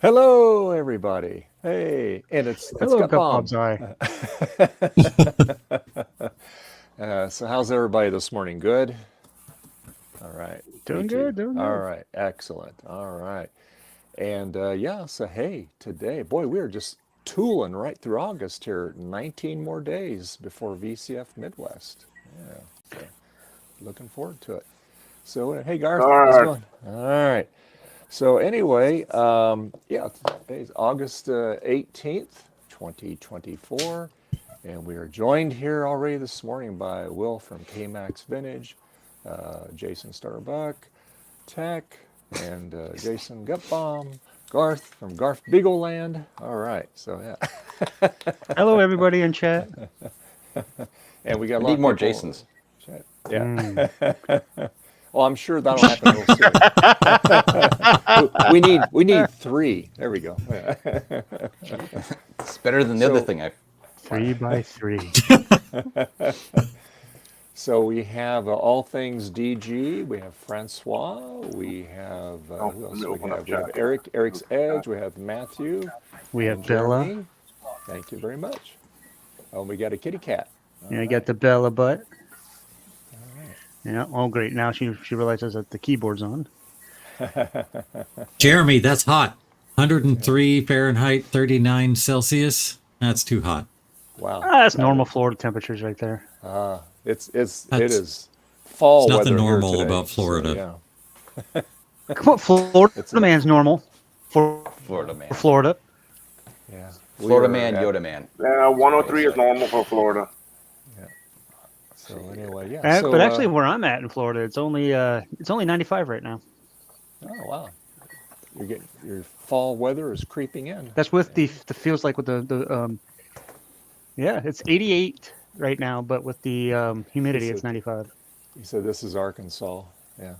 Hello, everybody. Hey, and it's Hello, Gut Cup Bomb. Bob's Eye. So how's everybody this morning? Good? All right. Me Doing too. good, doing All good. right. Excellent. All right. And yeah, so hey, today, boy, we're just tooling right through August here. 19 more days before VCF Midwest. Yeah. So looking forward to it. So, hey, Garth, All how's it right. going? All right. So anyway, yeah, today's August 18th, 2024, and we are joined here already this morning by Will from KMAX Vintage, Jason Starbuck, Tech, and Jason Gutbaum, Garth from Garth Beagleland. All right, so yeah, Hello, everybody in chat. and we got a We lot need of more people. Jasons. Yeah. Mm. Well, I'm sure that'll happen real soon. We need three. There we go. It's better than the other So thing I. 3x3. so we have all things DG. We have Francois. We have Oh, who let else me do we open have? up We have chat. Eric. Eric's Edge. We have Matthew We and have Bella. Jeremy. Thank you very much. Oh, we got a kitty cat. Yeah, I got the Bella butt. All right. Yeah. Oh, great. Now she realizes that the keyboard's on. Jeremy, that's hot. 103 Fahrenheit, 39 Celsius. That's too hot. Wow. That's normal Florida temperatures right there. It That's is fall There's weather nothing here normal today. about Florida. So, yeah. Come on, Florida It's a- man's normal for Florida man. Florida. Yeah. We Florida are man, at- Yoda man. 103 is normal for Florida. So anyway, yeah. But actually, where I'm at in Florida, it's only 95 right now. Oh wow, your fall weather is creeping in. That's with the feels like with the yeah, it's 88 right now, but with the humidity, it's 95. You said this is Arkansas. Yeah.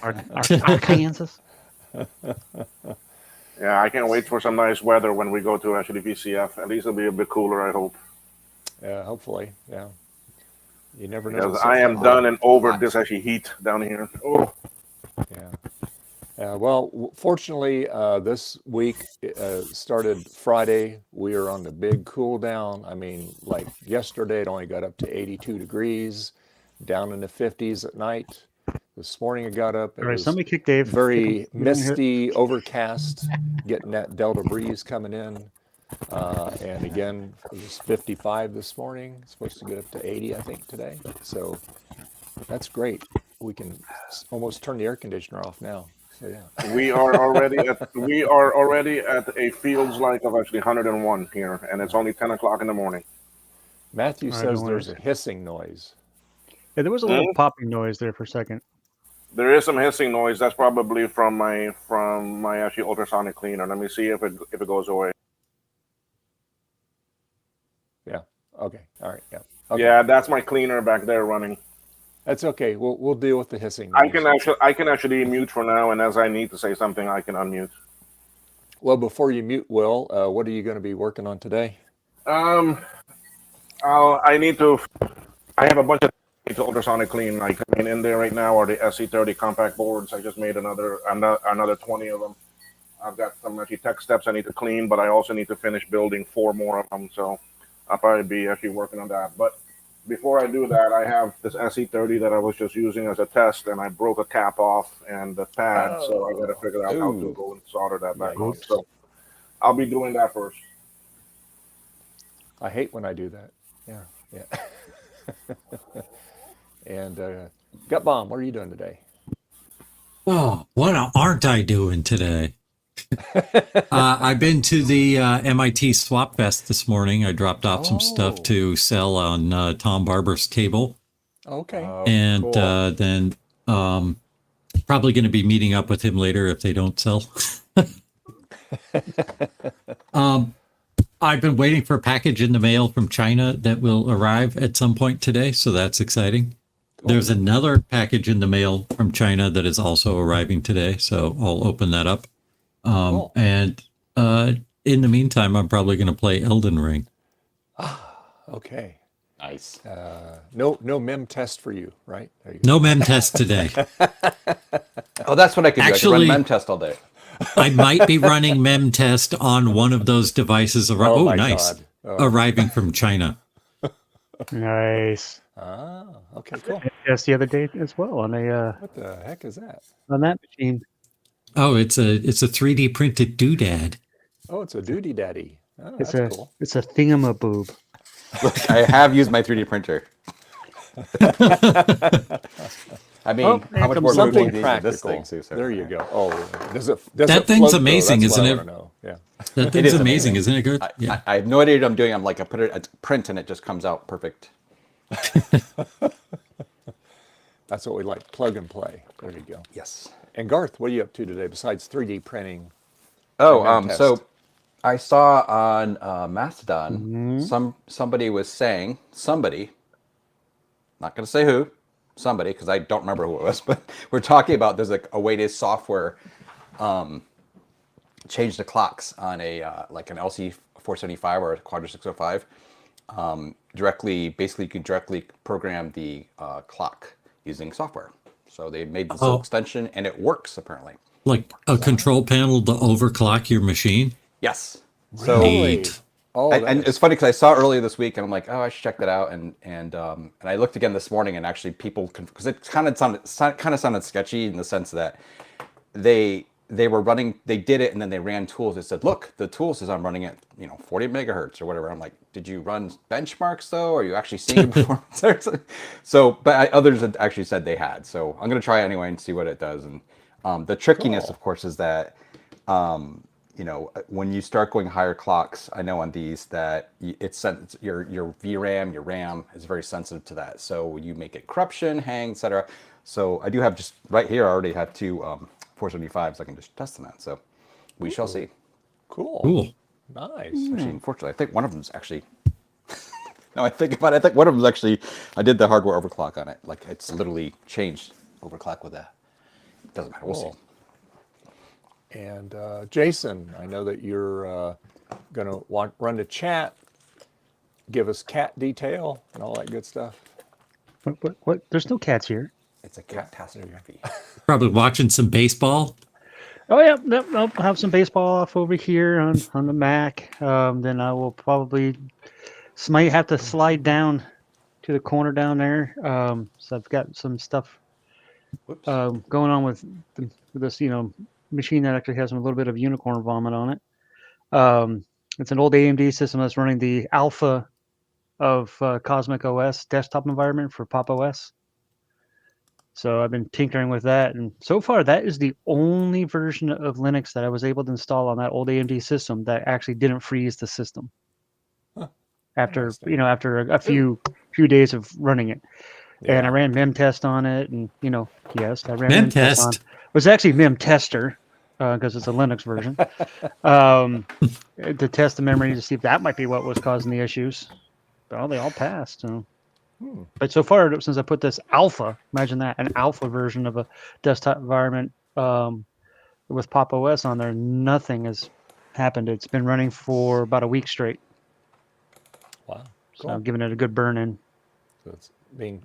Arkansas. Yeah, I can't wait for some nice weather when we go to actually VCF. At least it'll be a bit cooler, I hope. Yeah. Hopefully. Yeah. You never know. Because I am done and over this actually heat down here. Oh, Yeah. Well, fortunately, this week started Friday. We are on the big cool down. I mean, like yesterday, it only got up to 82 degrees, down in the 50s at night. This morning, it got up. It All right, was somebody kick Dave. very misty, overcast, getting that Delta breeze coming in. And again, it was 55 this morning. It's supposed to get up to 80, I think, today. So that's great. We can almost turn the air conditioner off now. So yeah. we are already at a feels like of actually 101 here, and it's only 10 o'clock in the morning. Matthew All right, says don't there's a worry. hissing noise. Yeah, there was a little popping noise there for a second. There is some hissing noise. That's probably from my actually ultrasonic cleaner. Let me see if it goes away. Yeah. Okay. All right. Yeah. Okay. Yeah, that's my cleaner back there running. That's okay. We'll deal with the hissing noise. I can actually mute for now, and as I need to say something, I can unmute. Well, before you mute, Will, what are you going to be working on today? I have a bunch of ultrasonic clean. Like, I mean, in there right now are the SE30 compact boards. I just made another 20 of them. I've got some actually tech steps I need to clean, but I also need to finish building 4 more of them. So I'll probably be actually working on that. But before I do that, I have this SE30 that I was just using as a test, and I broke a cap off and the pad. So I got to figure out how to go and solder that back on. So I'll be doing that first. I hate when I do that. Yeah. Yeah. And Gut Bomb, what are you doing today? Oh, what aren't I doing today? I've been to the MIT Swap Fest this morning. I dropped off some stuff to sell on Tom Barber's table. Okay. And cool. then probably going to be meeting up with him later if they don't sell. I've been waiting for a package in the mail from China that will arrive at some point today, so that's exciting. Cool. There's another package in the mail from China that is also arriving today, so I'll open that up. Cool. And in the meantime, I'm probably going to play Elden Ring. Okay. Nice. No mem test for you, right? No mem test today. Oh, that's what I could do. I could Actually- run mem test all day. I might be running mem test on one of those devices. Oh, my Nice. God. Oh. Arriving from China. Nice. Ah, okay, cool. Yes, the other day as well on a What the heck is that? on that machine. Oh, it's a 3D printed doodad. Oh, it's a Duty Daddy. Oh, It's that's a cool. it's a thingamaboob. Look, I have used my 3D printer. I mean, Oh, how much more Something would you need this practical. thing too? So There you go. Oh, does it That thing's float, though? amazing, That's what isn't I it? wanna know. Yeah. That It thing's is amazing, isn't it good? I have no idea what I'm doing. I'm like, I put it at print and it just comes out perfect. That's what we like. Plug and play. There you go. Yes. And Garth, what are you up to today besides 3D printing? Oh, Mem test? so I saw on Mastodon somebody was saying not going to say who, somebody because I don't remember who it was, but we're talking about there's like a way to software change the clocks on a like an LC475 or a Quadra 605. Basically, you can directly program the clock using software. So they made this little extension, and it works apparently. Like a control panel to overclock your machine. Yes. So Neat. Oh, and it's funny because I saw it earlier this week, and I'm like, oh, I should check that out. And I looked again this morning, and actually because it kind of sounded sketchy in the sense that they were running, they did it, and then they ran tools. It said, look, the tool says I'm running at 40 megahertz or whatever. I'm like, did you run benchmarks though? Are you actually seeing performance? So, but others had actually said they had. So I'm gonna try it anyway and see what it does. And the trickiness, of course, is that when you start going higher clocks, I know on these that it's your VRAM, your RAM is very sensitive to that. So you make it corruption, hang, etc. So I do have just right here. I already have two 475s. I can just test them out. So we shall see. cool. Nice. Actually, unfortunately, I think one of them's actually. No, I think about it. I think one of them's actually. I did the hardware overclock on it. Like it's literally changed overclock with that. It doesn't matter. We'll see. Cool. And Jason, I know that you're going to run the chat, give us cat detail and all that good stuff. What? There's no cats here. It's a catastrophe. Probably watching some baseball. Oh yeah, I'll have some baseball off over here on the Mac. Then I will probably might have to slide down to the corner down there. So I've got some stuff going on with this, machine that actually has a little bit of unicorn vomit on it. It's an old AMD system that's running the alpha of Cosmic OS desktop environment for Pop OS. So I've been tinkering with that, and so far that is the only version of Linux that I was able to install on that old AMD system that actually didn't freeze the system. After after a few days of running it. Yeah. And I ran mem test on it, and yes, I ran Mem test on. test. It was actually mem tester because it's a Linux version. To test the memory to see if that might be what was causing the issues. Well, they all passed. So. But so far, since I put this alpha, imagine that, an alpha version of a desktop environment with Pop OS on there, nothing has happened. It's been running for about a week straight. Wow. So I'm giving it a good burn in. So it's being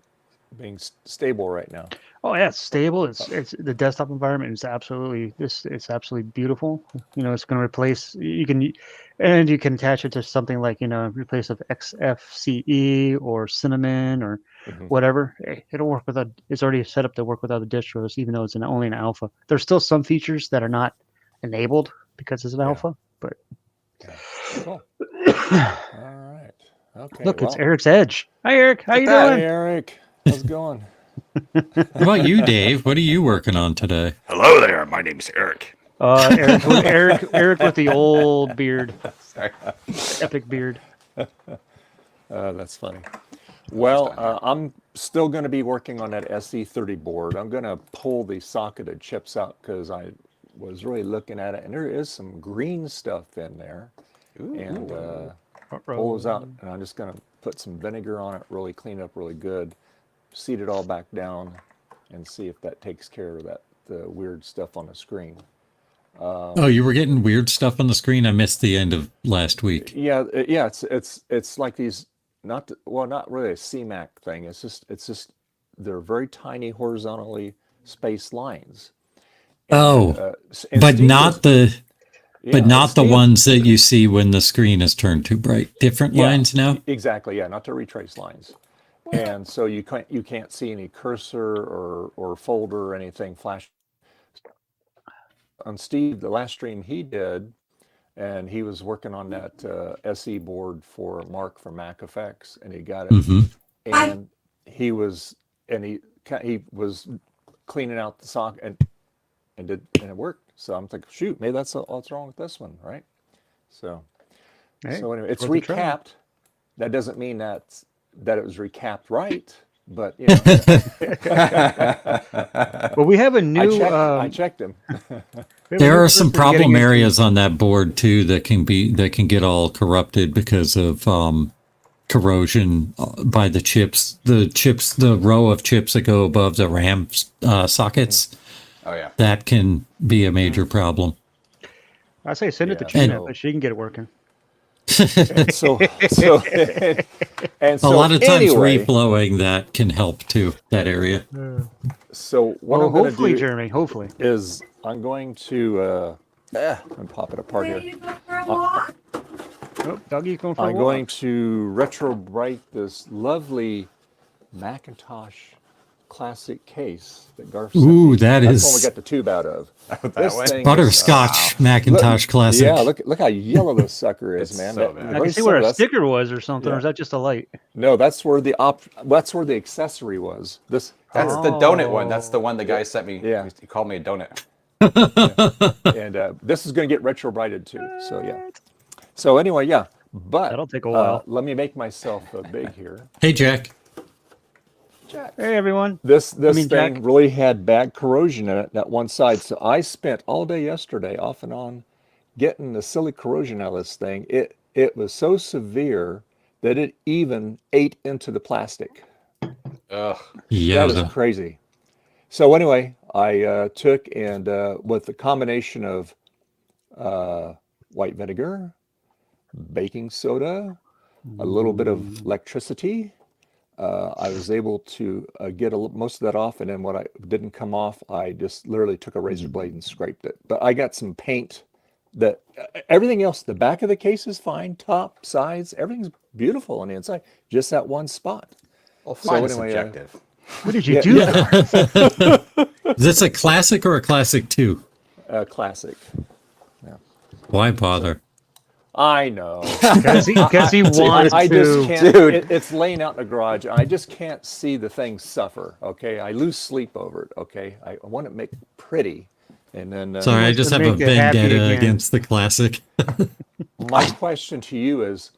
stable right now. Oh yeah, it's stable. It's the desktop environment is absolutely it's absolutely beautiful. It's going to replace you can attach it to something like replace of XFCE or Cinnamon or whatever. It'll work with it's already set up to work with other distros, even though it's only an alpha. There's still some features that are not enabled because it's an alpha, but Cool. All right. Okay. look, it's Eric's Edge. Hi Eric, how you Hey doing? Eric, how's it going? What about you, Dave? What are you working on today? Hello there. My name's Eric. Eric with the old beard. Sorry. Epic beard. That's funny. Well, I'm still going to be working on that SE30 board. I'm going to pull the socketed chips out because I was really looking at it, and there is some green stuff in there. And pull those out, and I'm just going to put some vinegar on it, really clean it up really good, seat it all back down, and see if that takes care of the weird stuff on the screen. Oh, you were getting weird stuff on the screen? I missed the end of last week. Yeah. It's like these not really a CMAC thing. It's just they're very tiny horizontally spaced lines, Oh, And but Steve not was- the yeah, but not the Steve- ones that you see when the screen is turned too bright. Different Yeah, lines now. Exactly, yeah, not the retrace lines. And so you can't see any cursor or folder or anything flash. On Steve, the last stream he did, and he was working on that SE board for Mark from Mac Effects, and he got it, Hmm. and he was cleaning out the socket and it worked. So I'm thinking, shoot, maybe that's what's wrong with this one, right? So Hey, anyway, it's worth a try. recapped. That doesn't mean that it was recapped right, but Well, we have a I new. checked him. we have a There new are some person getting problem into- areas on that board too that can get all corrupted because of corrosion by the chips. The row of chips that go above the RAM sockets. Oh yeah. That can be a major problem. I say send it to Yeah, Trina, so- but she can get it working. And so A lot of times anyway, reflowing that can help too, that area. So what Well, I'm going to hopefully, do Jeremy. Hopefully. is I'm going to I'm pop it apart Ready here. to go for a walk? Oh, Dougie's going for a I'm walk. going to Retrobright this lovely Macintosh classic case that Garth sent Ooh, me. that That's is- the one we got the tube out of. This one? thing is, Butterscotch Macintosh Classic. yeah, look how yellow this sucker is, It's man. so That- bad. I let me can see show where a that's- sticker was or something, or Yeah. is that just a light? No, that's where the accessory was. This That's the donut one. That's the one the guy sent me. Yeah. He called me a donut. and this is going to get retrobrighted too. So yeah. So anyway, yeah. But That'll take a while. let me make myself big here. Hey, Jack. Hey, everyone. This mean, thing Jack? really had bad corrosion in it, that one side. So I spent all day yesterday, off and on, getting the silly corrosion out of this thing. It was so severe that it even ate into the plastic. Ugh. Yeah. That is crazy. So anyway, I took and with the combination of white vinegar, baking soda, a little bit of electricity, I was able to get most of that off. And then what I didn't come off, I just literally took a razor blade and scraped it. But I got some paint that everything else, the back of the case is fine, top, sides, everything's beautiful on the inside. Just that one spot. Well, fine is anyway, subjective. What did you Yeah, do? yeah. Is this a classic or a classic 2? Classic. Why bother? I know. Because he wanted I just to. can't. Dude. It's laying out in the garage. I just can't see the thing suffer. Okay, I lose sleep over it. Okay, I want to make it pretty, and then Sorry, I wants just to have a make it happy vendetta again. against the classic. my question to you is,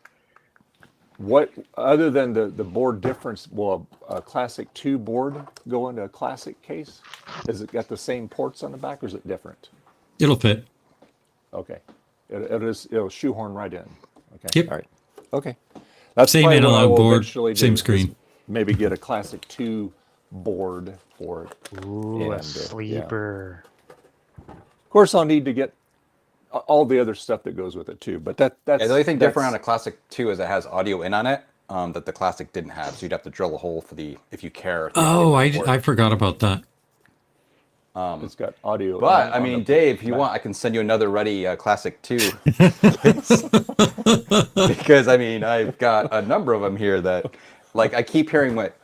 what other than the board difference? Will a classic 2 board go into a classic case? Is it got the same ports on the back, or is it different? It'll fit. Okay, it'll shoehorn right in. Okay, Yep. all right, okay. That's Same probably what I analog will board, eventually same do, is screen. Maybe get a classic 2 board for it. Ooh, And, a yeah. sleeper. Of course, I'll need to get all the other stuff that goes with it too. But that's Yeah, the only thing different on a that's- Classic 2 is it has audio in on it that the Classic didn't have. So you'd have to drill a hole for the, if you care. the Oh, audio port. I forgot about that. It's got audio. But on I mean, the Dave, if you back. want, I can send you another ready Classic 2. Because I mean, I've got a number of them here that, like, I keep hearing what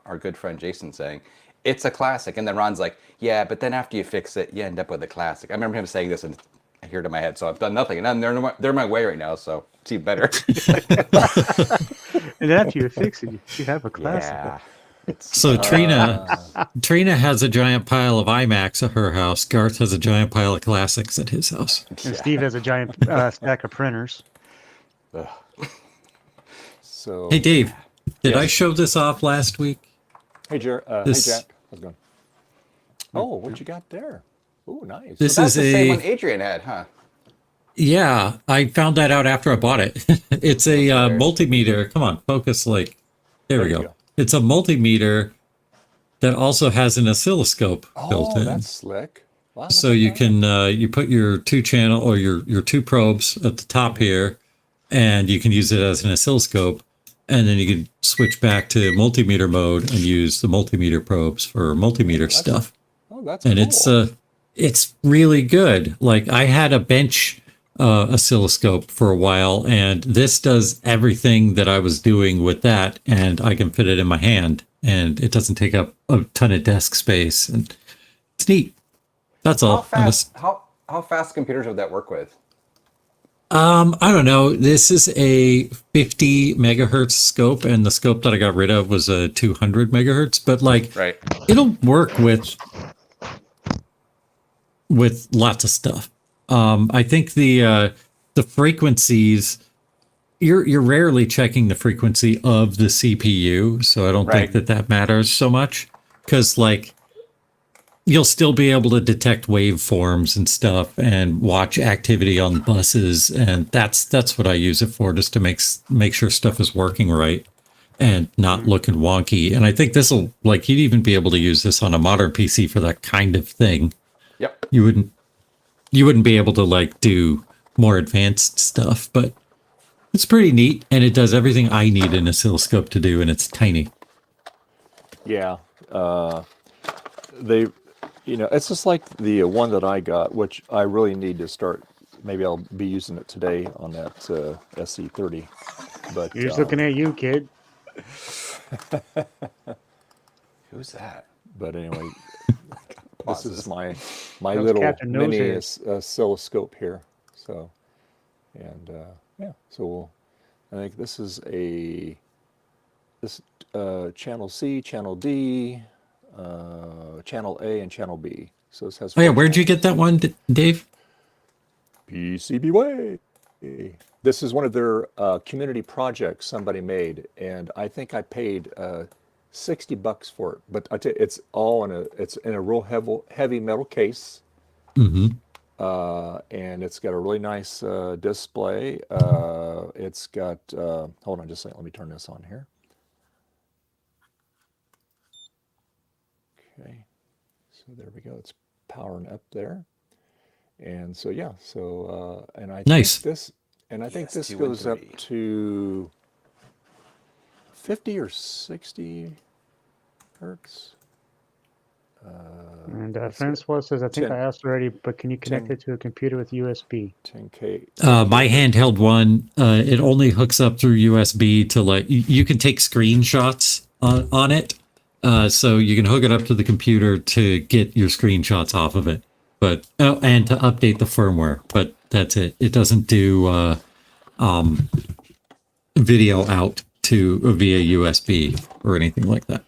our good friend Jason saying. It's a classic, and then Ron's like, "Yeah, but then after you fix it, you end up with a classic." I remember him saying this, and I hear it in my head. So I've done nothing, and they're my way right now. So it's even better. And after you fix it, you have a classic. Yeah. So Trina has a giant pile of iMacs at her house. Garth has a giant pile of classics at his house. And Steve has a giant stack of printers. So Hey, Dave, did I Yes. show this off last week? hey, this- hey Jack, how's it going? Oh, what you got there? Oh, nice. This That's is the same one a Adrian had, huh? yeah. I found that out after I bought it. It's a multimeter. Come on, focus. Like there we you go. go. It's a multimeter that also has an oscilloscope built Oh, in. that's slick. Wow, So look at you that. can you put your 2 channel or your 2 probes at the top here, and you can use it as an oscilloscope, and then you can switch back to multimeter mode and use the multimeter probes for multimeter stuff. Oh, that's And cool. it's it's really good. Like I had a bench oscilloscope for a while, and this does everything that I was doing with that, and I can fit it in my hand, and it doesn't take up a ton of desk space, and it's neat. That's all. How fast computers would that work with? I don't know. This is a 50 megahertz scope, and the scope that I got rid of was a 200 megahertz. But like, Right. it'll work with lots of stuff. I think the frequencies, you're rarely checking the frequency of the CPU, so I don't think that matters so much, because like you'll still be able to detect waveforms and stuff and watch activity on buses, and that's what I use it for, just to make sure stuff is working right and not looking wonky. And I think this will, like, you'd even be able to use this on a modern PC for that kind of thing. Yep. You wouldn't be able to like do more advanced stuff, but it's pretty neat, and it does everything I need an oscilloscope to do, and it's tiny. Yeah. It's just like the one that I got, which I really need to start. Maybe I'll be using it today on that SE30. But He's looking at you, kid. Who's that? But anyway, this is my was little Captain mini Nosehair. oscilloscope here. So, and yeah, so I think this is channel C, channel D, channel A, and channel B. So this has. Oh yeah, where'd you get that one, Dave? PCBWay. This is one of their community projects somebody made, and I think I paid $60 for it. But I tell you, it's in a real heavy metal case, Mm-hmm. and it's got a really nice display. It's got hold on just a second. Let me turn this on here. Okay, so there we go. It's powering up there. And so yeah, and I Nice. think this ES2 and goes up 3. to 50 or 60 hertz. And let's see, Francois says, I think 10 I asked already, but can you connect 10 it to a computer with USB? 10K. My handheld one, it only hooks up through USB to like you can take screenshots on it, so you can hook it up to the computer to get your screenshots off of it. But and to update the firmware. But that's it. It doesn't do video out to via USB or anything like that.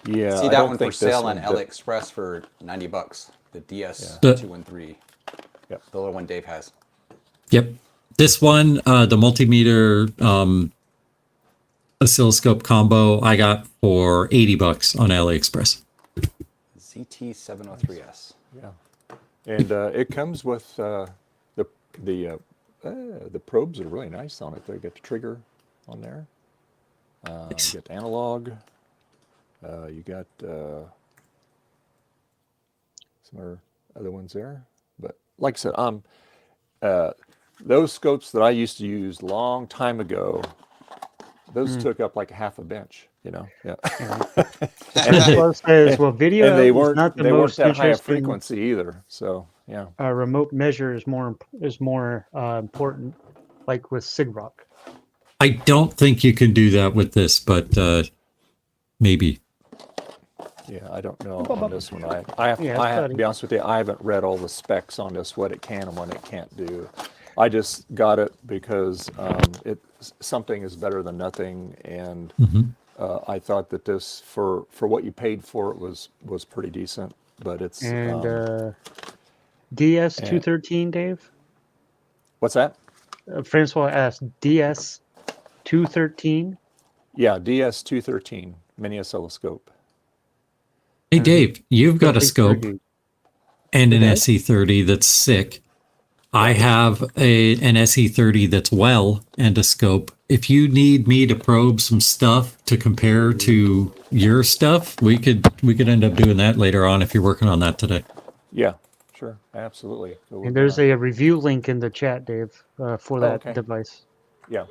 Yeah, See I that don't one for think this sale one on did- AliExpress for $90. The DS2 and 3. Yep. The little one Dave has. Yep. This one, the multimeter oscilloscope combo, I got for $80 on AliExpress. ZT703S. Yeah, and it comes with the probes are really nice on it. They got the trigger on there. You get the analog. You got some other ones there. But like I said, those scopes that I used to use long time ago, those took up like half a bench. Yeah. Francois says, well, video And they is weren't not the they weren't most that high a interesting. frequency either. So yeah. Remote measure is more important, like with SIGROC. I don't think you can do that with this, but maybe. Yeah, I don't know on this one. I have Yeah, to buddy. be honest with you. I haven't read all the specs on this, what it can and what it can't do. I just got it because something is better than nothing, and I thought that this for what you paid for it was pretty decent. But it's And DS213, Dave? what's that? Francois asked, DS213? Yeah, DS213 mini oscilloscope. Hey, Dave, you've got a Big scope 30. and an Okay. SE30 that's sick. I have an SE30 that's well and a scope. If you need me to probe some stuff to compare to your stuff, we could end up doing that later on if you're working on that today. Yeah, sure, absolutely. So we're And there's gonna- a review link in the chat, Dave, for that okay. device. Yeah.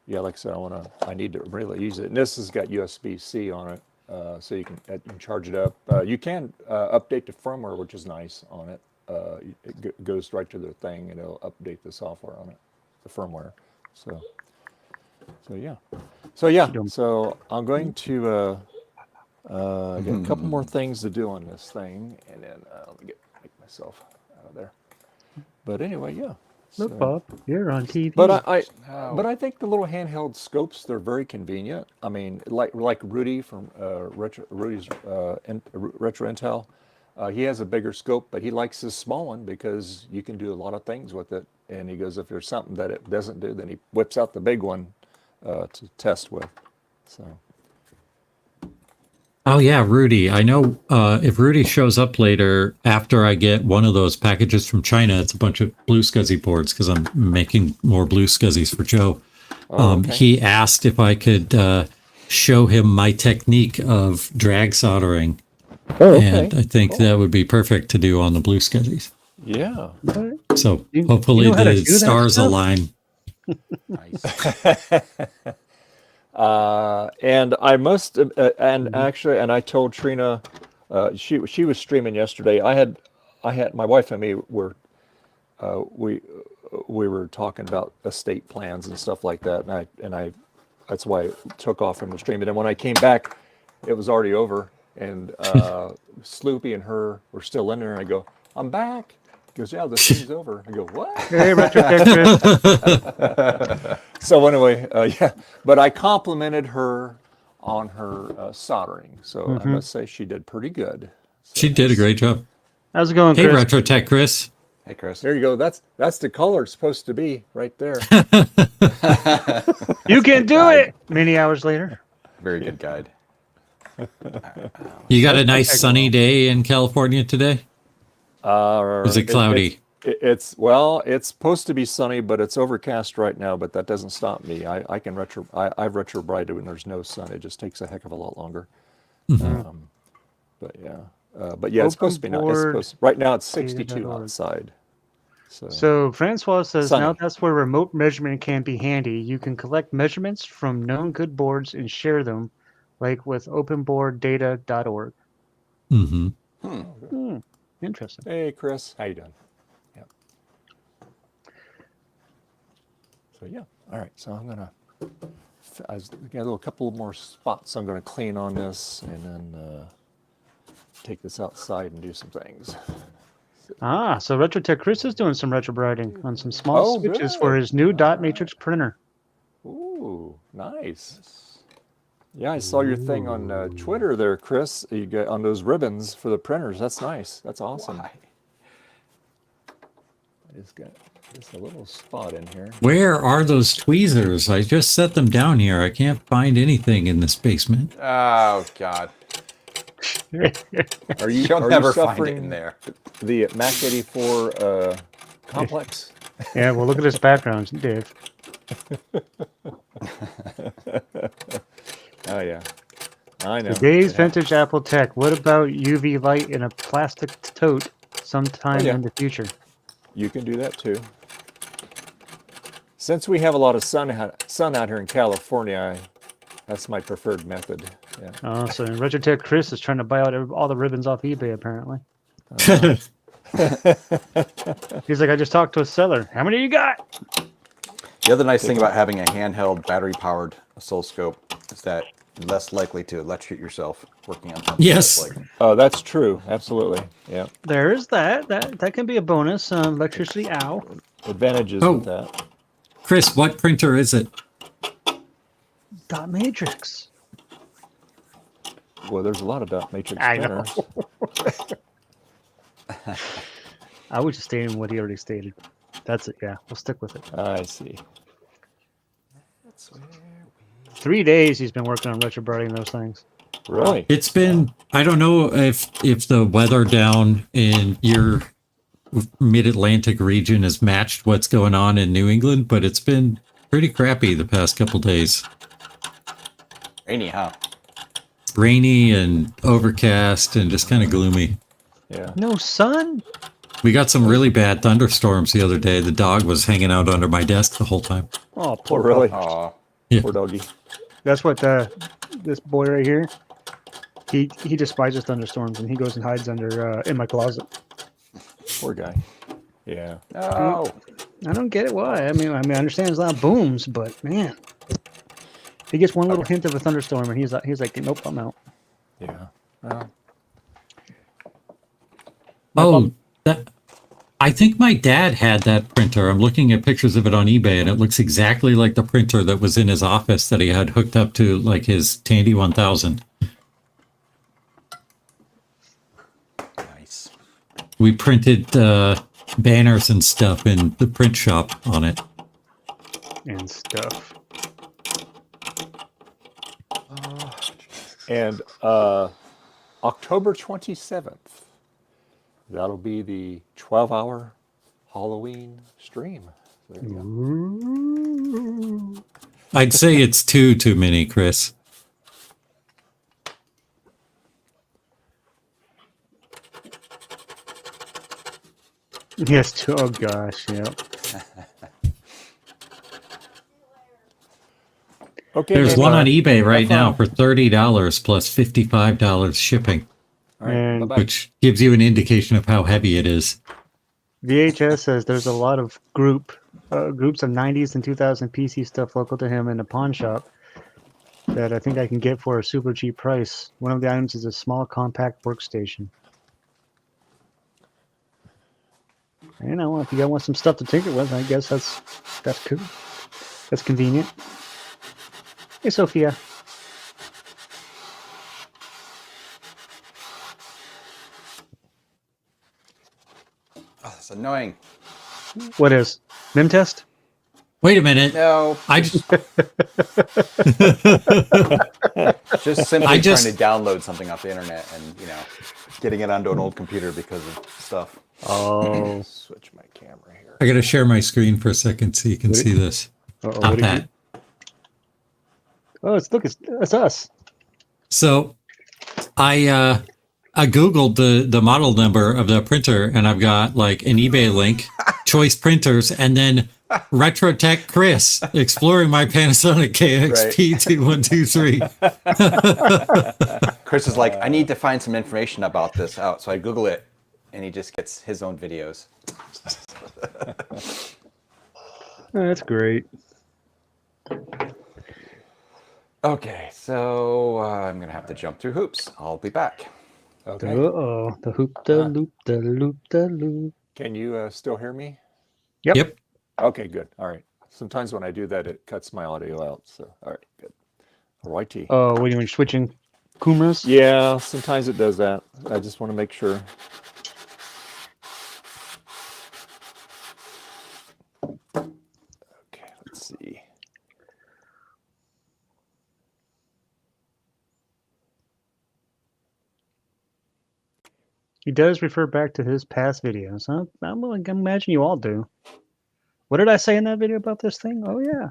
Yeah, like I said, I need to really use it. And this has got USB-C on it. so you can charge it up. You can update the firmware, which is nice on it. It goes right to the thing, and it'll update the software on it, the firmware. So yeah. So I'm going to get a couple more things to do on this thing, and then let me make myself out of there. But anyway, yeah. Look, So- Bob, you're on TV. But I think the little handheld scopes, they're very convenient. I mean, like Rudy from Rudy's Retro Intel, he has a bigger scope, but he likes his small one because you can do a lot of things with it. And he goes, if there's something that it doesn't do, then he whips out the big one to test with. So Oh yeah, Rudy. I know if Rudy shows up later after I get one of those packages from China, it's a bunch of blue SCSI boards because I'm making more blue SCSIs for Joe. okay. He asked if I could show him my technique of drag soldering, and I think that would be perfect to do on the blue SCSIs. Yeah. So You hopefully know how to the do that stars stuff? align. Nice. And I must, and actually, and I told Trina, she was streaming yesterday. I had my wife and me were, we were talking about estate plans and stuff like that, and I that's why I took off from the stream. And then when I came back, it was already over, and Sloopy and her were still in there. And I go, I'm back. He goes, yeah, the stream's over. I go, what? Hey, Retrotech Chris. So anyway, yeah, but I complimented her on her soldering. So I must say she did pretty good. So She did a great job. How's it going, Hey, Chris? Retrotech Chris. Hey, Chris. there you go. That's the color it's supposed to be right there. You can do it. Many hours later. Very good guide. You got a nice sunny day in California today? Or is it cloudy? It's supposed to be sunny, but it's overcast right now. But that doesn't stop me. I've retrobrighted when there's no sun. It just takes a heck of a lot longer. But yeah, it's supposed to be nice. Right now it's 62 Data.org. outside. So Francois says, Sunny. now that's where remote measurement can be handy. You can collect measurements from known good boards and share them, like with openboarddata.org. Mm-hmm. Interesting. Hey, Chris, how you doing? Yeah. So yeah, all right. So I'm gonna. I got a couple more spots I'm gonna clean on this, and then take this outside and do some things. So Retrotech Chris is doing some retrobrighting on some small Oh, switches good. for his new dot matrix printer. Ooh, nice. Yeah, I saw your thing on Twitter there, Chris. You got on those ribbons for the printers. That's nice. That's awesome. Why? I just got just a little spot in here. Where are those tweezers? I just set them down here. I can't find anything in this basement. Oh, God. Are you? You'll are never you find suffering it in there. the Mac 84 complex? Yeah, well, look at his background, Dave. Oh yeah, I know. Today's Yeah. vintage Apple Tech. What about UV light in a plastic tote sometime yeah. in the future? You can do that too. Since we have a lot of sun out here in California, that's my preferred method. Yeah. So Retrotech Chris is trying to buy out all the ribbons off eBay, apparently. He's like, I just talked to a seller. How many you got? The other nice thing about having a handheld battery-powered oscilloscope is that you're less likely to electrocute yourself working on something. Yes. that's like, Oh, that's true. Absolutely. Yeah. There is that. That can be a bonus. Electricity, ow. Advantages Oh. with that. Chris, what printer is it? Dot matrix. Well, there's a lot of dot matrix I know. printers. I was just stating what he already stated. That's it. Yeah, we'll stick with it. I see. 3 days he's been working on retrobrighting those things. Really? It's been, I don't know if the weather down in your mid-Atlantic region has matched what's going on in New England, but it's been pretty crappy the past couple days. rainy, huh? Rainy and overcast and just kind of gloomy. Yeah. No sun? We got some really bad thunderstorms the other day. The dog was hanging out under my desk the whole time. Oh, poor Really? Aw. Poor doggy. That's what this boy right here. He despises thunderstorms, and he goes and hides under in my closet. Poor guy. Yeah. Oh, I don't get it why. I mean, I understand there's a lot of booms, but man, he gets one little hint of a thunderstorm, and he's like, nope, I'm out. Yeah. Well, Oh, that. I think my dad had that printer. I'm looking at pictures of it on eBay, and it looks exactly like the printer that was in his office that he had hooked up to, like his Tandy 1000. nice. We printed banners and stuff in the print shop on it. And stuff. and October 27th, that'll be the 12-hour Halloween stream. There you go. I'd say it's too many, Chris. Yes. Oh gosh. Yeah. Okay. There's then, one on eBay right fun. now for $30 plus $55 shipping, All right, And bye-bye. which gives you an indication of how heavy it is. VHS says there's a lot of groups of 90s and 2000 PC stuff local to him in a pawn shop that I think I can get for a super cheap price. One of the items is a small compact workstation. You know, if you guys want some stuff to tinker with, I guess that's cool. That's convenient. Hey, Sophia. Oh, that's annoying. What is? Mim test? Wait a minute. No, I just just simply I just- trying to download something off the internet and, you know, getting it onto an old computer because of stuff. Oh. Switch my camera here. I got to share my screen for a second so you can see this. Uh-oh, Not what did you- that. Oh, it's us. So I Googled the model number of the printer, and I've got like an eBay link, choice printers, and then Retrotech Chris exploring my Panasonic KXP 2123. Chris is like, I need to find some information about this out. So I Google it, and he just gets his own videos. Oh, that's great. Okay, so I'm going to have to jump through hoops. I'll be back. Okay. Uh-oh. The hoop, the loop, the loop, the loop. Can you still hear me? Yep. Okay, good. All right. Sometimes when I do that, it cuts my audio out. So, all right, good. Righty. Oh, when you're switching Kumras? Yeah, sometimes it does that. I just want to make sure. Okay, let's see. He does refer back to his past videos. Huh? I imagine you all do. What did I say in that video about this thing? Oh, yeah.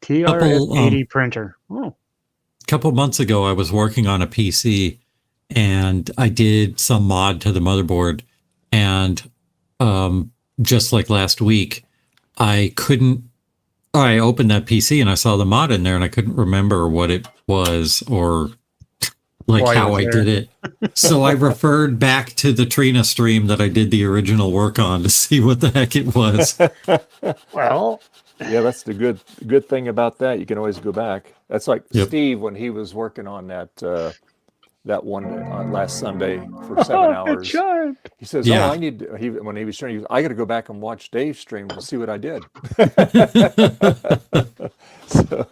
TRS-80 printer. Oh. A couple months ago, I was working on a PC, and I did some mod to the motherboard, and just like last week, I opened that PC and I saw the mod in there, and I couldn't remember what it was or like Why it how was I there. did it. So I referred back to the Trina stream that I did the original work on to see what the heck it was. Well, Yeah, that's the good thing about that. You can always go back. That's like Yep. Steve when he was working on that one on last Sunday for 7 hours. Sure. He says, Yeah. "Oh, I need." When he was training, I got to go back and watch Dave's stream to see what I did. So,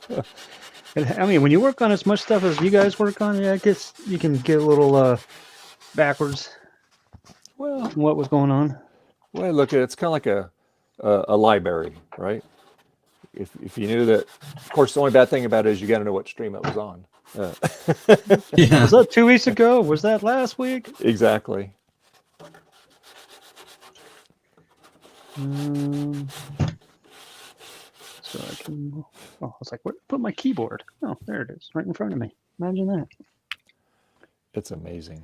I mean, when you work on as much stuff as you guys work on, yeah, I guess you can get a little backwards well, from what was going on. well, look, it's kind of like a library, right? If you knew that, of course, the only bad thing about it is you got to know what stream it was on. Yeah. Was that 2 weeks ago? Was that last week? Exactly. So I can. Oh, I was like, where did I put my keyboard? Oh, there it is, right in front of me. Imagine that. It's amazing.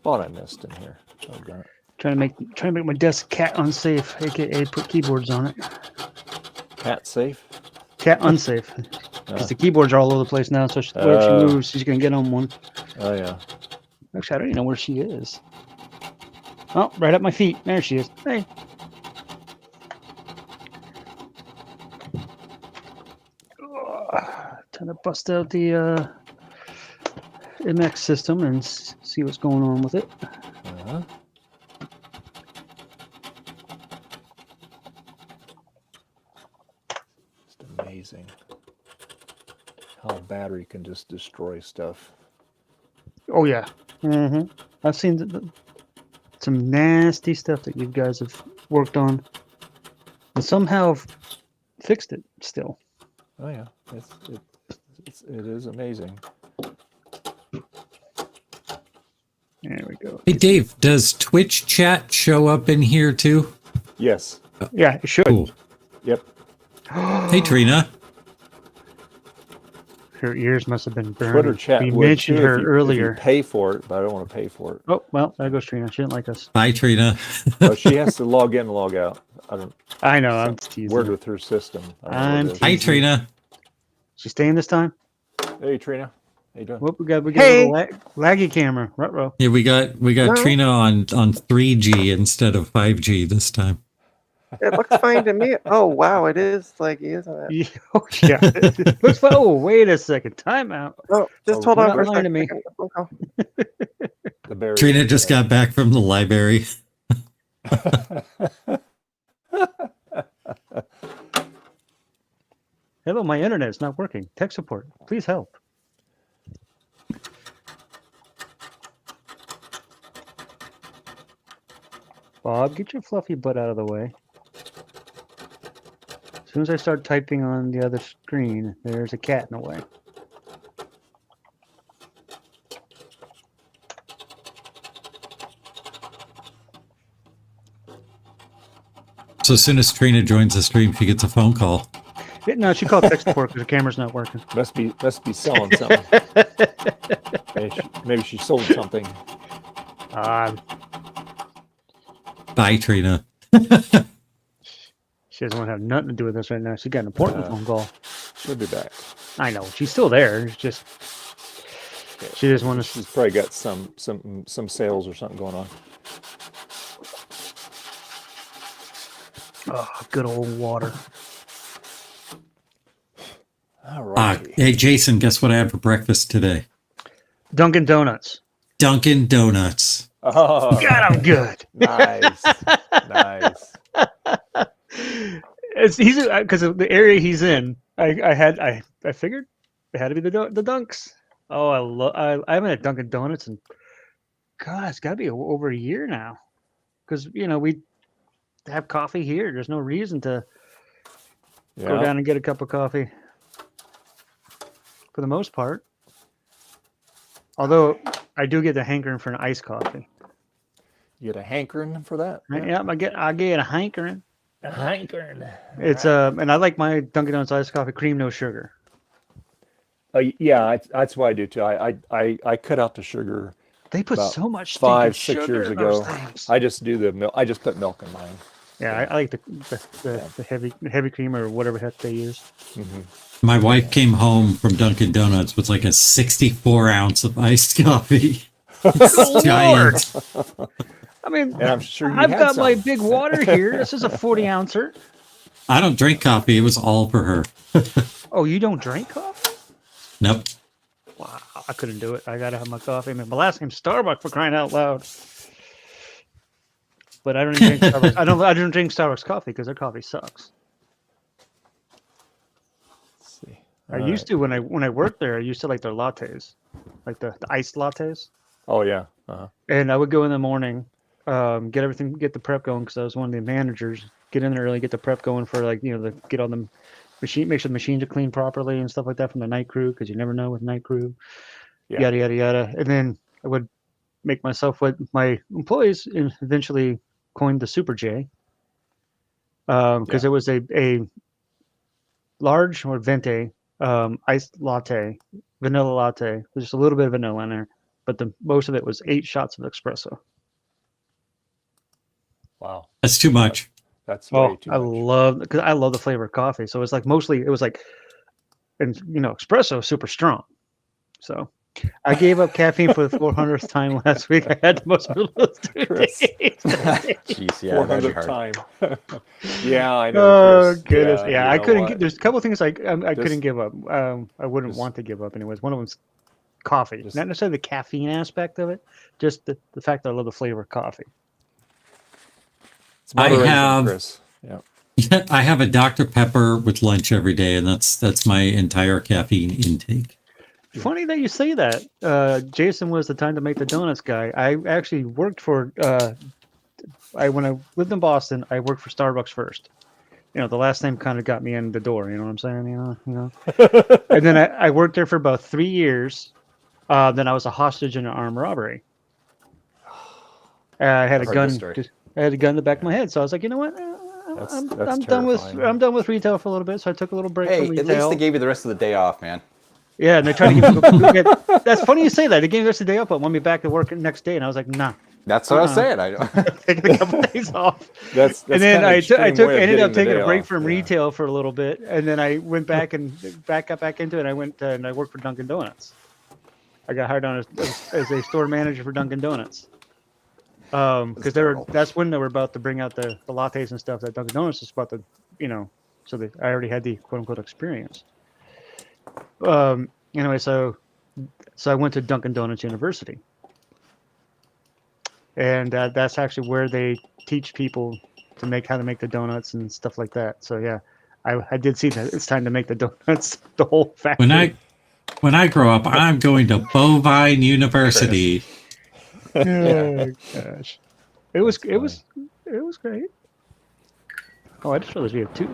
thought I missed in here. Oh, God. Trying to make my desk cat unsafe, aka put keyboards on it. Cat safe? Cat unsafe. Because the keyboards are all over the place now, so wherever she moves, she's gonna get on one. Oh, yeah. Actually, I don't even know where she is. Oh, right at my feet. There she is. Hey. Time to bust out the MX system and see what's going on with it. Uh-huh. It's amazing how a battery can just destroy stuff. Oh yeah. I've seen some nasty stuff that you guys have worked on, and somehow fixed it still. Oh yeah, it is amazing. There we go. Hey, Dave, does Twitch chat show up in here too? Yes. Yeah, it should. Cool. Yep. Hey, Trina. Her ears must have been burned. Twitter chat. We would mentioned too her if you earlier. pay for it, but I don't want to pay for it. Oh well, there goes Trina. She didn't like us. Bye, Trina. Well, she has to log in and log out. I don't I know. I'm teasing. word with her system. I don't know I'm what it is. Hi, Trina. She staying this time? Hey Trina, how you doing? Whoop, we got Hey. a little laggy camera. Ruh-roh. Yeah, we got No. Trina on 3G instead of 5G this time. It looks fine to me. Oh wow, it is like, isn't it? Yeah, oh, yeah. Looks fun. Oh, wait a second. Time out. Oh, just Oh, hold you're on not for a lying to second. me. Oh, oh. The berry. Trina just got back from the library. Hello, my internet is not working. Tech support. Please help. Bob, get your fluffy butt out of the way. As soon as I start typing on the other screen, there's a cat in the way. So as soon as Trina joins the stream, she gets a phone call. Yeah, no, she called tech support because her camera's not working. Must be selling something. Maybe she sold something. Bye, Trina. She doesn't want to have nothing to do with this right now. She got an important phone call. She'll be back. I know she's still there. It's just she just wants to. She's probably got some sales or something going on. Oh, good old water. All right. Hey, Jason, guess what I had for breakfast today? Dunkin' Donuts. Dunkin' Donuts. Oh, God, I'm good. nice, nice. He's because of the area he's in. I figured it had to be the Dunks. Oh, I haven't had Dunkin' Donuts and God, it's got to be over a year now. Because we have coffee here. There's no reason to go down and get a cup of coffee. For the most part. Although I do get the hankering for an iced coffee. You get a hankering for that? Yeah, I get a hankering. A hankering. It's and I like my Dunkin' Donuts iced coffee cream, no sugar. Yeah, that's what I do too. I cut out the sugar. They put About so much 5-6 sugar years in those ago. things. I just do the milk. I just put milk in mine. Yeah, I like the heavy cream or whatever heck they use. Mm-hmm. My wife came home from Dunkin' Donuts with like a 64-ounce of iced coffee. It's giant. I mean, And I'm sure you I've had got my some. big water here. This is a 40-ouncer. I don't drink coffee. It was all for her. Oh, you don't drink coffee? Nope. Wow, I couldn't do it. I gotta have my coffee. I mean, my last name's Starbucks, for crying out loud. But I don't even drink Starbucks. I don't drink Starbucks coffee because their coffee sucks. Let's see. I used to when I worked there. I used to like their lattes, like the iced lattes. Oh yeah. Uh-huh. And I would go in the morning, get the prep going because I was one of the managers. Get in there early, get the prep going for get on the machine, make sure the machines are cleaned properly and stuff like that from the night crew because you never know with night crew. Yeah. Yada yada yada. And then I would make myself what my employees eventually coined the Super J, because it was a large or venti iced latte, vanilla latte, with just a little bit of vanilla in there, but the most of it was 8 shots of espresso. Wow. That's too much. That's way too I much. because I love the flavor of coffee. So it's like mostly it was like, and espresso is super strong. So I gave up caffeine for the 400th time last week. I had the most miserable 2 Chris. days. Jeez, yeah, that'd be 400th hard. time. Yeah, I know. Oh Chris. goodness! Yeah, I you know couldn't. what? There's a couple of things I Just- couldn't give up. I wouldn't just- want to give up anyways. One of them's coffee, Just- not necessarily the caffeine aspect of it, just the fact that I love the flavor of coffee. It's I moderation, have- Chris. Yeah. Yeah, I have a Dr. Pepper with lunch every day, and that's my entire caffeine intake. Funny that you say that. Jason was the time to make the donuts guy. I actually worked for. When I lived in Boston, I worked for Starbucks first. The last name kind of got me in the door. You know what I'm saying? And then I worked there for about 3 years. Then I was a hostage in an armed robbery. I had I've a heard gun. this story. I had a gun in the back of my head, so I was like, you know what? I'm done with retail for a little bit. So I took a little break Hey, from at retail. least they gave you the rest of the day off, man. Yeah, and they tried to give me. That's funny you say that. They gave me the rest of the day up, but wanted me back to work the next day, and I was like, nah, That's what I was saying. I taking a couple days off. That's And then kinda I extreme way of ended up getting the taking day a break off, from yeah. retail for a little bit, and then I went back and got back into it. And I went and I worked for Dunkin' Donuts. I got hired on as a store manager for Dunkin' Donuts. Because that's when they were about to bring out the lattes and stuff that Dunkin' Donuts was about to, so that I already had the quote unquote experience. Anyway, so I went to Dunkin' Donuts University. And that's actually where they teach people how to make the donuts and stuff like that. So yeah, I did see that it's time to make the donuts, the whole factory. When I grow up, I'm going to Bovine University. Oh gosh, it was great. Oh, I just realized we have 2.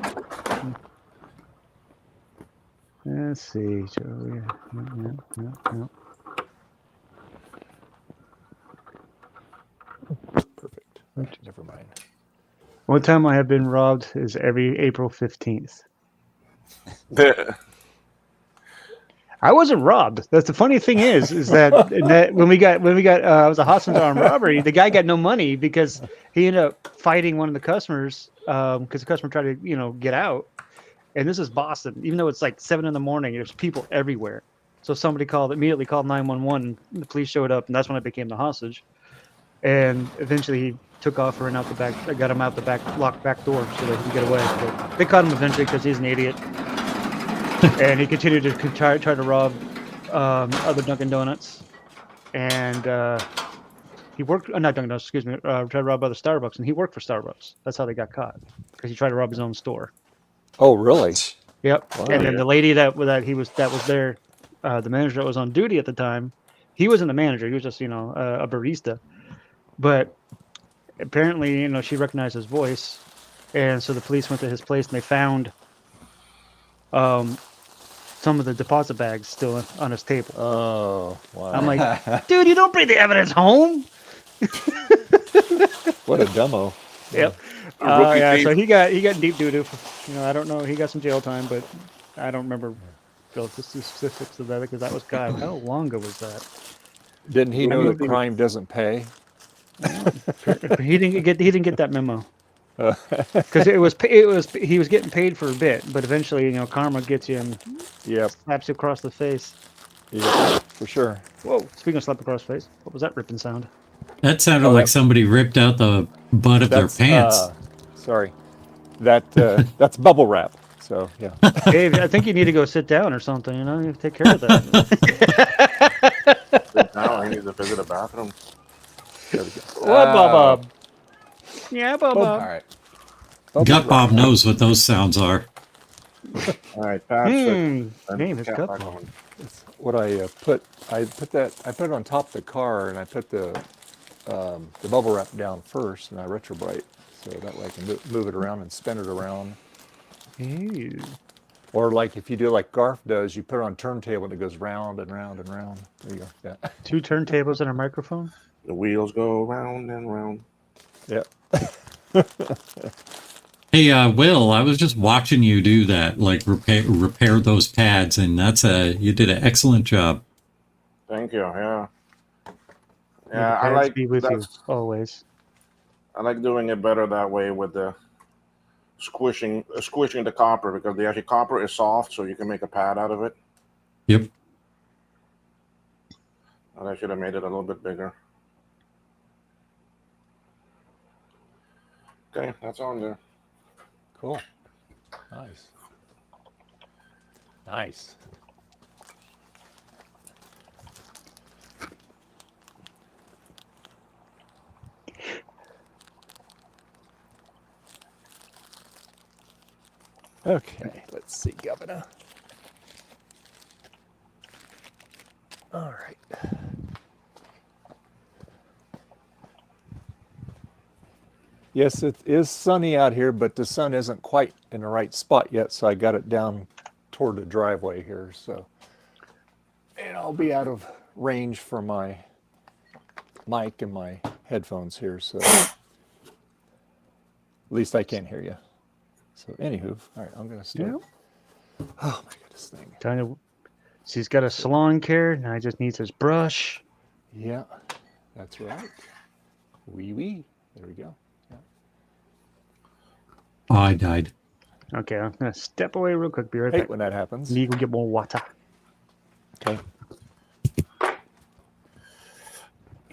Let's see, Joe. Yeah. Perfect. Never mind. One time I have been robbed is every April 15th. I wasn't robbed. That's the funny thing is that when we got I was a hostage armed robbery. The guy got no money because he ended up fighting one of the customers because the customer tried to get out. And this is Boston, even though it's like 7 a.m. There's people everywhere. So somebody immediately called 911. The police showed up, and that's when I became the hostage. And eventually he took off, ran out the back. I got him out the back, locked back door so that he could get away. But they caught him eventually because he's an idiot. And he continued to try to rob other Dunkin' Donuts. And he worked, not Dunkin' Donuts, excuse me, tried to rob other Starbucks. And he worked for Starbucks. That's how they got caught, because he tried to rob his own store. Oh, really? Yep. Wow. And then the lady that was there, the manager that was on duty at the time, he wasn't the manager. He was just, a barista. But apparently, she recognized his voice. And so the police went to his place and they found some of the deposit bags still on his table. Oh, wow. I'm like, dude, you don't bring the evidence home. What a demo. Yep. rookie Yeah, thief. so he got deep doo-doo. I don't know. He got some jail time, but I don't remember the specifics of that because that was, God, how long ago was that? Didn't he know that maybe- crime doesn't pay? He didn't get that memo because he was getting paid for a bit, but eventually, karma gets you and Yep. slaps you across the face. Yeah, for sure. Whoa! Speaking of slap across the face, what was that ripping sound? That sounded like somebody ripped out the butt of their pants. Sorry. That's bubble wrap. So, yeah. Dave, I think you need to go sit down or something. You have to take care of that. Now I need to visit a bathroom. There we go. What, Bob? Yeah, Bob. All right. Gut Bob knows what those sounds are. All right, pass it. Name is Cat Gut back Bob. on. What I put it on top of the car, and I put the bubble wrap down first, and I Retrobright, so that way I can move it around and spin it around. Ew. Or like if you do like Garf does, you put it on turntable and it goes round and round and round. There you go. Yeah. 2 turntables and a microphone. The wheels go round and round. Yep. Hey, Will, I was just watching you do that, like repair those pads, and you did an excellent job. Thank you. Yeah. May Yeah, the I gods like be with you that's. always. I like doing it better that way with the squishing the copper, because the actually copper is soft, so you can make a pad out of it. Yep. And I should have made it a little bit bigger. Okay, that's on there. Cool. Nice. Nice. Okay, let's see, Governor. All right. Yes, it is sunny out here, but the sun isn't quite in the right spot yet, so I got it down toward the driveway here. So, and I'll be out of range for my mic and my headphones here, so at least I can't hear you. So, anywho, all right, I'm gonna start. Yep. Oh my goodness, thing. Kind of. She's got a salon care, and I just need this brush. Yeah, that's right. Wee wee. There we go. Oh, I died. Okay, I'm gonna step away real quick. Be right Hate back. when that happens. Need to go get more water. Okay.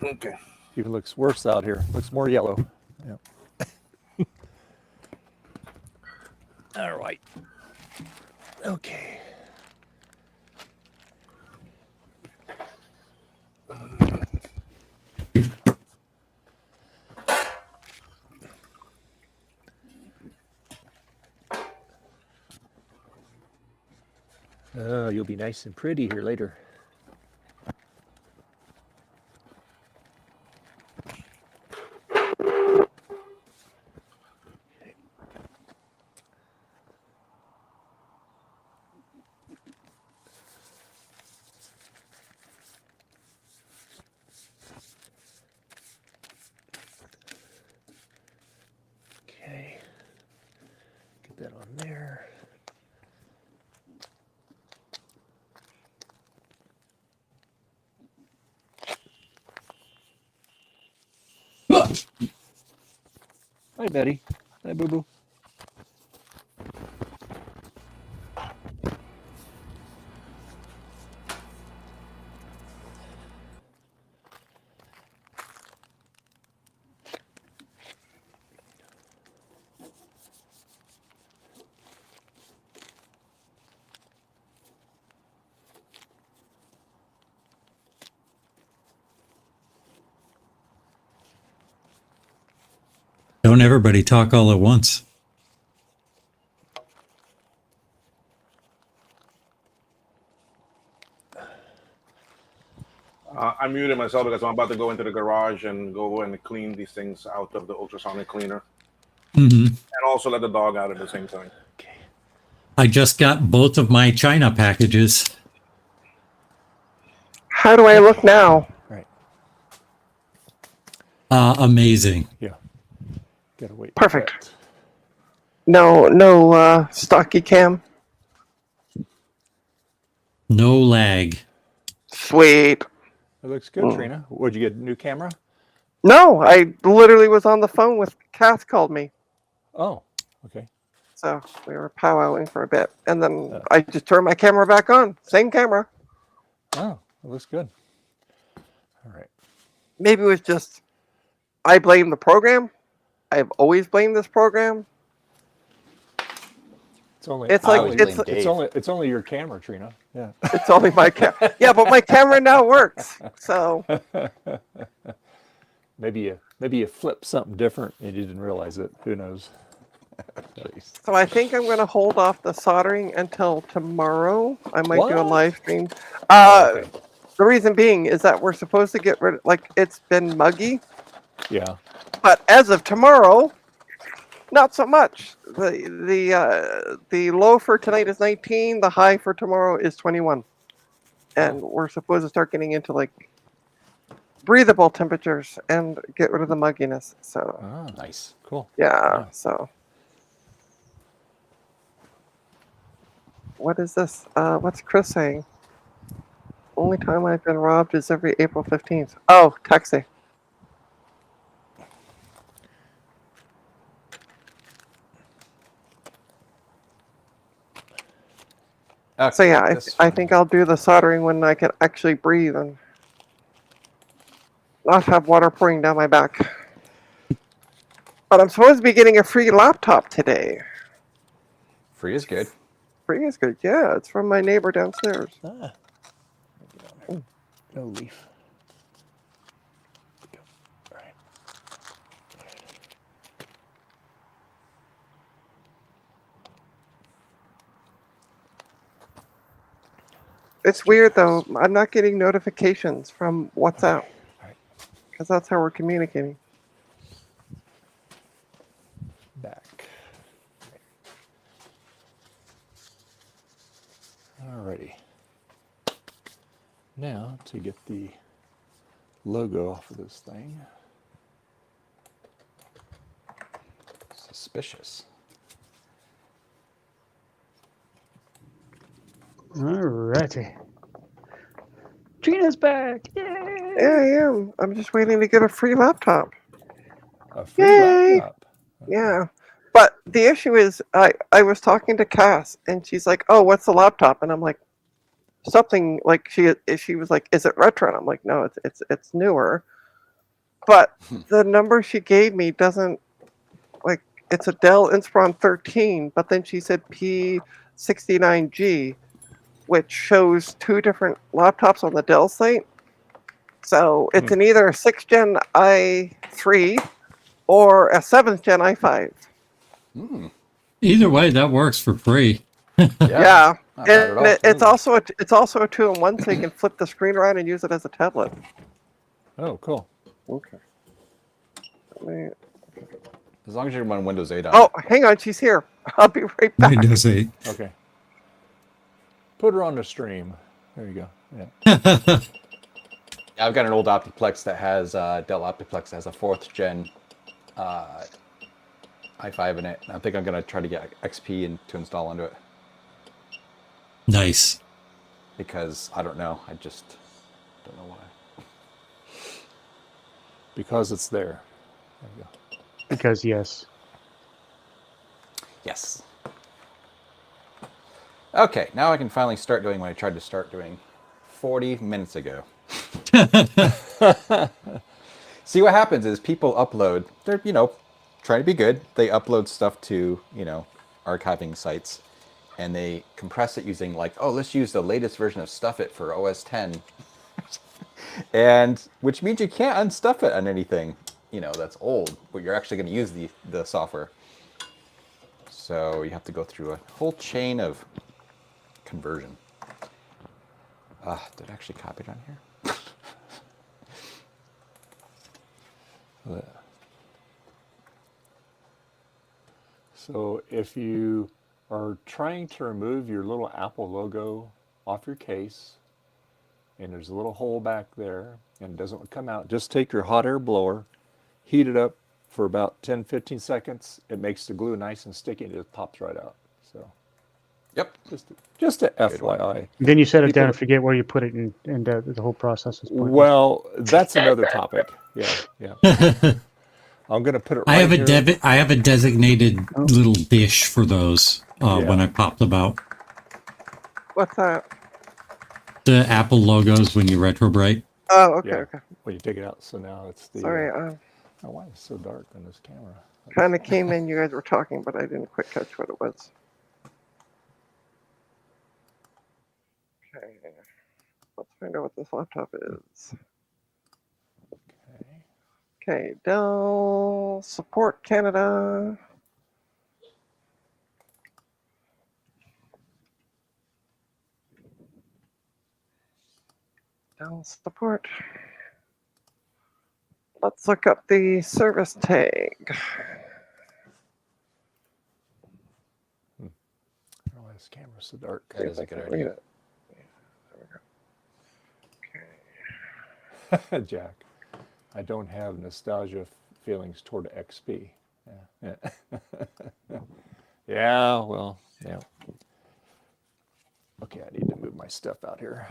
Okay. Even looks worse out here. Looks more yellow. Yeah. All right. Okay. Oh, you'll be nice and pretty here later. Okay. Get that on there. Hi, Betty. Hi, Boo Boo. Don't everybody talk all at once. I muted myself because I'm about to go into the garage and go and clean these things out of the ultrasonic cleaner, Hmm. and also let the dog out at the same time. Okay. I just got both of my China packages. How do I look now? Right. Amazing. Yeah. Gotta wait. Perfect. for that. No, stocky cam. No lag. Sweet. It looks good, Trina. Would you get a new camera? No, I literally was on the phone with Kath called me. Oh, okay. So we were powwowing for a bit. And then I just turned my camera back on. Same camera. Oh, it looks good. All right. Maybe it was just, I blame the program. I've always blamed this program. It's only It's I like, always it's, blame it's only your camera, Trina. Yeah. it's only my camera. Yeah, but my camera now works. So Maybe you flipped something different and you didn't realize it. Who knows? Jeez. I think I'm going to hold off the soldering until tomorrow. I might do a What? live stream. Okay. The reason being is that we're supposed to get rid of, like, it's been muggy. Yeah. But as of tomorrow, not so much. The low for tonight is 19. The high for tomorrow is 21. And we're supposed to start getting into like breathable temperatures and get rid of the mugginess. So Ah, Nice. cool. yeah. Yeah. So what is this? What's Chris saying? Only time I've been robbed is every April 15th. Oh, taxi. Okay, So yeah, this I one. think I'll do the soldering when I can actually breathe and not have water pouring down my back. But I'm supposed to be getting a free laptop today. Free is good. Free is good. Yeah, it's from my neighbor downstairs. Ah. Get on there. No leaf. Go. All right. It's weird though. I'm not getting notifications from WhatsApp All right. because that's how we're communicating. Back. Alrighty. Now to get the logo off of this thing. Suspicious. Alrighty. Gina's back. Yay! Yeah, I am. I'm just waiting to get a free laptop. A free Yay! laptop. Yeah. But the issue is I was talking to Cass and she's like, "Oh, what's the laptop?" And I'm like, something like she was like, "Is it retro?" And I'm like, "No, it's newer." But the number she gave me doesn't like it's a Dell Inspiron 13, but then she said P69G, which shows two different laptops on the Dell site. So it's an either a 6th gen i3 or a 7th gen i5. Either way, that works for free. Yeah. Not bad at all. And it's also a 2-in-1, so you can flip the screen around and use it as a tablet. Oh, cool. Okay. As long as you're running Windows 8 on Oh, it. hang on, she's here. I'll be right back. Windows 8. Okay. Put her on the stream. There you go. Yeah. Yeah, I've got an old Optiplex that has Dell Optiplex that has a 4th gen i5 in it. I think I'm gonna try to get XP to install onto it Nice. because I don't know. I just don't know why. Because it's there. There you go. Because yes. Yes. Okay, now I can finally start doing what I tried to start doing 40 minutes ago. See, what happens is people upload, they're, trying to be good. They upload stuff to, archiving sites, and they compress it using let's use the latest version of Stuff It for OS 10. And which means you can't unstuff it on anything, that's old, but you're actually going to use the software. So you have to go through a whole chain of conversion. Did I actually copy it on here? So if you are trying to remove your little Apple logo off your case, and there's a little hole back there, and it doesn't come out, just take your hot air blower, heat it up for about 10-15 seconds. It makes the glue nice and sticky, and it just pops right out. So Yep. just a FYI. Then you set it People- down and forget where you put it, and the whole process is pointless. Well, that's another topic. Yeah. I'm gonna put it right I have here. I have a designated little dish for those when I pop them out. What's that? The Apple logos when you Retrobright. Oh, okay, Yeah. okay. When you take it out, so now it's the. Sorry, Oh, why is it so dark on this camera? kind of came in. You guys were talking, but I didn't quite catch what it was. Okay, let's find out what this laptop is. Okay. Okay, Dell Support Canada. Dell Support. Let's look up the service tag. Oh, this camera's so dark. That is a good Read idea. it. There we go. Jack, I don't have nostalgia feelings toward XP. Yeah. Yeah, well, yeah. Okay, I need to move my stuff out here.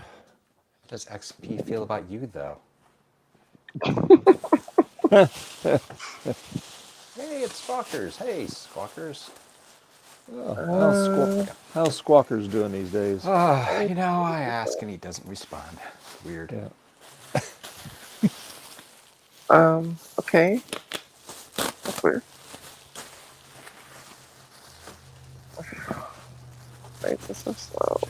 does XP feel about you, though? Hey, it's Squawkers. Hey, Squawkers. How's Squawkers doing these days? You know, I ask and he doesn't respond. Weird. Yeah. Okay. That's weird. Right, this is slow.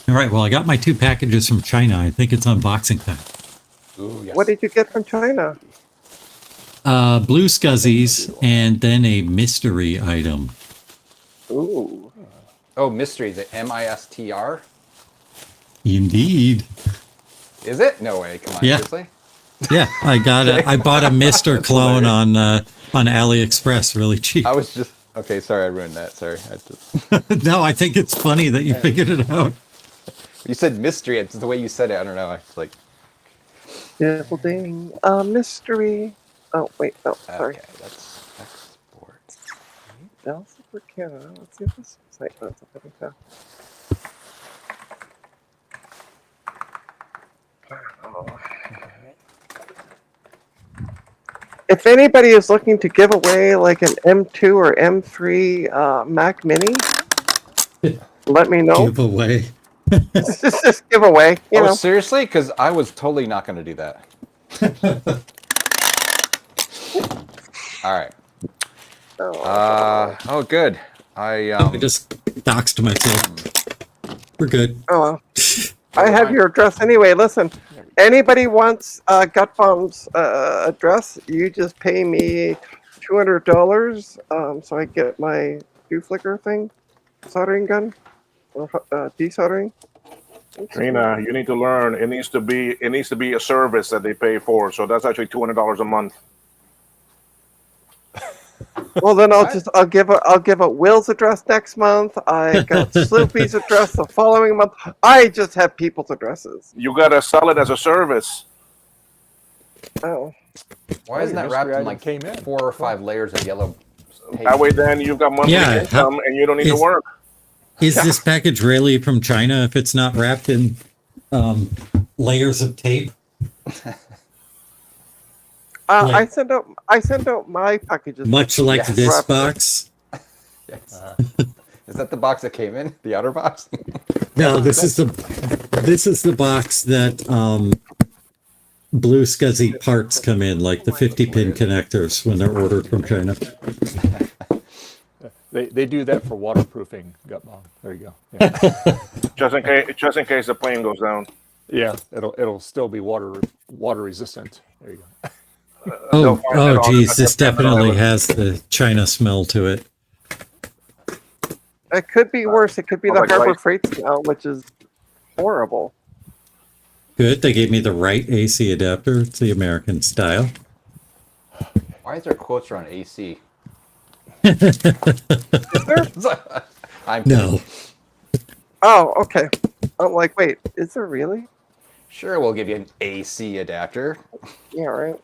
All right. Well, I got my 2 packages from China. I think it's unboxing time. Ooh, yes. What did you get from China? Blue Scuzzies and then a mystery item. Ooh. Oh, mystery. Is it MISTR? Indeed. Is it? No way. Come on. Yeah. Seriously? Yeah, I bought a Mr. clone on AliExpress really cheap. I was just... Okay, sorry. I ruined that. Sorry. I just... No, I think it's funny that you figured it out. You said mystery. It's the way you said it. I don't know. It's like... Building mystery. Oh, wait. No, sorry. Okay, that's export. Bell Super Canada. Let's see if this site runs up any fast. If anybody is looking to give away like an M2 or M3 Mac Mini, let me know. Giveaway. just give away, you know. Seriously? Because I was totally not going to do that. All right. Oh, good. I just doxed myself. We're good. Oh, well. I have your address anyway. Listen, anybody wants Gut Bomb's address, you just pay me $200 so I get my flicker thing, soldering gun, or desoldering. Trina, you need to learn. It needs to be a service that they pay for. So that's actually $200 a month. Well, then I'll give a Will's address next month. I got Sloopy's address the following month. I just have people's addresses. You gotta sell it as a service. Oh, Why isn't that your wrapped mystery in like item came in. 4 or 5 layers of yellow tape? That way, then you've got monthly Yeah, income and you don't need to work. Is this package really from China if it's not wrapped in layers of tape? I send out my packages. Much like Yes. this Wrapped. box? Yes. Is that the box that came in? The outer box? No, this is the box that Blue Scuzzy parts come in, like the 50-pin connectors when they're ordered from China. They do that for waterproofing, Gut Bomb. There you go. Yeah, Just in case the plane goes down. yeah, it'll still be water resistant. There you go. Oh, geez, this definitely has the China smell to it. It could be worse. It could be the like Harbor light. Freight smell, which is horrible. Good, they gave me the right AC adapter. It's the American style. Why is there quotes around AC? Is there? I'm No. Oh, okay. I'm like, wait, is there really? Sure, we'll give you an AC adapter. Yeah, right.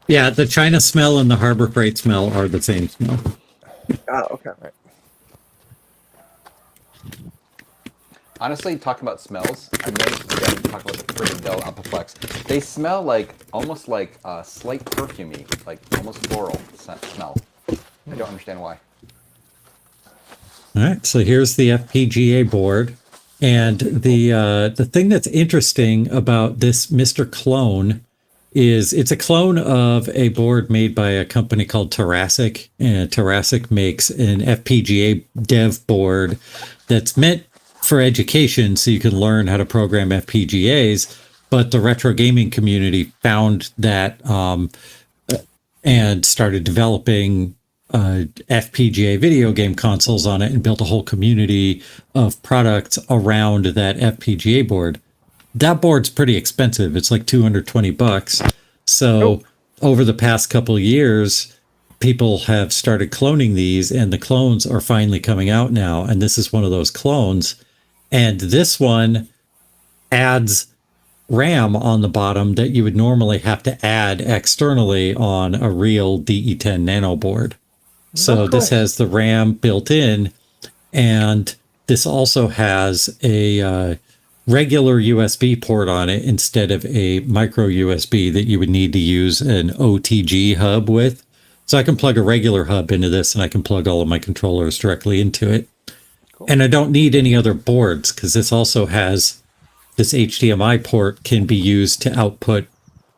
Yeah, the China smell and the Harbor Freight smell are the same smell. Oh, okay. Honestly, talking about smells, I noticed again talking about the friggin' Dell Alphaflex. They smell like almost like slight perfumey, like almost floral smell. I don't understand why. All right, so here's the FPGA board. And the thing that's interesting about this Mr. Clone is it's a clone of a board made by a company called Thoracic. And Thoracic makes an FPGA dev board that's meant for education so you can learn how to program FPGAs. But the retro gaming community found that and started developing FPGA video game consoles on it and built a whole community of products around that FPGA board. That board's pretty expensive. It's like $220. So over the past couple of years, people have started cloning these and the clones are finally coming out now. And this is one of those clones. And this one adds RAM on the bottom that you would normally have to add externally on a real DE10 Nano board. So this has the RAM built in, and this also has a regular USB port on it instead of a micro USB that you would need to use an OTG hub with. So I can plug a regular hub into this, and I can plug all of my controllers directly into it. Cool. And I don't need any other boards, because this also has this HDMI port can be used to output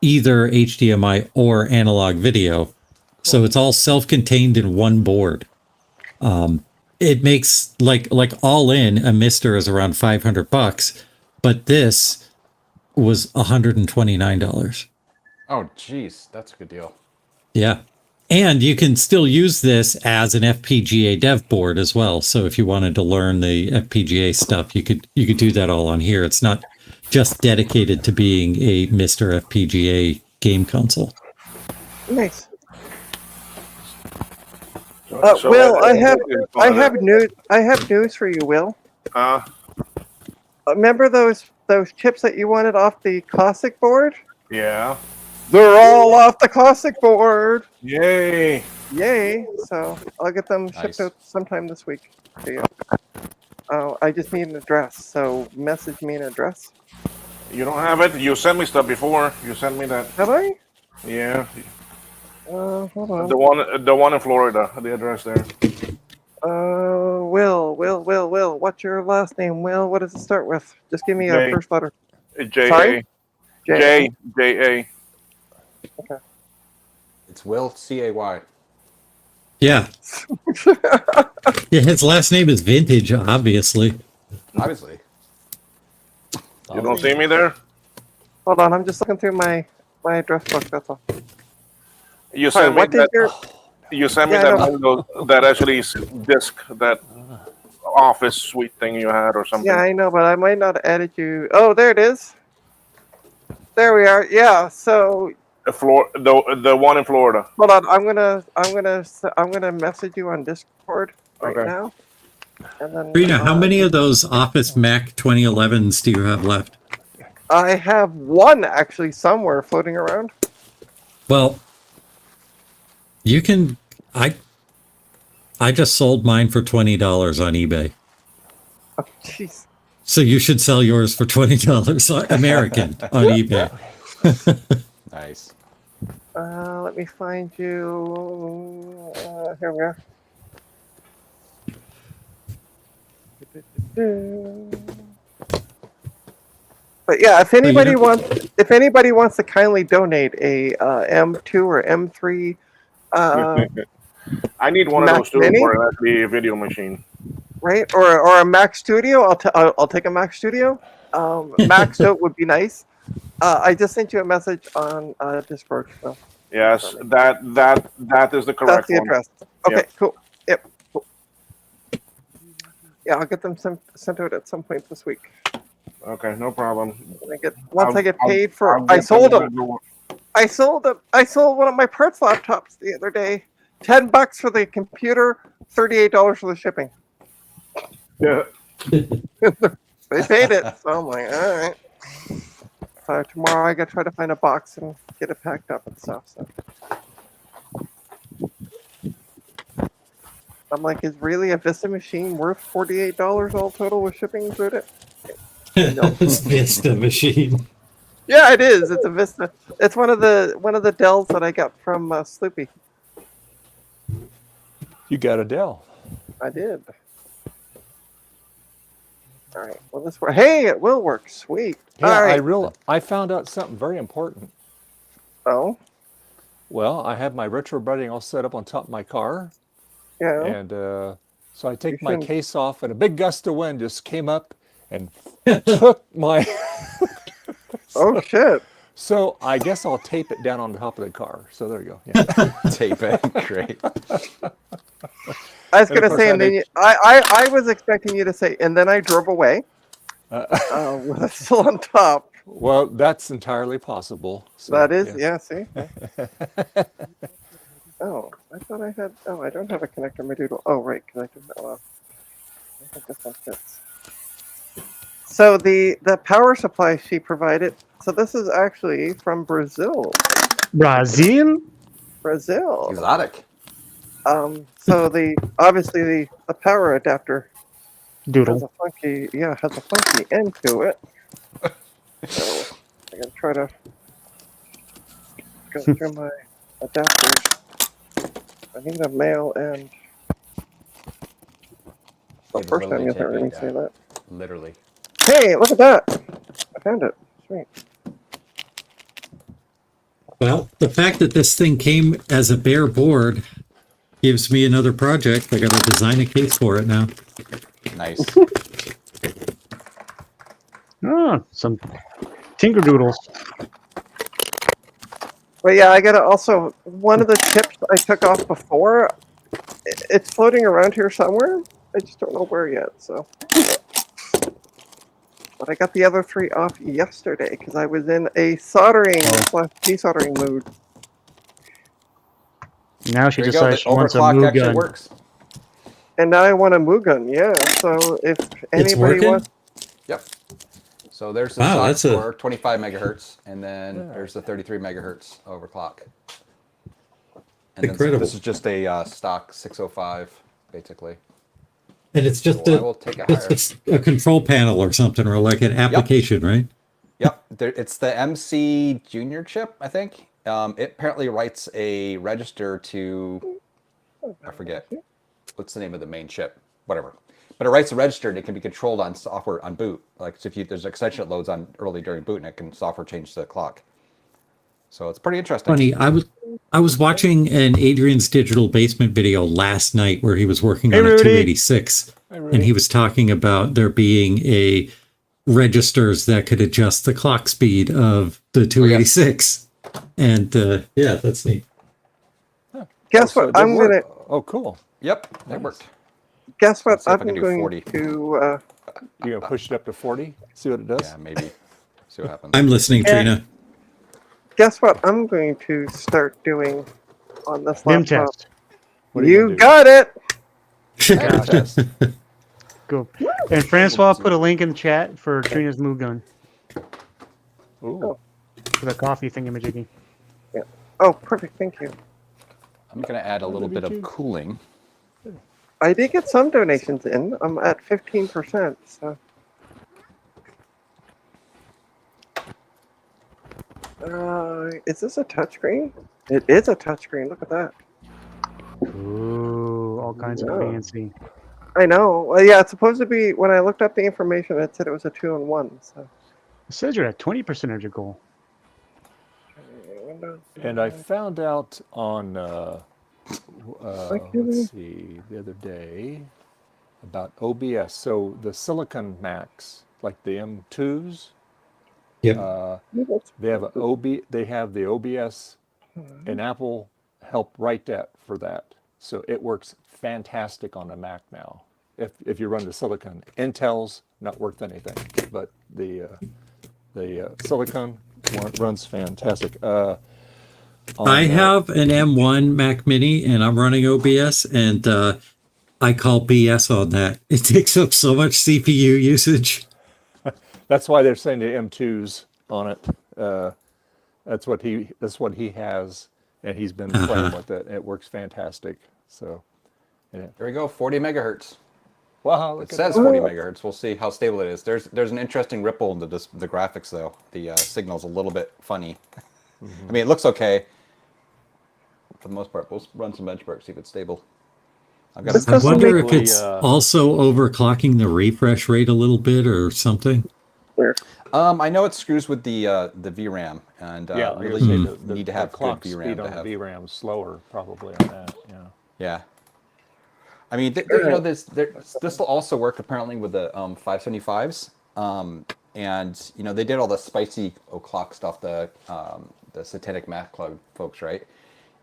either HDMI or analog video. So it's all self-contained in one board. It makes like all in a Mister is around $500, but this was $129. Oh, geez, that's a good deal. Yeah. And you can still use this as an FPGA dev board as well. So if you wanted to learn the FPGA stuff, you could do that all on here. It's not just dedicated to being a Mr. FPGA game console. Nice. Will, I have news for you, Will. Remember those chips that you wanted off the classic board? Yeah. They're all off the classic board. Yay. Yay. So I'll get them shipped Nice. out sometime this week to you. I just need an address, so message me an address. You don't have it? You sent me stuff before. You sent me that. Have I? Yeah. Hold on. The one in Florida, the address there. Will. What's your last name, Will? What does it start with? Just give me a J. first letter. J-A. Sorry? J-A. Okay. It's Will, C-A-Y. Yeah. Yeah, his last name is Vintage, obviously. Obviously. You don't see me there? Hold on, I'm just looking through my address book, that's all. You Sorry, sent me what is that. your... You sent me Yeah, I that know. Windows, that actually disk, that Office suite thing you had or something. Yeah, I know, but I might not have added you. Oh, there it is. There we are. Yeah. So The one in Florida. hold on. I'm gonna message you on Discord right Okay. now. And then Rena, how many of those Office Mac 2011s do you have left? I have one actually somewhere floating around. Well, you can. I just sold mine for $20 on eBay. Oh, jeez. So you should sell yours for $20 American on eBay. Nice. Let me find you. Here we are. But yeah, if anybody wants to kindly donate a M2 or M3, I need one Mac of those too Mini? for actually a video machine. right, or a Mac Studio, I'll take a Mac Studio. Mac Note would be nice. I just sent you a message on Discord. So Yes, that is the correct that's the one. address. Okay, Yep. cool. Yep. Cool. Yeah, I'll get them sent out at some point this week. Okay, no problem. Once I get paid for, I'll I get sold them. them. I sold one of my parts laptops the other day. $10 for the computer, $38 for the shipping. Yeah. They paid it, so I'm like, all right. So tomorrow I gotta try to find a box and get it packed up and stuff. So I'm like, is really a Vista machine worth $48 all total with shipping included? It's Vista machine. Yeah, it is. It's a Vista. It's one of the Dells that I got from Sloopy. You got a Dell. I did. All right. Well, this work. Hey, it will work. Sweet. Yeah, All right. I found out something very important. Oh, Well, I have my retrobrighting all set up on top of my car, yeah. and so I take You my shouldn't- case off, and a big gust of wind just came up and took my. Oh shit. So I guess I'll tape it down on the top of the car. So there you go. Yeah. Tape it. Great. I was And of gonna course say, I and then did- I was expecting you to say, and then I drove away. With it still on top. Well, that's entirely possible. So, That is, yes. yeah. See. Oh, I thought I had. Oh, I don't have a connector. Medivo. Oh, right, connector. Oh, I think this one fits. So the power supply she provided. so this is actually from Brazil. Brazil. Brazil. Exotic. So obviously the power adapter has Doodle. a funky end to it. So I'm gonna try to go through my adapters. I need a male end. The It's first time you literally heard me JP, say that. Literally. Hey, look at that! I found it. Sweet. Well, the fact that this thing came as a bare board gives me another project. I got to design a case for it now. Nice. Oh, some tinkerdoodles. But yeah, I gotta also, one of the tips I took off before, it's floating around here somewhere. I just don't know where yet, so. But I got the other 3 off yesterday because I was in a soldering / desoldering mood. Now she There you go. The decides she wants a overclock moo actually gun. works. And now I want a Mugun, yeah. So if anybody working? wants, Yep. So there's the Wow, stock that's a- for 25 megahertz, and then there's the 33 megahertz overclock. And then Incredible. this is just a stock 605, basically. And it's just So I will take it higher. it's a control panel or something, or like an application, right? Yep, it's the MC Junior chip, I think. It apparently writes a register to, I forget, what's the name of the main chip? Whatever. But it writes a register and it can be controlled on software on boot. Like so if there's an extension that loads on early during boot and it can software change the clock. So it's pretty interesting. Funny, I was watching an Adrian's Digital Basement video last night where he was working on a Rudy. 286, and he was talking about there being a registers that could adjust the clock speed of the 286. And yeah, that's neat. guess So it what? did I'm work. gonna Oh, cool. Yep, that worked. guess what Let's see if I I'm can do going 40. to. You gonna push it up to 40? See what it does? Yeah, maybe. See what happens. I'm listening, Yeah. Trina. Guess what I'm going to start doing on this Nim laptop. test. What are you You gonna do? got it. Add test. Go. And Francois put a link in the chat for Trina's moo gun Ooh. for the coffee thingamajiggy. Oh, perfect. Thank you. I'm going to add a little bit of cooling. I did get some donations in. I'm at 15%. So. Is this a touchscreen? It is a touchscreen. Look at that. Ooh, all kinds of Yeah. fancy. I know. Well, yeah, it's supposed to be. When I looked up the information, it said it was a 2-in-1. So. It says you're at 20% of your goal. And I found out on, let's see, the other day about OBS. So the Silicon Macs, like the M2s, Yep. they have the OBS, and Apple helped write that for that. So it works fantastic on a Mac now. If you run the Silicon, Intel's not worth anything, but the Silicon runs fantastic. I have an M1 Mac Mini and I'm running OBS, and I call BS on that. It takes up so much CPU usage. That's why they're saying the M2s on it. That's what he has, and he's been playing with it. It works fantastic. So, yeah. There we go, 40 megahertz. Wow, It look at says that. 40 megahertz. We'll see how stable it is. There's an interesting ripple in the graphics, though. The signal's a little bit funny. I mean, it looks okay. For the most part, we'll run some benchmarks, see if it's stable. I've got This I doesn't wonder make- if it's also overclocking the refresh rate a little bit or something. I know it screws with the VRAM, and Yeah, I really was you gonna say need to have good clock VRAM speed to on have. the VRAM slower probably on that. Yeah. Yeah. I mean, you know, this will also work apparently with the 575s, and you know they did all the spicy o'clock stuff, the Satanic Math Club folks, right?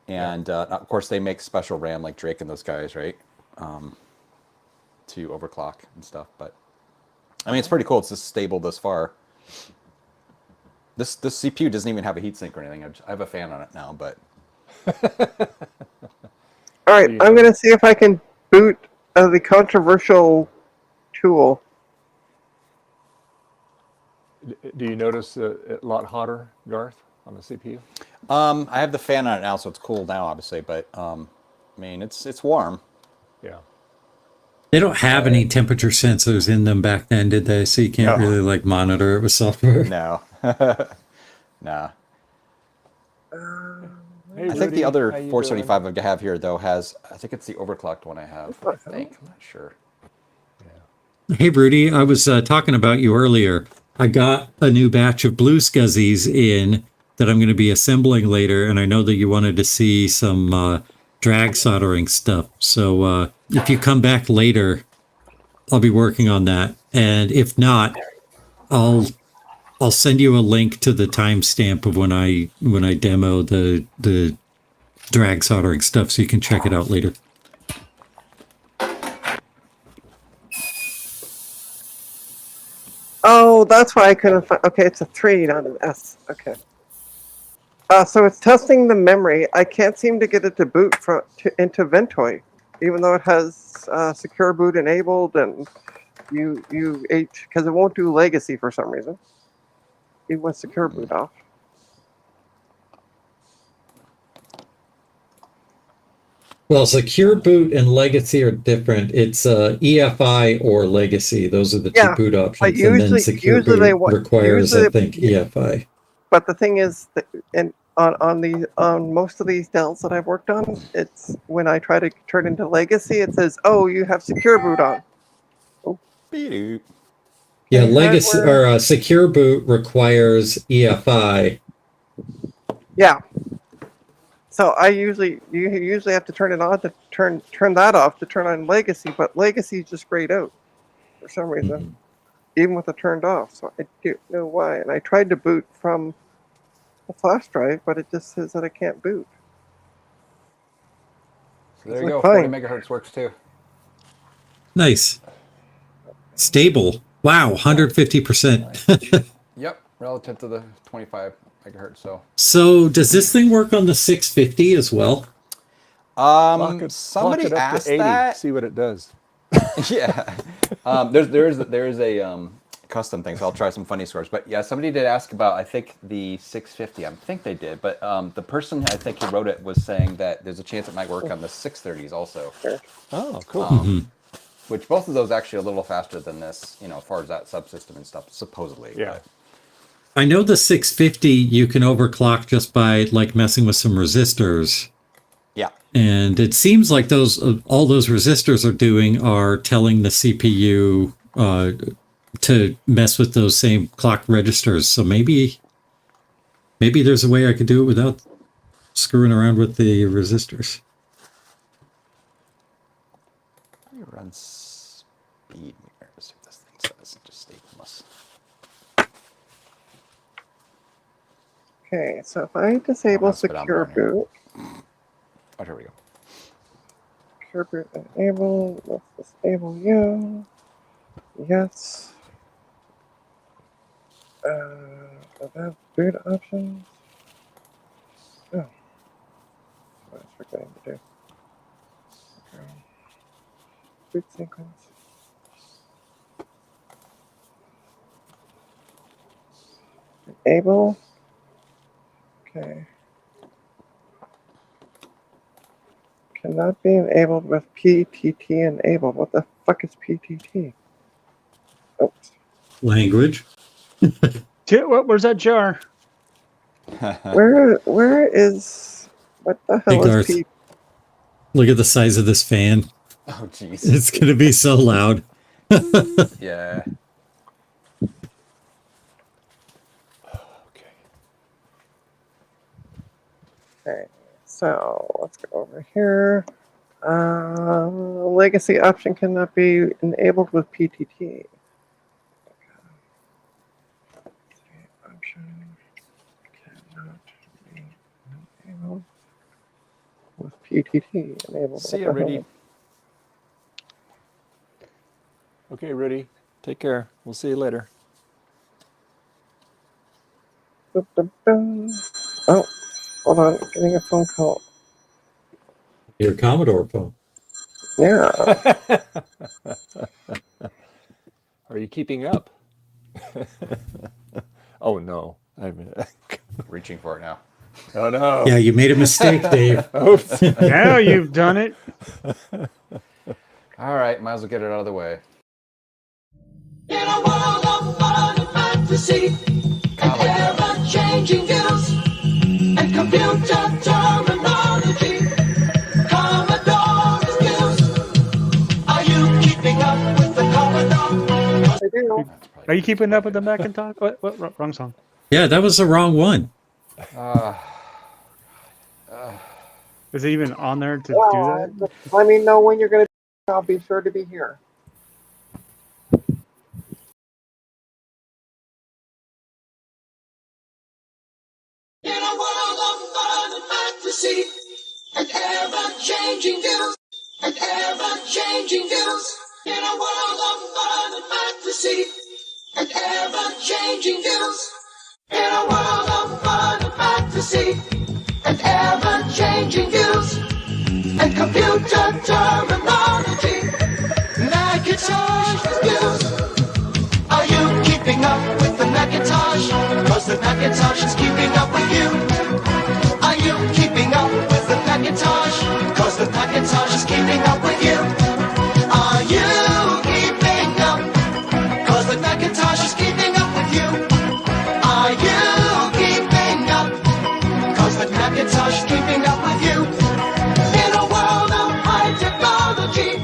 And of course they make special RAM like Drake and those guys, right? To overclock and stuff. But I mean, it's pretty cool. It's just stable this far. This CPU doesn't even have a heatsink or anything. I have a fan on it now, but All right, I'm going to see if I can boot the controversial tool. Do you notice it a lot hotter, Garth, on the CPU? I have the fan on it now, so it's cool now, obviously. But I mean, it's warm. Yeah. They don't have any temperature sensors in them back then, did they? So you can't No. really like monitor it with software. No, nah. Hey, I think Rudy, the other how you 475 I have here though has, I think it's the overclocked one I have. I think, I'm not sure. Hey, Rudy, I was talking about you earlier. I got a new batch of blue scuzzies in that I'm going to be assembling later, and I know that you wanted to see some drag soldering stuff. So if you come back later, I'll be working on that. And if not, I'll send you a link to the timestamp of when I demo the drag soldering stuff, so you can check it out later. Oh, that's why I couldn't find. Okay, it's a 3, not an S. Okay. So it's testing the memory. I can't seem to get it to boot into Ventoy, even though it has secure boot enabled and because it won't do legacy for some reason, even with secure boot off. Well, secure boot and legacy are different. It's EFI or legacy. Those are the two boot options. And then usually- secure usually boot they wa- requires, usually I think, EFI. But the thing is, that on most of these Dells that I've worked on, it's when I try to turn into legacy, it says, "Oh, you have secure boot on." Beep-doop. Yeah, Okay, legacy hardware. or secure boot requires EFI. Yeah. So you usually have to turn it on to turn that off to turn on legacy, but legacy is just grayed out for some reason, even with it turned off. So I don't know why. And I tried to boot from the flash drive, but it just says that I can't boot. So there you It's go. fine. 40 megahertz works too. Nice. Stable. Wow, 150%. Yep, relative to the 25 megahertz. So does this thing work on the 650 as well? Clock Somebody it up asked to 80, that. see what it does. Yeah. There is a custom thing, so I'll try some funny scores. But yeah, somebody did ask about, I think, the 650. I think they did, but the person I think who wrote it was saying that there's a chance it might work on the 630s also. Oh, cool. Which both of those actually are a little faster than this, as far as that subsystem and stuff, supposedly. Yeah. I know the 650 you can overclock just by like messing with some resistors. Yeah. And it seems like all those resistors are doing are telling the CPU to mess with those same clock registers. So maybe there's a way I could do it without screwing around with the resistors. Let me run speed mirrors. See what this thing says. Just stateless. Okay, so if I disable I'll spit out secure more here. boot, Oh, here we go. secure boot enable, let's disable you. Yes. About boot options. Oh. What was I forgetting to do? Okay. Boot sequence. Enable. Okay. Cannot be enabled with PTT enabled. What the fuck is PTT? Oops. Language. Where's that jar? Where is what the Hey, hell Garth. is P? Look at the size of this fan. Oh, jeez. It's going to be so loud. Yeah. Okay. Okay, so let's go over here. Legacy option cannot be enabled with PTT. Option cannot be enabled with PTT enabled. See What ya, the Rudy. hell? Okay, Rudy. Take care. We'll see you later. Dun, dun, dun. Oh, hold on. Getting a phone call. Your Commodore phone. Yeah. Are you keeping up? Oh no! I mean, Reaching for it now. oh no! Yeah, you made a mistake, Dave. Oops. Now you've done it. All right, might as well get it out of the way. In a world of fun and fantasy, and ever-changing views, and computer terminology, Commodore reviews. Are you keeping up with the Commodore? I do. Are you keeping up with the Macintosh? What? Wrong song. Yeah, that was the wrong one. Is it even on there to do Well, that? just let me know when you're going to. I'll be sure to be here. In a world of fun and fantasy, and ever-changing views, and ever-changing views. In a world of fun and fantasy, and ever-changing views. In a world of fun and fantasy, and ever-changing views, and computer terminology, Macintosh reviews. Are you keeping up with the Macintosh? Cause the Macintosh is keeping up with you. Are you keeping up with the Macintosh? Cause the Macintosh is keeping up with you. Are you keeping up? Cause the Macintosh is keeping up with you. Are you keeping up? Cause the Macintosh is keeping up with you. In a world of high technology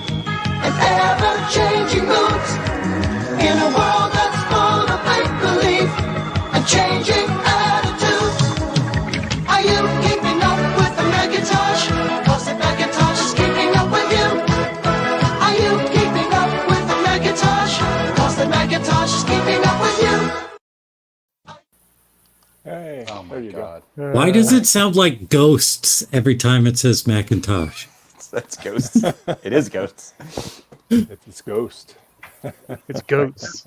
and ever-changing moods. In a world that's full of make-believe and changing attitudes. Are you keeping up with the Macintosh? Cause the Macintosh is keeping up with you. Are you keeping up with the Macintosh? Cause the Macintosh is keeping up with you. Hey, Oh there my you god. Why does it sound like ghosts every time it says Macintosh? That's ghosts. It is ghosts. go. It's Ghost. It's goats.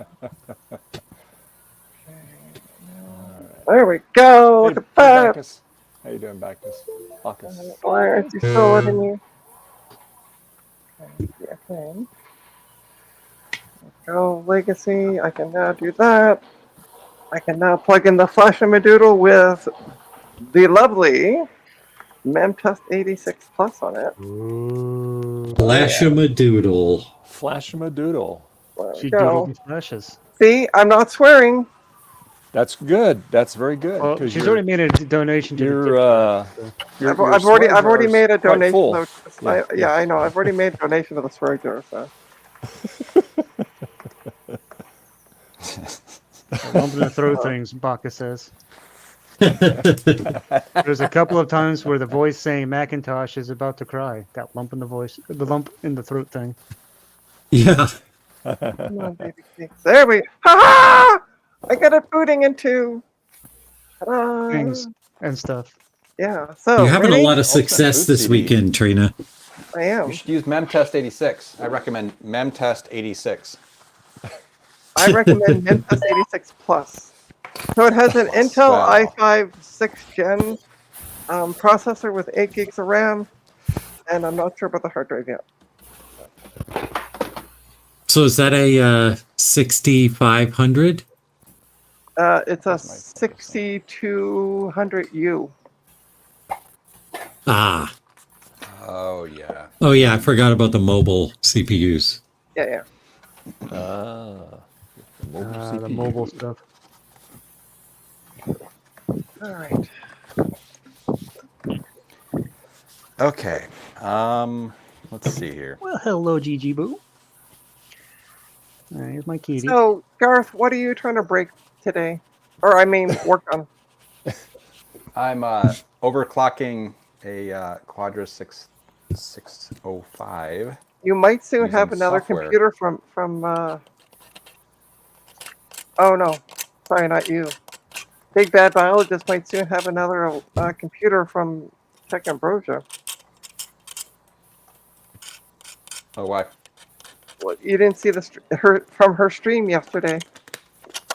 There we go. Hey, Look at that. Bacchus. How you doing, Bacchus? Bacchus. Clarence, you still letting me? Okay. Go legacy. I can now do that. I can now plug in the Flash-A-Madoodle with the lovely Memtest 86 Plus on it. Flash-a-madoodle. Flash 'em a doodle. There we She go. doodled and flashes. See, I'm not swearing. That's good. That's very good. Well, 'cause she's you're- already made a donation to the You're, TikTok, your I've already swear made a jar's quite donation. full. To Yeah. I know. I've already made a donation to the swear jar. So Lump in the throat things, Bacchus says. There's a couple of times where the voice saying Macintosh is about to cry. That lump in the voice, the lump in the throat thing. Yeah. come on, baby cakes. There we. Ha ha! I got it booting into. Ta-da. Things and stuff. Yeah. So You're having a ready? lot of success this CD. weekend, Trina. I am. You should use Memtest 86. I recommend Memtest 86. I recommend Memphis 86 Plus. So it has an Intel Wow. i5 6th gen processor with 8 gigs of RAM, and I'm not sure about the hard drive yet. So is that a 6500? It's a That's my 6200U. Ah. Oh, yeah. Oh, yeah. I forgot about the mobile CPUs. Yeah, yeah. The mobile stuff. All right. Okay. Let's see here. Well, hello, GG Boo. Here's my kitty. So, Garth, what are you trying to break today? Or, I mean, work on? I'm overclocking a Quadra 6605. You might soon Using have another software. computer from oh no, sorry, not you. Big Bad Biologist might soon have another computer from Tech Ambrosia. Oh, why? Well, you didn't see her stream yesterday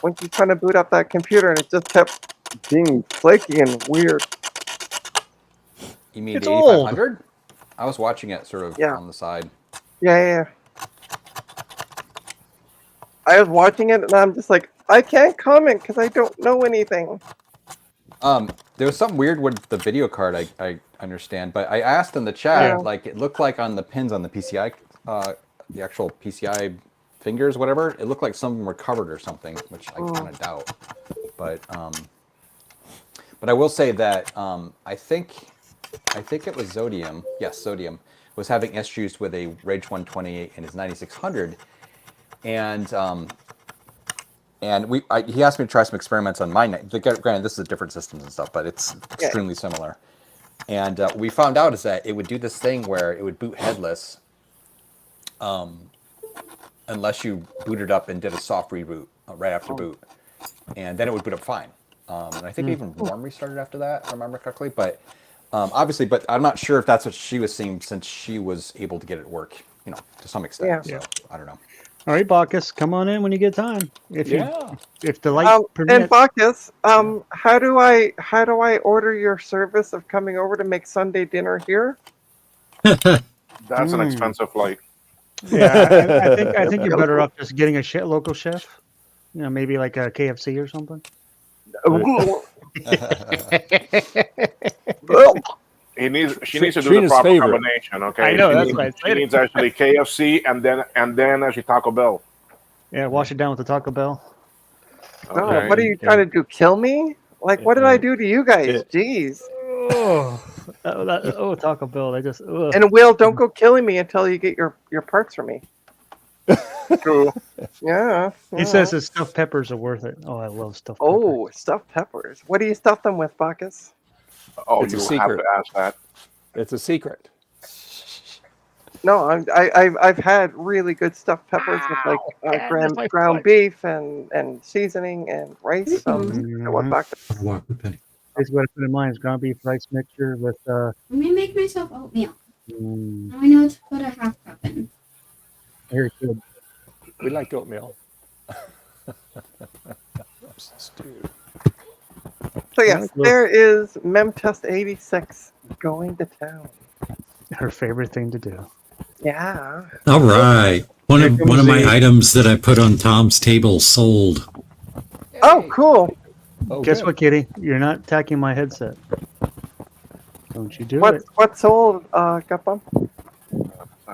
when she's trying to boot up that computer and it just kept being flaky and weird. You mean It's the old. 8500? I was watching it sort of Yeah. on the side. Yeah. I was watching it and I'm just like, I can't comment because I don't know anything. There was something weird with the video card. I understand, but I asked in the chat. Yeah. Like it looked like on the pins on the PCI, the actual PCI fingers, whatever. It looked like some of them were covered or something, which I kind of doubt. But I will say that I think it was Zodium. Yes, Zodium was having issues with a Rage 128 in his 9600, and he asked me to try some experiments on mine. Granted, this is different systems and stuff, but it's extremely similar. And what we found out is that it would do this thing where it would boot headless, unless you booted up and did a soft reboot right after boot, and then it would boot up fine. And I think it even warm restarted after that, if I remember correctly. But obviously, but I'm not sure if that's what she was seeing, since she was able to get it work, to some extent. Yeah. So I don't know. All right, Bacchus, come on in when you get time. If the light And permits. Bacchus, how do I order your service of coming over to make Sunday dinner here? That's an expensive flight. Yeah, I think you're better off just getting a local chef. Maybe like a KFC or something. She needs to do the Trina's proper favorite. combination. Okay, I know, that's why I She said it. needs actually KFC and then actually Taco Bell. Yeah, wash it down with the Taco Bell. Oh, Okay. what are you trying to do? Kill me? Like, what did I do to you guys? Jeez. Taco Bell. I just. Ugh. And Will, don't go killing me until you get your parts from me. True. Yeah. He says his stuffed peppers are worth it. Oh, I love stuffed peppers. Oh, stuffed peppers. What do you stuff them with, Bacchus? Oh, It's a you have secret. to ask that. It's a secret. No, I've had really good stuffed peppers with like ground beef and seasoning and rice. So I went back to Walk with Penny. Basically, what I put in mine is ground beef rice mixture with. Let me make myself oatmeal. Mm, Now I know to put a half cup in. very good. We like oatmeal. Stew. So yes, there is Memtest 86 going to town. Her favorite thing to do. Yeah. All right. One of my the- items that I put on Tom's table sold. Oh, cool. Oh, Guess good. what, Kitty? You're not attacking my headset. Don't you do it. What's sold, Guppa?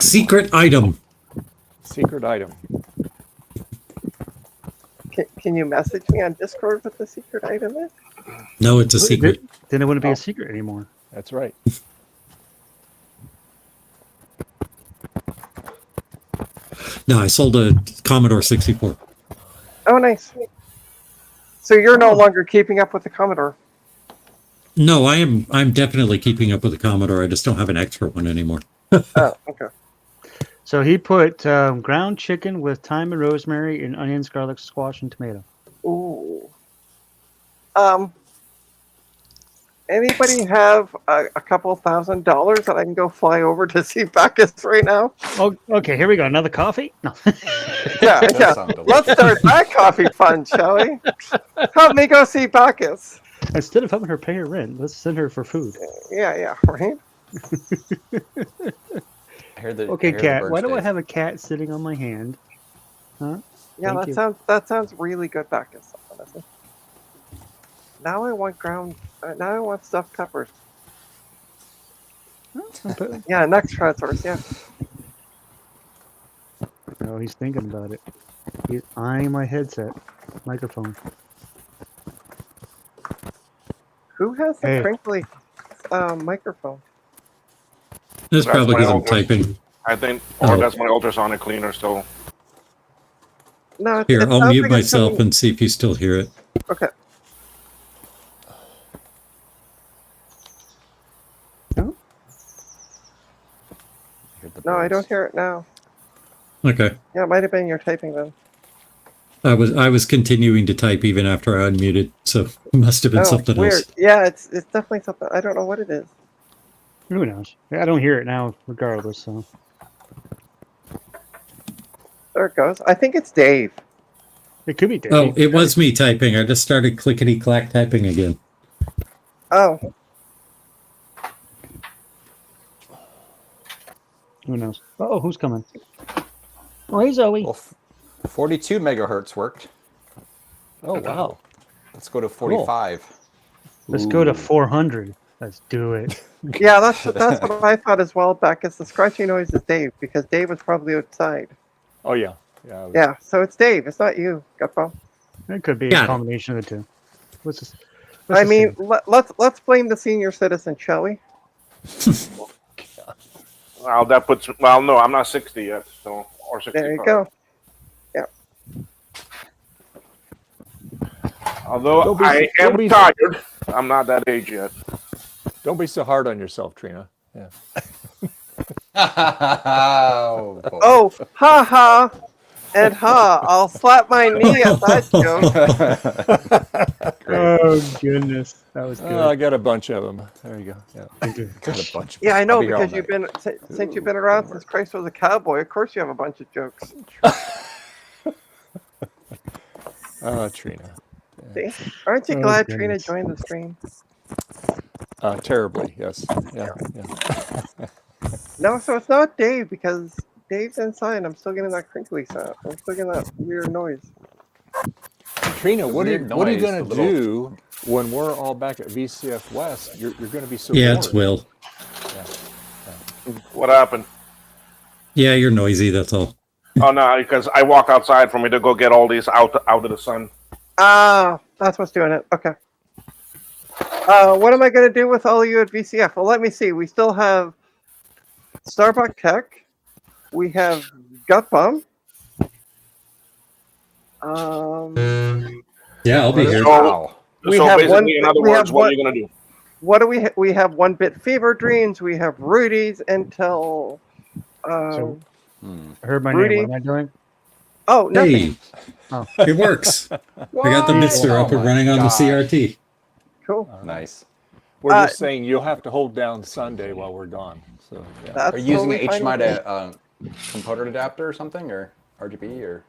Secret item. Secret item. Can you message me on Discord what the secret item is? No, it's a secret. Then it wouldn't be a secret anymore. That's right. No, I sold a Commodore 64. Oh, nice. So you're no longer keeping up with the Commodore. No, I'm definitely keeping up with the Commodore. I just don't have an extra one anymore. Oh, okay. So he put ground chicken with thyme and rosemary and onions, garlic, squash, and tomato. Ooh. Anybody have a couple $1,000 that I can go fly over to see Bacchus right now? Oh, okay. Here we go. Another coffee? No. Yeah, That yeah. sounds delicious. Let's start that coffee fund, shall we? Help me go see Bacchus. Instead of having her pay her rent, let's send her for food. Yeah, right. I heard the, Okay, I heard the cat. birds Why do I say- have a cat sitting on my hand? Huh? Yeah, Thank you. that sounds really good, Bacchus. Honestly. Now I want now I want stuffed peppers. Yeah, next crowdsource. Yeah. No, he's thinking about it. He's eyeing my headset microphone. Who has the Hey. crinkly microphone? That's That's probably my because I'm old one. typing. I think, Oh. or that's my ultrasonic cleaner still. No, Here, it I'll sounds mute like it's myself coming- and see if you still hear it. Okay. I heard the No, I birds. don't hear it now. Okay. Yeah, it might have been your typing then. I was continuing to type even after I unmuted, so it must have been something weird. else. Yeah, it's definitely something. I don't know what it is. Who knows? I don't hear it now, regardless. So There it goes. I think it's Dave. it could be Dave. Oh, it was me typing. I just started clickety clack typing again. Oh, Who knows? Oh, who's coming? Oh, hey, Zoe. Well, 42 megahertz worked. Oh, wow. Let's go to 45. Let's go to Ooh. 400. Let's do it. Yeah, that's what I thought as well. Back as the scratchy noise is Dave because Dave was probably outside. Oh, yeah. Yeah. I was- Yeah, so it's Dave. It's not you, Gutball. It could be Got a it. combination of the two. Let's just. I mean, let's blame the senior citizen, shall we? Well, that puts. Well, no, I'm not 60 yet, so or 65. There you go. Although Don't be- I don't am be- tired, I'm not that age yet. Don't be so hard on yourself, Trina. Yeah. Oh, boy. Oh, ha ha, and ha! I'll slap my knee at that joke. Oh goodness, that was good. I got a bunch of them. There you go. Yeah. Thank you. Got a bunch of Yeah, I know I'll be here all because you've night. been since you've been around since Christ was a cowboy. Of course, you have a bunch of jokes. Trina. See? Aren't you Oh, glad goodness. Trina joined the stream? Terribly, yes. Yeah. Yeah. No, so it's not Dave because Dave's inside. I'm still getting that crinkly sound. I'm still getting that weird noise. Trina, what are you Weird going noise, to a little- do when we're all back at VCF West? You're going to be so Yeah, bored. it's Will. What happened? Yeah, you're noisy. That's all. Oh no, because I walk outside for me to go get all these out of the sun. Ah, that's what's doing it. Okay. What am I going to do with all of you at VCF? Well, let me see. We still have Starbuck Tech. We have Gut Bum. Yeah, I'll be here. So, We so have basically, one- in other we have words, what one- are you gonna do? What do we we have? One Bit Fever Dreams. We have Rudy's until. So- I heard my Rudy. name. What am I doing? Oh, nothing. Hey, it works. I got the What? Mister up and Oh my running on the gosh. CRT. Cool. Nice. We're Uh, just saying you'll have to hold down Sunday while we're gone. So, yeah. That's Are you using totally an fine HDMI with me. to component adapter or something, or RGB, or?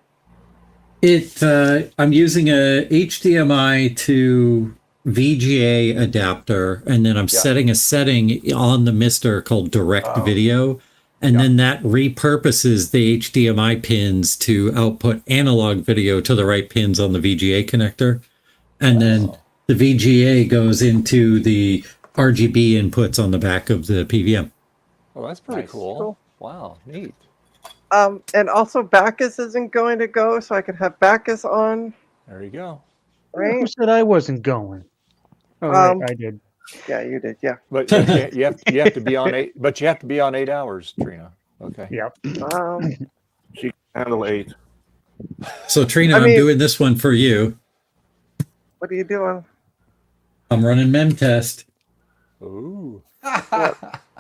I'm using a HDMI to VGA adapter, and then I'm setting a setting on the Mister called Direct Video, and then that repurposes the HDMI pins to output analog video to the right pins on the VGA connector, and then the VGA goes into the RGB inputs on the back of the PVM. Oh, that's pretty Nice. cool. Cool. Wow, neat. And also Bacchus isn't going to go, so I could have Bacchus on, There you go. Who right? said I wasn't going? Oh, Um, right, I did. Yeah, you did. Yeah. But you have to be on 8. But you have to be on 8 hours, Trina. Okay. Yep. She can handle 8. So Trina, I I'm mean- doing this one for you. What are you doing I'm running mem test. Ooh.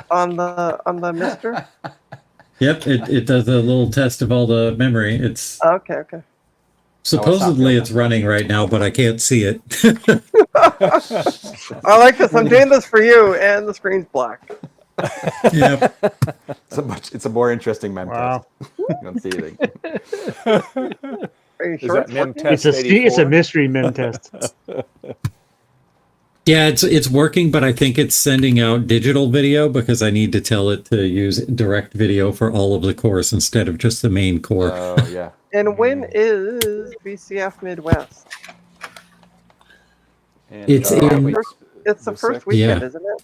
on the Mister? Yep, it does a little test of all the memory. It's Okay. Okay. supposedly it's running right now, but I can't see it. I like this. I'm doing this for you, and the screen's black. Yep. It's a more interesting mem Wow. test. You don't see anything. Are you Is sure? that it's mem working? test It's a 84? mystery mem test. Yeah, it's working, but I think it's sending out digital video because I need to tell it to use direct video for all of the cores instead of just the main core. Oh yeah. And when is VCF Midwest? And, It's in- wait, It's the The first sixth? weekend, Yeah. isn't it?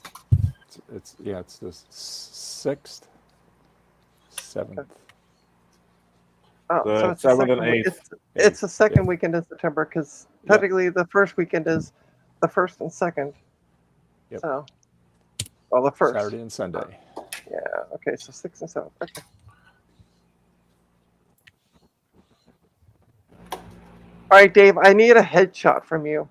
It's the 6th, 7th. Oh, The so it's 7th and second week- 8th. It's the second weekend in September because technically the first weekend is the 1st and 2nd. Yep. So, well, the first. Saturday and Sunday. Yeah. Okay. So 6 and 7. Okay. All right, Dave. I need a headshot from you.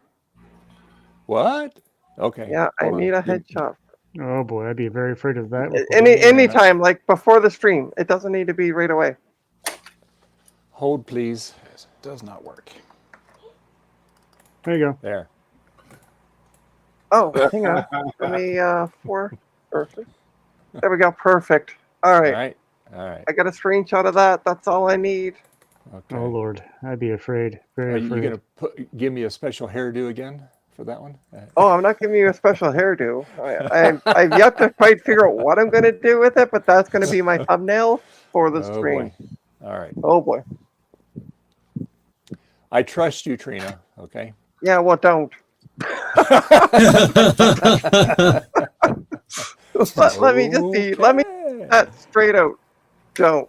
What? Okay. Yeah, I hold on. need a Give- headshot. Oh boy, I'd be very afraid of that. Anytime, like before the stream. It doesn't need to be right away. Hold, please. It does not work. There you go. There. Oh, hang on. Let me 4. Perfect. There we go. Perfect. All All right. right. All right. I got a screenshot of that. That's all I need. Okay. Oh Lord, I'd be afraid. Are Very you afraid. going to give me a special hairdo again for that one? Oh, I'm not giving you a special hairdo. I've yet to quite figure out what I'm going to do with it, but that's going to be my thumbnail for the Oh, stream. boy. All right. Oh boy. I trust you, Trina. Okay. Yeah, well, don't. Let me just be. Let me Okay. that straight out. Don't.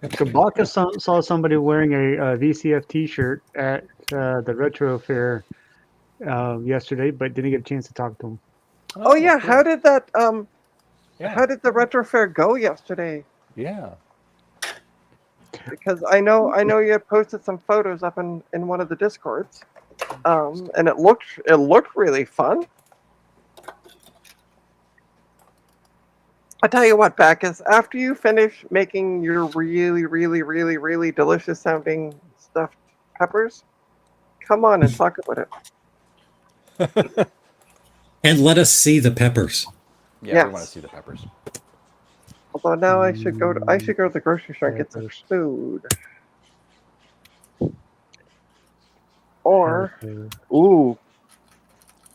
Kabaka saw somebody wearing a VCF T-shirt at the Retro Fair yesterday, but didn't get a chance to talk to him. Oh yeah, cool. how did that Yeah. how did the retro fair go yesterday? Yeah. Because I know you had posted some photos up in one of the discords. And it looked really fun. I tell you what, Bacchus, after you finish making your really, really, really, really delicious sounding stuffed peppers, come on and talk about it. And let us see the peppers. Yeah, we Yes. want to see the peppers. Although now I should go to the grocery store and get some food. Or ooh,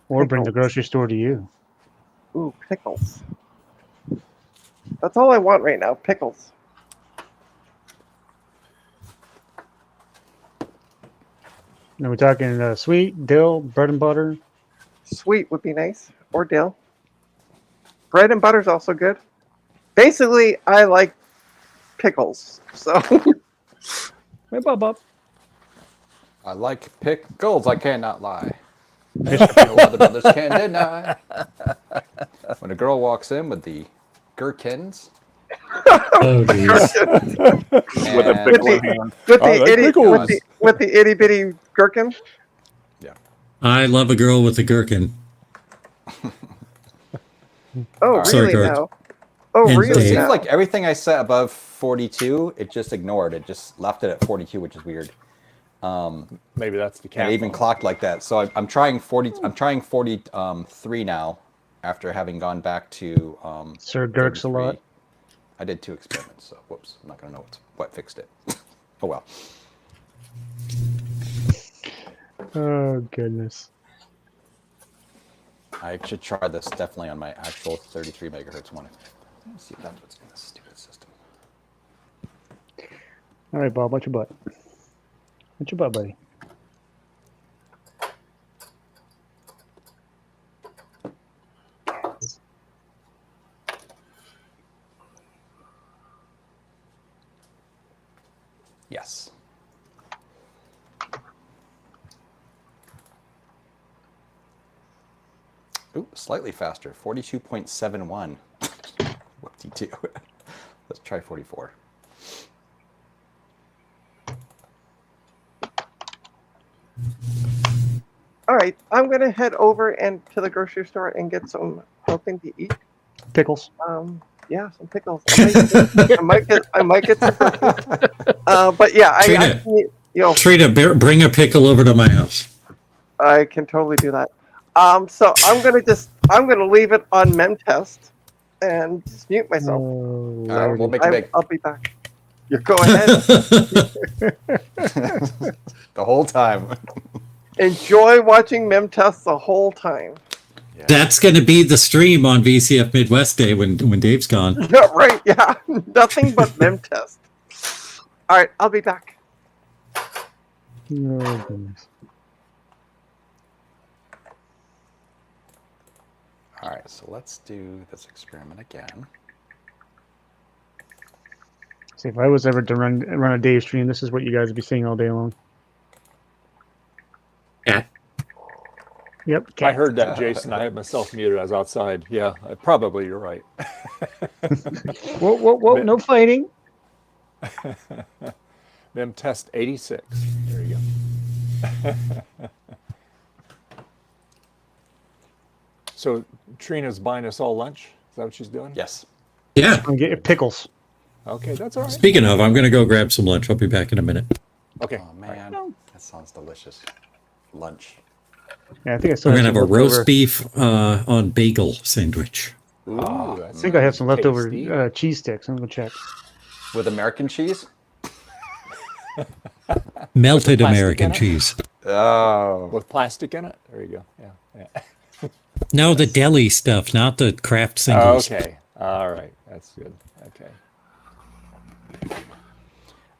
Or bring the pickles. grocery store to you. Ooh, pickles. That's all I want right now, pickles. And we're talking sweet, dill, bread and butter. Sweet would be nice, or dill. Bread and butter's also good. Basically, I like pickles. So Hey, Bob, Bob. I like pickles, I cannot lie. No other brothers can deny. When a girl walks in with the gherkins Oh, geez. With a and pickle in hand. with I the like itty pickles. with the itty bitty gherkin. I love a girl with a gherkin. Oh, Alright. Sorry, really Garth. now? Oh, And really So it Dave. now? seems like everything I set above 42, it just ignored. It just left it at 42, which is weird. Maybe that's the And cat. it even phone. clocked like that. So I'm trying 40. I'm trying 43 now, after having gone back to Sir Gurks a lot. 33. I did 2 experiments, so whoops. I'm not gonna know what fixed it. Oh well. Oh, goodness. I should try this definitely on my actual 33 megahertz one. Let's see if that's what's in this stupid system. All right, Bob, what's your butt? What's your butt, buddy? Yes. Ooh, slightly faster. 42.71. Whoop-de-doo. Let's try 44. All right, I'm gonna head over and to the grocery store and get something to eat. Pickles. Yeah, some pickles. I might get some pickles. But yeah, Trina. I Bring a pickle over to my house. I can totally do that. So I'm gonna leave it on mem test and just mute myself. Oh, All right, we'll make it big I'll be back. You go ahead. The whole time. Enjoy watching mem test the whole time. Yeah. That's going to be the stream on VCF Midwest Day when Dave's gone. Yeah, right. Yeah, nothing but mem test. All right, I'll be back. oh, goodness. All right, so let's do this experiment again. See, if I was ever to run a Dave stream, this is what you guys would be seeing all day long. Cat. Yep. I cat. heard that, Jason. I had myself muted. I was outside. Yeah, probably you're right. Whoa, whoa, whoa! No fighting. Mem test 86. There you go. So Trina's buying us all lunch. Is that what she's doing? Yes. Yeah. And get your pickles. Okay, that's all right. Speaking of, I'm going to go grab some lunch. I'll be back in a minute. Okay. Oh man, that sounds delicious. Lunch. Yeah, I think I still We're going to some have a roast leftover- beef on bagel sandwich. Ooh, I that's think I have some leftover tasty. cheese sticks. I'm gonna check. With American cheese? Melted plastic American in it? cheese. Oh. with plastic in it. There you go. Yeah. No, the deli stuff, not the craft singles. Okay. All right. That's good. Okay.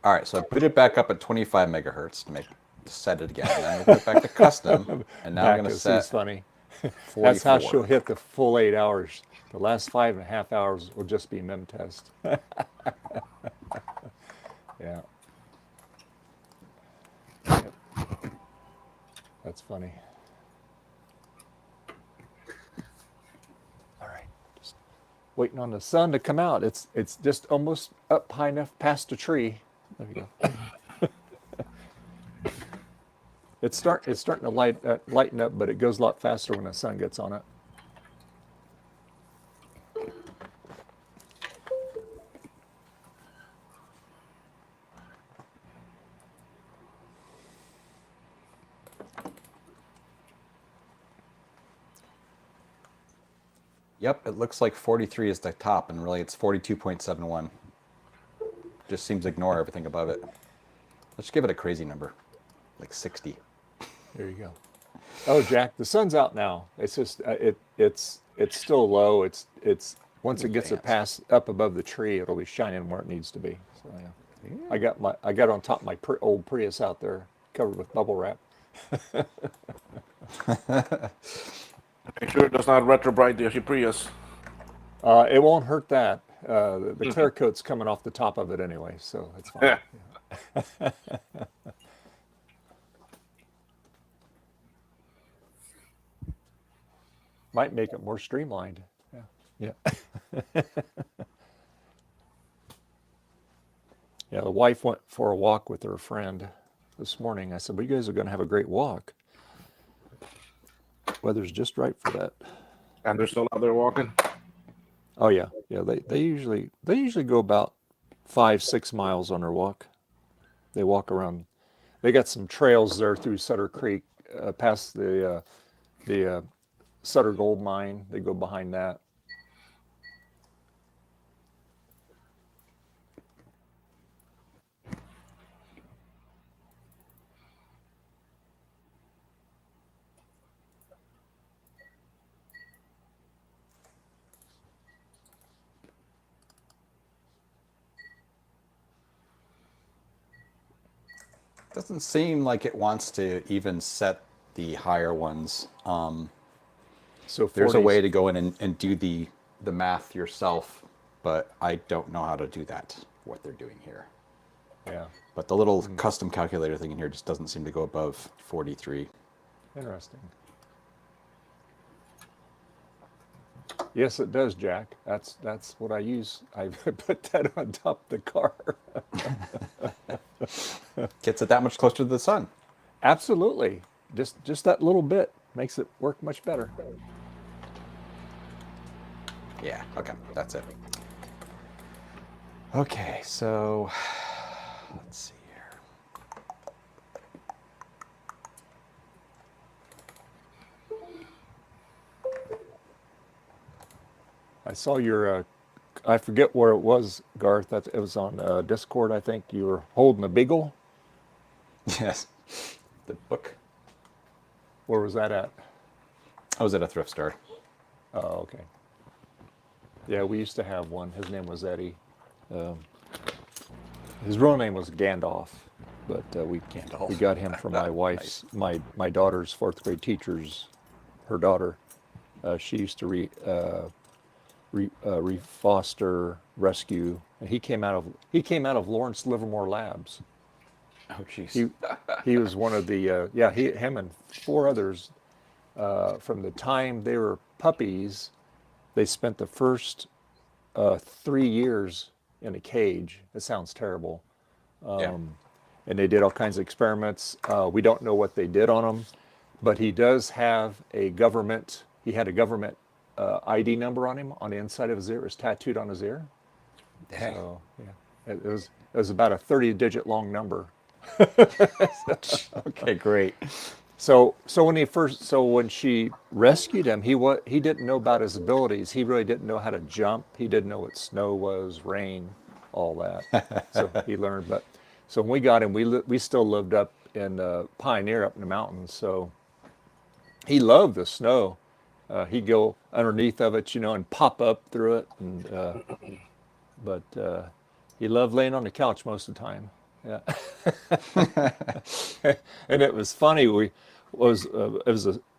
All right, so I put it back up at 25 megahertz to set it again. And then I put it back to custom, and now I'm going to Backus set is funny. 44. That's how she'll hit the full 8 hours. The last 5.5 hours will just be mem test. Yeah. Yep. That's funny. All right. Just waiting on the sun to come out. It's just almost up high enough past a tree. There you go. It's starting to lighten up, but it goes a lot faster when the sun gets on it. Yep, it looks like 43 is the top, and really it's 42.71. Just seems to ignore everything above it. Let's give it a crazy number, like 60. There you go. Oh, Jack, the sun's out now. It's just it's still low. It's once it gets up above the tree, it'll be shining where it needs to be. So yeah. I got on top of my old Prius out there, covered with bubble wrap. Make sure it does not retrobright the Prius. It won't hurt that. The clear coat's coming off the top of it anyway, so it's fine. Yeah. Might make it more streamlined. Yeah. Yeah. Yeah, the wife went for a walk with her friend this morning. I said, well, you guys are going to have a great walk. Weather's just right for that. And they're still out there walking? Oh yeah. Yeah, they usually go about 5-6 miles on their walk. They walk around. They got some trails there through Sutter Creek, past the Sutter Gold Mine. They go behind that. Doesn't seem like it wants to even set the higher ones. So There's a 40s. way to go in and do the math yourself, but I don't know how to do that, what they're doing here. Yeah, But the little custom calculator thing in here just doesn't seem to go above 43. interesting. Yes, it does, Jack. That's what I use. I put that on top of the car. Gets it that much closer to the sun. Absolutely. Just that little bit makes it work much better. Yeah, okay, that's it. Okay, so let's see here. I saw your, I forget where it was, Garth. It was on Discord, I think. You were holding a beagle. Yes, the book. Where was that at? I was at a thrift store. Oh, okay. Yeah, we used to have one. His name was Eddie. His real name was Gandalf, but we got him from my wife's, my daughter's 4th grade teacher's, her daughter. She used to refoster, rescue, and he came out of Lawrence Livermore Labs. Oh, jeez. He was one of the him and 4 others from the time they were puppies. They spent the first 3 years in a cage. It sounds terrible. And they did all kinds of experiments. We don't know what they did on them, but he does have a government. He had a government ID number on him on the inside of his ear. It was tattooed on his ear. Dang. So yeah, it was about a 30-digit long number. Okay, great. So when she rescued him, he didn't know about his abilities. He really didn't know how to jump. He didn't know what snow was, rain, all that. So he learned. But so when we got him, we still lived up in Pioneer, up in the mountains. So he loved the snow. He'd go underneath of it, and pop up through it. And but he loved laying on the couch most of the time. Yeah. And it was funny. It was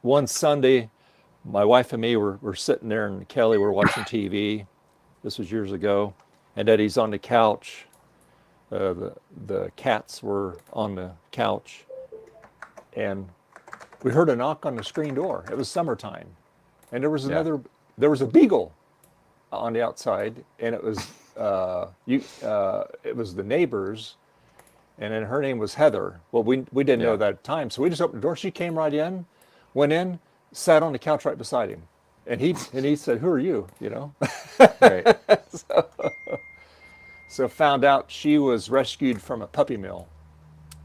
one Sunday. My wife and me were sitting there, and Kelly were watching TV. This was years ago, and Eddie's on the couch. The cats were on the couch, and we heard a knock on the screen door. It was summertime, and there was Yeah. there was a beagle on the outside, and it was it was the neighbors, and then her name was Heather. Well, we didn't know Yeah. that at the time, so we just opened the door. She came right in, went in, sat on the couch right beside him, and he said, "Who are you?" You know. Right. So found out she was rescued from a puppy mill.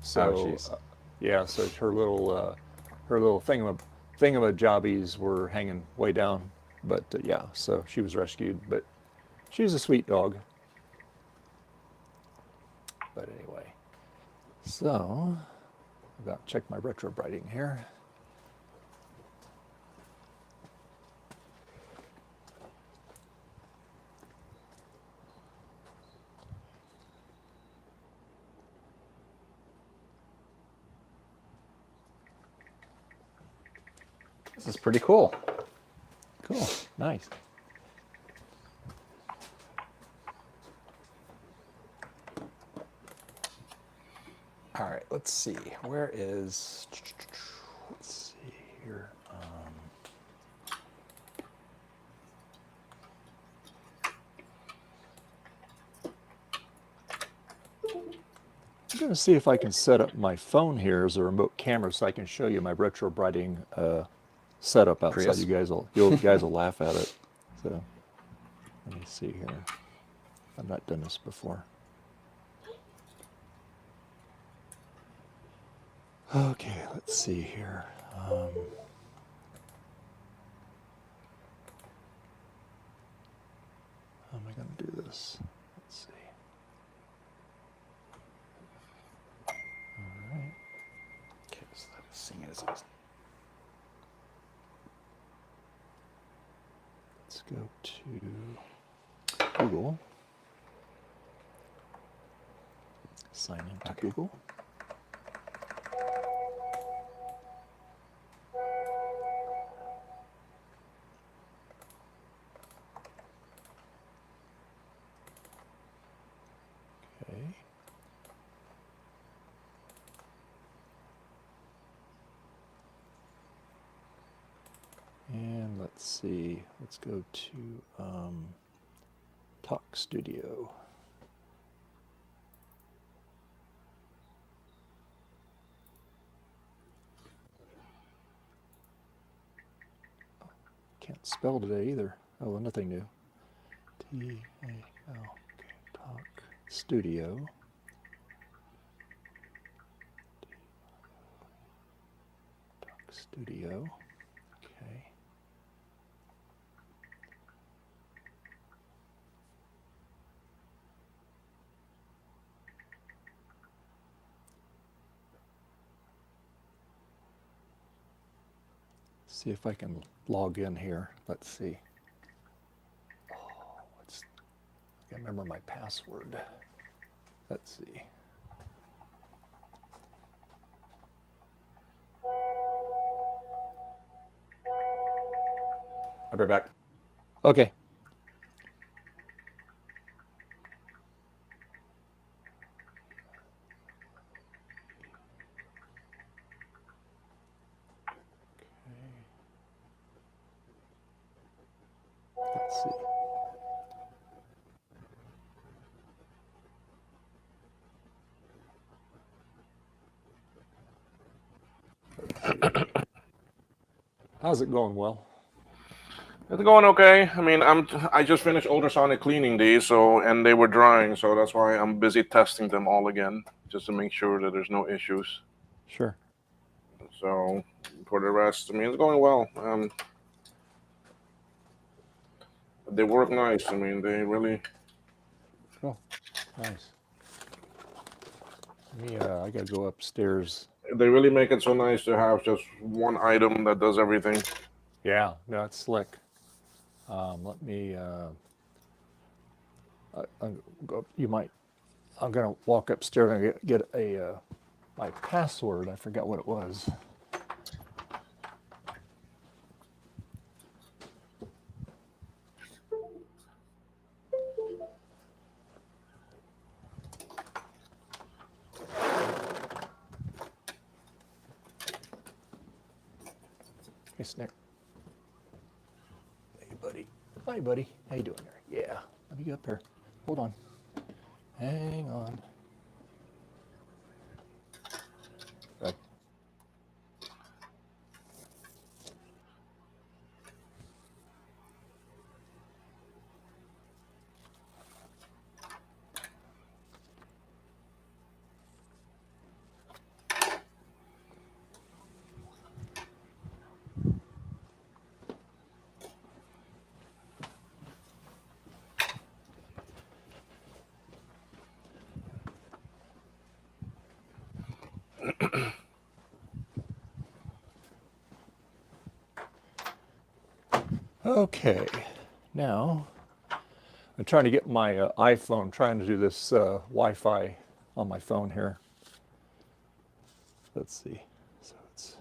So jeez. yeah, so her little thingamajobbies were hanging way down. But yeah, so she was rescued. But she's a sweet dog. But anyway, so I've got to check my retrobrighting here. This is pretty cool. Cool, nice. All right, let's see. Where is? Let's see here. I'm going to see if I can set up my phone here as a remote camera so I can show you my retrobrighting setup outside. Prius? You guys will laugh at it. So let me see here. I've not done this before. Okay, let's see here. How am I going to do this? Let's see. All right. Okay, so I was seeing it as Let's go to Google. Sign into Google. Okay. And let's see, let's go to Talk Studio. Can't spell today either. Oh, nothing new. T-A-L. Okay, Talk Studio. Talk Studio. Okay. See if I can log in here. Let's see. Oh, I can't remember my password. Let's see. I'll be back. Okay. Let's see. How's it going, Will? It's going okay. I mean, I just finished ultrasonic cleaning these, and they were drying, so that's why I'm busy testing them all again, just to make sure that there's no issues. Sure. So for the rest, I mean, it's going well. They work nice. I mean, they really. Oh, nice. Me, I gotta go upstairs. They really make it so nice to have just one item that does everything. Yeah, no, it's slick. Let me. You might I'm gonna walk upstairs and get a my password. I forgot what it was. Hey, Snick. Hey, buddy. Hi, buddy. How you doing there? Yeah. Let me get up here. Hold on. Hang on. Right. Okay, now I'm trying to get my iPhone, trying to do this Wi-Fi on my phone here. Let's see. So it's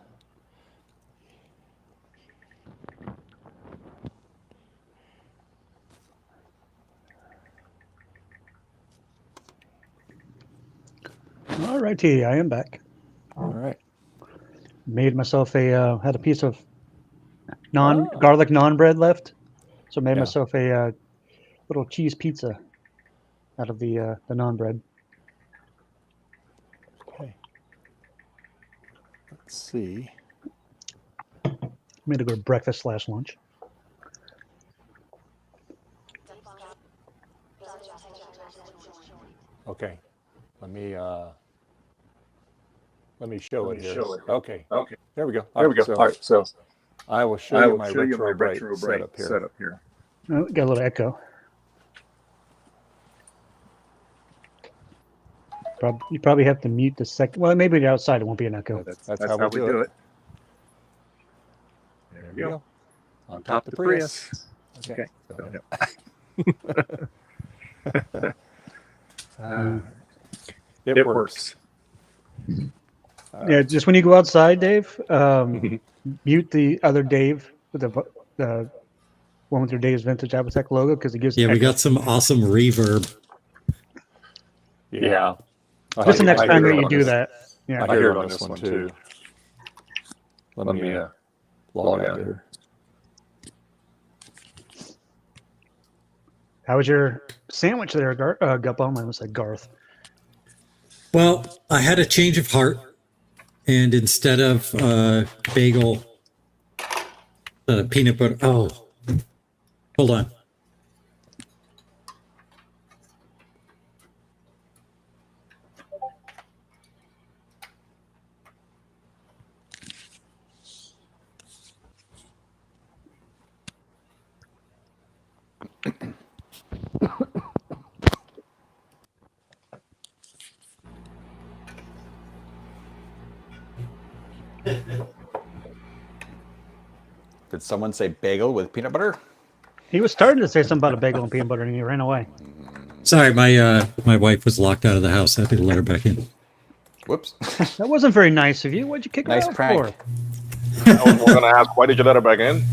All righty, I am back. all right. Made myself a had a piece of garlic naan bread left, so made Yeah. myself a little cheese pizza out of the naan bread. Okay. Let's see. Made a good breakfast / lunch. Okay. Let me show it here. Okay. Okay. There we go. There we go. All right. So I will show you my Retrobright setup here. Oh, got a little echo. You probably have to mute the second. Well, maybe outside it won't be an echo. That's how we do it. There we go. On top of the Prius. Okay. It works. Yeah, just when you go outside, Dave, mute the other Dave with the one with your Dave's Vintage Abusec logo because it gives. Yeah, we got some awesome reverb. Yeah. Just the next time that you do that. Yeah. I hear it on this one too. Let me log out here. How was your sandwich there, Guppo? Mine was like Garth. Well, I had a change of heart, and instead of bagel, peanut butter. Oh, hold on. Did someone say bagel with peanut butter? He was starting to say something about a bagel and peanut butter, and he ran away. Sorry, my wife was locked out of the house. Happy to let her back in. Whoops. That wasn't very nice of you. What'd you kick her Nice out prank. for? I was going to ask, why did you let her back in?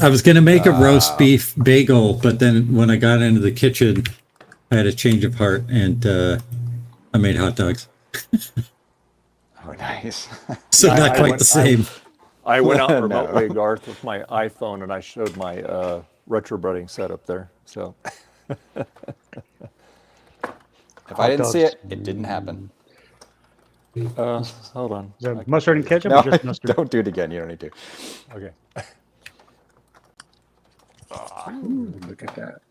I was going to make a roast beef bagel, but then when I got into the kitchen, I had a change of heart, and I made hot dogs. Oh, nice. So not I quite went- the same. I went out No. remotely, Garth, with my iPhone, and I showed my retrobredding setup there. So If I didn't see it, it didn't happen. hold on. Is there mustard and ketchup No, or just mustard? don't do it again. You don't need to. Okay. Look at that.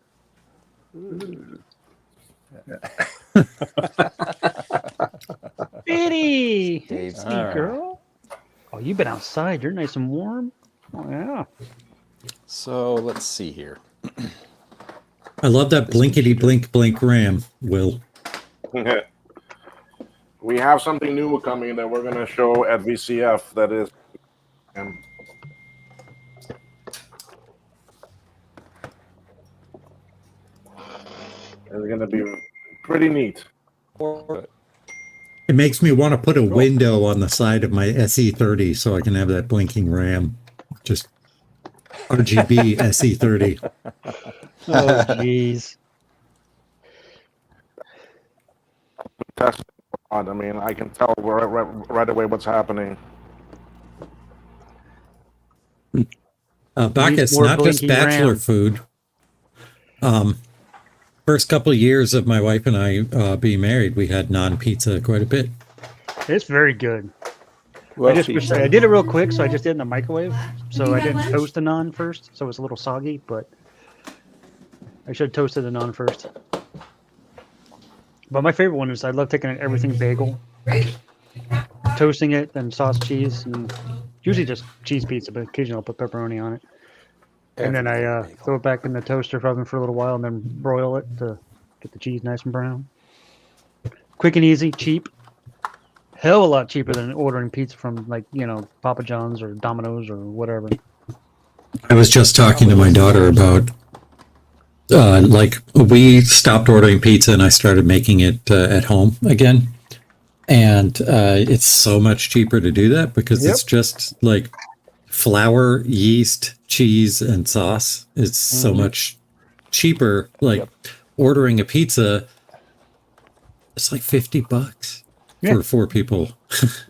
Biddy! Hey, Dave's sweet All right. girl. Oh, you've been outside. You're nice and warm. Oh, yeah. So let's see here. I love that blinkety blink blink ram, Will. We have something new coming that we're going to show at VCF that is. It's going to be pretty neat. It makes me want to put a window on the side of my SE30 so I can have that blinking RAM. Just RGB SE30. Oh, jeez. Test. I mean, I can tell right away what's happening. Bacchus, more not just blinking bachelor RAM. food. First couple of years of my wife and I being married, we had non-pizza quite a bit. It's very good. Love I pizza. did it real quick, so I just did it in the microwave. So I didn't toast the naan first, so it's a little soggy, but I should have toasted the naan first. But my favorite one is I love taking everything bagel, toasting it, then sauce, cheese, and usually just cheese pizza, but occasionally I'll put pepperoni on it. And then I throw it back in the toaster oven for a little while and then broil it to get the cheese nice and brown. Quick and easy, cheap. Hell of a lot cheaper than ordering pizza from, like, you know, Papa John's or Domino's or whatever. I was just talking to my daughter about, like, we stopped ordering pizza and I started making it at home again. And it's so much cheaper to do that because it's just like flour, yeast, cheese, and sauce. It's so much cheaper. Like ordering a pizza, it's like $50 for 4 people.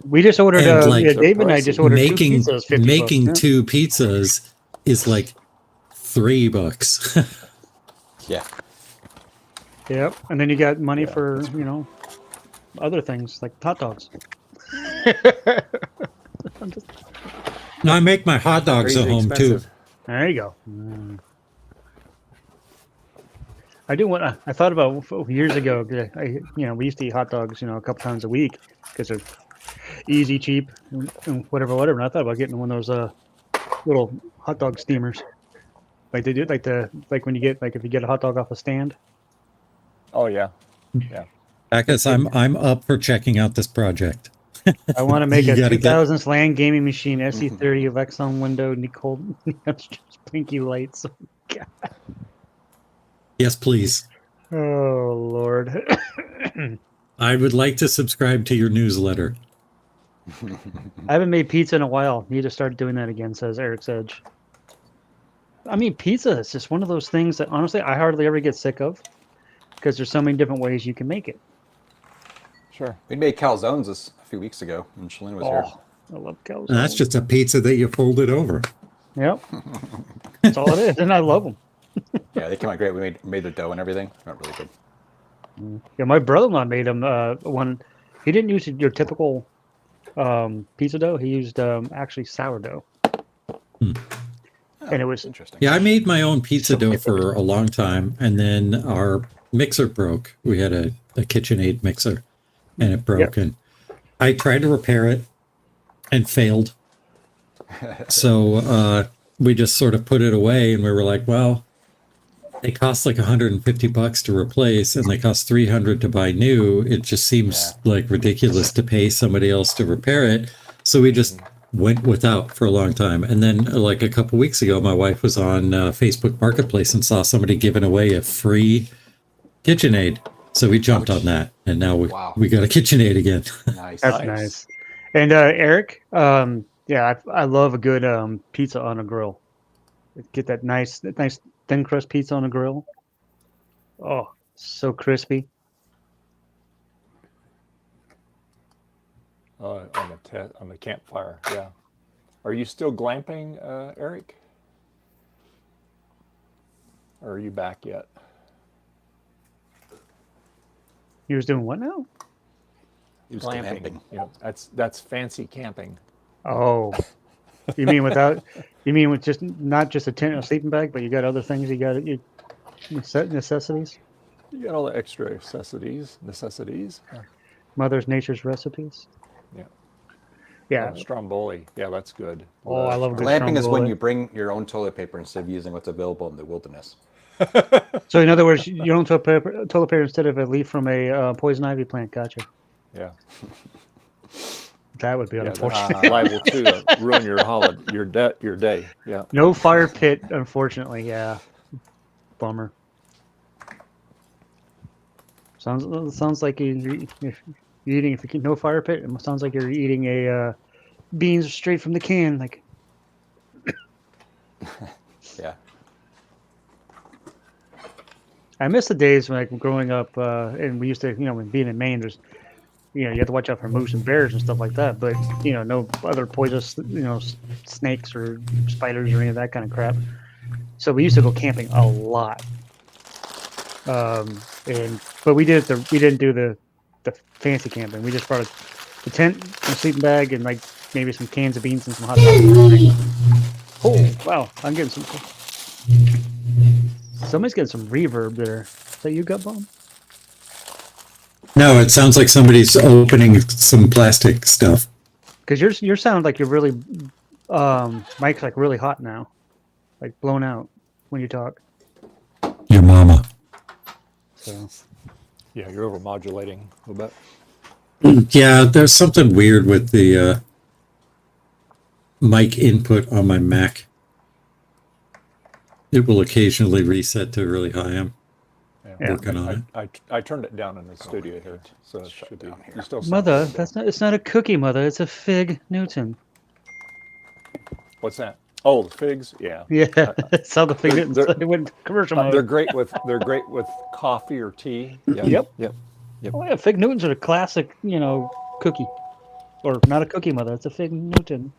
We just ordered, And, like, Dave and I just ordered making 2 pizzas, $50. making Yeah. 2 pizzas is like $3. Yeah. Yep. And then you got money for, you know, other things like hot dogs. No, I make my hot dogs at Crazy home too. expensive. There you go. I do want. I thought about years ago. 'Cause we used to eat hot dogs, a couple times a week because they're easy, cheap, and whatever. And I thought about getting one of those little hot dog steamers, like they do, like when you get, like if you get a hot dog off a stand. Oh yeah. Bacchus, I'm up for checking out this project. I want to make You a gotta get- 2000s LAN gaming machine, SE30 of Exxon window, Nicole, pinky lights. Yes, please. Oh Lord. I would like to subscribe to your newsletter. I haven't made pizza in a while. Need to start doing that again, says Eric's Edge. I mean, pizza is just one of those things that honestly I hardly ever get sick of because there's so many different ways you can make it. Sure. We made calzones a few weeks ago when Shalene was here. I love calzones. And that's just a pizza that you folded over. Yep. That's all it is, and I love them. Yeah, they came out great. We made the dough and everything. Not really good. Yeah, my brother-in-law made them one. He didn't use your typical pizza dough. He used actually sourdough. And it was Interesting. Yeah, I made my own pizza dough for a long time, and then our mixer broke. We had a KitchenAid mixer, and it broke, and I tried to repair it and failed. So we just sort of put it away, and we were like, well, it costs like $150 to replace, and they cost $300 to buy new. It just seems like ridiculous to pay somebody else to repair it. So we just went without for a long time. And then like a couple weeks ago, my wife was on Facebook Marketplace and saw somebody giving away a free KitchenAid. So we jumped on that, and now we got a KitchenAid again. Nice. That's nice. And Eric, I love a good pizza on a grill. Get that nice thin crust pizza on a grill. Oh, so crispy. On the campfire. Yeah. Are you still glamping, Eric? Or are you back yet? He was doing what now? He was Glamping. glamping. You know, that's fancy camping. Oh, you mean with just not just a tent, a sleeping bag, but you got other things. You got your necessities. You got all the extra necessities. Mother Nature's recipes. Yeah. Yeah. Stromboli. Yeah, that's good. Oh, I love good Glamping is when stromboli. you bring your own toilet paper instead of using what's available in the wilderness. So in other words, you don't toilet paper instead of a leaf from a poison ivy plant. Gotcha. Yeah. That would be That's unfortunate. liable to ruin your day. Yeah. No fire pit, unfortunately. Yeah. Bummer. Sounds like if you're eating, if you can no fire pit, it sounds like you're eating a beans straight from the can. Like, Yeah. I miss the days when, like, growing up, and we used to, when being in Maine, there's, you have to watch out for moose and bears and stuff like that. But no other poisonous, snakes or spiders or any of that kind of crap. So we used to go camping a lot. But we didn't do the fancy camping. We just brought the tent, a sleeping bag, and like maybe some cans of beans and some hot dogs. Oh wow! I'm getting some. Somebody's getting some reverb there. Is that you, Gut Bomb? No, it sounds like somebody's opening some plastic stuff. Because your sound like you're really, Mike's like really hot now, like blown out when you talk. Your mama. So Yeah, you're over modulating a little bit. Yeah, there's something weird with the mic input on my Mac. It will occasionally reset to really high. I'm working on it. I turned it down in the studio here, so it should be. You still sound Mother, good. it's not a cookie, Mother. It's a fig Newton. What's that? Oh, the figs. Yeah. Yeah, that's how the fig They're- Newton. It went commercial mode. They're great with coffee or tea. Yep. Yep. Oh yeah, fig Newtons are a classic, cookie, or not a cookie, Mother. It's a fig Newton.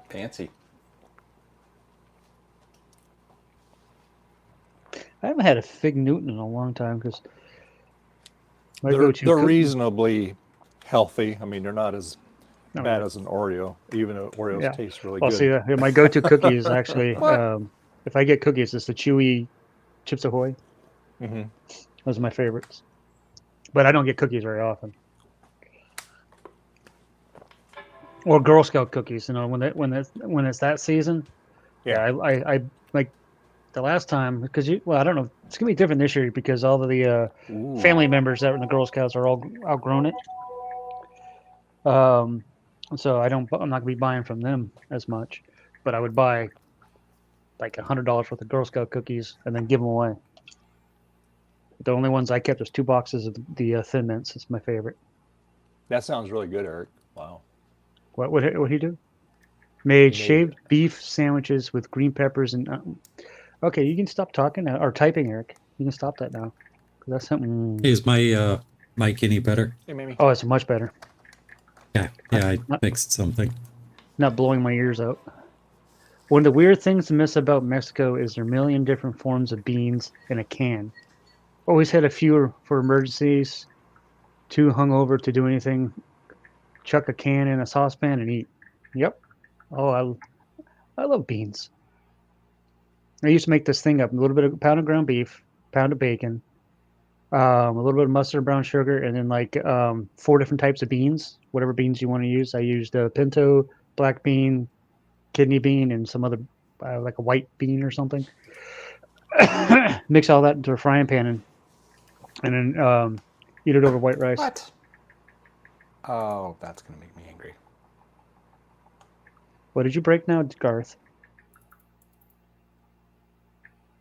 Fancy. I haven't had a fig Newton in a long time because They're reasonably healthy. I mean, they're not as bad as an Oreo, even though Oreos taste really Well, good. see, my go-to cookie is actually, if I get cookies, it's the chewy Chips Ahoy. Mm-hmm. Those are my favorites. But I don't get cookies very often. Or Girl Scout cookies, when it's that season. Yeah. I like the last time because I don't know, it's gonna be different this year because all of the family members that were in the Girl Scouts are all outgrown it. So I'm not gonna be buying from them as much, but I would buy like $100 worth of Girl Scout cookies and then give them away. The only ones I kept was 2 boxes of the Thin Mints. It's my favorite. That sounds really good, Eric. Wow. What he do? Made shaved beef sandwiches with green peppers and. Okay, you can stop talking or typing, Eric. You can stop that now. That's something. Is my mic any better? Hey, Mimi. Oh, it's much better. Yeah, I fixed something. Not blowing my ears out. One of the weird things to miss about Mexico is their million different forms of beans in a can. Always had a few for emergencies. Too hungover to do anything. Chuck a can in a saucepan and eat. Yep. Oh, I love beans. I used to make this thing up: a little bit of pound of ground beef, pound of bacon, a little bit of mustard, brown sugar, and then like 4 different types of beans, whatever beans you want to use. I used pinto, black bean, kidney bean, and some other like a white bean or something. Mix all that into a frying pan and then eat it over white rice. What? Oh, that's gonna make me angry. What did you break now, Garth?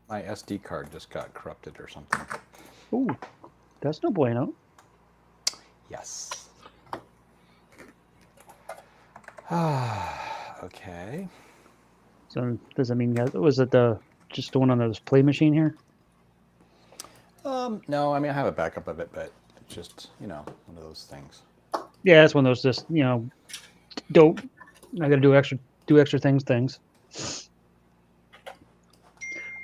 My SD card just got corrupted or something. Ooh, that's no bueno. Yes. Okay. So does that mean was it just the one on this play machine here? No, I mean I have a backup of it, but it's just one of those things. Yeah, it's one of those just don't. I got to do extra things.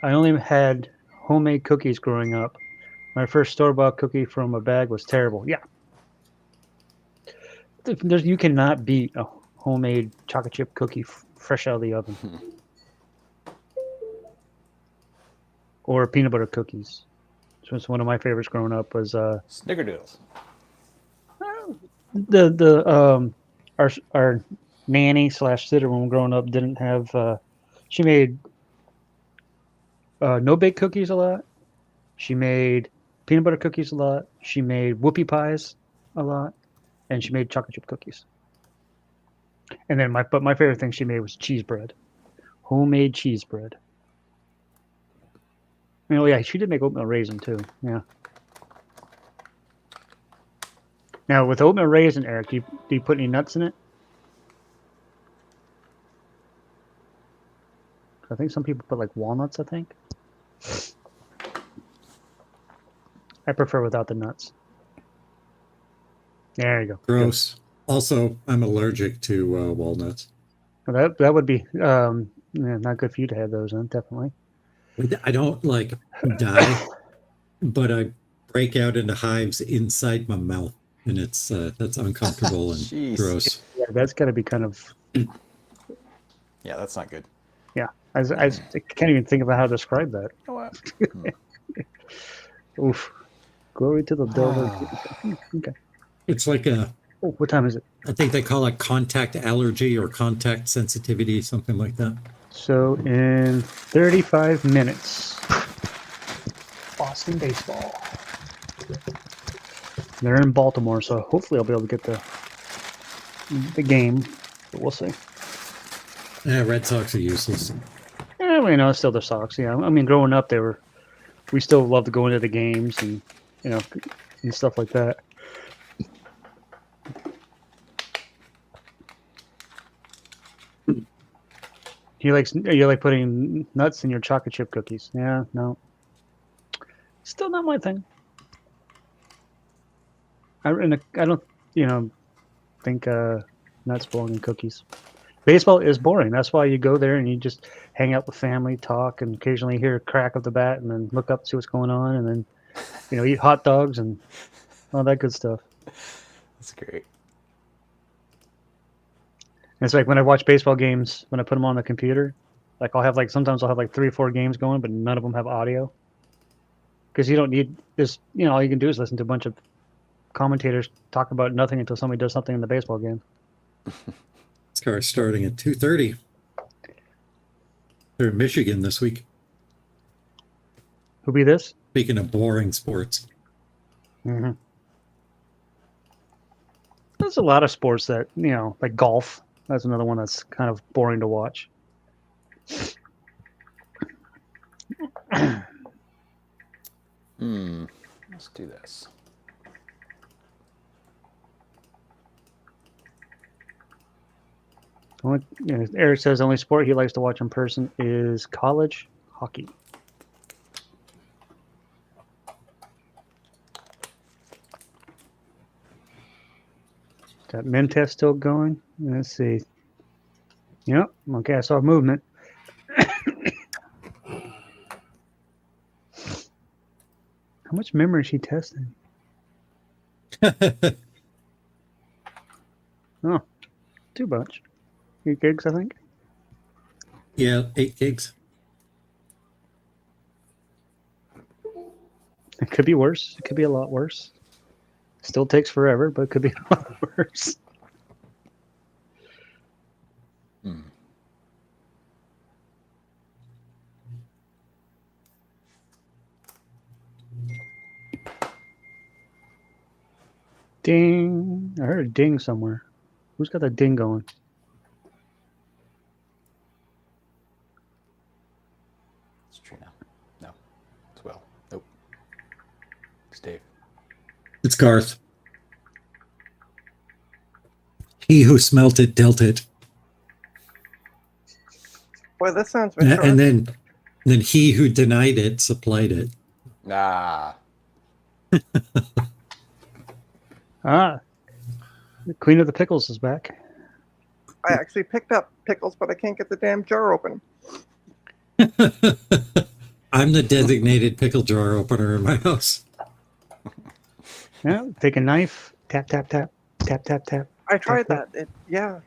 I only had homemade cookies growing up. My first store-bought cookie from a bag was terrible. Yeah, you cannot beat a homemade chocolate chip cookie fresh out of the oven, or peanut butter cookies. So it's one of my favorites growing up was Snickerdoodles. Our nanny / sitter when we were growing up didn't have. She made no bake cookies a lot. She made peanut butter cookies a lot. She made whoopie pies a lot, and she made chocolate chip cookies. And then my favorite thing she made was cheese bread, homemade cheese bread. Oh yeah, she did make oatmeal raisin too. Yeah. Now with oatmeal raisin, Eric, do you put any nuts in it? I think some people put like walnuts. I think. I prefer without the nuts. There you go. Gross. Also, I'm allergic to walnuts. Well, that would be yeah, not good for you to have those in, definitely. I don't like die, but I break out into hives inside my mouth, and it's that's uncomfortable and Jeez. gross. Yeah, that's got to be kind of. Yeah, that's not good. Yeah, I can't even think about how to describe that. You know what? Oof. Glory to the devil. Okay. It's like a, Oh, what time is it? I think they call it contact allergy or contact sensitivity, something like that. So in 35 minutes, Boston baseball. They're in Baltimore, so hopefully I'll be able to get the game, but we'll see. Yeah, Red Sox are useless. Yeah, well, it's still the Sox. Yeah, I mean, growing up, we still loved to go into the games and and stuff like that. You like putting nuts in your chocolate chip cookies? Yeah, no. Still not my thing. I don't think nuts belong in cookies. Baseball is boring. That's why you go there and you just hang out with family, talk, and occasionally hear a crack of the bat, and then look up, see what's going on, and then eat hot dogs and all that good stuff. That's great. And it's like when I watch baseball games, when I put them on the computer, like sometimes I'll have 3 or 4 games going, but none of them have audio. Because you don't need this, all you can do is listen to a bunch of commentators talk about nothing until somebody does something in the baseball game. This car's starting at 2:30. They're in Michigan this week. Who'll be this? Speaking of boring sports. Mm-hmm. There's a lot of sports that, like golf. That's another one that's kind of boring to watch. Let's do this. Eric says the only sport he likes to watch in person is college hockey. That men test still going? Let's see. Yep. Okay, I saw movement. How much memory is she testing? Oh, too much. 8 gigs, I think. Yeah, 8 gigs. It could be worse. It could be a lot worse. Still takes forever, but it could be a lot worse. Ding. I heard a ding somewhere. Who's got that ding going? It's Trina. No. It's Will. Nope. It's Dave. It's Garth. He who smelt it dealt it. Boy, that sounds mature. And then he who denied it supplied it. Nah. Ah, the Queen of the Pickles is back. I actually picked up pickles, but I can't get the damn jar open. I'm the designated pickle jar opener in my house. Yeah, take a knife, tap, tap, tap, tap, tap, tap. I tried that. Yeah.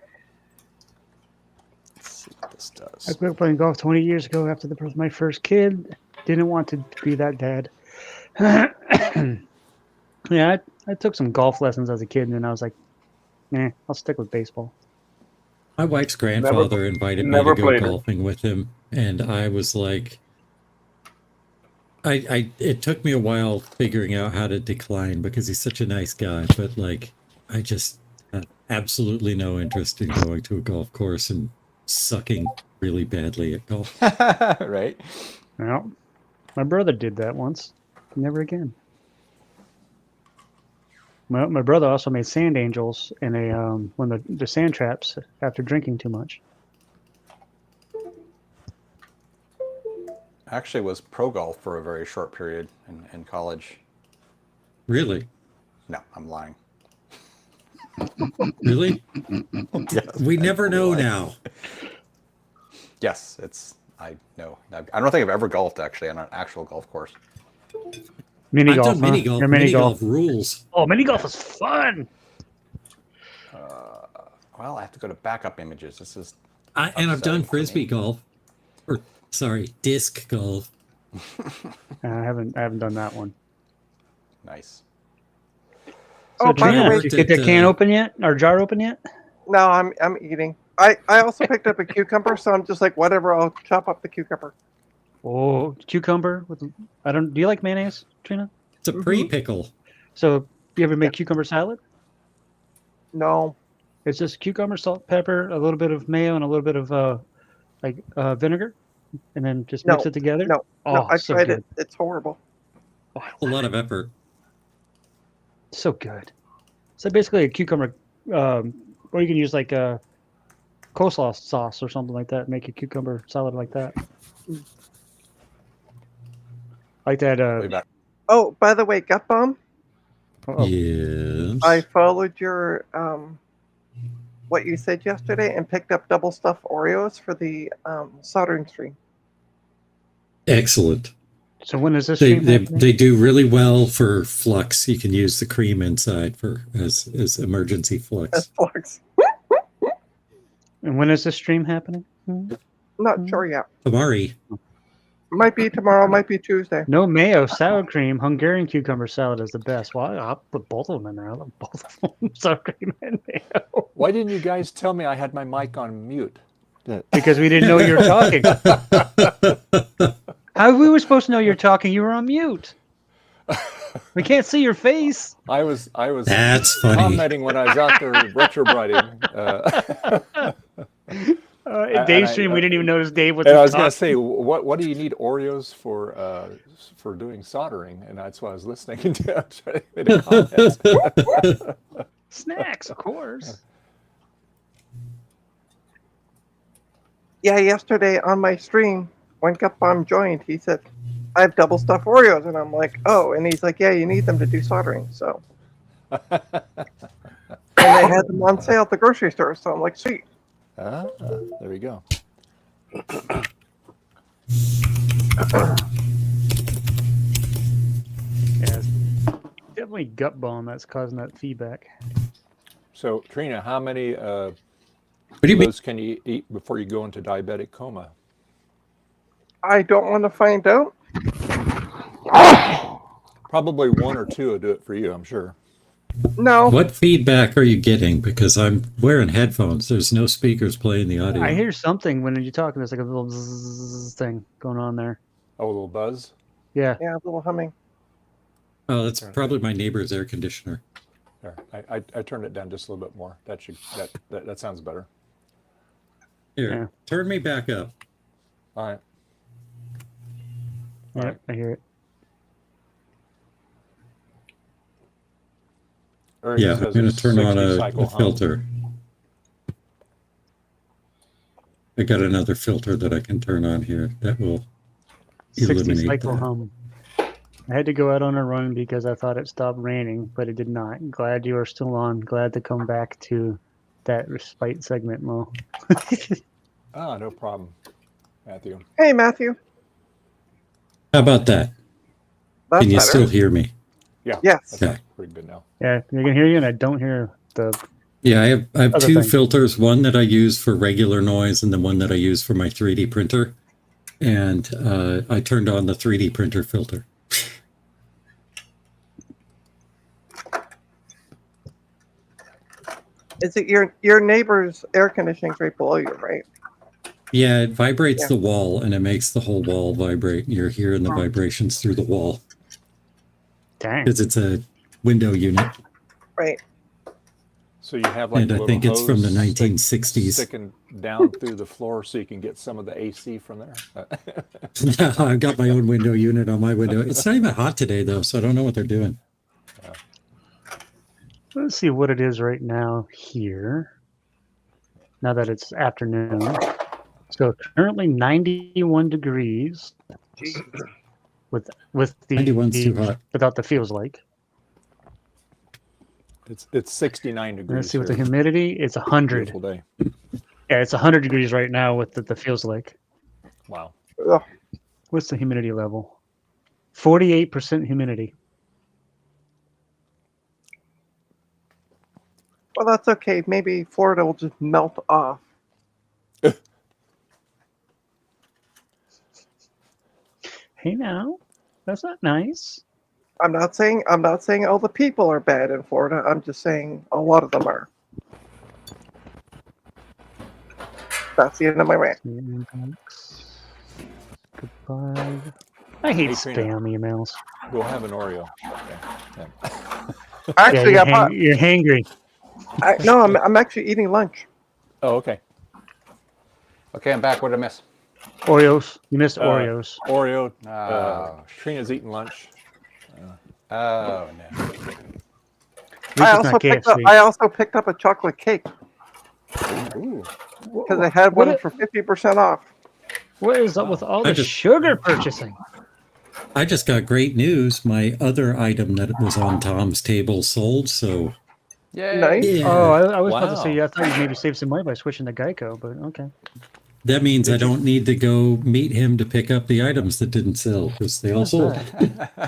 Let's see what this does. I grew up playing golf 20 years ago after the birth of my first kid. Didn't want to be that dad. Yeah, I took some golf lessons as a kid, and then I was like, I'll stick with baseball. My wife's grandfather invited me to go golfing with him, and I was like, it took me a while figuring out how to decline because he's such a nice guy, but like, I just had absolutely no interest in going to a golf course and sucking really badly at golf. Right? Yeah. My brother did that once. Never again. My brother also made sand angels in a when the sand traps after drinking too much. I actually was pro golf for a very short period in college. Really? No, I'm lying. Really? Yes, We never know lying. now. Yes, I know. I don't think I've ever golfed actually on an actual golf course. Mini I've golf. done mini huh? golf. Your Mini golf rules. Oh, mini golf is fun. Well, I have to go to backup images. This is And I've done upsetting for frisbee me. golf, or sorry, disc golf. I haven't done that one. Nice. So, Oh, by the Trina, way, did you get that can open yet? Or jar open yet? no, I'm eating. I also picked up a cucumber, so I'm just like, whatever. I'll chop up the cucumber. Oh, cucumber with do you like mayonnaise, Trina? It's a pre-pickle. So, do you ever make cucumber salad? No, It's just cucumber, salt, pepper, a little bit of mayo, and a little bit of vinegar, and then just mix No, it together. no, Oh, no. I so tried good. it. It's horrible. A lot of effort. So good. So basically a cucumber, or you can use like a coleslaw sauce or something like that. Make a cucumber salad like that. Like that. Way back. Oh, by the way, Gut Bomb, Yes. I followed your what you said yesterday and picked up double stuffed Oreos for the soldering stream. Excellent. So when is this They, stream they happening? they do really well for flux. You can use the cream inside for as emergency As flux. flux. And when is this stream happening? Not sure yet. Amari. Might be tomorrow. Might be Tuesday. No mayo, sour cream, Hungarian cucumber salad is the best. Well, I'll put both of them in there. I love both of them. Sour cream and mayo. Why didn't you guys tell me I had my mic on mute? Because we didn't know you were talking. How we were supposed to know you're talking? You were on mute. We can't see your face. I was That's funny. commenting when I was out there retrobrighting. Dave's stream, we didn't even notice Dave was And I was going talking. to say, what do you need Oreos for doing soldering? And that's why I was listening to made a comment. Snacks, of course. Yeah, yesterday on my stream, when Gut Bomb joined, he said, I have double stuffed Oreos. And I'm like, oh. And he's like, yeah, you need them to do soldering. So. And they had them on sale at the grocery store. So I'm like, sweet. There we go. Yeah, it's definitely Gut Bomb that's causing that feedback. So, Trina, how many What do you of mean? those can you eat before you go into diabetic coma? I don't want to find out. Probably one or two will do it for you, I'm sure. No. What feedback are you getting? Because I'm wearing headphones. There's no speakers playing the audio. I hear something when you're talking. There's like a little zzz thing going on there. Oh, a little buzz? Yeah. Yeah, a little humming. Oh, that's probably my neighbor's air conditioner. There, I turned it down just a little bit more. That sounds better. Here, Yeah. turn me back up. All right. Yeah, I hear it. Eric Yeah, says I'm going it's to turn on 60 a cycle hum. filter. I got another filter that I can turn on here that will 60 eliminate cycle that. hum. I had to go out on a run because I thought it stopped raining, but it did not. Glad you are still on. Glad to come back to that respite segment, Mo. No problem, Matthew. Hey, Matthew. How about that? That's Can you better. still hear me? Yeah. Yes. That sounds pretty good now. Yeah, I can hear you, and I don't hear the. Yeah, I have Other two thing. filters, one that I use for regular noise and the one that I use for my 3D printer. And I turned on the 3D printer filter. Is it your neighbor's air conditioning right below you, right? Yeah, it vibrates Yeah. the wall and it makes the whole wall vibrate. You're hearing the vibrations through the wall Dang. because it's a window unit. Right. So you have like And a I little think it's from the hose 1960s. sticking down through the floor so you can get some of the AC from there. I've got my own window unit on my window. It's not even hot today though, so I don't know what they're doing. Let's see what it is right now here. Now that it's afternoon. So currently 91 degrees with the 91's too hot. without the feels like. It's 69 degrees. Let's see what the here. humidity. It's 100. Beautiful day. Yeah, it's 100 degrees right now with the feels like. Wow. Ugh. What's the humidity level? 48% humidity. Well, that's okay. Maybe Florida will just melt off. Hey now, that's not nice. I'm not saying all the people are bad in Florida. I'm just saying a lot of them are. That's the end of my rant. Goodbye. I hate Hey, Trina. spam emails. Go have an Oreo. Yeah. Actually, yeah, you're hangry. no, I'm actually eating lunch. Oh, okay. Okay, I'm back. What did I miss? Oreos. You missed Oreos. Oreo. Oh, Trina's eating lunch. oh no. At least it's not KFC. I also picked up a chocolate cake Ooh. because I had one for 50% off. What is up with all I the just- sugar purchasing? I just got great news. My other item that was on Tom's table sold, so Yay. Nice. yeah. Oh, I was about to say, Wow. I thought you maybe saved some money by switching to Geico, but okay. That means I don't need to go meet him to pick up the items that didn't sell because they all sold.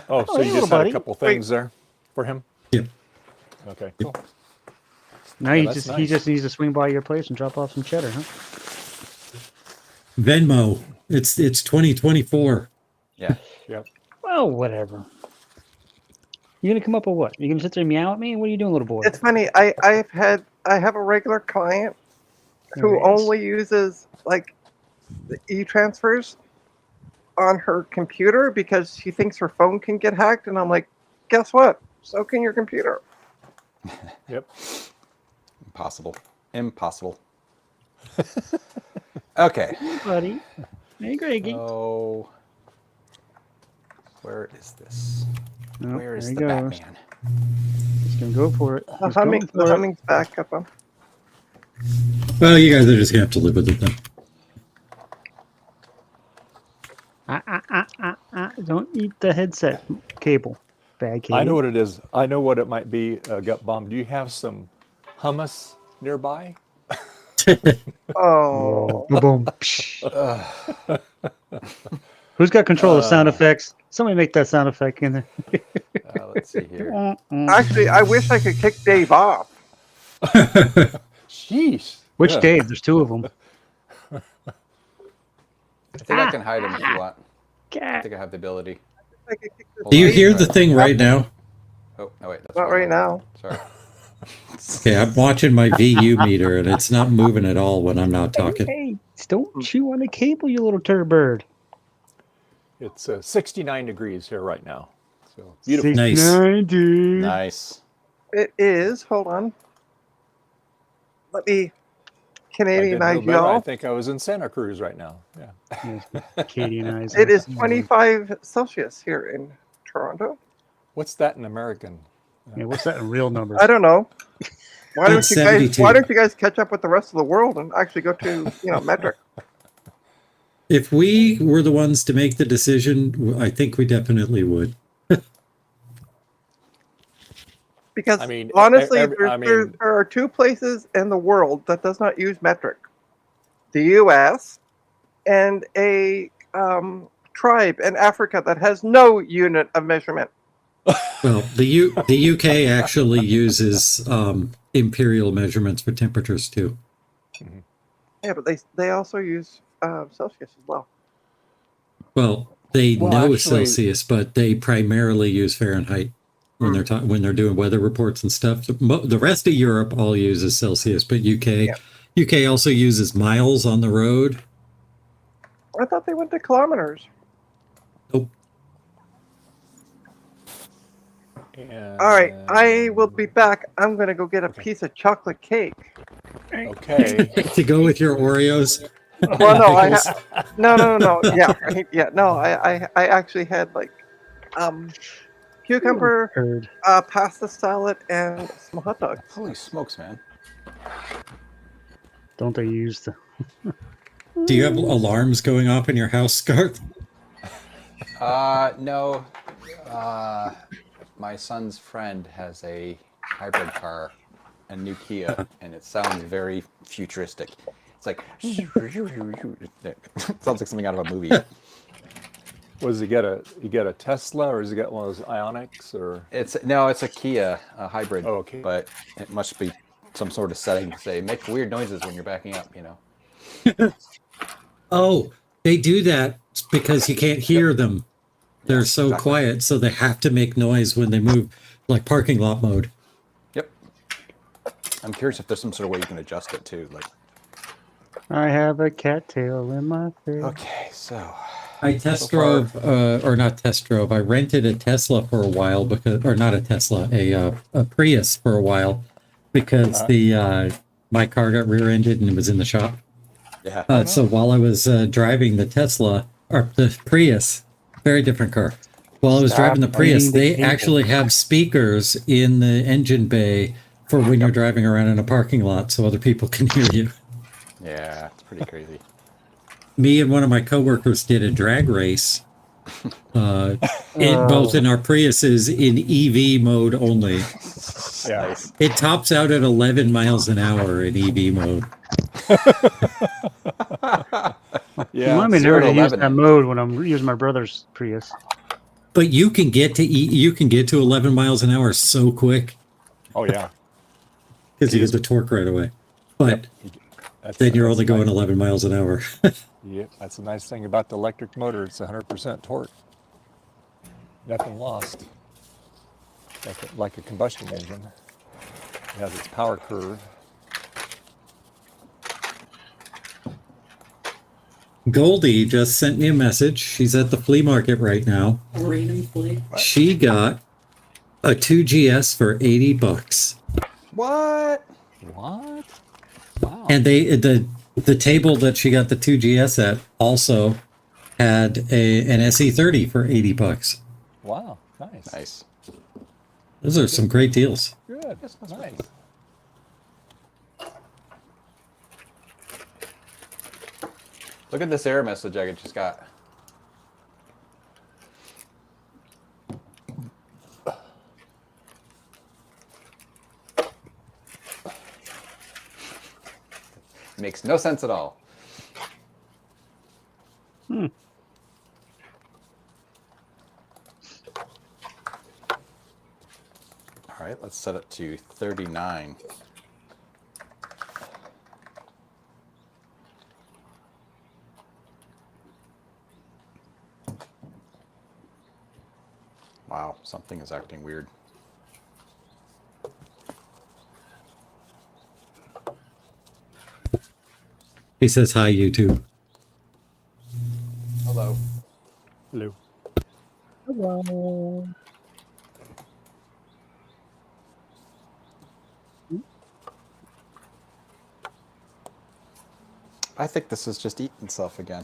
Oh, so hey, you little just had buddy. a couple things there for him? Yep. Okay, cool. Now Yeah, he that's he nice. just needs to swing by your place and drop off some cheddar, huh? Venmo. It's 2024. Yeah. Yep. Well, whatever. You gonna come up with what? You gonna sit there and meow at me? What are you doing, little boy? It's funny. I have a regular client who Yes. only uses like the e-transfers on her computer because she thinks her phone can get hacked, and I'm like, guess what? So can your computer. Yep. Impossible. Impossible. Okay. Buddy. Hey, Greggy. Oh. Where is this? Oh, Where is there the he goes. Batman? He's gonna go for it. The He's going for it. humming's back up. Well, you guys are just gonna have to live with it then. Don't eat the headset cable. Bad cable. I know what it is. I know what it might be, Gut Bomb. Do you have some hummus nearby? Oh, Boom. Who's got control of sound effects? Somebody make that sound effect in there. Let's see here. actually, I wish I could kick Dave off. Sheesh. Which Yeah. Dave? There's two of them. I think I can hide him if you want. I Cat. think I have the ability. I could kick this Do you Dave hear off. the thing right now? Oh, no, wait. That's Not right now. Sorry. Okay, I'm watching my VU meter and it's not moving at all when I'm not talking. Hey, don't chew on the cable, you little turd bird. It's 69 degrees here right now. So beautiful. Nice. 90. Nice. It is. Hold on. Let me I didn't Canadianize know better. I y'all. think I was in Santa Cruz right now. Yeah. Yes, Katie and I. It is 25 Celsius here in Toronto. What's that in American? Yeah, what's that in real numbers? I don't know. Why don't That's you guys? 72. Why don't you guys catch up with the rest of the world and actually go to metric? If we were the ones to make the decision, I think we definitely would. Because I mean, honestly, there are two places in the world that does not use metric: the U.S. and a tribe in Africa that has no unit of measurement. Well, the UK actually uses imperial measurements for temperatures too. Yeah, but they also use Celsius as well. Well, they Well, know actually- Celsius, but they primarily use Fahrenheit when they're when they're doing weather reports and stuff. The rest of Europe all uses Celsius, but UK also uses miles on the road. I thought they went to kilometers. Nope. And, All right, I will be back. I'm gonna go get a piece of chocolate cake. Okay. To go with your Oreos. Well, no, I Pickles. no. Yeah, right. Yeah, no, I actually had like cucumber, Heard. pasta salad, and some hot dogs. Holy smokes, man! Don't they use the? Do you have alarms going off in your house, Garth? No. My son's friend has a hybrid car, a new Kia, and it sounds very futuristic. It's like it sounds like something out of a movie. What does he get? You get a Tesla, or does he get one of those Ionics, or? It's a Kia, a hybrid. Oh, okay. But it must be some sort of setting to say make weird noises when you're backing up. Oh, they do that because you can't hear them. They're so exactly. quiet, so they have to make noise when they move, like parking lot mode. Yep. I'm curious if there's some sort of way you can adjust it too. Like. I have a cattail in my face. Okay, so. I test drove, or not test drove. I rented a Tesla for a while because, or not a Tesla, a Prius for a while because my car got rear-ended and it was in the shop. Yeah. So while I was driving the Tesla or the Prius, very different car. While I was driving the Prius, they actually have speakers in the engine bay for when you're driving around in a parking lot, so other people can hear you. Yeah, it's pretty crazy. Me and one of my coworkers did a drag race, both in our Priuses in EV mode only. Yeah. It tops out at 11 miles an hour in EV mode. Yeah. Remind me 0 never to to use 11. that mode when I'm using my brother's Prius. But you can get to 11 miles an hour so quick Oh yeah. because you get the torque right away. But then you're only going 11 miles an hour. Yeah, that's the nice thing about the electric motor. It's 100% torque. Nothing lost. Like a combustion engine. It has its power curve. Goldie just sent me a message. She's at the flea market right now. Random flea. She got a 2GS for $80. What? What? Wow. And the table that she got the 2GS at also had an SE30 for $80. Wow. Nice. Nice. Those are some great deals. Good. Nice. Look at this error message I just got. Makes no sense at all. All right, let's set it to 39. Wow, something is acting weird. He says, hi, YouTube. Hello. Hello. Hello. I think this is just eating itself again.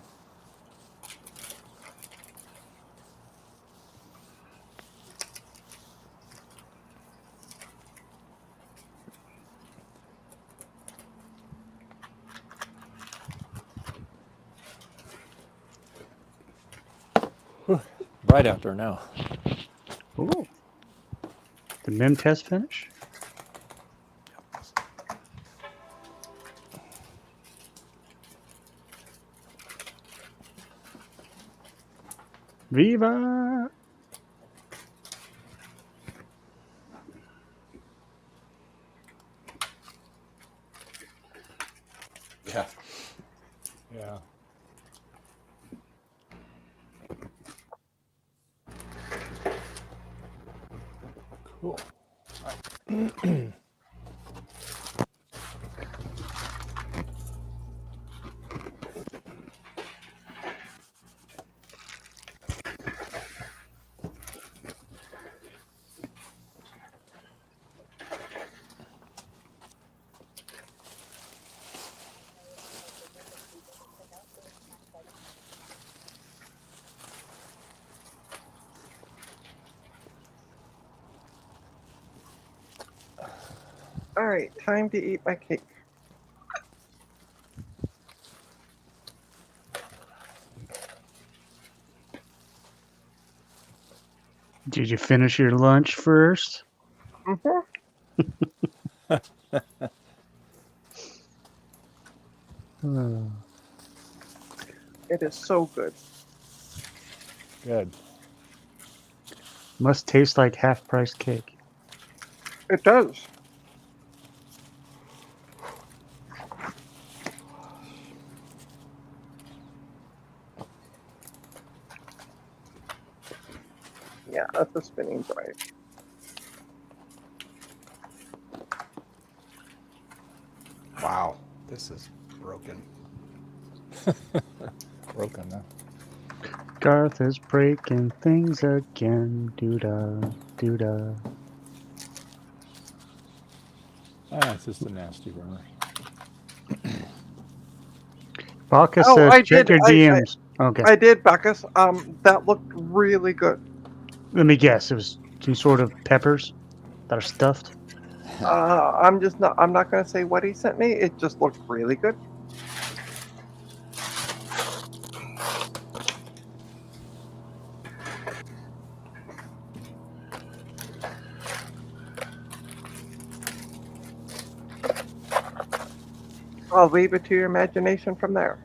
Bright out there now. Ooh. The MIM test finish? Viva! Yeah. Yeah. Cool. All right, time to eat my cake. Did you finish your lunch first? Hmm. It is so good. Good. Must taste like half-price cake. It does. Yeah, that's a spinning drive. Wow, this is broken. Broken, huh? Garth is breaking things again. Doo-da, doo-da. It's just a nasty burner. Baka Oh, says I check did. your DMs. Okay. I did, Bacchus. That looked really good. Let me guess. It was some sort of peppers that are stuffed. I'm not going to say what he sent me. It just looked really good. I'll leave it to your imagination from there.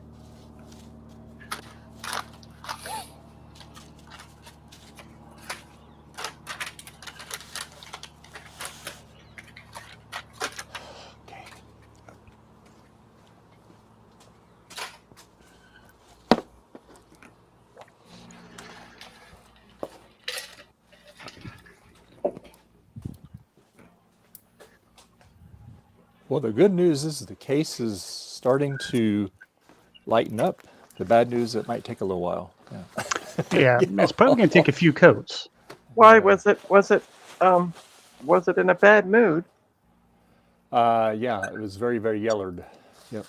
Well, the good news is the case is starting to lighten up. The bad news, it might take a little while. Yeah. Yeah, it's probably going to take a few coats. Why was it? Was it in a bad mood? Yeah, it was very, very yellowed. Yep.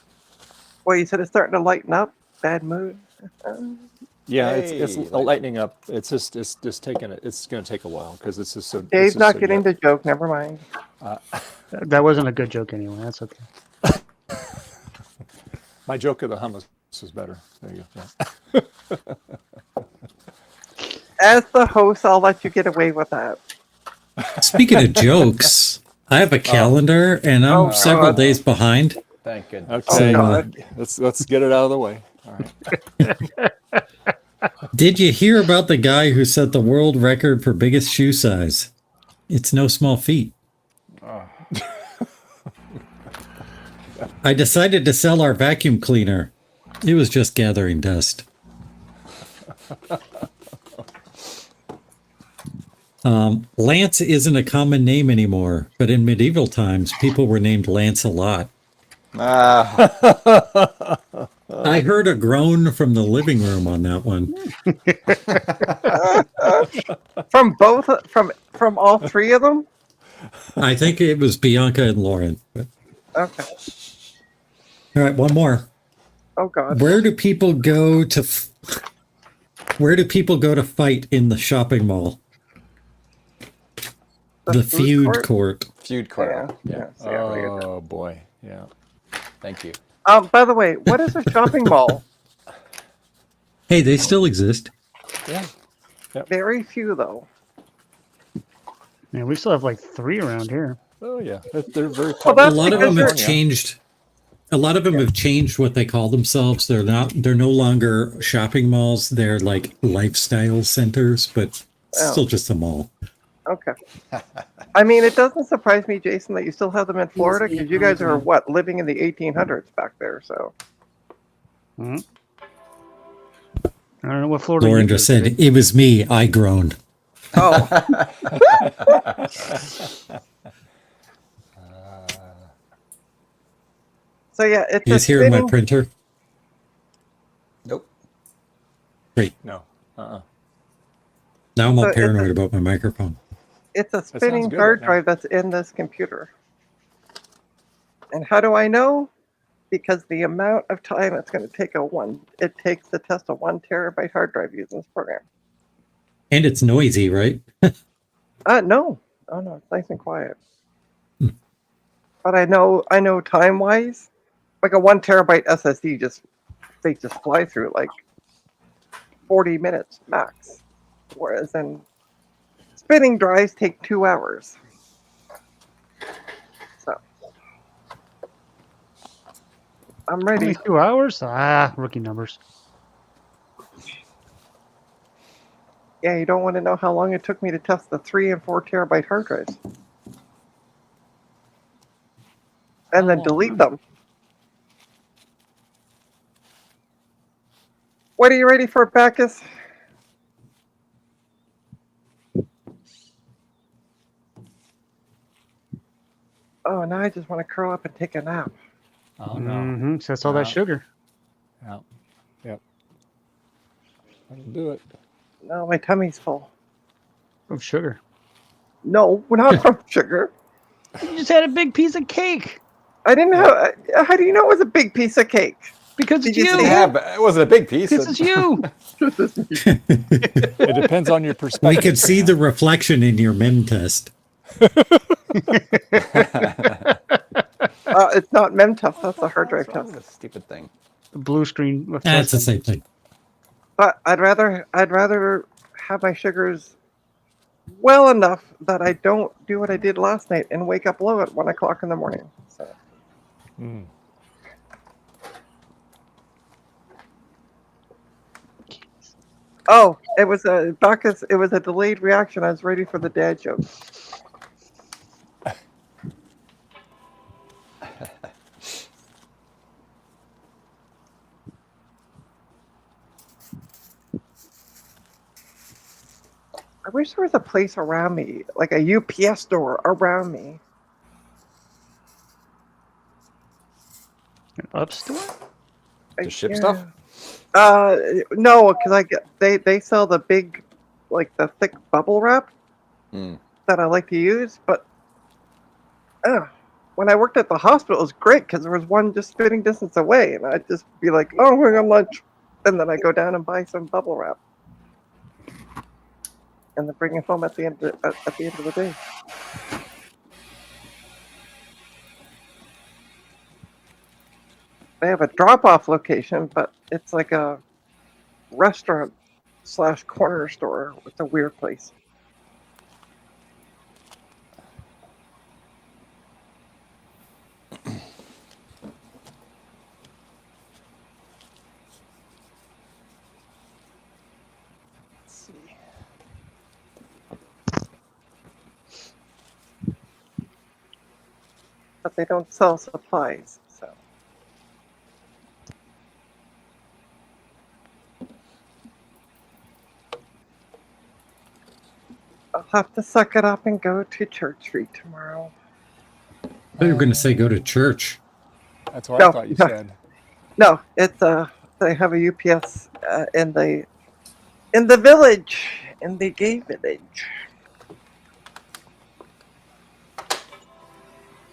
Well, you said it's starting to lighten up. Bad mood. Yeah, Hey, it's lighten. lightening up. It's just taking it. It's going to take a while because it's just so. it's Dave's just not so getting yellow. the joke. Never mind. That wasn't a good joke anyway. That's okay. My joke of the hummus was better. There you go. Yeah. As the host, I'll let you get away with that. Speaking of jokes, I have a calendar and I'm Oh, several God. days behind. Thank goodness. Okay, God. let's get it out of the way. All right. Did you hear about the guy who set the world record for biggest shoe size? It's no small feat. I decided to sell our vacuum cleaner. It was just gathering dust. Lance isn't a common name anymore, but in medieval times, people were named Lancelot. Ah, I heard a groan from the living room on that one. From all three of them. I think it was Bianca and Lauren. But- Okay. All right, one more. Oh God. Where do people go to fight in the shopping mall? The food feud court. feud court. Yeah. Yeah. Oh boy. Yeah. Thank you. By the way, what is a shopping mall? Hey, they still exist. Yeah. Very few though. Man, we still have like 3 around here. Oh yeah. They're very. Well, popular A that's lot of because them have they're- changed. A lot of them have changed what they call themselves. They're no longer shopping malls. They're like lifestyle centers, but still just a mall. Okay. I mean, it doesn't surprise me, Jason, that you still have them in Florida because you guys are living in the 1800s back there. So I don't know what Florida. Lauren you just go said, to. "It was me. I groaned." oh, so yeah, it's You a guys hearing my spinning. printer? Nope. Great. No. Now I'm all So it's paranoid a- about my microphone. It's a sounds spinning good hard right now. drive that's in this computer. And how do I know? Because the amount of time it's going to take it takes to test a 1 terabyte hard drive using this program. And it's noisy, right? No. Oh no, it's nice and quiet. but I know time wise, like a 1 terabyte SSD they just fly through like 40 minutes max, whereas then spinning drives take 2 hours. So I'm ready. Only 2 hours? Rookie numbers. Yeah, you don't want to know how long it took me to test the 3 and 4 terabyte hard drives. And then delete them. What are you ready for, Bacchus? Oh, now I just want to curl up and take a nap. Oh no. Mm-hmm. So that's all that sugar. Yeah. Yep. That'll do it. No, my tummy's full. Of sugar. No, we're not from sugar. You just had a big piece of cake. I didn't have. How do you know it was a big piece of cake? Because it's Did you you. say Yeah, but it wasn't a big piece. Because it's you. It depends on your perspective. We could see the reflection in your MEM test. It's not Memtough. That's a hard drive What's wrong test. with this stupid thing? The blue screen. That's the same thing. But I'd rather have my sugars well enough that I don't do what I did last night and wake up low at 1 o'clock in the morning. So. Mm. Oh, it was a Bacchus. It was a delayed reaction. I was ready for the dad joke. I wish there was a place around me, like a UPS store around me. An up store? To ship stuff? No, because they sell the big, like the thick bubble wrap that I like to use. But when I worked at the hospital, it was great because there was one just spitting distance away, and I'd just be like, "Oh, we're on lunch," and then I go down and buy some bubble wrap, and then bring it home at the end of the day. They have a drop-off location, but it's like a restaurant/corner store. It's a weird place. Let's see. But they don't sell supplies, so. I'll have to suck it up and go to Church Street tomorrow. I thought you were going to say go to church. That's what No, I thought you no. said. No, it's they have a UPS in the village, in the gay village.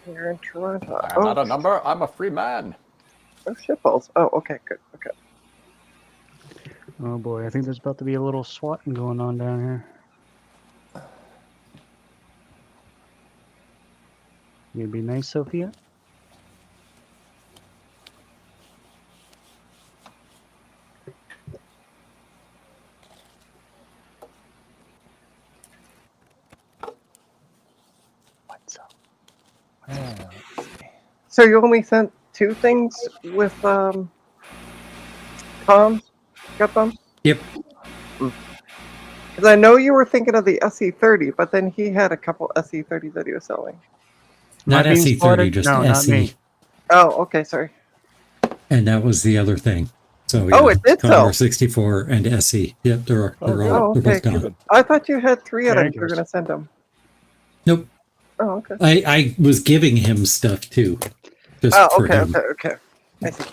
Here in Toronto. I'm not a number. I'm a free man. Oh, shitballs. Oh, okay, good. Okay. Oh boy, I think there's about to be a little swatting going on down here. You be nice, Sophia? What's up? So you only sent 2 things with Tom's? Got them? Yep. Because I know you were thinking of the SE30, but then he had a couple SE30s that he was selling. Not Am I being SE30, spotted? just No, not SE. me. Oh, okay, sorry. And that was the other thing. So Oh, it did Commodore sell. 64 and SE. Yep, they're Oh, both okay. gone. I thought you had 3 of them. You were Daggers. going to send them. Nope. Oh, okay. I was giving him stuff too. Just Oh, for okay, him. okay. I see.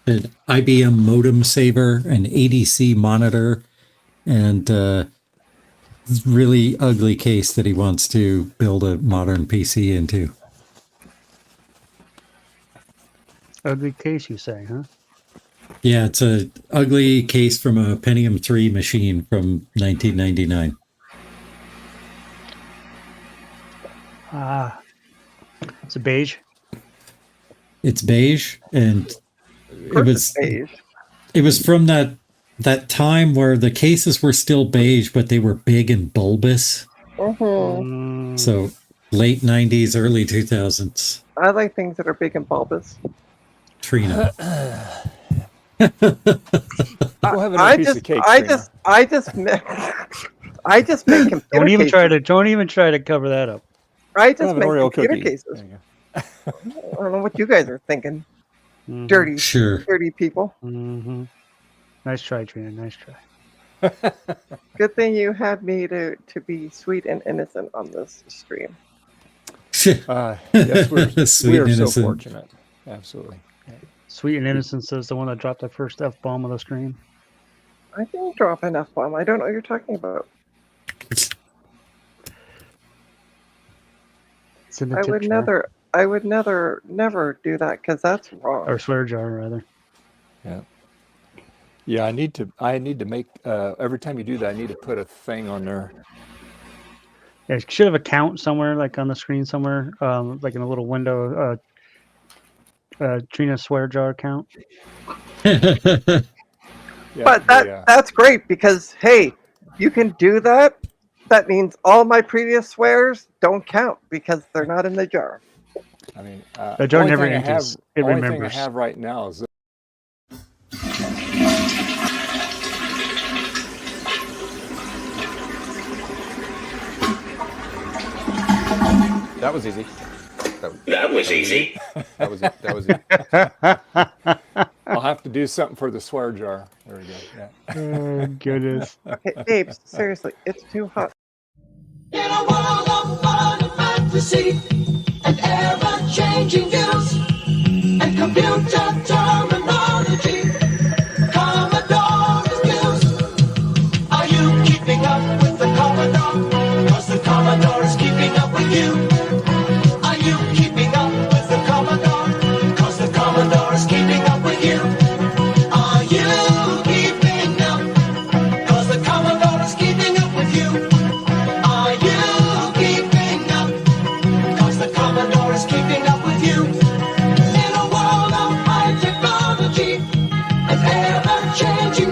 An IBM modem saver, an ADC monitor, and this really ugly case that he wants to build a modern PC into. Ugly case, you say, huh? Yeah, it's a ugly case from a Pentium 3 machine from 1999. It's a beige. It's beige, and Beige. it was from that time where the cases were still beige, but they were big and bulbous. Mm-hmm. So late 90s, early 2000s. I like things that are big and bulbous. Trina. We'll have another piece of cake. Trina. I just make computer Don't even cases. try to cover that up. I We'll just have an make Oreo computer cookie. cases. There you I don't know what you guys are thinking. Mhm. Dirty people. Mhm. Nice try, Trina. Nice try. Good thing you had me to be sweet and innocent on this stream. Yes, Sweet we are and so innocent. fortunate. Absolutely. Sweet and innocent says the one that dropped that first F bomb on the screen. I didn't drop an F bomb. I don't know what you're talking about. It's in the I tip would jar. never do that because that's wrong. Or swear jar, rather. Yeah, I need to make every time you do that, I need to put a thing on there. Yeah, it should have a count somewhere, like on the screen somewhere, like in a little window. Trina swear jar count. Yeah, But that's great because hey, you can do that. That means all my previous swears don't count because they're not in the jar. I mean, The jar only never thing I have- ages. It only thing I remembers. have right now is That was easy. That was easy. That was easy. I'll have to do something for the swear jar. There we go. Yeah. Oh, goodness. Okay, Babes, seriously, it's too hot. In a world of fun and fantasy and ever-changing views and computer terminology, Commodore is news. Are you keeping up with the Commodore? 'Cause the Commodore is keeping up with you. Are you keeping up with the Commodore? 'Cause the Commodore is keeping up with you. Are you keeping up? 'Cause the Commodore is keeping up with you. Are you keeping up? 'Cause the Commodore is keeping up with you. In a world of high technology and ever-changing.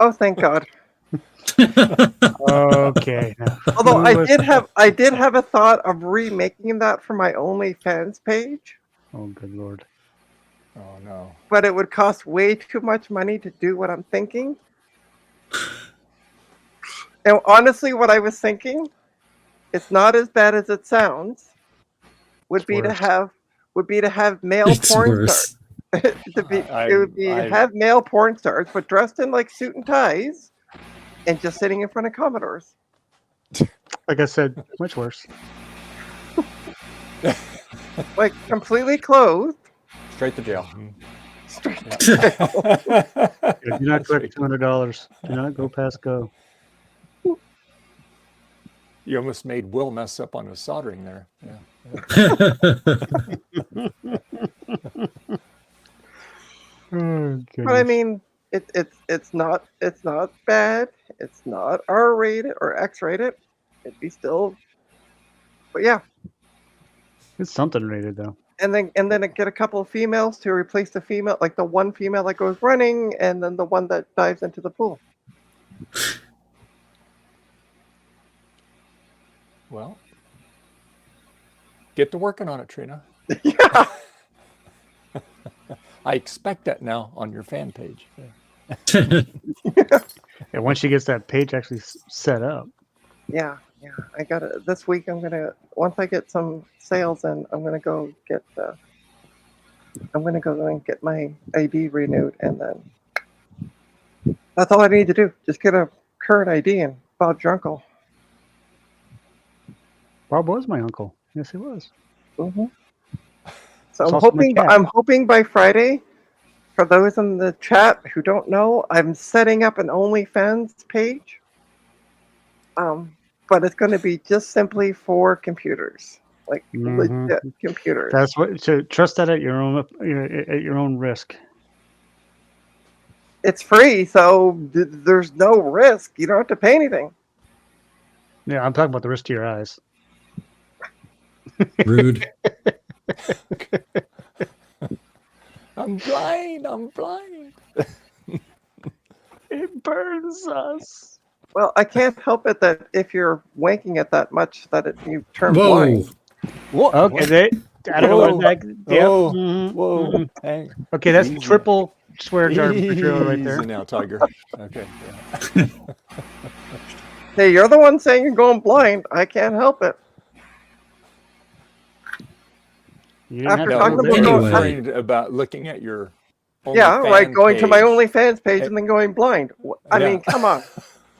Oh, thank God. Okay. now. Although Who was- I did have a thought of remaking that for my OnlyFans page, Oh, good lord. Oh no. but it would cost way too much money to do what I'm thinking. And honestly, what I was thinking, it's not as bad as it sounds. Would be to worse. have male It's porn worse. stars. It would be have male porn stars, but dressed in like suit and ties, and just sitting in front of Commodores. Like I said, much worse. Like completely clothed. Straight to jail. Straight Yeah, do not collect $200. Do not go past go. You almost made Will mess up on his soldering there. Yeah. Oh, But I mean, it's not bad. It's not R-rated or X-rated. It'd be still, but yeah. It's something rated though. And then get a couple of females to replace the female, like the one female that goes running, and then the one that dives into the pool. Well, get to working on it, Trina. Yeah. I expect that now on your fan page. And once she gets that page actually set up. Yeah. I got it this week. Once I get some sales in, I'm gonna go and get my ID renewed, and then that's all I need to do. Just get a current ID, and Bob's your uncle. Bob was my uncle. Yes, he was. Mm-hmm. So It's I'm also my cat. hoping by Friday, for those in the chat who don't know, I'm setting up an OnlyFans page. But it's going to be just simply for computers, like Mhm. legit computers. That's what. So trust that at your own risk. It's free, so there's no risk. You don't have to pay anything. Yeah, I'm talking about the risk to your eyes. Rude. I'm blind. I'm blind. It burns us. Well, I can't help it that if you're wanking it that much that you turn Whoa. blind. What? Okay, they. I don't know Whoa. what that. Yep. Oh, mhm, whoa. mhm. Hang. Okay, that's Easy. triple swear jar material right there. Easy now, Tiger. Okay. Yeah. Hey, you're the one saying you're going blind. I can't help it. You didn't have After to talking go about there. Anyway. Afraid about looking at your Yeah, right. OnlyFans Going to my page. OnlyFans page and then going blind. I Yeah. mean, come on.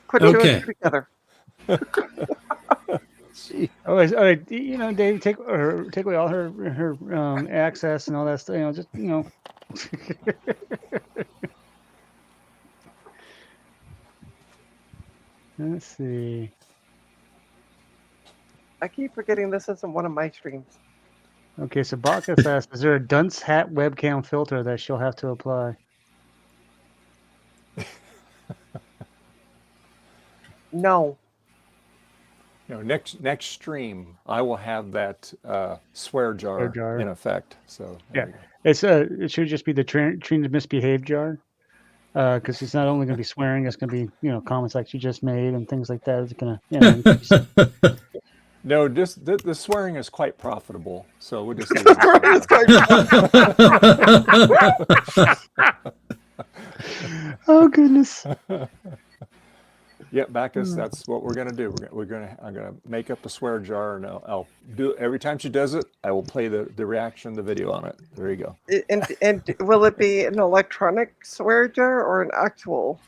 Put two Okay. and two together. Oh, you know, Dave, take away all her access and all that stuff. You know, just you know. Let's see. I keep forgetting this isn't one of my streams. Okay, so Bacchus asks, is there a dunce hat webcam filter that she'll have to apply? No. You know, next stream, I will have that swear jar, jar. in effect. So Yeah. there you go. It's it should just be the trained to misbehave jar, because it's not only going to be swearing, it's going to be comments like she just made and things like that. It's going to No, just the swearing is quite profitable. So we'll just leave It's it. Oh goodness. Yeah, Bacchus, that's what we're gonna do. I'm gonna make up a swear jar, and I'll do every time she does it. I will play the reaction, the video on it. There you go. And will it be an electronic swear jar or an actual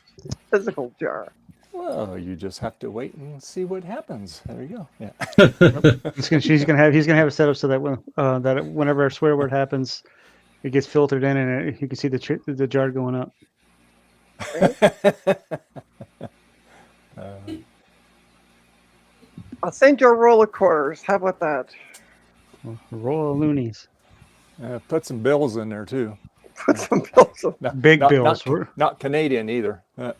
physical jar? Well, you just have to wait and see what happens. There you go. Yeah. He's gonna have it set up so that whenever a swear word happens, it gets filtered in and you can see the jar going up. I'll send you a roll of quarters. How about that? A roll of loonies. Put some bills in there too. Put some bills in. Big bills. Not Canadian either. Well,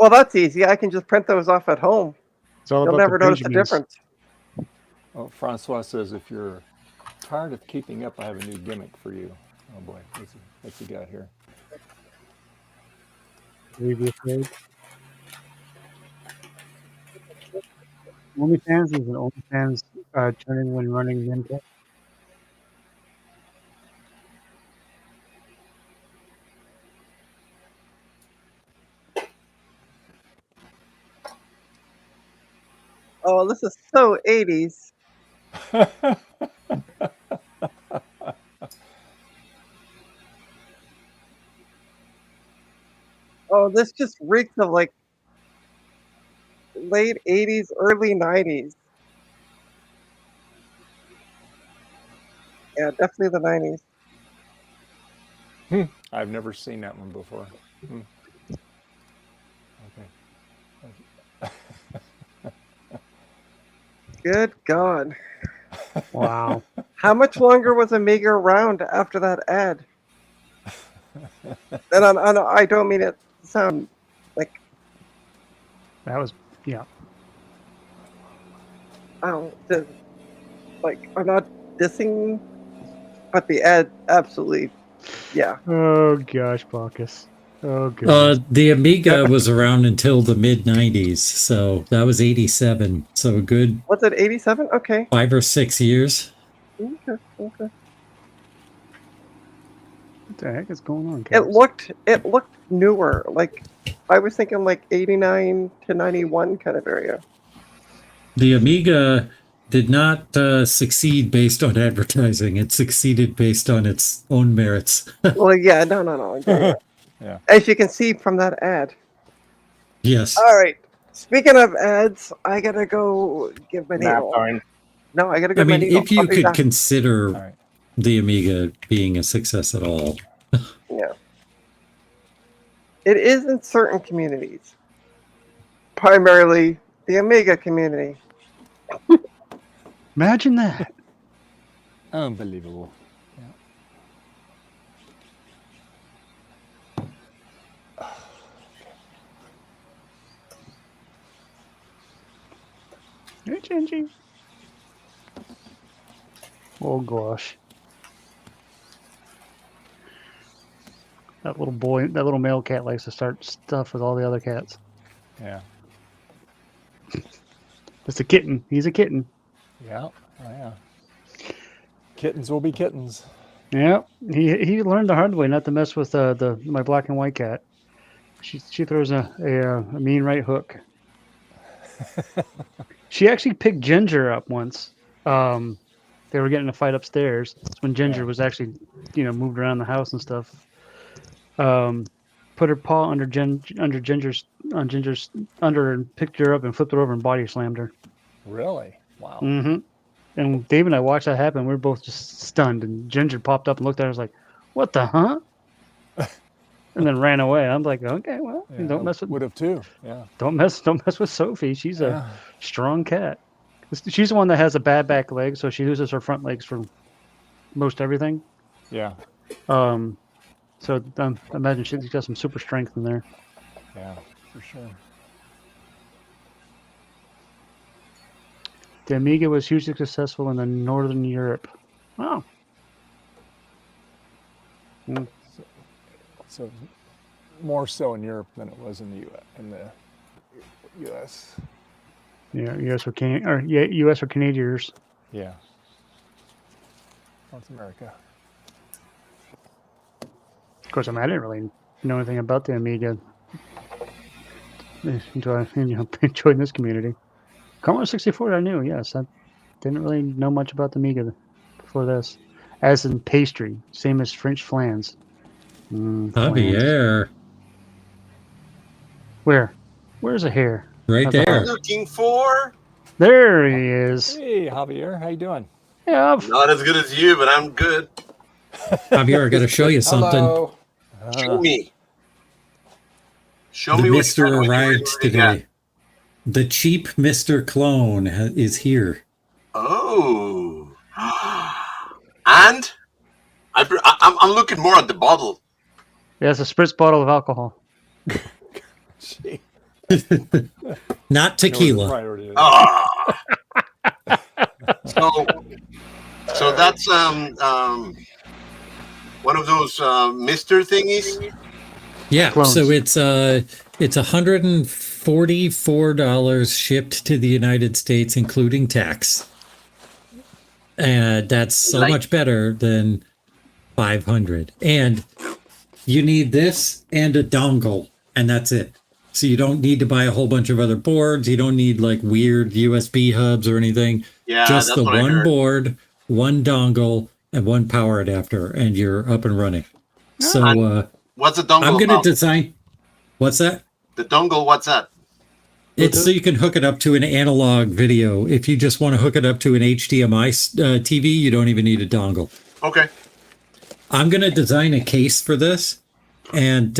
that's easy. I can just print those off at home. It's all You'll about never the notice the Benjamins. difference. Oh, Francois says, if you're tired of keeping up, I have a new gimmick for you. Oh boy, what's he got here? Previous page. OnlyFans is an OnlyFans turning when running Ninja. Oh, this is so 80s. Oh, this just reeks of like late 80s, early 90s. Yeah, definitely the 90s. I've never seen that one before. Okay. Good God. Wow. How much longer was Amiga around after that ad? And I don't mean it to sound like, That was, yeah. like, I'm not dissing, but the ad absolutely, yeah. Oh gosh, Bacchus. Oh goodness. The Amiga was around until the mid 90s, so that was 87. So a good Was it 87? Okay. 5 or 6 years. Okay. What the heck is going on, It guys? looked newer. Like, I was thinking like 89 to 91 kind of area. The Amiga did not succeed based on advertising. It succeeded based on its own merits. Well, yeah, no. Yeah. As you can see from that ad. Yes. All right. Speaking of ads, I gotta go give my Nap needle. time. No, I gotta I give my mean, needle. if you I'll be could back. consider All right. the Amiga being a success at all. Yeah. It is in certain communities. Primarily the Amiga community. Imagine that. Unbelievable. Gingy. Oh gosh. That little boy, that little male cat likes to start stuff with all the other cats. Yeah. It's a kitten. He's a kitten. Yeah. Oh, yeah. Kittens will be kittens. Yeah. He learned the hard way not to mess with my black and white cat. She throws a mean right hook. She actually picked Ginger up once. They were getting a fight upstairs. That's when Ginger was actually, moved around the house and stuff. Put her paw under Ginger's under her and picked her up and flipped her over and body slammed her. Really? Wow. Mm-hmm. And Dave and I watched that happen. We were both just stunned. And Ginger popped up and looked at us like, "What the huh?" And then ran away. I'm like, "Okay, well, Yeah, don't mess with. would have too. Yeah. Don't mess with Sophie. She's a strong cat. She's the one that has a bad back leg, so she uses her front legs for most everything. Yeah. So imagine she's got some super strength in there. Yeah, for sure. The Amiga was hugely successful in the Northern Europe. Wow. So more so in Europe than it was in the U.S. Yeah, U.S. or Canadians. Yeah. North America. Of course, I didn't really know anything about the Amiga until I joined this community. Commodore 64, I knew. Yes, I didn't really know much about the Amiga before this. As in pastry, same as French flans. Flans. Javier. Where's a hair? Right That's a there. heart. Looking for? There he is. Hey, Javier, how you doing? Yeah. Not as good as you, but I'm good. Javier, I got to show you something. Hello. Show me. Show The me what Mister you arrived got. today. The cheap Mr. Clone is here. Oh. And I'm looking more at the bottle. Yeah, it's a spritz bottle of alcohol. Gee. Not tequila. Priority is. Ah. So that's one of those Mister thingies. Yeah, Clones. so it's $144 shipped to the United States, including tax. And that's so much better than $500. And you need this and a dongle, and that's it. So you don't need to buy a whole bunch of other boards. You don't need like weird USB hubs or anything. Yeah, just that's the what I one heard. board, one dongle, and one power adapter, and you're up and running. So What's the dongle I'm going to about? design. What's that? The dongle, what's that? It's so you can hook it up to an analog video. If you just want to hook it up to an HDMI TV, you don't even need a dongle. Okay. I'm going to design a case for this. And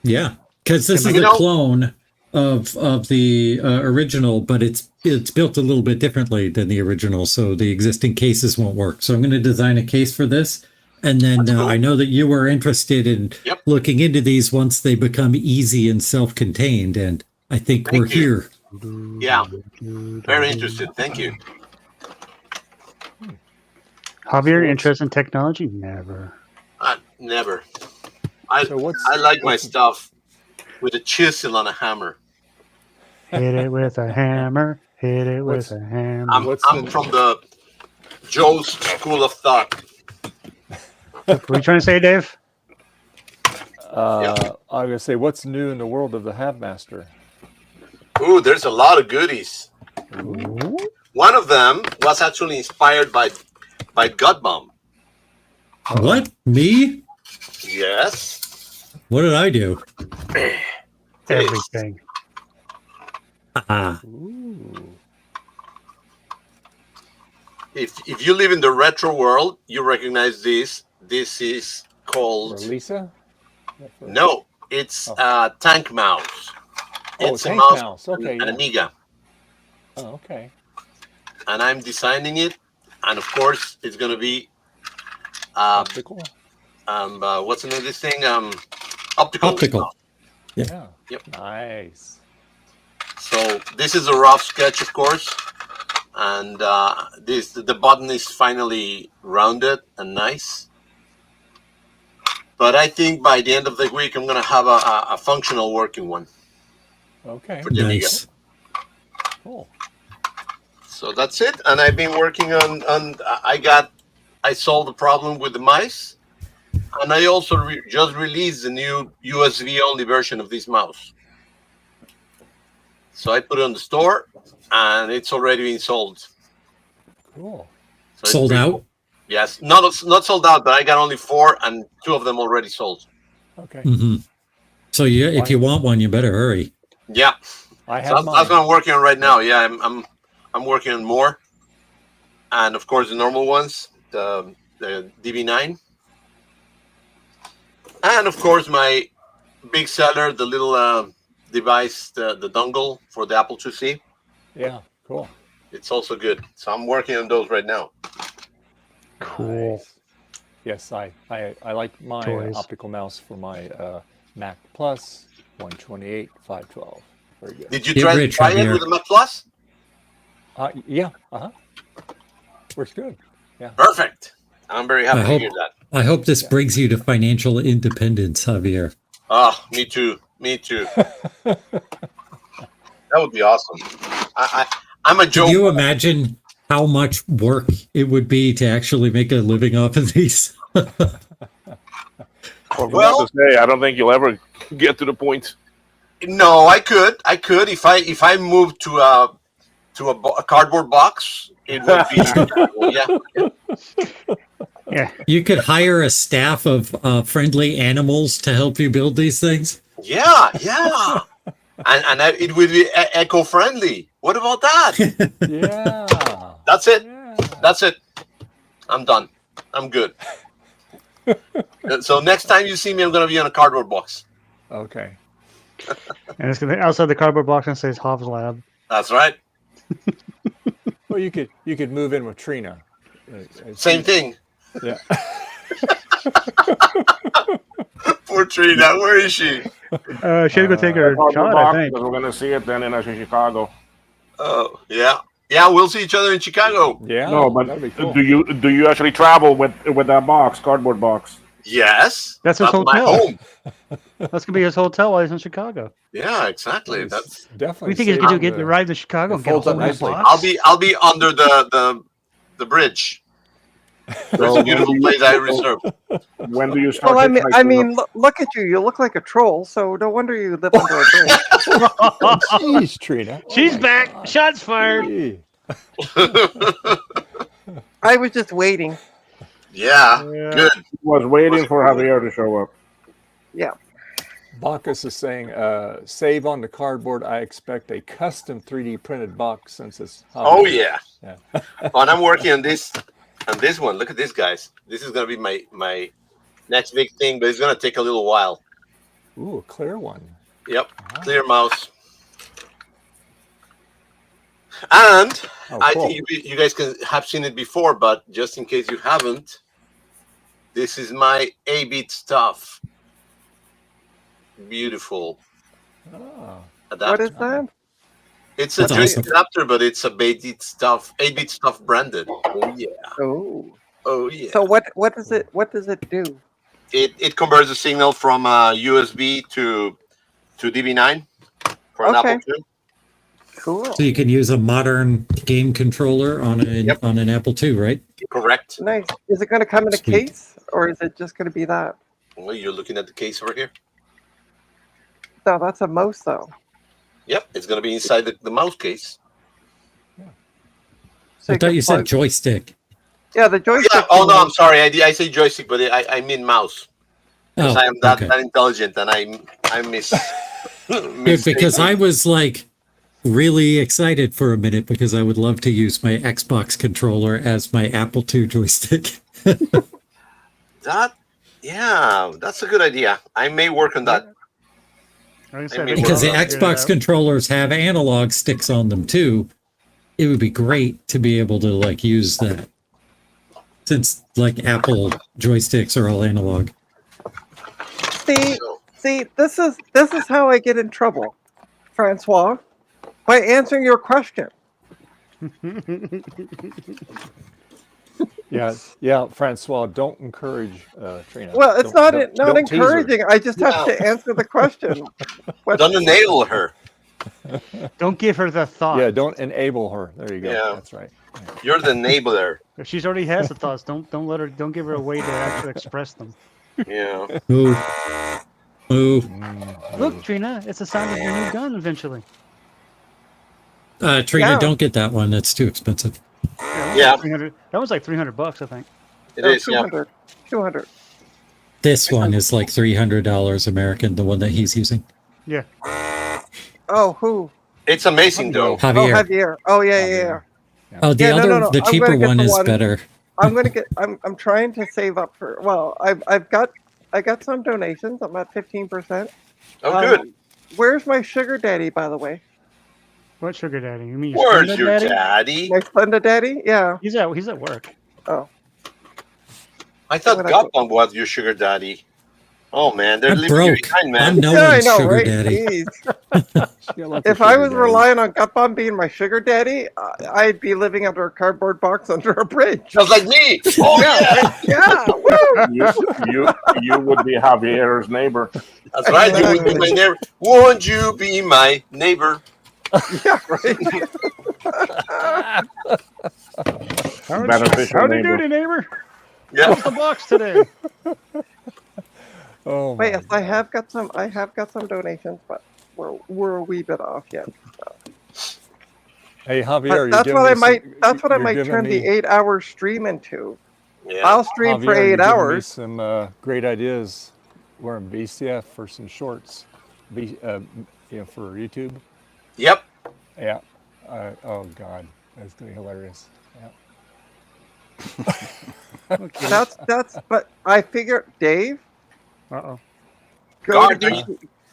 yeah, because this is a clone of the original, but it's built a little bit differently than the original. So the existing cases won't work. So I'm going to design a case for this. And then Cool. I know that you were interested in looking into these once they become easy and self-contained. And I think we're here. Yeah. Very interested. Thank you. Javier, interest in technology? Never. Never. So I like my stuff with a chisel and a hammer. Hit it with a hammer. Hit it with a hammer. I'm from the Joe's school of thought. What are you trying to say, Dave? I'm going to say, what's new in the world of the Havmaster? Ooh, there's a lot of goodies. One of them was actually inspired by Godmom. What? Me? Yes. What did I do? Everything. If you live in the retro world, you recognize this. This is called Lisa? No, it's Tank Mouse. It's Tank a mouse, Mouse. Okay, an yeah. Amiga, Oh, okay. and I'm designing it. And of course, it's gonna be Optical? what's the name of this thing? Optical. Optical. Yeah. Yep. Nice. So this is a rough sketch, of course, and the button is finally rounded and nice. But I think by the end of the week, I'm gonna have a functional working one. Okay. For the Amiga. Nice. Cool. So that's it, and I've been working on. I solved the problem with the mice, and I also just released the new USB only version of this mouse. So I put it on the store, and it's already been sold. Cool. So it's Sold pretty out? cool. Yes, not sold out, but I got only 4, and 2 of them already sold. Okay. Hmm. So if you want one, you better hurry. Yeah, I so have that's what mine. I'm working on right now. Yeah, I'm working on more, and of course the normal ones, the DB9, and of course my big seller, the little device, the dongle for the Apple IIc. Yeah. Cool. It's also good. So I'm working on those right now. Cool. Nice. Yes, I like my Toys. optical mouse for my Mac Plus 128 512. Very good. Did you Get try rich, it Javier. with the Mac Plus? Yeah. Works good. Yeah. Perfect. I'm very happy I to hope- hear that. I hope this brings you to financial independence, Javier. Oh, me too. Me too. That would be awesome. I'm a Can joke. you imagine how much work it would be to actually make a living off of these? Well, to say, I don't think you'll ever get to the point. No, I could if I moved to a cardboard box. It would be Yeah. You could hire a staff of friendly animals to help you build these things. yeah, and it would be eco friendly. What about that? Yeah. That's it. Yeah. That's it. I'm done. I'm good. So next time you see me, I'm gonna be on a cardboard box. Okay. And it's gonna outside the cardboard box and says Hobbs Lab. That's right. Well, you could move in with Trina. Same thing. Yeah. Poor Trina. Where is she? She had to go take her Cardboard shot, I box, think. because we're gonna see it then in Chicago. Oh, yeah. Yeah, we'll see each other in Chicago. Yeah. No, but that'd be cool. do you actually travel with that box, cardboard box? Yes. That's his my hotel. home. That's gonna be his hotel while he's in Chicago. Yeah, exactly. It's That's. definitely. We think he's gonna saving get to the- ride to Chicago it and get a folds up whole new nicely. box. I'll be under the bridge. There's a beautiful place I reserved. When do you start? Well, I hitchhiking mean, look at you. You look like a troll, so no wonder you live under a bridge. Jeez, Trina. Oh She's my back. God. Shots fired. Gee. I was just waiting. Yeah, Yeah. good. was waiting for Javier to show up. Yeah. Bacchus is saying, save on the cardboard. I expect a custom 3D printed box since it's. Oh yeah. Yeah. Oh, and I'm working on this one. Look at this, guys. This is gonna be my next big thing, but it's gonna take a little while. Ooh, a clear one. Yep, clear mouse. And Oh, I cool. think you guys can have seen it before, but just in case you haven't, this is my 8-bit stuff. Beautiful Oh, adapter. What is that? It's a That's joystick awesome. adapter, but it's a 8-bit stuff branded. Oh yeah. Oh. Oh yeah. So what does it do? It converts the signal from USB to DB9 for an Okay. Apple II. Cool. So you can use a modern game controller on Yep. an Apple II, right? Correct. Nice. Is it going to come in a Sweet. case, or is it just going to be that? Well, you're looking at the case over here. No, that's a mouse, though. Yep, it's going to be inside the mouse case. So I you thought can you said plug- joystick. Yeah, the joystick. Yeah. Oh no, I'm sorry. I say joystick, but I mean mouse. Because Oh, I am that okay. intelligent, and I miss. Good, because I was like really excited for a minute because I would love to use my Xbox controller as my Apple II joystick. That's a good idea. I may work on that. Like I said, I mean, they Because the will figure it Xbox out. controllers have analog sticks on them too. It would be great to be able to like use that. Since like Apple joysticks are all analog. See, this is how I get in trouble, Francois. By answering your question. Yeah, Francois, don't encourage Trina. Well, it's Don't- not don't tease her. encouraging. I just have Yeah. to answer the question. What- Don't enable her. Don't give her the thought. Yeah, don't enable her. There you go. Yeah. That's right. You're the enabler. If she's already has the thoughts, don't let her. Don't give her a way to actually express them. Yeah. Ooh. Ooh. Look, Trina, it's the sound of your new gun eventually. Trina, Yeah. don't get that one. It's too expensive. Yeah. 300. That was like $300, I think. It No, is. Yeah. 200. 200. This one is like $300 American, the one that he's using. Yeah. Oh, who? It's amazing though. Oh, Javier. Javier. Oh, yeah. Oh, the Yeah, no, other, no, no. the I'm cheaper gonna get one the is one- better. I'm gonna get. I'm trying to save up for. Well, I got some donations. I'm at 15%. Oh, good. Where's my sugar daddy, by the way? What sugar daddy? You mean your Where's Splenda your daddy? daddy? My Splenda daddy? Yeah. He's at work. Oh. I thought What I- Godmom was your sugar daddy. Oh man, they're I'm leaving you broke. behind, I'm man. no Yeah, I one's know, sugar right? daddy. Jeez. If I was relying on Gutbomb being my sugar daddy, I'd be living under a cardboard box under a bridge. Just like me. Oh yeah, Yeah. Woo! You would be Javier's neighbor. that's right. You would be my neighbor. Won't you be my neighbor? Yeah, right. Beneficial Howdy neighbor. doody, neighbor. Yeah. What's the box today? Oh, Wait, my yes, I have got some donations, but we're a wee bit off yet. Hey, Javier, But you're that's giving what I me might. some- That's what I you're might giving turn the me- 8-hour stream into. Yeah. I'll stream for Javier, you're 8 giving me hours. some great ideas. Wearing BCF for some shorts, for YouTube. Yep. Yeah. Oh God, that's gonna be hilarious. Yeah. That's. But I figure, Dave, Uh-oh. go to Garbage.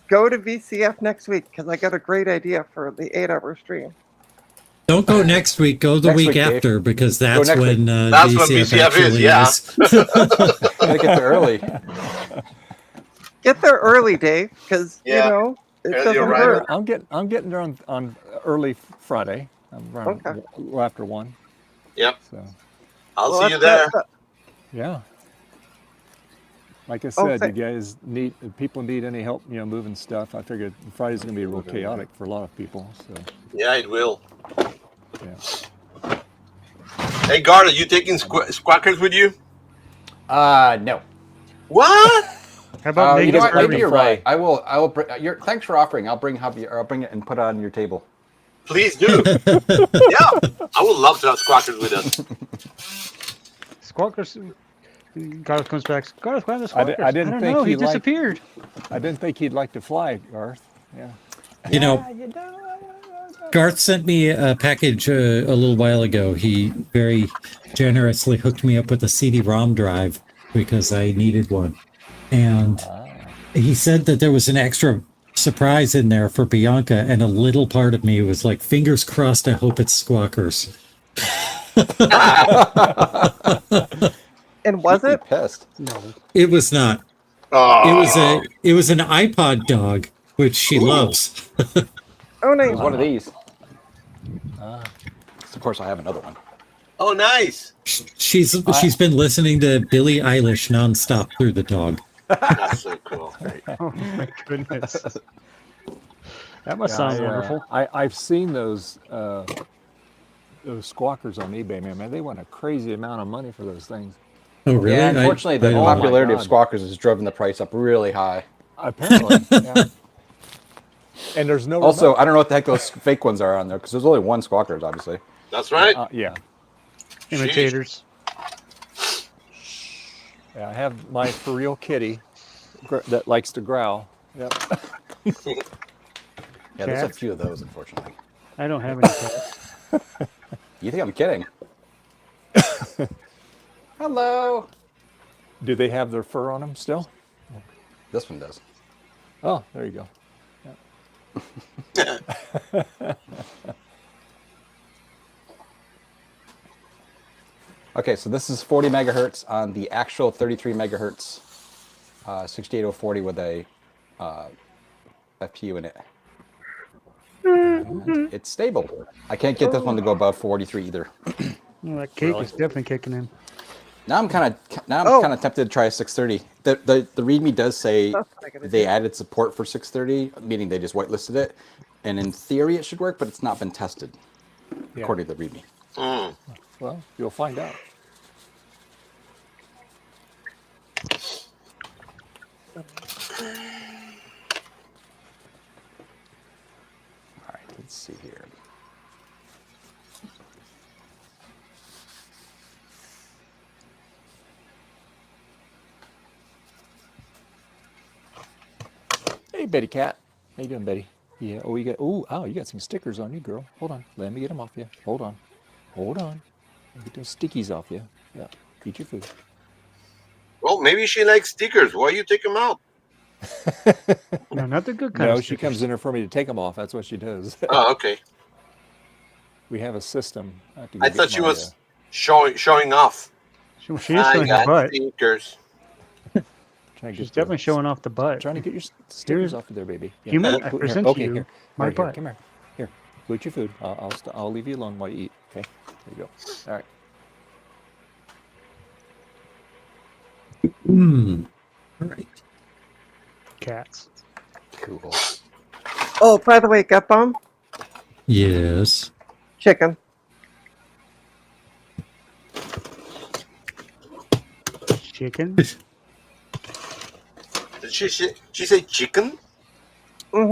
go to VCF next week because I got a great idea for the 8-hour stream. Don't go next week. Go the Next week week, Dave. after, because that's next when That's when VCF VCF is, actually yeah. is. Gotta get there early. Get there early, Dave, because Yeah. you know it Yeah, doesn't you're right. hurt. I'm getting there on early Friday. I'm around Okay. a little after 1. Yep. So I'll Well, see you there. yeah. Like I Oh, said, thank- you guys need if people need any help, moving stuff. I figured Friday's gonna be real chaotic for a lot of people. So Yeah, it will. yeah. Hey, Guard, are you taking squawkers with you? No. What? How about You Naked know what? Maybe Kirby? you're right. I will. Bring, thanks for offering. I'll bring Javier. Or I'll bring it and put it on your table. Please do. Yeah, I would love to have squawkers with us. Squawkers. Garth comes back. Garth, why the I squawkers? didn't don't think know. He he liked- disappeared. I didn't think he'd like to fly, Garth. Yeah. You know, Garth sent me a package a little while ago. He very generously hooked me up with a CD-ROM drive because I needed one. And he said that there was an extra surprise in there for Bianca, and a little part of me was like, fingers crossed, I hope it's squawkers. And was it? Pissed. No. It was not. Oh, It was an iPod dog, which she loves. Oh, It nice. was one of these. Of course, I have another one. oh, nice. She's been listening to Billie Eilish nonstop through the dog. That's so cool. Oh my goodness. That must sound wonderful. I've seen those squawkers on eBay, man. They want a crazy amount of money for those things. Oh, really? Yeah, unfortunately, the Oh my popularity of God. squawkers has driven the price up really high. Apparently. Yeah. And there's no Also, remote. I don't know what the heck those fake ones are on there because there's only one squawkers, obviously. That's right. Yeah. Imitators. Yeah, I have my for real kitty that likes to growl. Yep. Yeah, there's a Cats? few of those, unfortunately. I don't have any cats. You think I'm kidding? Hello. Do they have their fur on them still? This one does. Oh, there you go. Okay, so this is 40 megahertz on the actual 33 megahertz 68040 with a FPU in it. and it's stable. I can't get this one to go above 43 either. Well, that cake is definitely kicking in. Now I'm kind of tempted to try a 630. The README does say That's what I gotta they do. added support for 630, meaning they just whitelisted it. And in theory, it should work, but it's not been tested, Yeah. according to the README. Mm. Well, you'll find out. All right, let's see here. Hey, Betty Cat. How you doing, Betty? Yeah. Oh, you got. Oh, you got some stickers on you, girl. Hold on. Let me get them off you. Hold on. Hold on. Get those stickies off you. Yeah. Eat your food. Well, maybe she likes stickers. Why you take them out? No, not the good kind. No, of she comes in here for me to take them off. That's what she does. Oh, okay. We have a system. have to go I get thought she my, was showing off. She is I showing her got butt. stickers. trying to She's get the- definitely showing off the butt. Trying to get your stickers Here's- off of there, baby. Yeah. Human, Here, I here. present Okay, you here. my Right here. butt. Come here. Here. Go eat your food. I'll leave you alone while you eat. Okay. There you go. All right. All right. Cats. Cool. Oh, by the way, gut bomb, Yes. chicken. Chicken. Did she say chicken?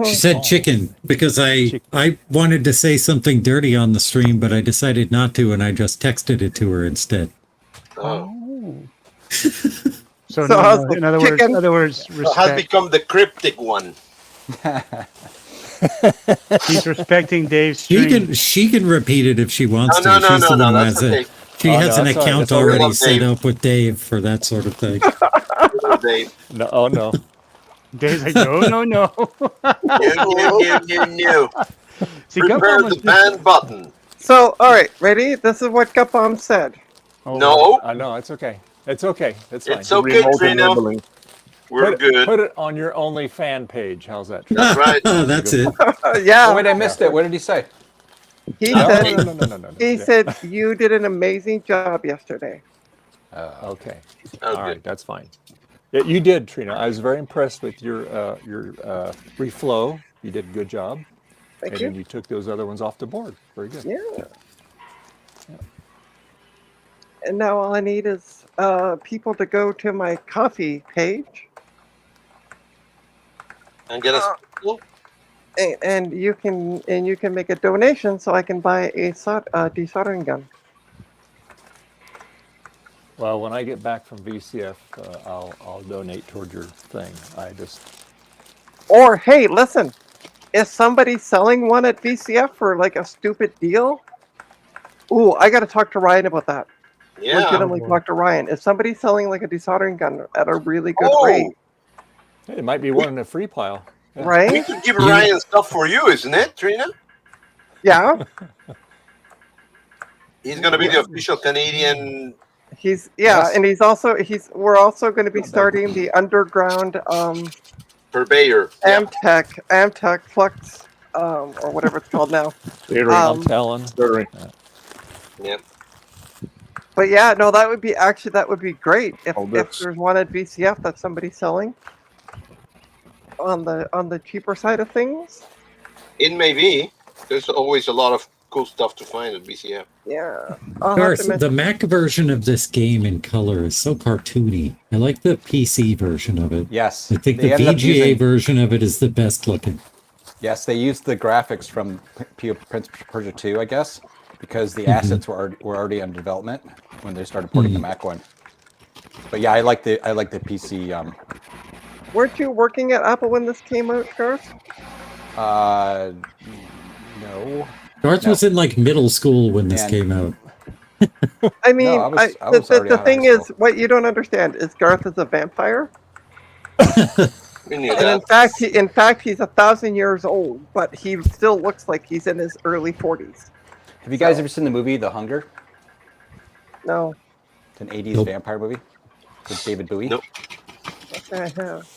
She said chicken because I wanted to say something dirty on the stream, but I decided not to, and I just texted it to her instead. Oh. So, So how's no, the in other chicken? words, So has respect. become the cryptic one. He's respecting Dave's She stream. she can repeat it if she wants No, to. no, She's no, the no, one who that's has okay. it. She Oh, has no, an that's all right. account That's all right. already Love set Dave. up with Dave for that sort of thing. Dave. No. Oh no. Dave's like, no. No. See, gut Prepare bomb the was ban button. So, all right, ready? This is what gut bomb said. No, I know. It's okay. It's okay. It's fine. it's okay, Remote and Trina. labeling. We're good. Put it on your only fan page. How's that? Trina? That's right. That's it. Yeah, Oh, wait, I missed it. What did he say? he No, said. no. He Yeah. said you did an amazing job yesterday. Okay. Oh, All right. good. That's fine. Yeah, you did, Trina. I was very impressed with your reflow. You did a good job. Thank And you. then you took those other ones off the board. Very good. Yeah. And now all I need is people to go to my coffee page, And get us. and you can make a donation so I can buy a desoldering gun. Well, when I get back from VCF, I'll donate toward your thing. Or hey, listen, is somebody selling one at VCF for like a stupid deal? Ooh, I got to talk to Ryan about that. Yeah. Legitimately talk to Ryan. Is somebody selling like a desoldering gun at a really good Oh. rate? It might be one in the free pile. Yeah. We Right? could give Ryan stuff for you, isn't it, Trina? Yeah. He's going to be the official Canadian. Yes. And we're also going to be starting the underground purveyor. Amtech Flux or whatever it's called now. I'm telling. Stirring. Yeah. But yeah, no, that would be great if this. there's one at VCF that somebody's selling on the cheaper side of things. It may be. There's always a lot of cool stuff to find at BCF. Yeah. Of course, the Mac version of this game in color is so cartoony. I like the PC version of it. Yes. I think they the ended up VGA using- version of it is the best looking. Yes, they used the graphics from Prince of Persia 2, I guess, because the assets were already under development when they started porting the Mac one. But yeah, I like the PC. Weren't you working at Apple when this came out, Garth? No. Garth was in like middle school when this And- came out. I mean, I was already the out of thing high is, school. what you don't understand is Garth is a vampire, We knew and that. in fact, he's 1,000 years old, but he still looks like he's in his early 40s. Have you guys ever seen the movie The Hunger? No, It's an 80s Nope. vampire movie with David Bowie. Nope. I have.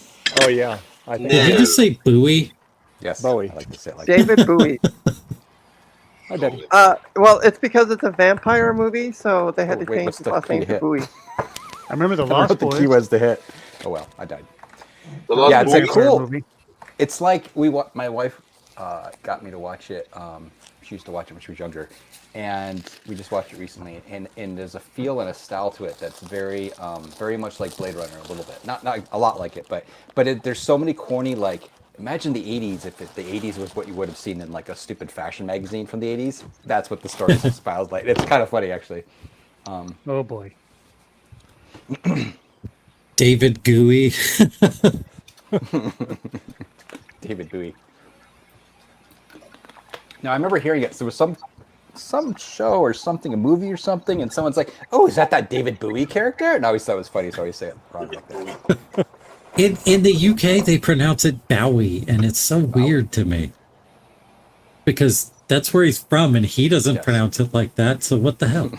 Oh yeah. I think Did you just say Bowie? Yes. Bowie. I like to say it like David Bowie. Hi, Daddy. Well, it's because it's a vampire movie, so they had Oh, to wait, change what's his the last name key to hit? Bowie. I remember the I don't know Lost what the Boys. key was to hit. Oh well, I died. The Lost Yeah, it's Boys? a cool. movie. It's like my wife got me to watch it. She used to watch it when she was younger, and we just watched it recently. And there's a feel and a style to it that's very very much like Blade Runner a little bit. Not a lot like it, but there's so many corny like. Imagine the 80s if the 80s was what you would have seen in like a stupid fashion magazine from the 80s. That's what the story smiles like. It's kind of funny actually. Oh boy. David Gooey. David Bowie. Now I remember hearing it. So there was some show or something, a movie or something, and someone's like, "Oh, is that David Bowie character?" And I always thought it was funny, so I always say it wrong like that. In the UK, they pronounce it Bowie, and it's so weird to me. Because that's where he's from, and he doesn't Yes. pronounce it like that, so what the hell?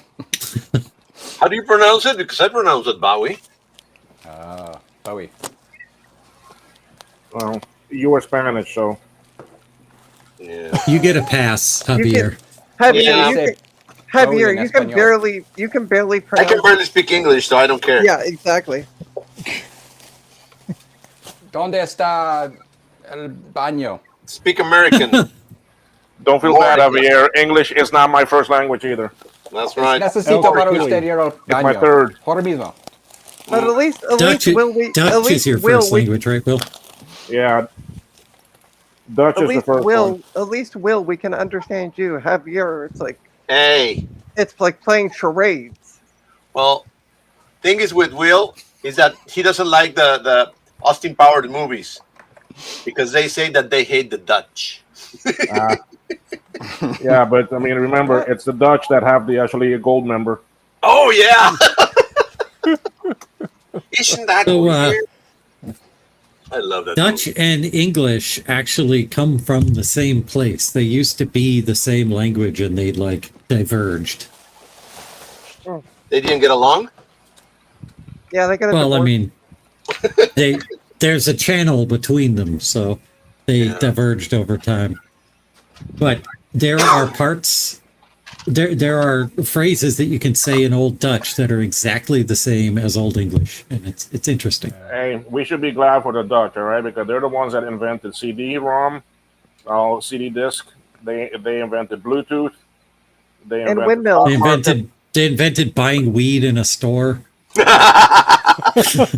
How do you pronounce it? Because I pronounce it Bowie. Bowie. Well, you were Spanish, so Yeah. You get a pass, Javier. Javier, Yeah. Javier, in you can Espanol. barely I pronounce. can barely speak English, so I don't care. Yeah, exactly. ¿Dónde está el baño? Speak American. don't feel bad, Javier. English is not my first language either. That's right. Necesito El para Herculeo. usted ir al It's my baño. third. Ahora mismo. But at least Dutch, will we? Dutch at least is your will first we? language, right, Will? Yeah. Dutch At is the least first will. one. At least will we can understand you. Javier, Hey. it's like playing charades. Well, thing is with Will is that he doesn't like the Austin Powers movies because they say that they hate the Dutch. Yeah, but I mean, remember, it's the Dutch that have the actually a gold member. Oh yeah. Isn't that So, weird? I love that. Dutch movie. and English actually come from the same place. They used to be the same language, and they like diverged. They didn't get along. Yeah, they got. Well, I mean, there's a channel between them, so they diverged over time. But there are parts, there are phrases that you can say in Old Dutch that are exactly the same as Old English, and it's interesting. Hey, we should be glad for the Dutch, all right? Because they're the ones that invented CD-ROM, CD disc. They invented Bluetooth. They And invented windmills. They invented buying weed in a store.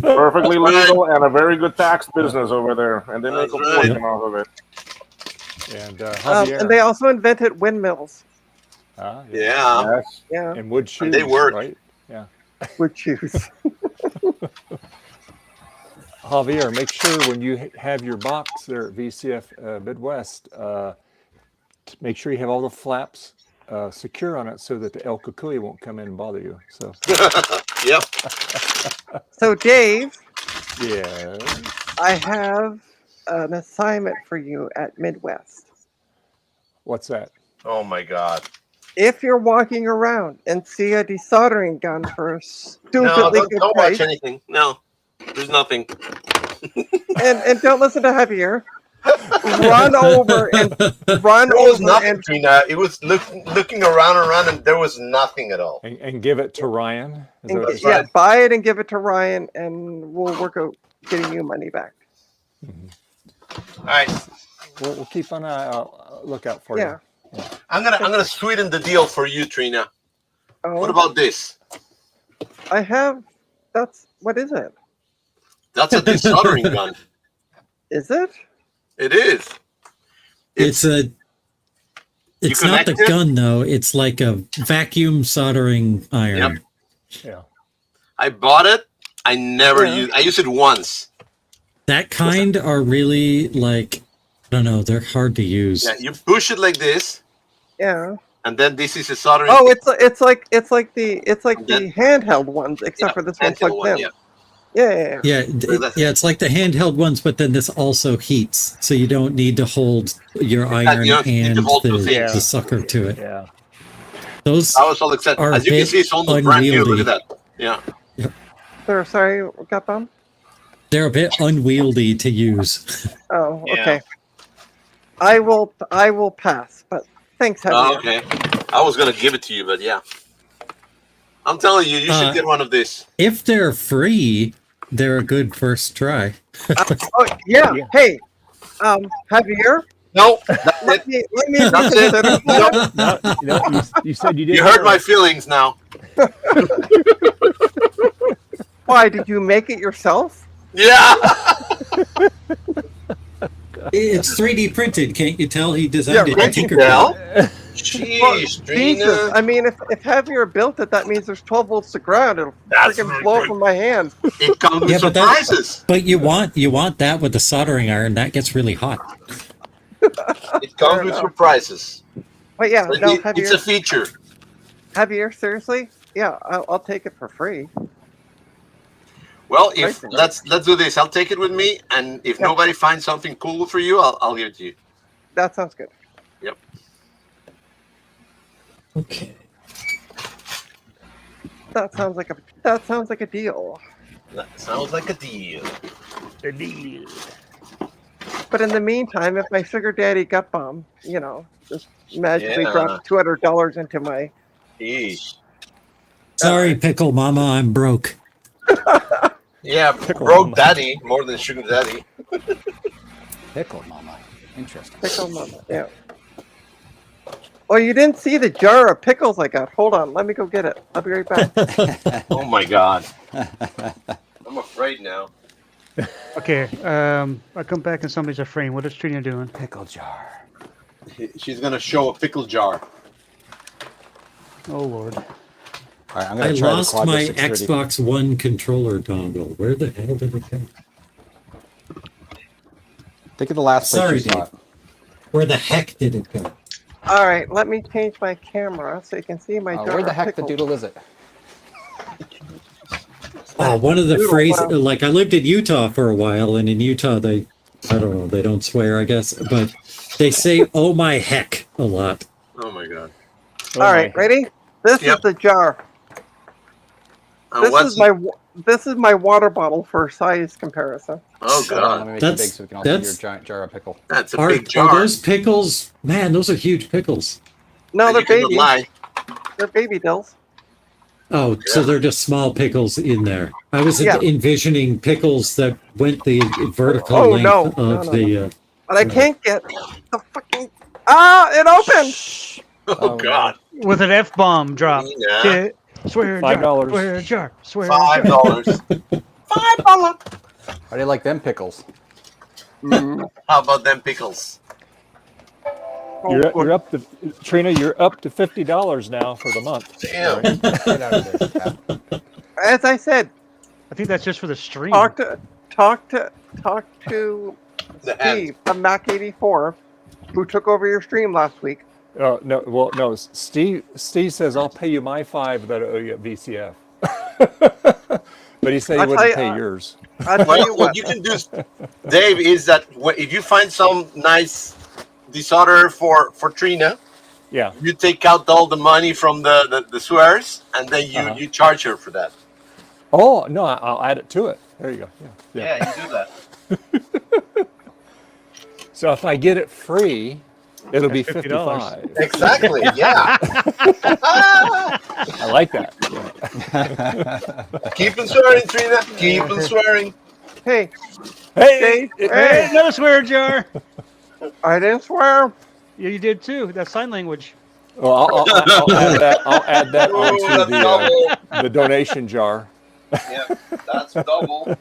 perfectly legal and a very good tax business over there, and they make a That's right. fortune off of it. And Javier. And they also invented windmills. Yeah. Yeah. Yes. Yeah, And wood shoes. And they work. Right? Yeah. would choose. Javier, make sure when you have your box there at VCF Midwest, make sure you have all the flaps secure on it so that the El Cucuy won't come in and bother you. So, Yep. So, Dave, yeah. I have an assignment for you at Midwest. What's that? Oh my God. If you're walking around and see a desoldering gun for a No, stupidly good don't watch price, anything. No, there's nothing. and don't listen to Javier, run over and run There was over nothing, and Trina. It was looking around, and there was nothing at all. And give it to Ryan. Is that what That's you yeah, right. buy it and give it to Ryan, and we'll work out getting you money back. All right, We'll keep an eye out, lookout for Yeah. you. I'm gonna sweeten the deal for you, Trina. Oh, What about this? I have. What is it? That's a desoldering gun. Is it? It is. It's not the connect it? gun though. It's like a vacuum soldering iron. Yeah. I bought it. I never Yeah. used. I used it once. That kind are really like, I don't know, they're hard to use. Yeah, you push it like this, Yeah. and then this is a soldering. Oh, it's like the handheld ones, except for this one handheld plugged one, in. yeah. Yeah. Yeah, it's like the handheld ones, but then this also heats, so you don't need to hold your iron you don't need to and hold two the things. sucker to it. Yeah. Those I was all excited. are As you can see, it's almost brand new. Look unwieldy. at that. Yeah. They're sorry, got them? They're a bit unwieldy to use. Oh, Yeah. okay. I will pass, but Thanks, Javier. Oh, okay. I was gonna give it to you, but yeah. I'm telling you, you should get one of these. If they're free, they're a good first try. Oh yeah. Hey, Javier. No, that's Let it. me That's it. reconsider. No, No, you said you didn't. you hurt my feelings now. Why did you make it yourself? Yeah. It's 3D printed. Can't you tell he designed Yeah, it? right. Tinkerbell. Jeez, Jesus. Trina. I mean, if Javier built it, that means there's 12 volts to ground. It'll That's freaking very blow good. from my hand. It comes with Yeah, but that- surprises. But you want that with the soldering iron. That gets really hot. It comes with enough. surprises. But yeah, But no, it's a feature. Javier, seriously? Yeah, I'll take it for free. Well, if Pricing, let's do this. I'll take it with me, and if Yeah. nobody finds something cool for you, I'll give it to you. That sounds good. Yep. Okay. That sounds like a deal. That sounds like a deal. But in the meantime, if my sugar daddy gut bomb, just magically Yeah. drops $200 into my Eesh. Sorry, Pickle Mama, I'm broke. Yeah, broke daddy more than sugar daddy. Pickle mama. Interesting. pickle mama. Yeah. Oh, you didn't see the jar of pickles I got. Hold on, let me go get it. I'll be right back. Oh my god. I'm afraid now. Okay, I come back and somebody's a frame. What is Trina doing? Pickle jar. She's gonna show a pickle jar. Oh Lord. All right, I'm I gonna try lost the Quadra my 630. Xbox One controller dongle. Where the hell did it go? Think of the last place Sorry, you saw Dave. it. Where the heck did it go? All right, let me change my camera so you can see my jar Where the of heck the pickles. doodle is it? Oh, one of the Doodle, phrases, wow. like I lived in Utah for a while, and in Utah, I don't know, they don't swear, I guess, but they say, oh my heck, a lot. Oh my god. Oh All right, my. ready? This Yep. is the jar. And This what's this is my water bottle for size comparison. Oh Let god. me make it That's- big so we can all see your that's- giant jar of pickle. That's a Are big jar. those pickles? Man, those are huge pickles. No, And they're you cannot babies. lie. They're baby dills. Oh, so Yeah. they're just small pickles in there. I was Yeah. envisioning pickles that went the vertical Oh, length no. of No, the. But I can't get the fucking. Ah, it opened. Oh god. With an F bomb drop. Trina. Okay, swear jar. $5. Swear jar. Swear $5. jar. $5. How do you like them pickles? How about them pickles? You're up to Trina. You're up to $50 now for the month. Damn. Get out of there. Yeah. As I said, I think that's just for the stream. talk to The hand. Steve from Mac 84, who took over your stream last week. Oh no! Well, no. Steve says I'll pay you my $5 that I owe you at VCF. But he said he I'll wouldn't tell you, pay yours. I'll tell Well, you what what. you can do, Dave, is that if you find some nice desolder for Trina, Yeah. you take out all the money from the swears, and then you charge her for that. Oh no! I'll add it to it. There you go. Yeah. Yeah, you do that. So if I get it free, it'll be $50. $55. Exactly. Yeah. I like that. Yeah. Keep on swearing, Trina. Keep on swearing. Hey, Hey, Dave, Hey, hey, another swear jar. I didn't swear. Yeah, you did too. That's sign language. well, I'll add that. I'll add that Ooh, onto that's double. the donation jar. Yeah, that's double.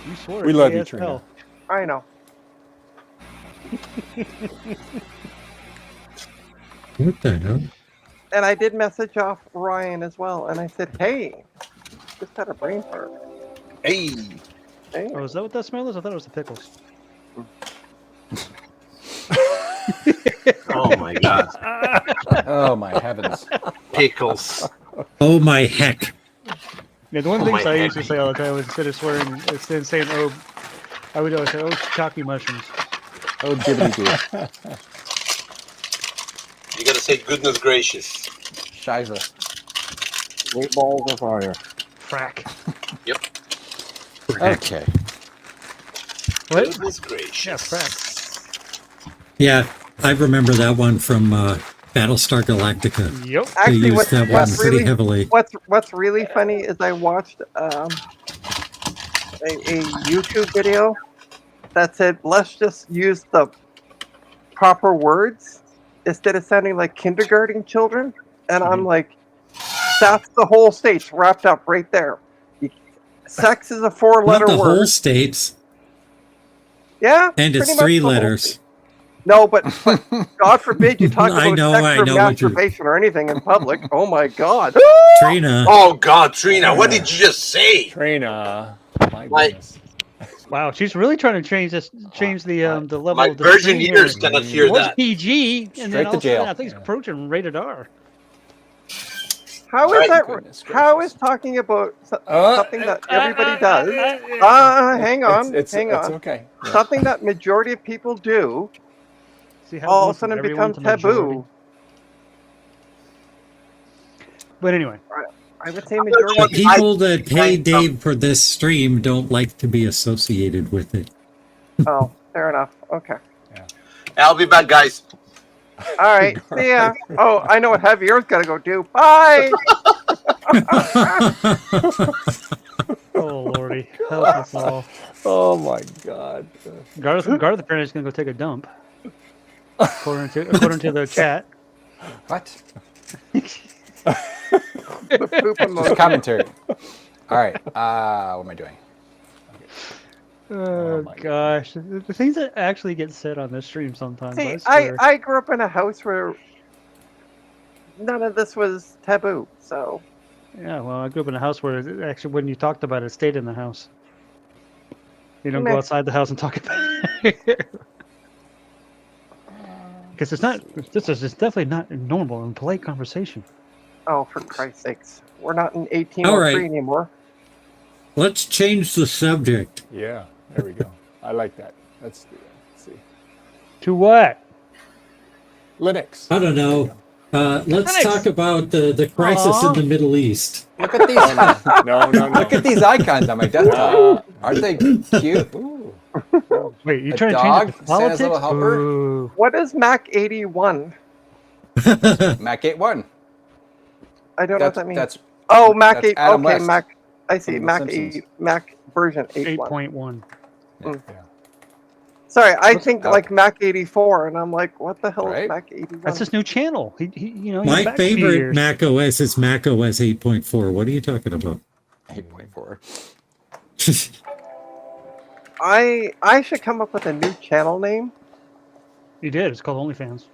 You swore. We it love you, as Trina. hell. I know. What the hell? And I did message off Ryan as well, and I said, "Hey, just had a brain fart." Hey. Hey. Oh, is that what that smell is? I thought it was the pickles. Oh my god. Oh my heavens. Pickles. Oh my heck. Yeah, the one of the Oh things my I used to heck. say all the time was instead of swearing, instead of saying "oh," I would always say "oh, chalky mushrooms." Oh, dibbity doo. You gotta say goodness gracious. Shiza. Meatballs of fire. Frack. Yep. Okay. What? Goodness gracious. Yeah, crap. Yeah, I remember that one from Battlestar Galactica. Yep. They Actually, used that one what's pretty really heavily. what's really funny is I watched a YouTube video that said let's just use the proper words instead of sounding like kindergarten children, and I'm like, that's the whole state's wrapped up right there. Sex is a Not four-letter the whole word. states, Yeah, and it's pretty much 3 the whole letters. state. No, but God forbid you talk I about know sex or what you- masturbation or anything in public. Oh my God. Trina. Oh God, Trina, what did you just say? Trina, my My- goodness. Wow, she's really trying to change the level My of the virgin screen ears here. cannot hear It was that. PG, and Straight then to all of a sudden, jail. I think it's approaching rated R. How is Right. that? Goodness How gracious. is talking about Uh, something that everybody does? Hang on, It's hang on. okay. Yeah. Something that majority of people do, See how all it of a went from sudden it everyone becomes to majority? taboo. But anyway, I would say majority. The of people, people that pay Dave for this stream don't like to be associated with it. oh, fair enough. Okay. I'll be back, guys. All right. See ya. Oh, I know what Javier's got to go do. Bye. oh lordy, help us all. Oh my God. Garth apparently is gonna go take a dump. According to the chat. What? The poop Just emoji. commentary. All right. What am I doing? Oh my gosh, the things that actually get said on this stream sometimes. See, I swear. I grew up in a house where none of this was taboo. So Yeah, well, I grew up in a house where actually, when you talked about it, it stayed in the house. You don't Meh. go outside the house and talk about it. Because it's not. This is definitely not normal and polite conversation. oh, for Christ's sakes, we're not in All 1803 right. anymore. Let's change the subject. Yeah, there we go. I like that. Let's do that. Let's see. To what? Linux. I don't know. Let's Thanks. talk about the crisis in Aw. the Middle East. Look at these. No. Look at these icons on my desktop. Aren't they cute? Ooh. Wait, you A trying to dog? change it to Santa's politics? little helper? Ooh. What is Mac 81? Mac 8.1. I don't know what that means. That's Oh, Mac that's 8. Adam Okay, West Mac. I see. from The Mac Simpsons. 8. Mac version 8.1. 8.1. Sorry, I What's think that? like Mac 84, and I'm like, what the hell Right? is Mac 81? That's his new channel. He you know, he's My back a few favorite years. Mac OS is Mac OS 8.4. What are you talking about? 8.4. I should come up with a new channel name. He did. It's called OnlyFans.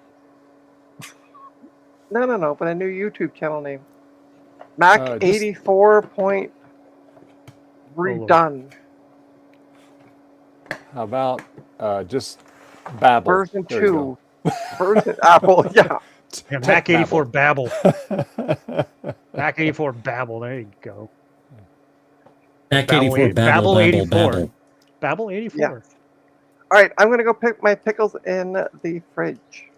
No, but a new YouTube channel name. Mac Just- 84 point Lord. redone. How about just Babel? Version There you 2. Version Apple, yeah. go. Yeah, Tech Mac 84 Babel. Babel. Mac 84 Babel. There you go. Mac Babel 84 eight- Babel, Babel Babel, 84. Babel. Babel 84. Yeah. All right, I'm going to go pick my pickles in the fridge.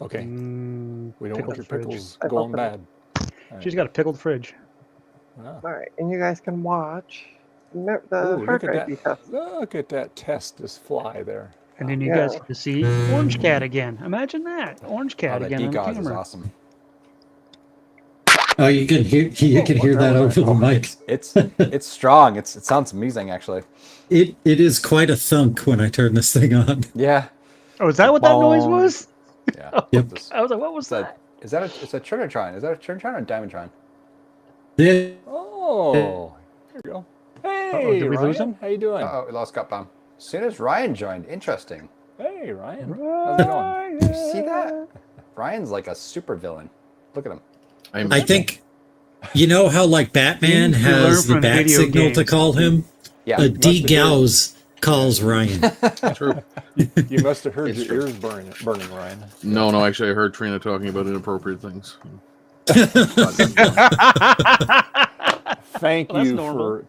Okay. Mm, We don't want your pickled fridge. pickles I going thought bad. She's got a pickled fridge. Wow. All right, and you guys can watch the Ooh, hard look drive at test. that. Look at that test just fly there. And then you Yeah. guys get to see Orange Cat again. Imagine that. Orange Cat Oh, that again on the DGOS is camera. awesome. Oh, you can hear that over the mic. It's strong. It sounds amazing, actually. It is quite a thunk when I turn this thing on. Yeah. Oh, is that what that noise Boom. was? Yeah. Yep. This- I was like, what was that? Is that it's a Trinitron? Is that a Trinitron or a Diamondtron? Yeah. Oh, here we go. Hey, did we lose Ryan, him? how you doing? Oh, we lost Cut Bomb. As soon as Ryan joined, interesting. Hey, Ryan. How's it going? Did you see that? Ryan's like a super villain. Look at him. I think, you know how like Batman You has learn the from bat video signal to games. call him? Yeah. D. Gauss calls Ryan. True. You must have heard It's your true. ears burning, Ryan. No, actually, I heard Trina talking about inappropriate things. Thank Well, that's you normal. for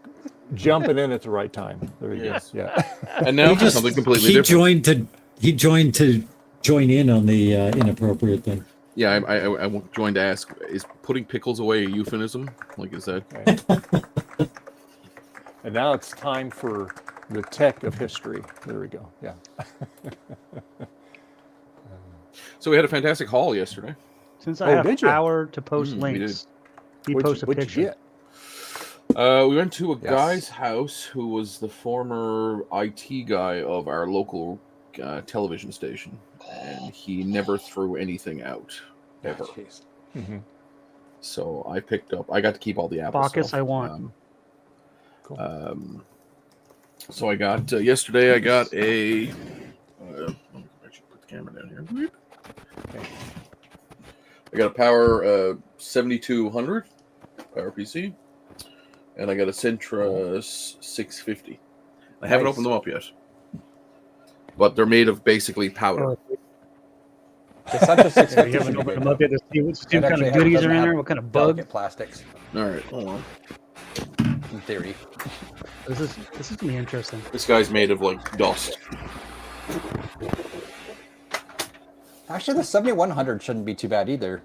jumping in at the right time. There you Yes. go. Yeah. And now for something completely different. He joined to join in on the inappropriate thing. Yeah, I joined to ask: is putting pickles away a euphemism? Like, is that? And now it's time for The tech of history. There we go. Yeah. So we had a fantastic haul yesterday. Since I have did ya? power to post we links, you What'd post a what'd picture. you get? We went to a Yes. guy's house who was the former IT guy of our local television station, and he never threw anything out ever. Jeez. Mhm. So I picked up. I got to keep all the Apple Bacchus, stuff. I want. Cool. So I got yesterday. I got a. I should put the camera down here. Okay. I got a Power 7200 Power PC, and I got a Centra 650. I haven't Nice. opened them up yet, but they're made of basically powder. It's such a Yeah, 650. you haven't opened them up yet to see what It kind actually of goodies doesn't are in have there, what kind of bug. delicate plastics, All right, hold on. in theory. This is gonna be interesting. This guy's made of like dust. Actually, the 7100 shouldn't be too bad either.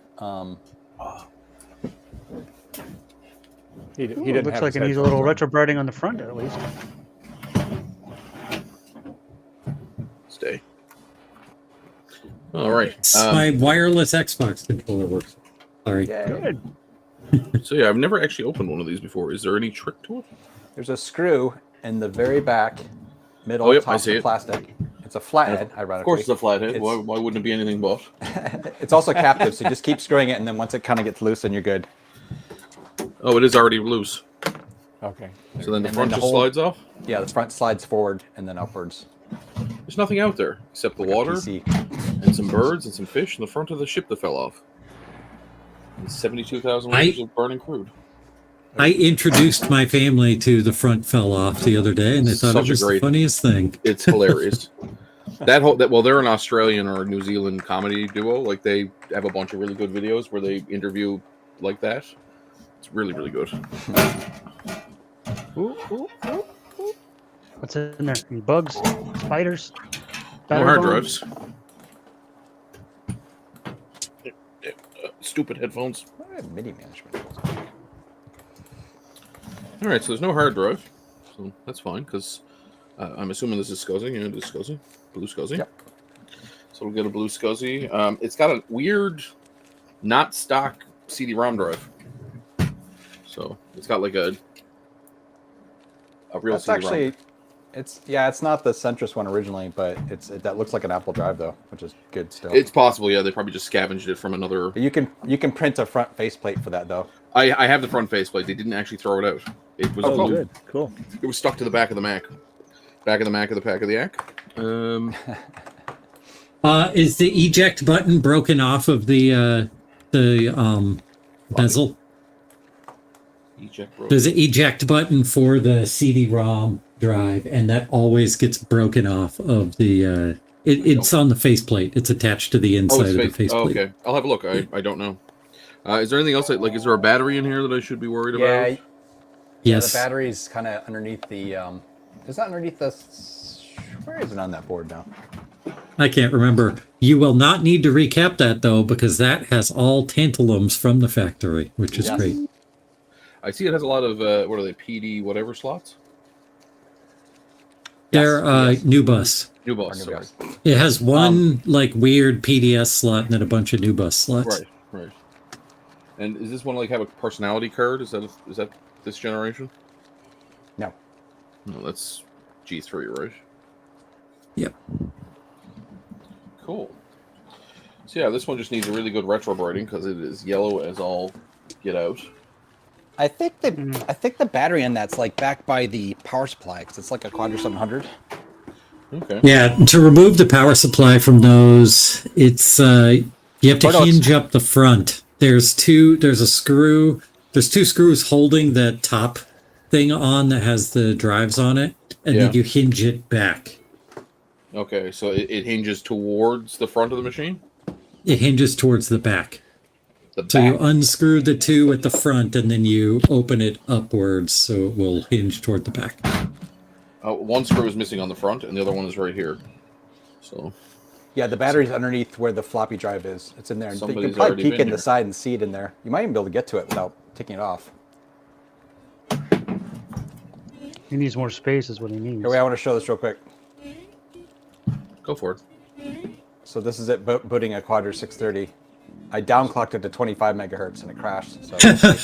He Ooh, didn't looks have like his it needs a little headphones on. retrobrighting on the front at least. Stay. All right. My wireless Xbox controller works. Sorry. Good. So yeah, I've never actually opened one of these before. Is there any trick to it? There's a screw in the very back, middle, Oh, yep, top I see of it. plastic. It's a flathead, Of ironically. course, it's a flathead. It's- Why wouldn't it be anything but? It's also captive, so you just keep screwing it, and then once it kind of gets loose, then you're good. Oh, it is already loose. Okay. So then the And front then the just whole- slides off. Yeah, the front slides forward and then upwards. There's nothing out there except the water PC. and some birds and some fish in the front of the ship that fell off. And 72,000 liters of burning crude. I introduced my family to The Front Fell Off the other day, and they thought Such it a was the great- funniest thing. It's hilarious. Well, they're an Australian or New Zealand comedy duo. Like they have a bunch of really good videos where they interview like that. It's really, really good. Ooh, ooh, ooh, ooh. What's in there? Any bugs? Spiders? No Battery hard bombs? drives. Stupid headphones. MIDI management. All right, so there's no hard drive, so that's fine because I'm assuming this is SCSI. Yeah, it is SCSI, blue SCSI. Yep. So we'll get a blue SCSI. It's got a weird, not stock CD-ROM drive. So it's got like a real That's CD-ROM. actually, it's not the Centrus one originally, but that looks like an Apple drive though, which is good still. It's possible, yeah. They probably just scavenged it from another. But you can print a front faceplate for that though. I have the front faceplate. They didn't actually throw it out. It was Oh, glued. good. Cool. It was stuck to the back of the Mac. Back of the Mac of the pack of the Yak. Is the eject button broken off of the bezel? Eject bro. There's an eject button for the CD-ROM drive, and that always gets broken off of the. It's on the faceplate. It's attached to the inside of the faceplate. Oh, okay. I'll have a look. I don't know. Is there anything else? Like, is there a battery in here that I should be worried about? Yes. The battery's kind of underneath the. Is that underneath the? Where is it on that board now? I can't remember. You will not need to recap that though, because that has all tantalums from the factory, which is Yes. great. I see it has a lot of what are they? PD whatever slots. They're yes. new bus. New Or bus. new Sorry. bus. It has one like weird PDS slot and then a bunch of new bus slots. Right. And is this one like have a personality card? Is that this generation? No. No, that's G3, right? Yep. Cool. So yeah, this one just needs a really good retrobrighting because it is yellow as all get out. I think the battery in that's like back by the power supply because it's like a Quadra 700. Okay. Yeah, to remove the power supply from those, it's you have to hinge up the front. There's two screws holding that top thing on that has the drives on it, and then you hinge it back. Okay, so it hinges towards the front of the machine? It hinges towards the back. So you unscrew the two at the front and then you open it upwards so it will hinge toward the back. One screw is missing on the front and the other one is right here. So Yeah, the battery's underneath where the floppy drive is. It's in there. You Somebody's can probably already peek been in the here. side and see it in there. You might even be able to get to it without taking it off. He needs more space, is what he needs. Here, wait, I want to show this real quick. Go for it. So this is it booting a Quadra 630. I downclocked it to 25 megahertz and it crashed. So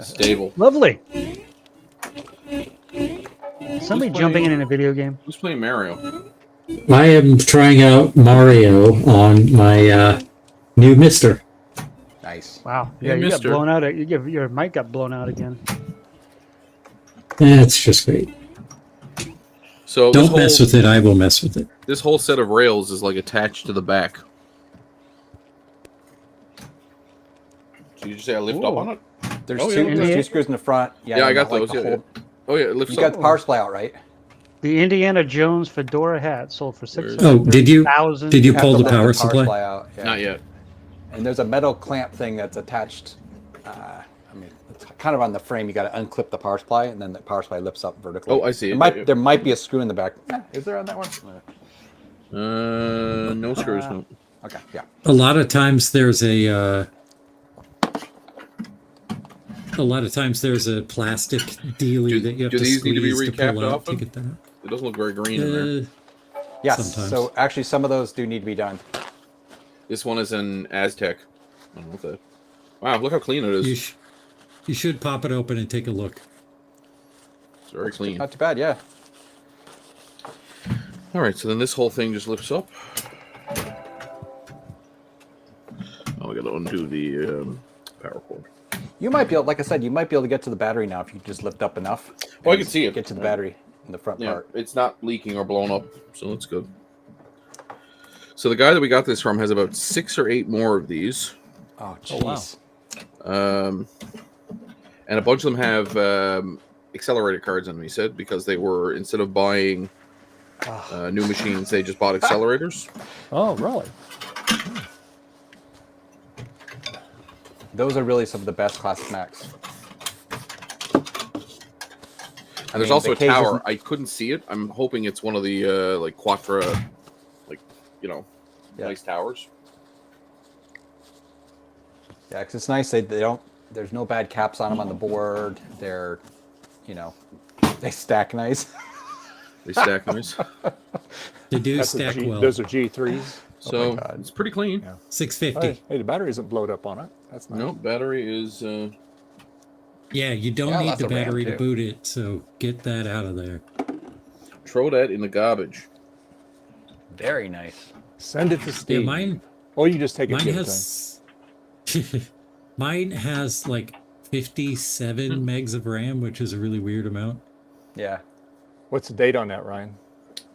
Stable. Lovely. Somebody jumping in a video game. Who's playing Mario? I am trying out Mario on my new Mister. nice. Wow. Hey, Yeah, you got mister. blown out. Your mic got blown out again. That's just great. So Don't mess with it. I will mess with it. This whole set of rails is like attached to the back. So you just say I lift up Ooh. on it? There's Oh, two, yeah. there's two screws in the front. Yeah, I and got like those. the Yeah, whole- yeah. Oh yeah, it lifts You got up. the power supply out, right? The Indiana Jones fedora hat sold for Where is it? Oh, did you $630,000. did you have pull to the lift power supply? out. Yeah. Not yet. And there's a metal clamp thing that's attached. I mean, it's kind of on the frame. You got to unclip the power supply, and then the power supply lifts up vertically. Oh, I see it. There might be a screw in the back. Is there on that one? No screws. No. Okay, yeah. A lot of times there's a plastic dealie that you have do to these need to be squeeze to recapped pull out often? to get that out. It doesn't look very green in there. Yes. Sometimes. So actually, some of those do need to be done. This one is an Aztec. I don't know what that. Wow, look how clean it is. You should pop it open and take a look. It's very clean. Not too bad, yeah. All right, so then this whole thing just lifts up. Oh, we got to undo the power cord. You might be able, like I said, you might be able to get to the battery now if you just lift up enough. Oh, I can see it. Get to the battery in the front Yeah, part. it's not leaking or blown up, so that's good. So the guy that we got this from has about 6 or 8 more of these. Oh, wow. jeez. And a bunch of them have accelerator cards on them, he said, because they were, instead of buying new machines, they just bought accelerators. Oh, really? Those are really some of the best classic Macs. And there's mean, also the a case tower. isn't- I couldn't see it. I'm hoping it's one of the like Quattro, like, you know, Yeah. nice towers. Yeah, because it's nice. They don't. There's no bad caps on them on the board. They're, you know, they stack nice. They stack nice. They do That's a stack G, well. those are G3s. So God. it's pretty clean. Yeah. 650. Hey, the battery isn't blowed up on it. That's nice. Nope, battery is. Yeah, you don't Yeah, need lots the of RAM, battery to too. boot it, so get that out of there. Throw that in the garbage. Very nice. Send it to Yeah, Steve. mine Or you just take it. mine to the has mine has like 57 megs of RAM, which is a really weird amount. Yeah. thing. What's the date on that, Ryan?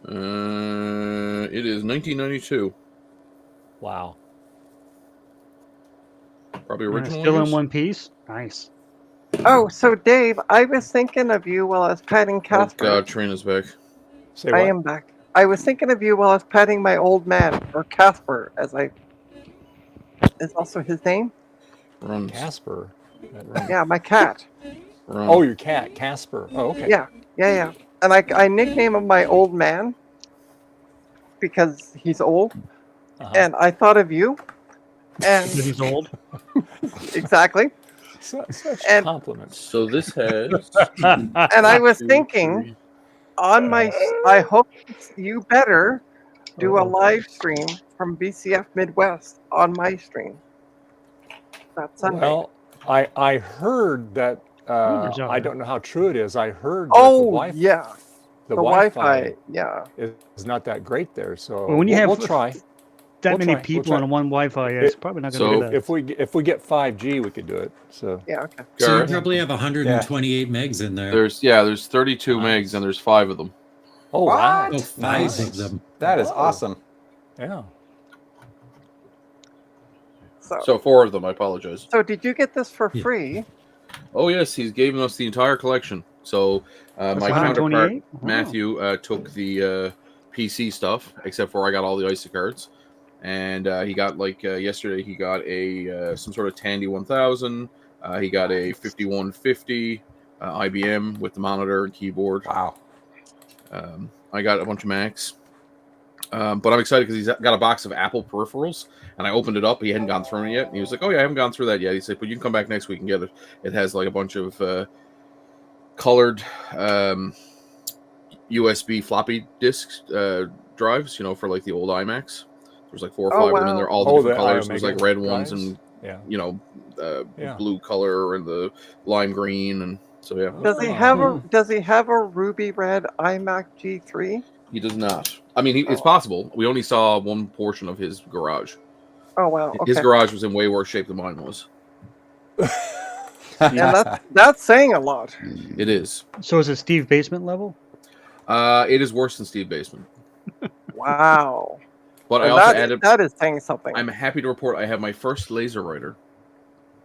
It is 1992. Wow. Probably Yeah, original. still I in guess. one piece. Nice. Oh, so Dave, I was thinking of you while I was patting Oh Casper. God, Trina's back. Say I what? am back. I was thinking of you while I was patting my old man, or Casper, as I is also his name. Runs. Casper. That runs. Yeah, my cat. Run. Oh, your cat, Casper. Oh, okay. Yeah. And I nickname him my old man because he's old, Uh-huh. and I thought of you. And But he's old. exactly. Such and- compliments. So this has. And I was 2, thinking 3. on my, I hope you better do a live stream from BCF Midwest on my stream. That's Sunday. Well, I heard that. there's I already- don't know how true it is. I heard that Oh, the Wi-Fi, yeah. the The Wi-Fi Wi-Fi. Yeah. is not that great there. So Well, when you we'll have- try. That We'll many try, people we'll try. on one Wi-Fi, it's probably not going So- to do that. If we get 5G, we could do it. So Yeah. Okay. So you Garrett, probably have 128 megs in there. there's 32 Nice. megs and there's 5 of them. oh wow, Oh, 5 nice. of them. That is Oh. awesome. Yeah. So 4 of them. I apologize. So did you get this for Yeah. free? Oh yes, he's given us the entire collection. So my That's counterpart 128? Wow. Matthew took the PC stuff, except for I got all the ISA cards, and he got like yesterday he got a some sort of Tandy 1000. He got a 5150 IBM with the monitor and keyboard. Wow. I got a bunch of Macs. But I'm excited because he's got a box of Apple peripherals, and I opened it up. He hadn't gone through it yet, and he was like, "Oh yeah, I haven't gone through that yet." He said, "But you can come back next week and get it. It has like a bunch of colored USB floppy disk drives, you know, for like the old iMacs. There's like 4 or 5 of them, and they're all the different colors. There's like red ones and you know, blue color and the lime green, and so yeah. Does he have a ruby red iMac G3? He does not. I mean, it's possible. We only saw one portion of his garage. Oh wow. Okay. His garage was in way worse shape than mine was. And that's saying a lot. It is. So is it Steve Basement level? It is worse than Steve Basement. Wow. But and I also added. That is saying something. I'm happy to report I have my first laser writer.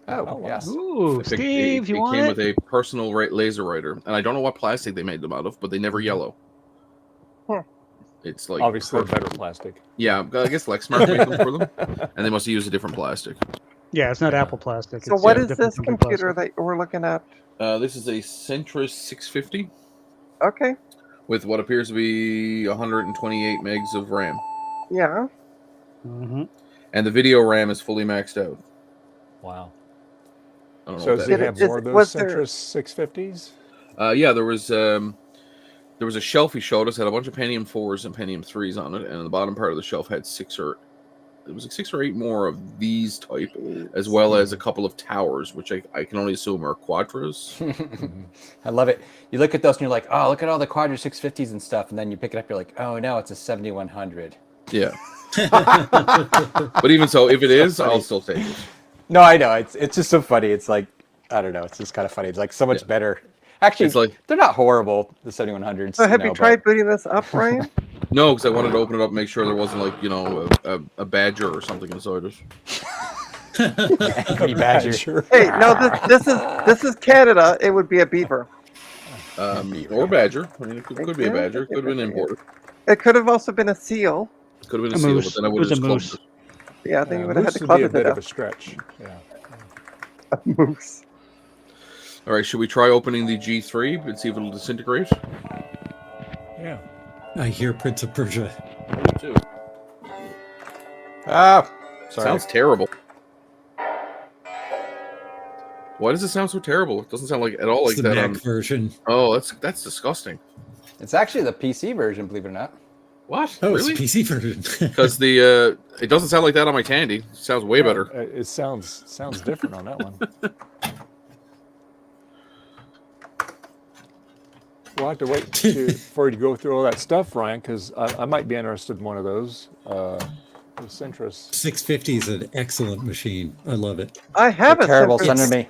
Oh, yes. Ooh, Steve, you want it? It came it? with a personal laser writer, and I don't know what plastic they made them out of, but they never yellow. It's like obviously better plastic. Yeah, I guess Lexmark made them for them, and they must have used a different plastic. Yeah, it's not Apple plastic. So it's, what is different this company computer plastic. that we're looking at? This is a Centris 650 Okay. with what appears to be 128 megs of RAM. Yeah. Mm-hmm. And the video RAM is fully maxed out. Wow. I don't know So what does that he is. have more of those Centris 650s? Yeah, there was a shelf he showed us, had a bunch of Pentium 4s and Pentium 3s on it, and the bottom part of the shelf had 6 or 8 more of these type, as well as a couple of towers, which I can only assume are Quadras. I love it. You look at those and you're like, oh, look at all the Quadra 650s and stuff, and then you pick it up, you're like, oh no, it's a 7100. Yeah. But even so, if it is, I'll still take it. No, I know. It's just so funny. It's like, I don't know. It's just kind of funny. It's like so much better. Actually, it's like, they're not horrible, the 7100s. So have you tried booting this up, Ryan? No, because I wanted to open it up and make sure there wasn't like, you know, a badger or something inside it. Angry badger. Hey, no, this is Canada. It would be a beaver. Or badger. I mean, it could be a badger. It could have been imported. It could have also been a seal. Could have been a seal, but then I would have just clubbed it. Yeah, I think you would have had to Moose club would it be a bit to of a death. stretch. Yeah. A moose. All right, should we try opening the G3 and see if it'll disintegrate? Yeah. I hear Prince of Persia. Me too. Ah, sorry. Sounds terrible. Why does it sound so terrible? It doesn't sound like at all It's like the that. Mac version. Oh, that's disgusting. It's actually the PC version, believe it or not. What? Oh, Really? it's the PC version. Because the it doesn't sound like that on my Tandy. It sounds way better. It sounds different on that one. We'll have to wait for you to go through all that stuff, Ryan, because I might be interested in one of those. The Centris. 650 is an excellent machine. I love it. I have a Terrible, Centris. send it to me.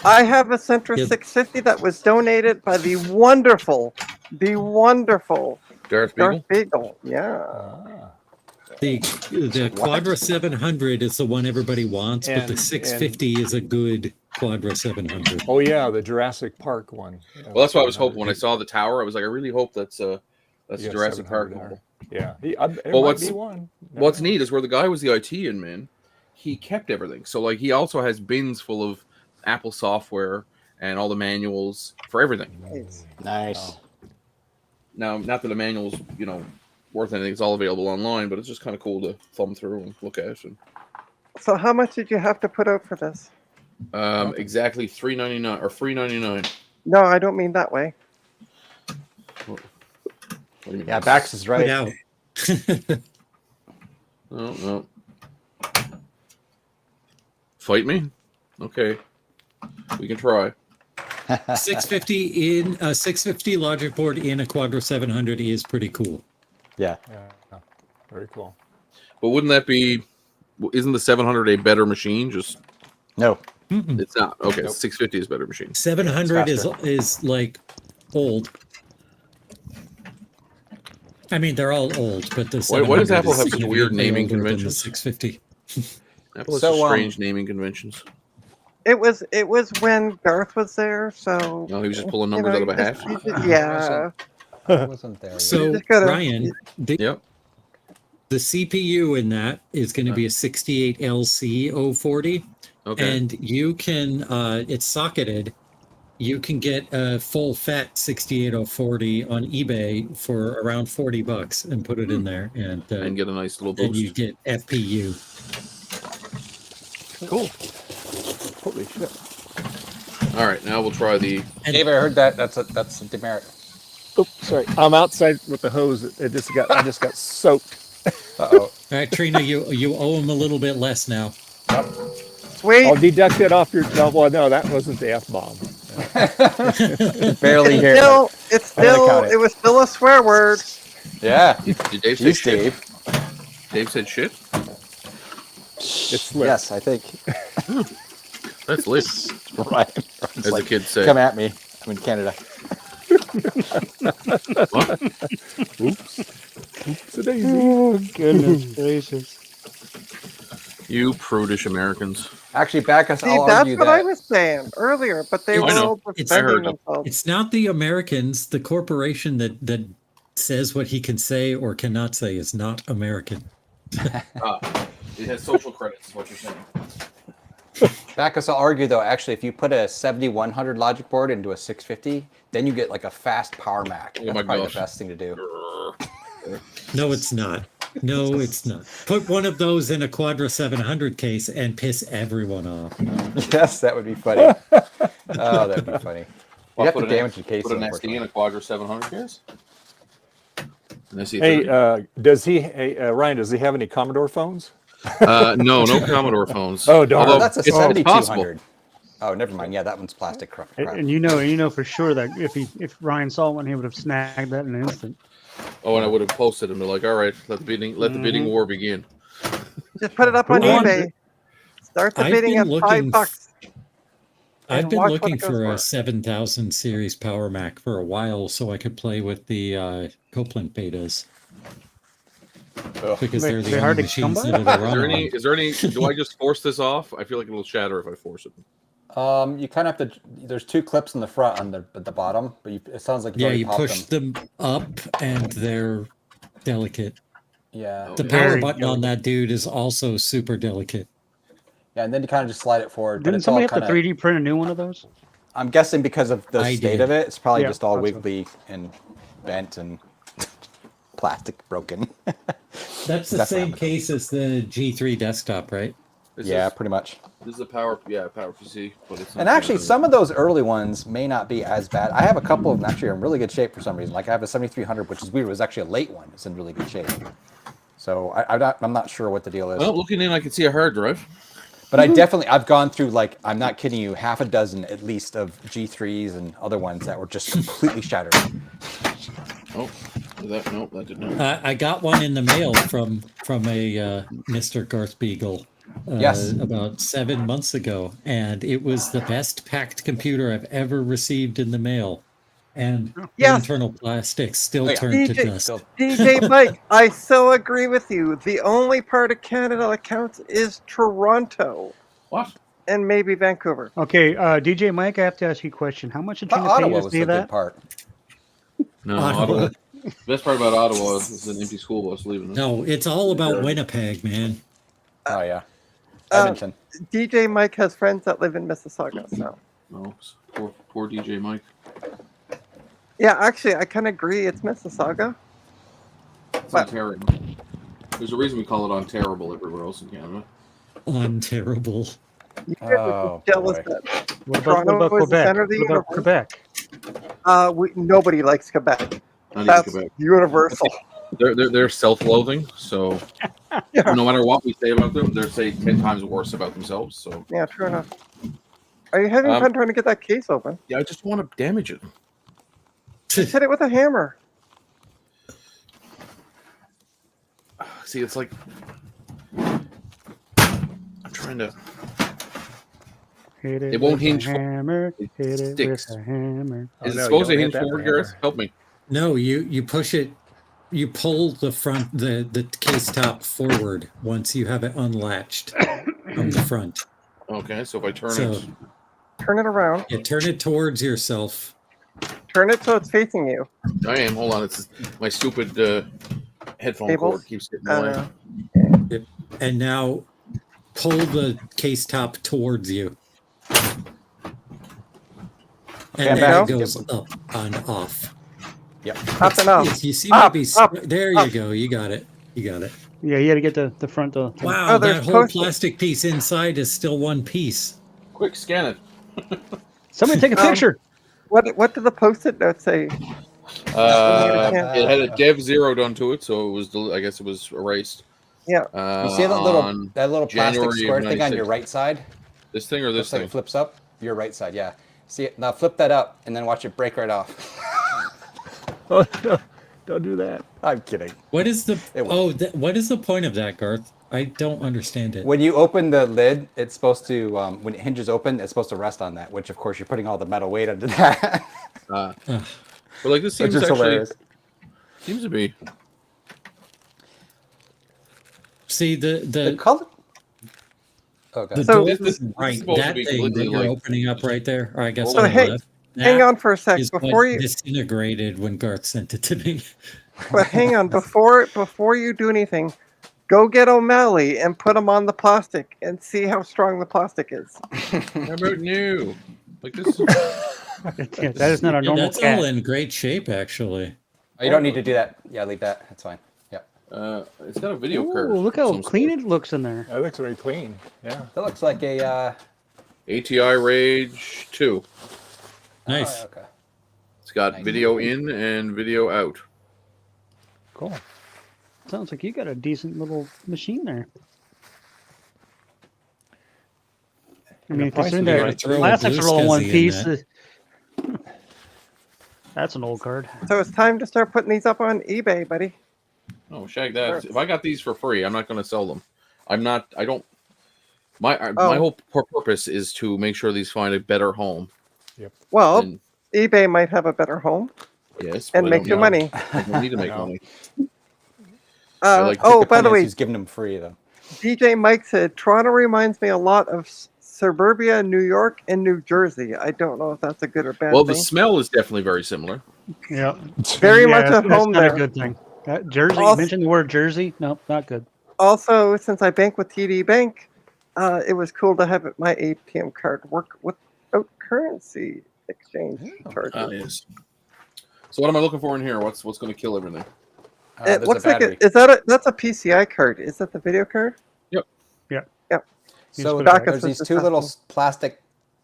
I have a Centris Yes. 650 that was donated by the wonderful Darth Beagle? Darth Beagle. Yeah. The Quadra 700 is the one everybody wants, but the And- 650 is a good Quadra 700. Oh yeah, the Jurassic Park one. Well, that's what I was hoping when I saw the tower. I was like, I really hope that's a Yeah, Jurassic Park 700 model. there. Yeah. Well, what's be one? What's neat is where the guy was the IT man, he kept everything. So like he also has bins full of Apple software and all the manuals for everything. Nice. Now, not that the manual's, you know, worth anything. It's all available online, but it's just kind of cool to thumb through and look at. And, So how much did you have to put out for this? exactly $3.99 or $3.99. No, I don't mean that way. What do you mean? Yeah, Bax is right. Out. No. Fight me? Okay. We can try. 650 in a 650 logic board in a Quadra 700 is pretty cool. Yeah. Yeah. Very cool. But wouldn't that be? Isn't the 700 a better machine? Just No. it's not. Okay, Nope. 650 is a better machine. 700 It's is like old. I mean, they're all old, but the Why does 700 Apple is have such weird significantly naming older than the conventions? 650. Apple has So, some strange naming conventions. It was when Garth was there, so No, he was just pulling numbers out of a hat. Yeah. I wasn't there. So, just gotta- Ryan, Yep. the CPU in that is going to be a 68LC 040, Okay. and you can, it's socketed. You can get a full fat 68040 on eBay for around $40 and put it in there, and get a nice little and you boost. get FPU. Cool. Holy shit. All right, now we'll try the. Dave, I heard that. That's a demerit. Oops, sorry. I'm outside with the hose. I just got soaked. Uh-oh. All right, Trina, you owe him a little bit less now. Sweet. I'll deduct it off your. No, well, no, that wasn't the F-bomb. Barely here. It was still a swear word. Yeah. Did Dave say Jeez, shit? Dave. Dave said shit? It slipped. Yes, I think. That's lit. Right. As the kids say. Come at me. I'm in Canada. What? Oopsie-daisy. Oh, goodness gracious. You prudish Americans. Actually, Bacchus, See, I'll that's argue what that. I was saying earlier, but they I were know. all I defending heard them. themselves. It's not the Americans, the corporation that says what he can say or cannot say is not American. It has social credits, is what you're saying. Bacchus, I'll argue though. Actually, if you put a 7100 logic board into a 650, then you get like a fast power Mac. Oh That's my probably gosh. the best thing to do. No, it's not. No, it's not. Put one of those in a Quadra 700 case and piss everyone off. Yes, that would be funny. Oh, that'd be funny. You have to Put damage the case. Put an SD unfortunately. in a Quadra 700 case? An SE30? Hey, Ryan, does he have any Commodore phones? No Commodore phones. Oh, darn. Oh, that's a it's 7200. Oh, never mind. Yeah, that one's plastic crap. And you know for sure that if Ryan saw one, he would have snagged that in an instant. Oh, and I would have posted them. They're like, all right, let the bidding war begin. Just put it up on Go on. eBay. Start the I've bidding been at looking $5. I've And been watch what looking it goes for a for. 7000 series Power Mac for a while so I could play with the Copeland betas. Because they're the They're hard only to come machines by? that are Is there run any? Is there any? Do I just force this off? I feel like it'll shatter if I force it. You kind of have to. There's two clips in the front on the bottom, but it sounds like Yeah, already you popped push them. them up and they're delicate. Yeah. The Okay. power Very button on that dude is also super delicate. Yeah, and then you kind of just slide it forward. But Didn't it's all somebody have kind to 3D print a new one of those? I'm guessing because of the I state did. of it, it's probably Yeah, just all thought so. wiggly and bent and plastic broken. That's the That's same what case as the G3 desktop, right? This Yeah, is, pretty much. this is a power PC, but it's not And actually, some of those early ones may not be as bad. I have a couple of them actually are in really good shape for some reason. Like I have a 7300, which is weird. It was actually a late one. It's in really good shape. So I'm not sure what the deal is. Well, looking in, I can see a hard drive. But I've gone through, like, I'm not kidding you, half a dozen at least of G3s and other ones that were just completely shattered. Oh, that did not. I got one in the mail from a Mr. Garth Beagle Yes. about 7 months ago, and it was the best packed computer I've ever received in the mail. And the Yes. internal plastic still Oh, yeah. turned to DJ dust. Still, DJ Mike, I so agree with you. The only part of Canada that counts is Toronto What? and maybe Vancouver. Okay, DJ Mike, I have to ask you a question. How much did you pay Ottawa to was see the good that? part. No, Ottawa. Ottawa. Best part about Ottawa is an empty school bus leaving it. No, it's all about Winnipeg, man. Oh, yeah. Edmonton. DJ Mike has friends that live in Mississauga, so. No, poor DJ Mike. Yeah, actually, I kind of agree. It's Mississauga. It's Ontario. There's a reason we call it Onterrible everywhere else in Canada. Unterrible. You guys are Oh, just jealous boy. that What about Toronto is the Quebec? center of the What about universe. Quebec? Nobody likes Quebec. Not even That's Quebec. universal. They're self-loathing, so Yeah. no matter what we say about them, they're say 10 times worse about themselves. So Yeah, true enough. Are you having fun trying to get that case open? yeah, I just want to damage it. Just hit it with a hammer. See, it's like I'm trying to. Hit it It won't with a hinge for- hammer. it Hit it sticks. with a hammer. Oh, Is no, it you supposed to don't hinge hit that forward, hammer. Gareth? Help me. No, you push it, you pull the front, the case top forward once you have it unlatched from the front. Okay, so if I turn So it, Turn it around. you turn it towards yourself. Turn it so it's facing you. I am. Hold on, it's my stupid headphone Cables? cord keeps getting away. Uh, And now pull the case top towards you. And And then back. it goes up and off. Yep. up and up. You see, Up, maybe up, there you up. go. You got it. You got it. Yeah, you got to get the front. Wow, Oh, there's that whole post-it. plastic piece inside is still one piece. Quick, scan it. Somebody take a picture. What did the post-it note say? It had a dev 0 done to it, so it was. I guess it was erased. Yeah. You see that little on plastic January of square thing on your 96. right side? This thing or this Looks like thing? it flips up. Your right side, yeah. See it now? Flip that up and then watch it break right off. Oh, no, don't do that. I'm kidding. What is the It won't. what is the point of that, Garth? I don't understand it. When you open the lid, it's supposed to when it hinges open, it's supposed to rest on that. Which of course you're putting all the metal weight under that. But like this Which seems is actually hilarious. seems to be. See The the color. Okay. the So- door This- this is right supposed to that be thing that completely, you're like- opening up right there, or I guess So on the hey, left. Hang that on for a sec is before what you. disintegrated when Garth sent it to me. But hang on, before you do anything, go get O'Malley and put him on the plastic and see how strong the plastic is. How about new? Like this. Yeah, that is not a Yeah, normal that's cat. all in great shape, actually. Oh, you don't need to do that. Yeah, leave that. That's fine. Yeah. It's got a video Ooh, card. look how clean it looks in there. That looks very clean. Yeah. That looks like a. ATI Rage 2. Nice. Oh, okay. It's got Nice. video in and video out. Cool. Sounds like you got a decent little machine there. I mean, the price considering is that right. Throw a plastics blue are all in one SCSI in piece. that. That's an old card. So it's time to start putting these up on eBay, buddy. Oh, shag that. If I got these for free, I'm not going to sell them. I don't. My Oh. whole purpose is to make sure these find a better home. Well, And, eBay might have a better home yes, and but I make don't you know. money. I don't need to make No. money. like Oh, The by point the is way, he's giving them free though. DJ Mike said Toronto reminds me a lot of suburbia, New York, and New Jersey. I don't know if that's a good or bad Well, the thing. smell is definitely very similar. Yeah. Very much at that's home not there. a good thing. Jersey, Also- mention the word Jersey. No, not good. Also, since I bank with TD Bank, it was cool to have my ATM card work without currency exchange charges. Yes. So what am I looking for in here? What's going to kill everything? It There's looks a like battery. that's a PCI card. Is that the video card? So put it back there's us these with two the little custom. plastic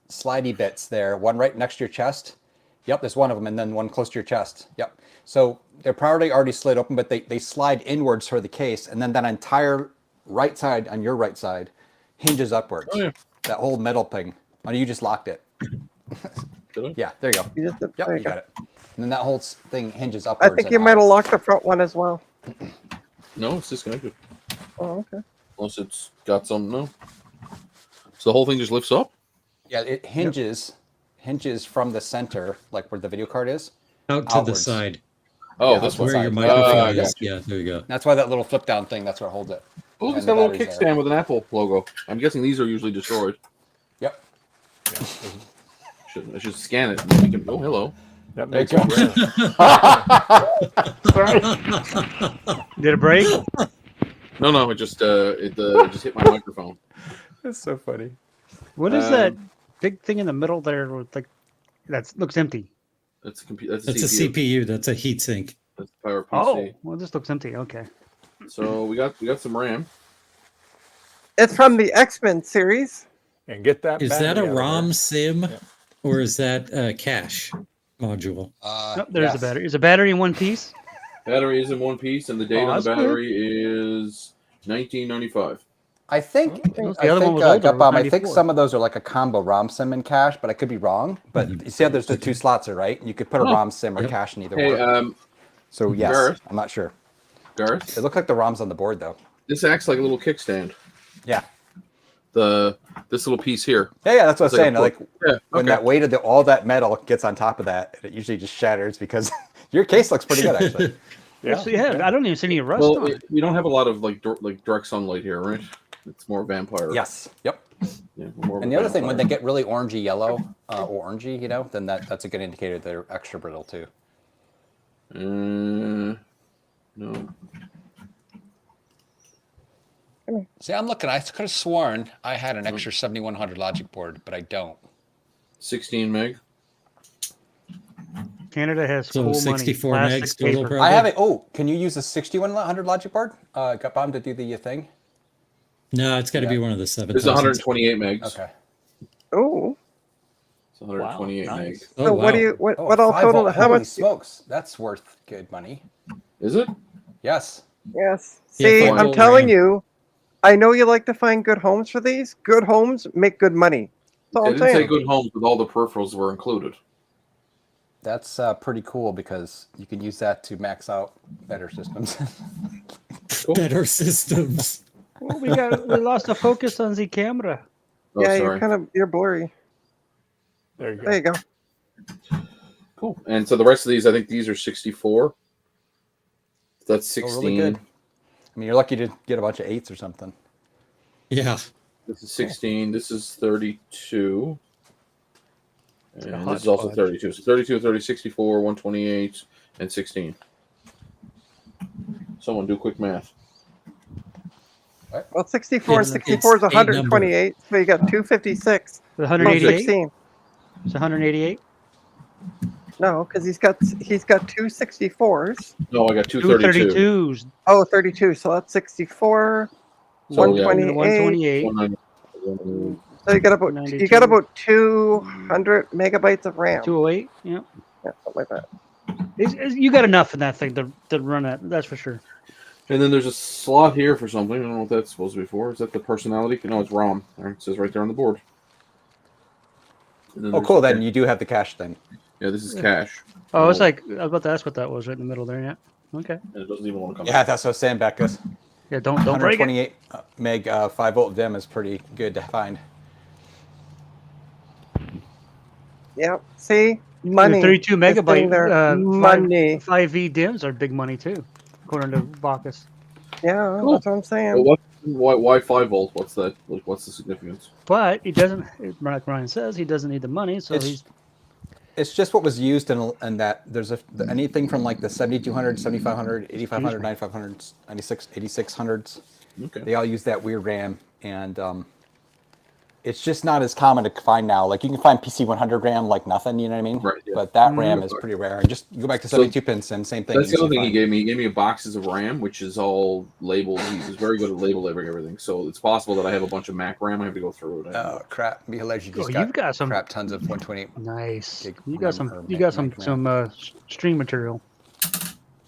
slidey bits there. One right next to your chest. Yep, there's one of them, and then one close to your chest. Yep. So they're probably already slid open, but they slide inwards for the case, and then that entire right side on your right side hinges upwards. Oh, yeah. That whole metal thing. Oh, you just locked it. Did I? Yeah, there you go. You just did- Yep, there you you go. got it. And then that whole thing hinges I upwards. think and you might out. have locked the front one as well. No, it's disconnected. Oh, okay. Unless it's got some. No. So the whole thing just lifts up. Yeah, it hinges from the center, like where the video card is. Out to the Outwards. side, Oh, Yeah, this where one. your side. microphone I is. got Yeah, there you go. That's why that little flip down thing, that's what holds it. Oh, look, And it's the got a little battery's there. kickstand with an Apple logo. I'm guessing these are usually destroyed. Yep. I should scan it. And we can, oh, hello. That There makes you it go. rare. Did it break? No, it just just hit my microphone. That's so funny. What is that Um, big thing in the middle there? With like that looks empty. That's a computer. That's a That's a CPU. CPU. That's a heatsink. That's a power PC. Oh, well, this looks empty. Okay. So we got some RAM. It's from the X-Men series. And get that. Is that battery a out of there. ROM sim, or is that a cache module? Oh, there's yes. a battery. Is a battery in one piece? Battery is in one piece, and the date Oh, on the that's good. battery is 1995. I think, The other one was older, it was Gutbaum, I think 94. some of those are like a combo ROM sim and cache, but I could be wrong. But you see how there's the two slots there, right? You could put a Oh. ROM sim or cache in either Hey, one. So yes, Gareth? I'm not sure. Garth, It looked like the ROM's on the board though. this acts like a little kickstand. Yeah. This little piece here. Yeah, that's what I was It's like saying. a Like Yeah. when Okay. that weight of all that metal gets on top of that, it usually just shatters because your case looks pretty good actually. Yeah. I don't even see any rust Well, on it. we don't have a lot of like direct sunlight here, right? It's more vampire. Yes. Yep. Yeah, we're more of And a the other thing, when vampire. they get really orangey yellow or orangey, then that's a good indicator they're extra brittle too. No. See, I'm looking. I could have sworn I had an extra 7100 logic board, but I don't. 16 meg. Canada has So cool 64 money. megs total. Paper. Probably. I have it. Oh, can you use a 6100 logic board? Gutbaum to do the thing. No, it's got to be one of the 7. This is 128 megs. Okay. Oh, It's 128 Wow, meg. nice. Oh, So what do wow. you what Oh, what all 5 total? volt. How Holy much? smokes, that's worth good money. Is it? Yes. Yes. Yeah, See, 5 I'm volt telling RAM. you, I know you like to find good homes for these. Good homes make good money. That's all It I'm didn't say saying. good homes, but all the peripherals were included. That's pretty cool because you can use that to max out better systems. Better systems. Well, we lost the focus on the camera. Oh, Yeah, sorry. you're blurry. There you go. There you go. Cool. And so the rest of these, I think these are 64. That's 16. Oh, really good. I mean, you're lucky to get a bunch of 8s or something. Yeah. This is 16. This is 32. And hot this is also fudge. 32. So 32, 30, 64, 128, and 16. Someone do quick math. Well, 64 and It's- 64 is it's a 128. So you got 256. The From 188. 16. It's 188. No, because he's got two 64s. No, I got Two 232. 32s. Oh, 32. So that's 64. So, yeah. 128. 190. So you got about 200 megabytes of RAM. 208. Yeah. Yeah, something like that. You got enough in that thing to run it. That's for sure. And then there's a slot here for something. I don't know what that's supposed to be for. Is that the personality? No, it's ROM. There, it says right there on the board. And then Oh, there's cool. the Then cache. you do have the cache then. Yeah, this is cache. Oh, it's like I was about to ask what that was right in the middle there. Yeah. Okay. And it doesn't even want to come Yeah, out. that's what I was saying, Becca. Yeah. Don't break it. 128 meg 5 volt DIMM is pretty good to find. Yeah. See? Your Money. 32 It's sitting megabyte there. Money. 5V DIMMs are big money too, according to Bacchus. Yeah, Cool. that's what I'm saying. Well, why 5 volt? What's that? Like, what's the significance? But he doesn't. Like Ryan says, he doesn't need the money, so It's just what was used in that there's anything from like the 7200, 7500, 8500, 9500, 96, 8600s. Okay. They all use that weird RAM, and it's just not as common to find now. Like you can find PC 100 RAM like nothing, you know what I mean? Right, yeah. But that RAM is pretty rare. And just go back to 72 pins and same thing. That's the you other thing he find. gave me. He gave me boxes of RAM, which is all labeled. He's very good at labeling everything. So it's possible that I have a bunch of Mac RAM. I have to go through it. Oh crap! Be alleged you just you've got some crap tons of 128. nice. Gig You got RAM some. or You got meg some stream material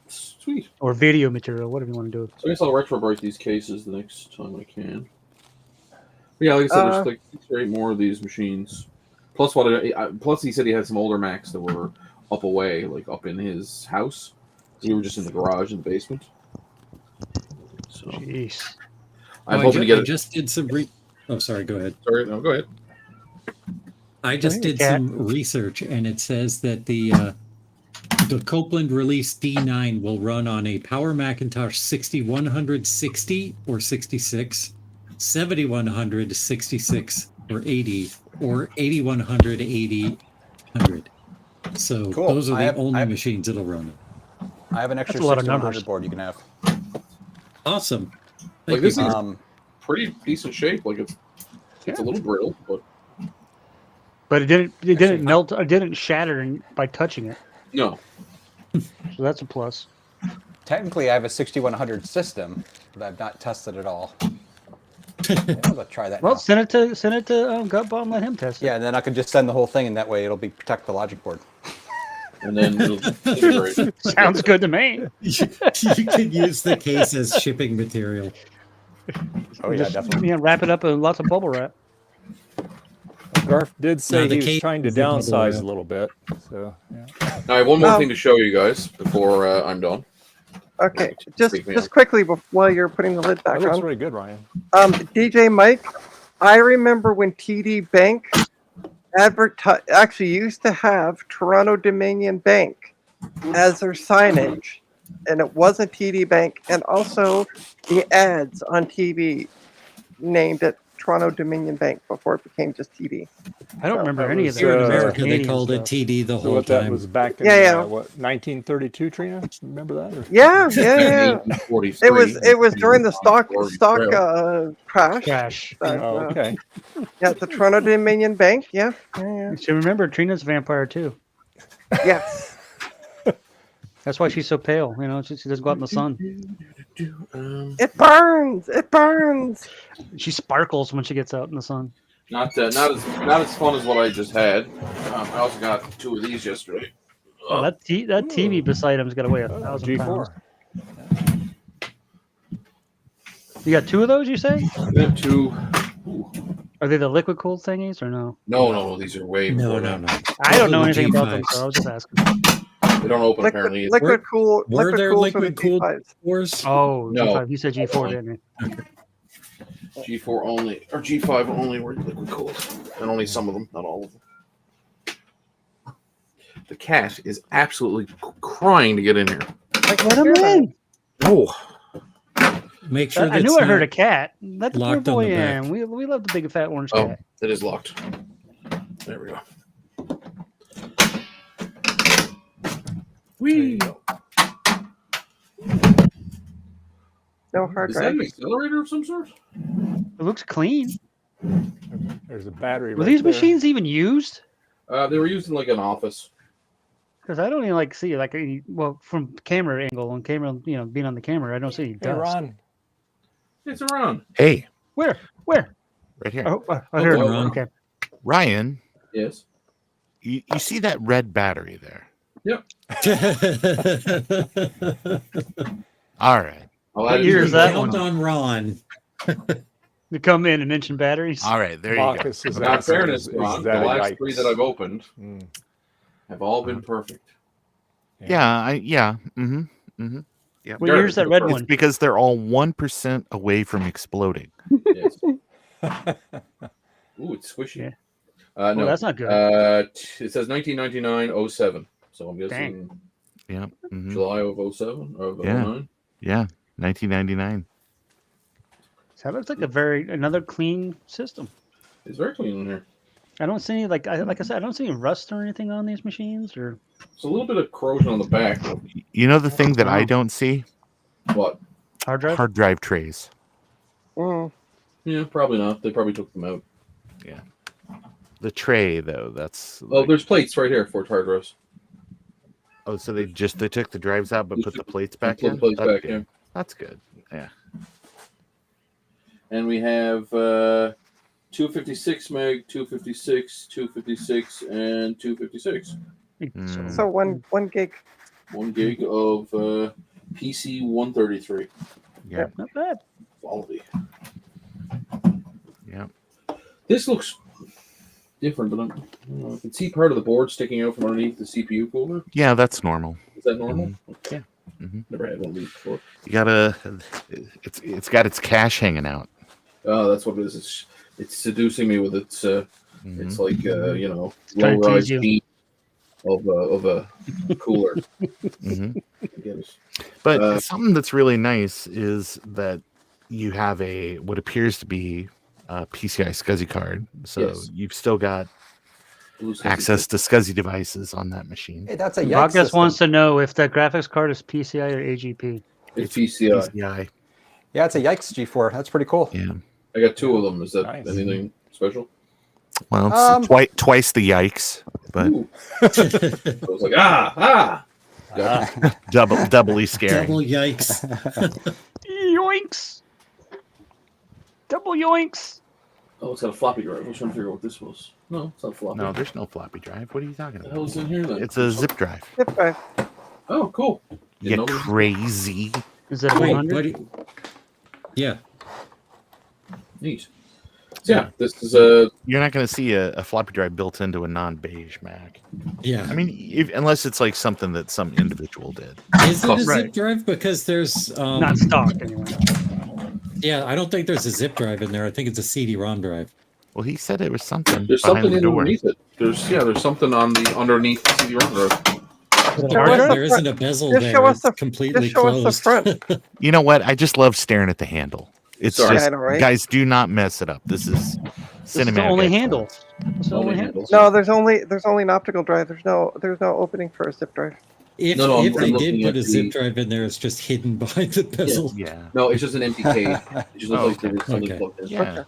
Sweet. or video material, whatever you want to do. So I guess I'll retrobright these cases the next time I can. But yeah, like I said, there's like 6 or 8 more of these machines. Plus, plus he said he had some older Macs that were up away, like up in his house. We were just in the garage in the basement. So Jeez. I'm Oh, hoping to get I it. just did some. Oh, sorry. Go ahead. Sorry, no, go ahead. I just did Cat. some research, and it says that the Copeland release D9 will run on a Power Macintosh 6160 or 66, 7100, 66 or 80, or 8100, 8000. So Cool. those are the only I have- machines it'll run. I have an extra That's a lot of 6100 numbers. board you can have. Awesome. Like Thank this you. is pretty decent shape. Like it's a little brittle, but But it didn't melt. It didn't shatter by touching it. no. So that's a plus. Technically, I have a 6100 system, but I've not tested it all. Maybe I'll try that. Well, now. send it to Gutball and let him test it. Yeah, and then I could just send the whole thing, and that way it'll be protect the logic board. And then it'll integrate. Sounds good to me. You can use the case as shipping material. Oh yeah, Just, definitely. Yeah, wrap it up in lots of bubble wrap. Garf did say the he was case trying to is in bubble downsize wrap. a little bit. So yeah. Now I have one more thing to show you guys before I'm done. Okay, just Freak me just out. quickly while you're putting the lid That back looks on. really good, Ryan. DJ Mike, I remember when TD Bank actually used to have Toronto Dominion Bank as their signage, and it wasn't TD Bank, and also the ads on TV named it Toronto Dominion Bank before it became just TD. I don't remember that any of was, that. Here in Uh, America, they Canadian called it stuff. TD the So whole what that time. was back in Yeah. what 1932, Trina? Remember that? Or? Yeah. 1843, It was during the stock Trail. crash. Cash. Oh, okay. Yeah, the Toronto Dominion Bank. Yeah. Yeah. So remember, Trina's a vampire too. Yes. That's why she's so pale. You know, she doesn't go out in the sun. It burns. It burns. She sparkles when she gets out in the sun. Not as fun as what I just had. I also got 2 of these yesterday. Oh, that TV beside him's got to weigh 1,000 pounds. G4. You got 2 of those, you say? I got 2. Ooh. Are they the liquid cooled thingies or no? No, these are way No, before no, that. no. I don't know Those are anything about them, G5s. so I was just asking. They don't open apparently. Liquid cool. Were there cools for the liquid cooled G5s. cores? Oh, No. G5. You said G4, didn't you? G4 only or G5 only were liquid cooled, and only some of them, not all of them. The cat is absolutely crying to get in here. Let him in. Oh, Make sure I that's knew I heard not- a cat. Let the poor locked on boy the back. in. We love the big fat orange oh, cat. it is locked. There we go. Whee! No hard Is that drive. an accelerator of some sort? It looks clean. There's a battery. Were right these there. machines even used? They were used in like an office. Because I don't even see well from camera angle and camera, being on the camera, I don't see any Hey, dust. Ron. It's around. Hey, Where? Where? right here. Oh, here. Hello, Ron. Okay. Ryan, Yes. you see that red battery there? All right. I'll What add it year to is the- that Count one? on Ron. They come in and mention batteries. All right. There you Marcus is In asking, fairness, is Ron, the that a last yikes? 3 that I've opened Mm. have all been perfect. go. Yeah. Mm-hmm. Mm-hmm. Yeah. What year's that red It's one? because they're all 1% away from exploding. Yes. Ooh, it's squishy. Yeah. No, Oh, that's not good. It says 1999-07. So I'm guessing Yeah. Mm-hmm. July of 07 or of Yeah. 09. Yeah. 1999. So that looks like another clean system. It's very clean in here. I don't see any like I said, I don't see any rust or anything on these machines or It's a little bit of corrosion on the back. You know the thing that I Wow. don't see? What? hard drive. Hard drive trays. Mm. Yeah, probably not. They probably took them out. The tray though, that's Oh, there's plates right here for hard drives. so they took the drives out but Just put the took- plates back Put in. the plates That's back good. in. That's good. Yeah. And we have 256 meg, 256, 256, and 256. Mm. So one gig. 1 gig of PC 133 Yeah. Not bad. quality. Yeah. This looks different, but I don't know. I can see part of the board sticking out from underneath the CPU cooler. Yeah, that's normal. Is that normal? Yeah. Mhm. Never had one of these before. You gotta. It's got its cash hanging out. Oh, that's what it is. It's seducing me with its. It's like trying low to rise tease you. beam of a cooler. Hmm. I get it. But something that's really nice is that you have what appears to be a PCI SCSI card. So Yes. you've still got Blue SCSI. access to SCSI devices on that machine. Hey, that's a yikes Podcast system. wants to know if that graphics card is PCI or AGP. It's PCI. PCI. Yeah, it's a yikes G4. That's pretty cool. Yeah. I got 2 of them. Is that Nice. anything special? Well, it's twice the yikes, but Ooh. I was like, ah. Gotcha. doubly scary. Double yikes. Yoinks! Double yoinks! Oh, it's got a floppy drive. I was trying to figure out what this was. No, it's not floppy. No, there's no floppy drive. What are you talking What the hell about? is in here then? It's a zip drive. Zip drive. Oh, cool. You Didn't know there was- crazy. Is that Wait, 100? what do you- Yeah. Neat. So, yeah, this is a. You're not going to see a floppy drive built into a non-beige Mac. Yeah. I mean, unless it's like something that some individual did. Is it a Right. zip drive? Because there's Not stock anyway. yeah, I don't think there's a zip drive in there. I think it's a CD-ROM drive. Well, he said it was something. There's behind something the in door. underneath it. There's something on the underneath the CD-ROM drive. Hard There, drive? there isn't a bezel Just there. show us It's the- completely just show us the closed. front. You know what? I just love staring at the handle. It's Sorry. just, I know, right? guys, do not mess it up. This is This is the cinematic. only excellence. handle. It's the only Only handle. handles. No, there's only an optical drive. There's no opening for a zip drive. If, No, I'm if they looking did put at a zip the- drive in there, it's just hidden behind the bezel. Yeah. No, it's just an empty cage. It just looks Oh, like there was something okay. plugged in. Yeah.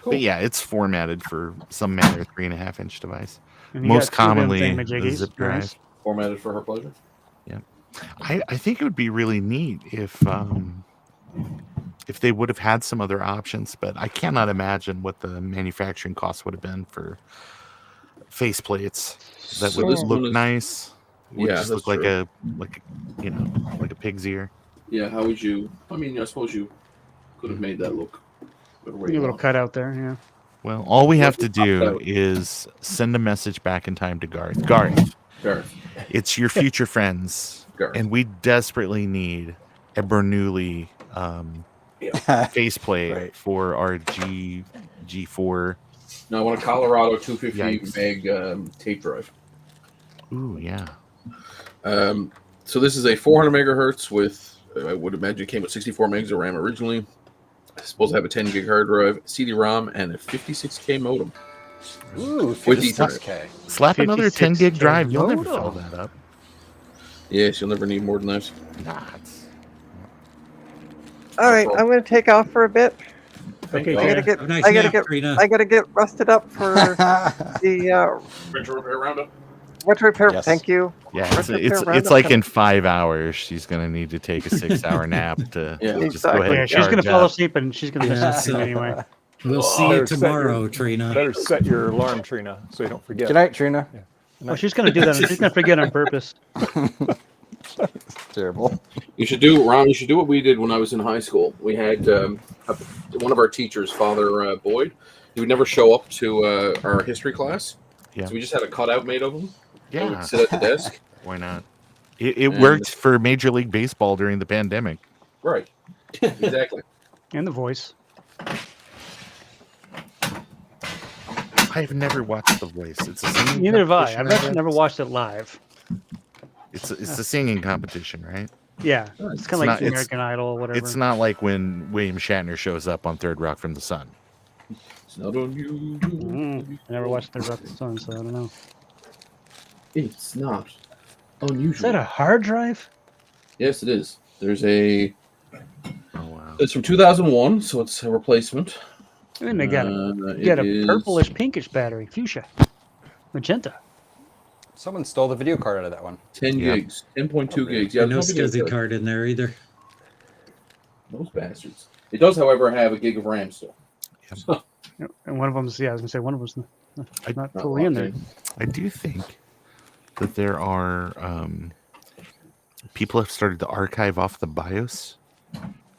Cool. But yeah, it's formatted for some Matter 3.5-inch device. And you Most got two of them commonly, the thingamajiggies. zip drive. Nice. Formatted for her pleasure. I think it would be really neat if if they would have had some other options, but I cannot imagine what the manufacturing cost would have been for faceplates that So would this look one is- nice. Would Yeah, just that's look like true. like a pig's ear. Yeah, how would you? I mean, I suppose you could have made that look. whatever way A you little want. cutout there, yeah. Well, all we have to Let's do opt out. is send a message back in time to Garth. Garth, Gareth. it's your future friends, Garth. and we desperately need a Bernoulli faceplate Right. for our G4. No, I want a Colorado 250 Yikes. meg tape drive. Ooh, yeah. So this is a 400 megahertz with, I would imagine it came with 64 megs of RAM originally. It's supposed to have a 10 gig hard drive, CD-ROM, and a 56K modem. Ooh, With 56K. Slap another 10 gig 56K drive. You'll never modem. fill that up. Yes, you'll never need more than that. Nah, it's- All right, I'm going to take off for a bit. Okay, God. I gotta get, Have a nice I gotta nap, get, Trina. I gotta get rusted up for the Retro repair roundup. retro repair. Yes. Thank you. yeah, it's, Retro it's, repair it's like roundup in 5 hours, she's going to need to take a 6-hour nap to Yeah. just go ahead Exactly. Yeah, and she's gonna charge fall up. asleep and she's gonna miss Yeah, something so- anyway. We'll see you Better set your- tomorrow, Trina. Better set your alarm, Trina, so you don't forget. Good night, Trina. Well, she's gonna do that. She's gonna forget on purpose. Terrible. You should do, Ron. You should do what we did when I was in high school. We had one of our teachers, Father Boyd. He would never show up to our history class, Yeah. so we just had a cutout made of him. He Yeah, would sit at the desk. why not? It And- worked for Major League Baseball during the pandemic. Right. Exactly. And the voice. I've never watched The Voice. It's a singing Neither have I. competition, I've actually guess? never watched it live. It's a singing competition, right? Yeah, it's kind of like not- it's- American Idol or whatever. It's not like when William Shatner shows up on Third Rock from the Sun. It's not unusual. I never watched the Rocket Sun, so I don't know. It's not Is unusual. that a hard drive? Yes, it is. There's a. Oh wow! It's from 2001, so it's a replacement. And they got It a is- purplish pinkish battery, fuchsia, magenta. Someone stole the video card out of that one. 10 Yeah. gigs, 10.2 gigs. Yeah, no there's no video SCSI card in there either. Those bastards. It does, however, have a gig of RAM still. So, And one of them's I was gonna say one of them's not not fully in there. locked in. I do think that there are people have started to archive off the BIOS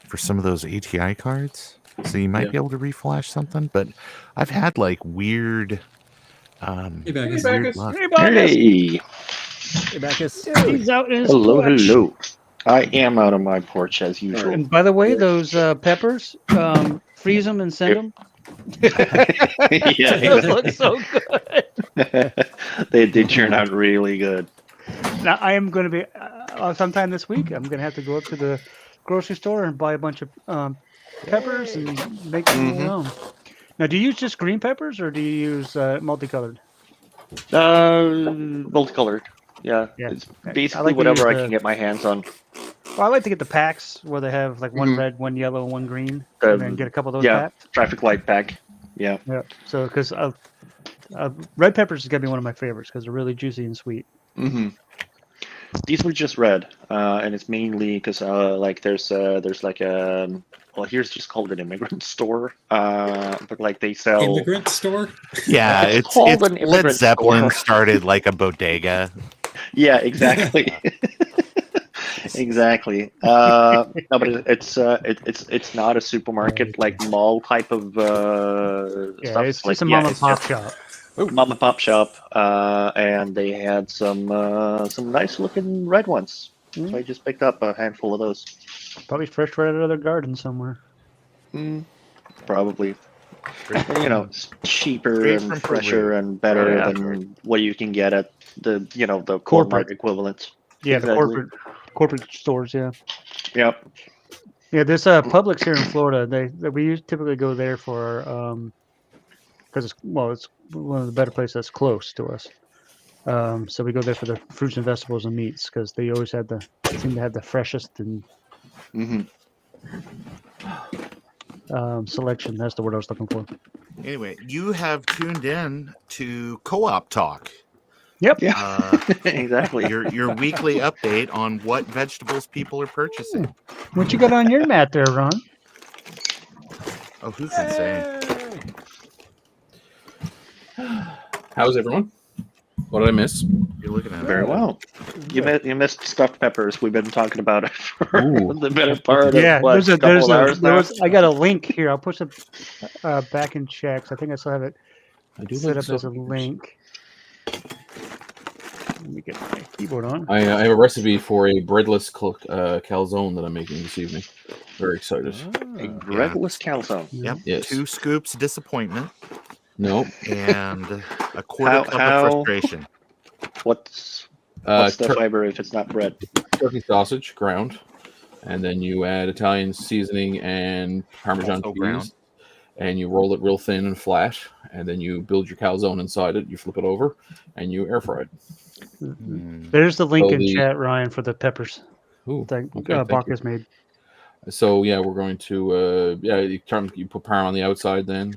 for some of those ATI cards, so you might Yeah. be able to reflash something. But I've had like weird. Hey, Bacchus. Weird luck. Hey, Bacchus! Hey, Hey, Bacchus. He's out in his hello, porch. hello. I am out on my porch as usual. And by the way, those peppers, freeze them and send them. Yeah, Those look so good. they turn out really good. Now I am going to be sometime this week. I'm going to have to go up to the grocery store and buy a bunch of peppers and make them Mhm. my own. Now, do you use just green peppers or do you use multicolored? Multicolored. Yeah, Yeah. it's I basically like to whatever I use can get my hands on. Well, I like to get the packs where they have like one Mhm. red, one yellow, one green, and then get a couple of those yeah. packs. Traffic light pack. Yeah. Yeah. So, because red peppers is gonna be one of my favorites because they're really juicy and sweet. hmm These were just red, and it's mainly because like there's like well, here's just called an immigrant store, but like they sell. Immigrant store? Yeah, It's it's called Led an immigrant Zeppelin store. started like a bodega. Yeah, exactly. Exactly. No, but it's not a supermarket like mall type of Yeah, stuff. it's like, just a mom and it's pop just shop. mom and pop shop, and they had some nice looking red ones. So I just picked up a handful of those. Probably fresh right out of their garden somewhere. Probably. You know, it's cheaper Straight and from fresher Peru. and better Yeah. than what you can get at the the Corporate. Walmart equivalents. Yeah, the Exactly. corporate stores. Yeah. Yep. Yeah, there's Publix here in Florida. We typically go there for because it's one of the better places that's close to us. So we go there for the fruits and vegetables and meats because they always seem to have the freshest and hmm selection. That's the word I was looking for. Anyway, you have tuned in to Co-op Talk. Yep. Yeah. Exactly. Your weekly update on what vegetables people are purchasing. What you got on your mat there, Ron? Oh, who can say? How's everyone? What did I miss? You're looking at Very it. well. You missed stuffed peppers. We've been talking about it for Ooh. the better part Yeah, of what, couple of hours now. I got a link here. I'll push it back in checks. I think I still have it I do set like up as a stuffed peppers. link. Let me get my keyboard on. I have a recipe for a breadless calzone that I'm making this evening. Very excited. A breadless calzone. Yep. Yes. 2 scoops disappointment No. and a quarter cup of frustration. What's the fiber if it's not bread? Turkey sausage ground, and then you add Italian seasoning and Parmesan Also cheese, ground. and you roll it real thin and flat, and then you build your calzone inside it. You flip it over, and you air fry it. There's the link So in chat, Ryan, for the peppers Ooh, that okay, thank Bach you. has made. So yeah, we're going to you put parm on the outside. Then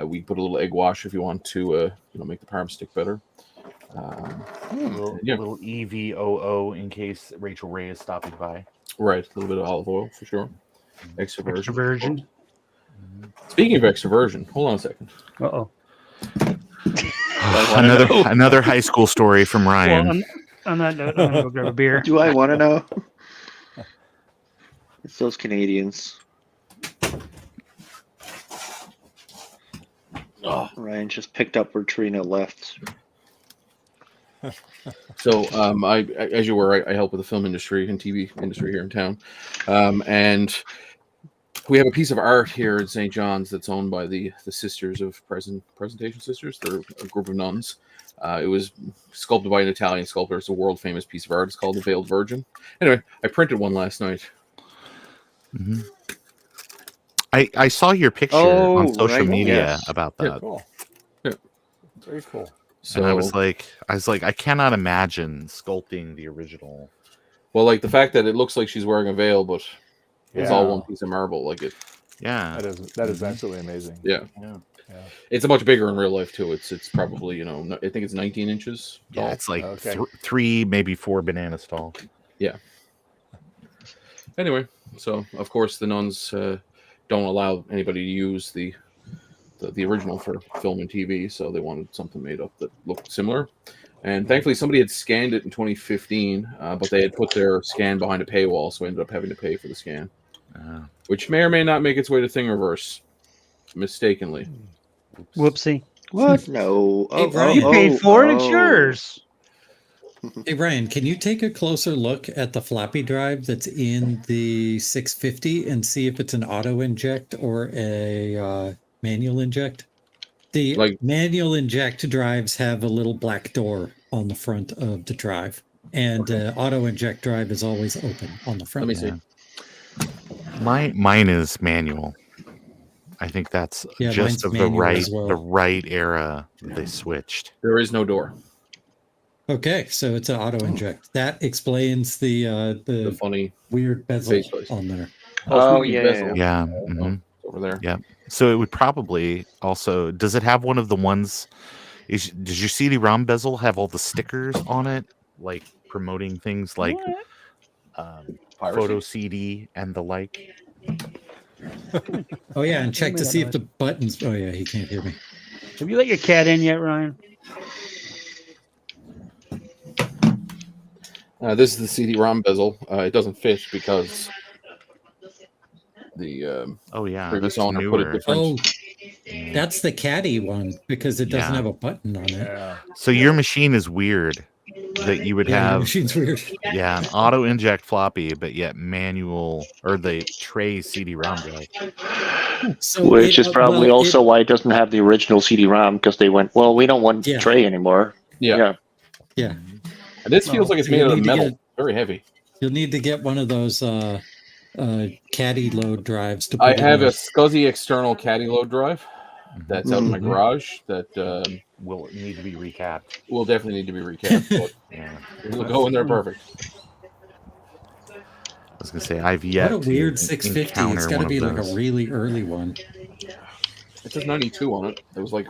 we put a little egg wash if you want to make the parm stick better. Little EVOO in case Rachel Ray is stopping by. Right, a little bit of olive oil for sure. Extra virgin. Virgin. Speaking of extra virgin, hold on a second. Uh-oh. Another high school story from Ryan. Well, on that note, I'm going to go grab a beer. Do I want to know? It's those Canadians. Oh. Ryan just picked up where Trina left. So, as you were, I help with the film industry and TV industry here in town, and we have a piece of art here in St. John's that's owned by the Sisters of Presentation Sisters. They're a group of nuns. It was sculpted by an Italian sculptor. It's a world famous piece of art. It's called the Veiled Virgin. Anyway, I printed one last night. Mm-hmm. I saw your picture on social media about that. Yeah, cool. Yeah, very cool. So and I was like, I cannot imagine sculpting the original. Well, like the fact that it looks like she's wearing a veil, but it's all one piece of marble. Like it. Yeah, that is absolutely amazing. Yeah. Yeah. It's a much bigger in real life too. It's probably I think it's 19 inches tall. Yeah, it's like 3, maybe 4 bananas tall. Yeah. Anyway, so of course the nuns don't allow anybody to use the original for film and TV, so they wanted something made up that looked similar. And thankfully, somebody had scanned it in 2015, but they had put their scan behind a paywall, so I ended up having to pay for the scan, which may or may not make its way to Thingiverse mistakenly. Whoopsie. What? No. Hey, Brian. You paid for it. It's yours. Hey, Ryan, can you take a closer look at the floppy drive that's in the 650 and see if it's an auto inject or a manual inject? The manual inject drives have a little black door on the front of the drive, and auto inject drive is always open on the front. Let me see. Mine is manual. I think that's just of the right era they switched. There is no door. Okay, so it's an auto inject. That explains the funny weird bezel on there. Oh yeah. Mm-hmm. Over there. Yeah. So it would probably also. Does it have one of the ones? Does your CD-ROM bezel have all the stickers on it, like promoting things like photo CD and the like? Oh yeah, and check to see if the buttons. Oh yeah, he can't hear me. Have you let your cat in yet, Ryan? This is the CD-ROM bezel. It doesn't fit because the previous owner put it different. Oh, that's the caddy one because it doesn't have a button on it. Yeah. So your machine is weird that you would Yeah, your have. machine's weird. Yeah, an auto inject floppy, but yet manual or the tray CD-ROM drive. So which is probably also why it doesn't have the original CD-ROM because they went, well, we don't want tray anymore. Yeah. And this feels like it's made out of metal. Very heavy. You'll need to get one of those caddy load drives to put I in have there. a SCSI external caddy load drive that's out in my garage that will need to be recapped. Will definitely need to be recapped. But it'll go in there perfect. I was gonna say I've yet. What a weird 650. It's got to be like a really early one. It says 92 on it. It was like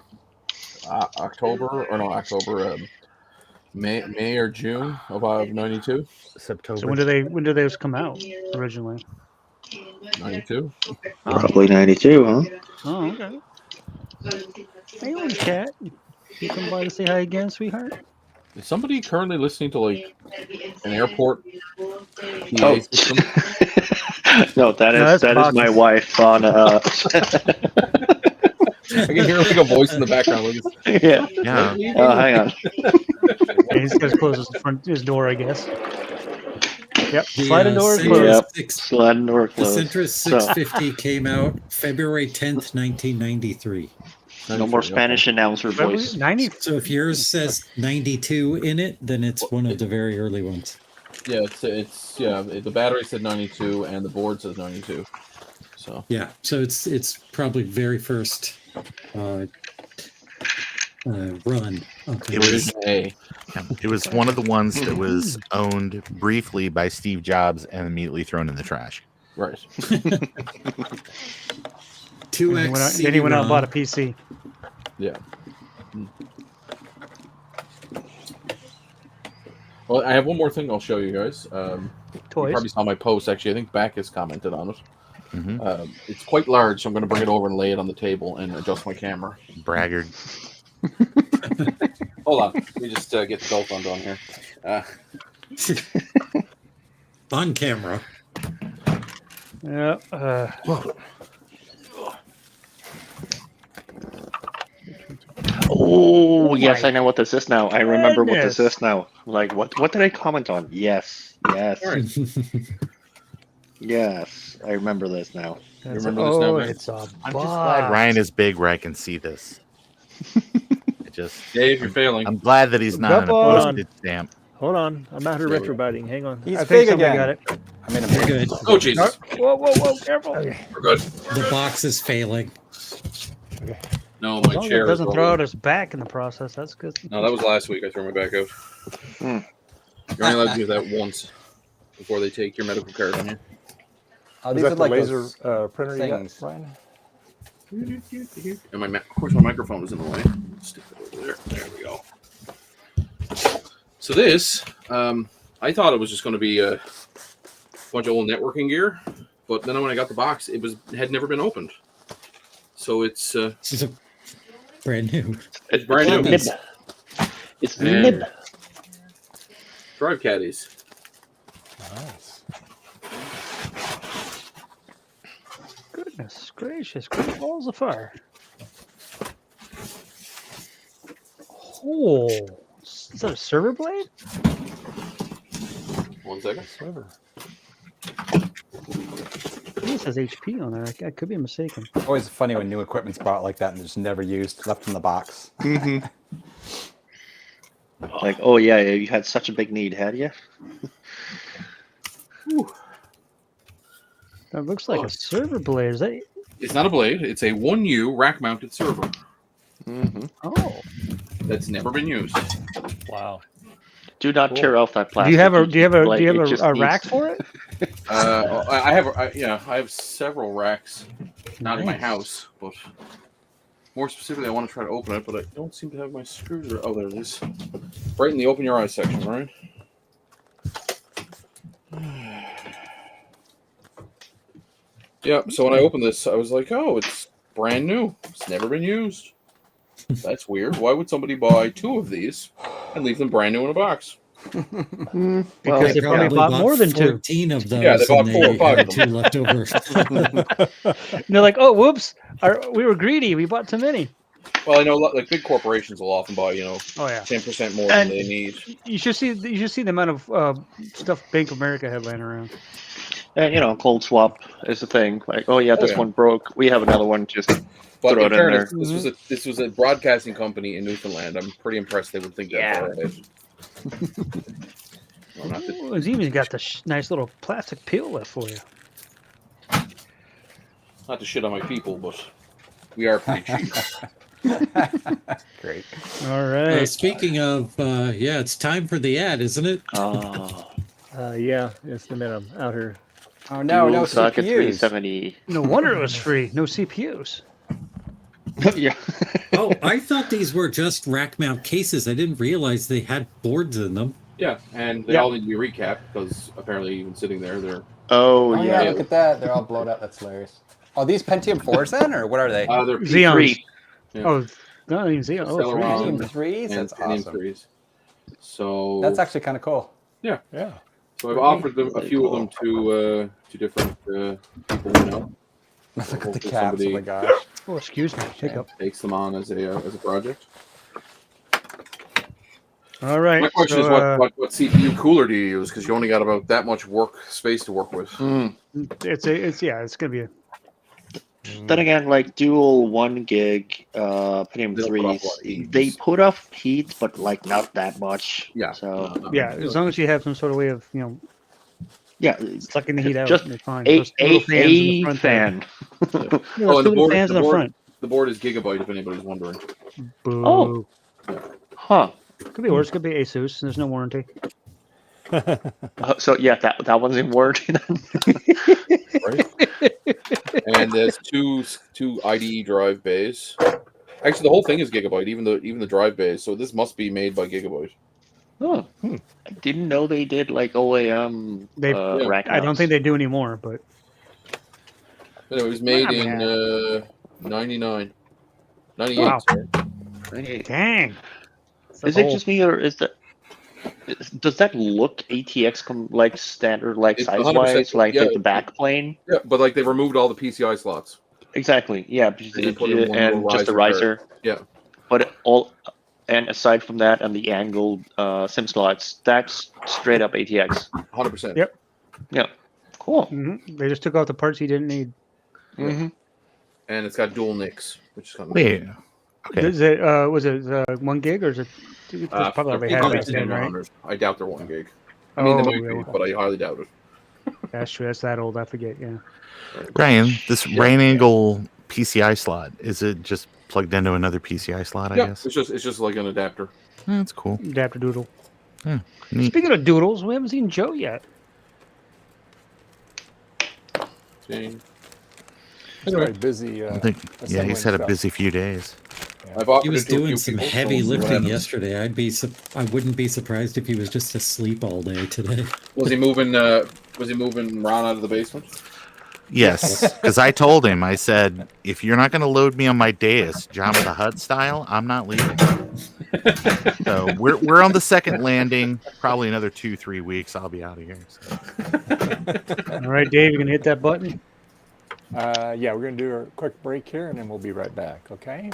May or June of 92. September. So when do those come out originally? 92. Probably 92, huh? Oh, okay. Hey, orange cat. You come by to say hi again, sweetheart? Is somebody currently listening to like an airport PA Oh. system? No, that that's is my boxes. wife on. I can hear like a voice in the background. Like it's, Yeah. Yeah. Oh, hang on. Yeah, he's got to close his door, I guess. Yep. The, Sliding door Centris closed. Yep. 6 Sliding door the closed. Centris So, 650 came out February 10th, 1993. no more Spanish announcer voice. 90. So if yours says 92 in it, then it's one of the very early ones. Yeah, the battery said 92 and the board says 92. So Yeah, so it's probably very first run. Okay. It was A. it was one of the ones that was owned briefly by Steve Jobs and immediately thrown in the trash. Right. 2X Then he went out and CD-ROM. bought a PC. Yeah. Well, I have one more thing I'll show you guys. You Toys. probably saw my post. Actually, I think Back has commented on it. Mm-hmm. It's quite large, so I'm going to bring it over and lay it on the table and adjust my camera. Braggart. Hold on. Let me just get the belt undone here. On camera. Yeah. Oh, Oh yes, my I know what this is now. I remember what this goodness. is now. Like, what did I comment on? Yes. Yes, I remember this now. That's remember this now, oh, man? it's a I'm just glad Ryan is big where I can see this. It just Dave, you're failing. I'm glad that he's not on a Come on. postage stamp. Hold on. I'm out here There we go. retrobiting. Hang on. He's I think big somebody again. got it. I mean, We're good. Oh, Jesus. Whoa, careful. We're good. The box is failing. No, As my long as chair it is doesn't throw rolling. out his back in the process, that's good. No, that was last week. I threw my back out. Hmm. You're only allowed to do that once before they take your medical card on you. Is these that are the like laser those printer you got, things. Ryan? And of course, my microphone was in the way. Stick it over there. There we go. So this, I thought it was just going to be a bunch of old networking gear, but then when I got the box, it had never been opened. So it's This is a brand new. it's brand new. Mid. It's And mid. drive caddies. Nice. Goodness gracious, great balls of fire. Oh, is that a server blade? 1 second. Server. I think it says HP on there. I could be mistaken. Always funny when new equipment's bought like that and just never used, left in the box. Like, oh yeah, you had such a big need, had you? That looks like a server blade. Is that? It's not a blade. It's a 1U rack-mounted server Oh, that's never been used. wow. Do not tear off that plastic. Do you have a Like, it just a needs- rack for it? I have several racks, not in my Nice. house, but more specifically, I want to try to open it, but I don't seem to have my screwdriver. Oh, there it is, right in the open your eyes section, right? Yeah. So when I opened this, I was like, "Oh, it's brand new. It's never been used. That's weird. Why would somebody buy 2 of these and leave them brand new in a box?" Well, Because they probably bought more than 2. 14 of those. Yeah, they bought and 4 or 5 had of 2 them. left over. And they're like, oh, whoops, we were greedy. We bought too many. Well, I know like big corporations will often buy, Oh yeah. 10% more And- than they need. You should see the amount of stuff Bank of America had laying around. And cold swap is the thing. Like, oh yeah, this yeah. one broke. We have another one. Just But throw in it in fairness, there. this was a broadcasting company in Newfoundland. I'm pretty impressed they would think that Yeah. far ahead. Well, not that- Ooh, it's even got the nice little plastic peel left for you. Not to shit on my people, but we are pretty cheap. Great. All right. Speaking of, it's time for the ad, isn't it? Oh, Yeah, it's the minute I'm out here. Oh no, no socket CPUs. 370. No wonder it was free. No CPUs. Yeah. Oh, I thought these were just rack mount cases. I didn't realize they had boards in them. Yeah, and they Yeah. all need to be recapped because apparently even sitting there, they're Oh, Oh yeah, yeah. look at that. They're all blown up. That's hilarious. Are these Pentium 4s then, or what are they? They're Xeons. P3. Yeah. Oh, not even Xeon. Oh, three. Celeron Pentium 3s? and That's Pentium awesome. 3s. So That's actually kind of cool. yeah. Yeah. So I've offered them a Very few cool. of them to different people we know. Look at the Hopefully caps. Oh somebody my gosh. Oh, excuse me. Hiccup. takes them on as a project. All right. My question is, what CPU cooler do you use? Because you only got about that much space to work with. It's gonna be a Then again, like dual 1 gig Pentium They'll put off 3s, what, 80s? they put off heat, but like not that much. Yeah. So yeah. As long as you have some sort of way of yeah, sucking the heat out, just it's fine. a Those little fans in the a front there. fan. Yeah, Oh, those and two little fans in the front. the board is Gigabyte, if anybody's wondering. Boo. Oh. Huh. Could be worse. Could be Asus. There's no warranty. So yeah, that one's in warranty then. Right? And there's two IDE drive bays. Actually, the whole thing is Gigabyte, even the drive bays. So this must be made by Gigabyte. Oh, I didn't know they did like OEM rack I don't mounts. think they do anymore, but Anyway, it was made Wow, in 99. 98. Wow. Sorry. dang. Is it just me, or does that look ATX like standard, like It's size 100%, wise, like yeah. the back plane? Yeah, but like they removed all the PCI slots. Exactly. Yeah, they put in one and little just a riser riser. Yeah. But and aside from that, and the angled SIM slots, that's straight up ATX. 100%. Yep. Yeah. Cool. They just took out the parts he didn't need. Mm-hmm. And it's got dual NICs, which is kind of Wait. Okay. Is it was it 1 gig or is it? It's probably already had probably back then, right? 100. I doubt they're 1 gig. I mean, they Oh, might be, really? but I highly doubt it. That's true. That's that old. I forget. Yeah. Ryan, this right angle PCI slot, is it just plugged into another PCI slot, I Yeah, guess? it's just like an adapter. That's cool. Adapter doodle. Yeah, neat. Speaking of doodles, we haven't seen Joe yet. See? Very busy. I think, yeah, he's had a busy few days. I've offered He was it to a few doing some people, heavy so lifting whatever. yesterday. I wouldn't be surprised if he was just asleep all day today. Was he moving Ron out of the basement? Yes, because I told him, I said, if you're not going to load me on my dais, Jabba the Hutt style, I'm not leaving. So we're on the second landing. Probably another 2-3 weeks, I'll be out of here. So. All right, Dave, you gonna hit that button? Yeah, we're going to do a quick break here, and then we'll be right back, okay?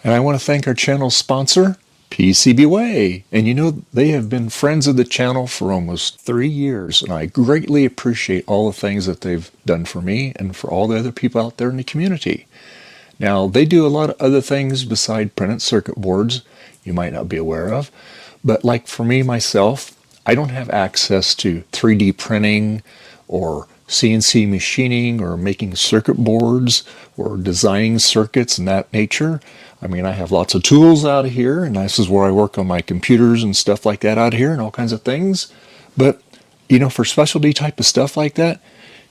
And I want to thank our channel sponsor, PCBWay. And you know, they have been friends of the channel for almost 3 years, and I greatly appreciate all the things that they've done for me and for all the other people out there in the community. Now, they do a lot of other things beside printed circuit boards you might not be aware of, but like for me, myself, I don't have access to 3D printing or CNC machining or making circuit boards or designing circuits and that nature. I mean, I have lots of tools out here, and this is where I work on my computers and stuff like that out here and all kinds of things. But, you know, for specialty type of stuff like that,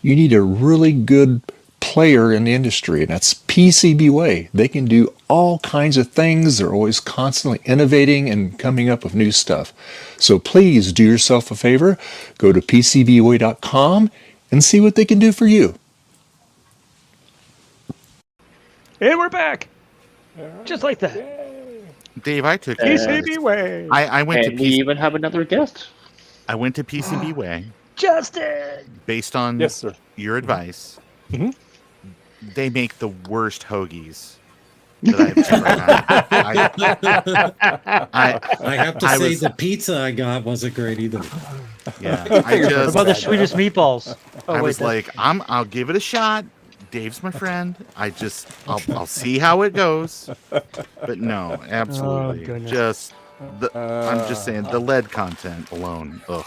you need a really good player in the industry, and that's PCBWay. They can do all kinds of things. They're always constantly innovating and coming up with new stuff. So please do yourself a favor, go to PCBWay.com and see what they can do for you. And we're back. Just like that. Dave, I took PCBWay. I went to And we even have another guest. I went to PCBWay Justin. based on Yes, sir. your advice. Mhm. They make the worst hoagies that I've ever had. I have to I say was- the pizza I got wasn't great either. Yeah, What I just about the Swedish meatballs? Oh, I wait, was that's- like, I'll give it a shot. Dave's my friend. I'll see how it goes. But no, absolutely. goodness. Just I'm just saying the lead content alone. Ugh.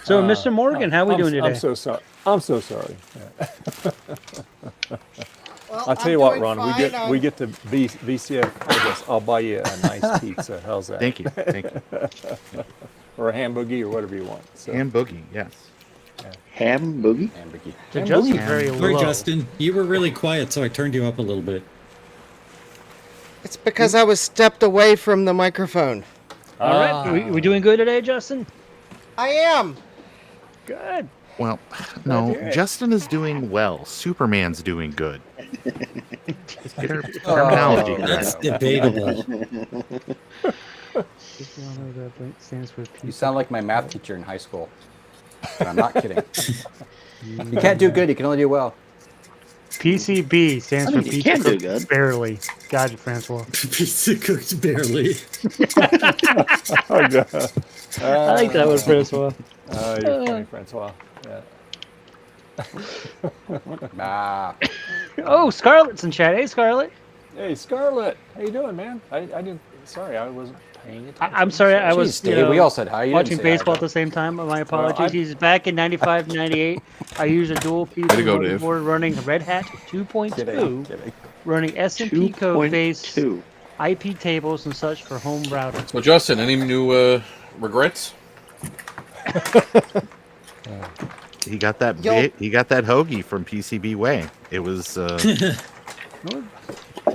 So, Mr. Morgan, how are we doing today? I'm so sorry. I'm so sorry. Well, I'll tell you what, Ron. We get to VCF. I guess I'll buy you a nice pizza. How's that? Thank you. Thank you. Or a ham boogie or whatever you want. So. And boogie, yes. Ham boogie. Hamburger. So Justin's very Sorry, low. Justin, you were really quiet, so I turned you up a little bit. It's because I was stepped away from the microphone. All right, we doing good today, Justin? I am. Good. Well, Glad no, to hear it. Justin is doing well. Superman's doing good. Oh, Terminology. That's correct. debatable. If you don't know that stands for You sound like my math teacher in high school. And I'm not kidding. You can't do good. You can only do well. PCB stands I mean, for you pizza can do cooked good. barely. God, Francois. Pizza cooked barely. Oh, God. I like that one, Francois. You're funny, Francois. Yeah. Ah. Oh, Scarlett's in chat. Hey, Scarlett. Hey, Scarlett. How you doing, man? I didn't. Sorry, I wasn't paying attention. I'm sorry, I was Jeez, Dave, we all said hi. You didn't watching say hi, baseball at though. the same time. My apologies. I'm- He's back in 95, 98. I use a dual Way to go, PC Dave. motherboard running Red Hat 2.2, Kidding. running SMP code-based 2.2. IP tables and such for home router. So Justin, any new regrets? He got that Yo. he got that hoagie from PCB Way. It was it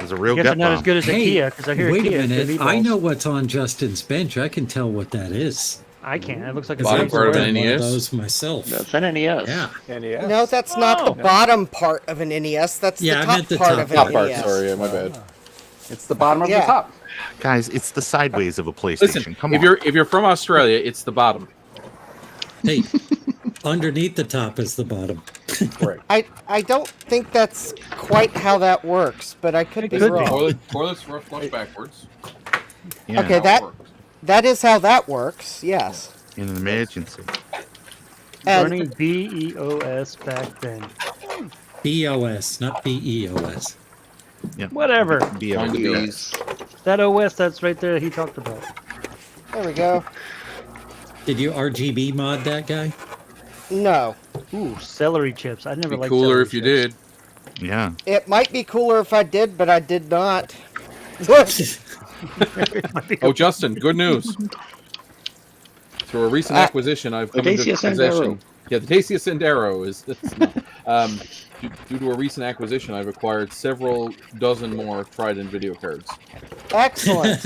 was a real I guess gut I'm not as bomb. good as Hey, Kia because I hear wait Kia a is good minute. I meatballs. know what's on Justin's bench. I can tell what that is. I can't. It looks like a Bottom Razor part of Wire. an One of NES? those myself. That's an NES. Yeah. NES. No, that's not the Oh. bottom part of an NES. That's Yeah, I the top meant the part top of an Top part. NES. Sorry, yeah, my bad. It's the bottom of Yeah. the top. Guys, it's the sideways of a PlayStation. Listen, Come if on. you're from Australia, it's the bottom. Hey, underneath the top is the bottom. Correct. I don't think that's quite how that works, but I could be could be. wrong. Toilets flush backwards. Yeah, Okay, How it works. that is how that works. Yes. in an emergency. And Running BEOS back then. BOS, not BEOS. Yeah. Whatever. Be Find the able to- bees. That OS that's right there he talked about. there we go. Did you RGB mod that guy? No, Ooh, celery chips. I never Be liked cooler celery if you chips. did. Yeah. it might be cooler if I did, but I did not. Oh, Justin, good news. Through a recent acquisition, I've come into Dacia Sandero. possession. Yeah, the Dacia Sandero is. Due to a recent acquisition, I've acquired several dozen more Trident video cards. Excellent.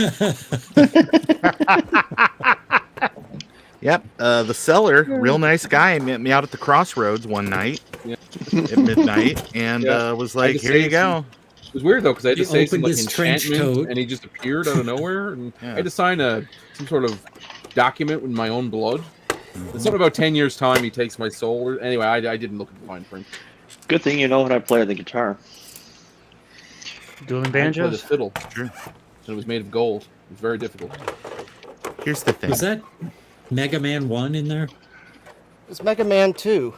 Yep. The seller, real nice guy, met me out at the crossroads one night Yeah. at midnight, and Yeah. was I like, just "Here you saved go." It was weird though because I had He to say some opened like his trench enchantment, coat. and he just appeared out of nowhere, and Yeah. I had to sign some sort of document with my own blood. It's something about 10 years' time he takes my soul. Anyway, I didn't look at the fine print. Good thing you know how to play the guitar. Dueling I played the banjos. fiddle, Sure. and it was made of gold. It was very difficult. Here's the thing. Was that Mega Man 1 in there? It's Mega Man 2.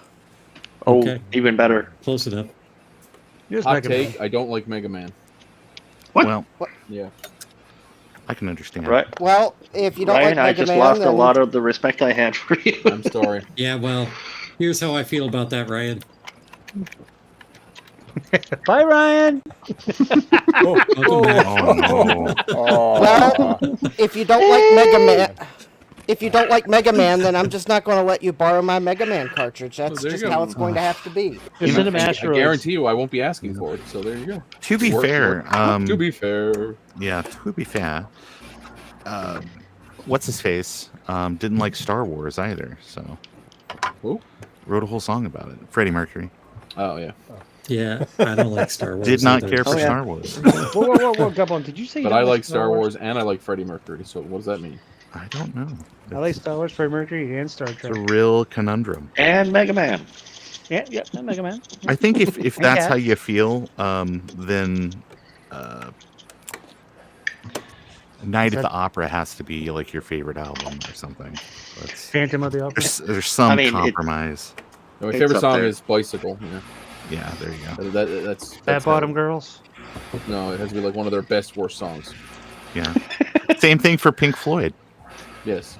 Oh, Okay. even better. Close enough. Here's Hot Mega take: Man. I don't like Mega Man. What? Well, Yeah, I can understand. Right, Well, if you don't Ryan, like I Mega just Man, lost a then lot of the respect I had for you. I'm sorry. Yeah, well, here's how I feel about that, Ryan. Bye, Ryan. Welcome back. Oh no. Oh, well, if you don't like Mega Man, if you don't like Mega Man, then I'm just not going to let you borrow my Mega Man cartridge. That's there you just go. how it's going to have to be. Just send him I asteroids. guarantee you, I won't be asking for it. So there you go. To be Work fair, for it. To be fair, yeah, to be fair, what's his face? Didn't like Star Wars either, so Who? wrote a whole song about it. Freddie Mercury Oh yeah, Yeah, I don't like Star Wars. did not either. care for Oh, yeah. Star Wars. Whoa, Gubbo, did you say you but don't I like Star Wars? Wars and I like Freddie Mercury. So what does that mean? I don't know. I like Star Wars, Freddie Mercury, and Star It's Trek. a real conundrum. And Mega Man. Yeah, and Mega Man. I think if And that's how Cats. you feel, then Night at the Opera has to be like your favorite album or something. That's, Phantom of the Opera. there's some I mean, compromise. My It's favorite up song there. is Bicycle. Yeah, Yeah, there you go. that's Bad Bottom Girls. No, it has to be like one of their best worst songs. Yeah. Same thing for Pink Floyd. Yes.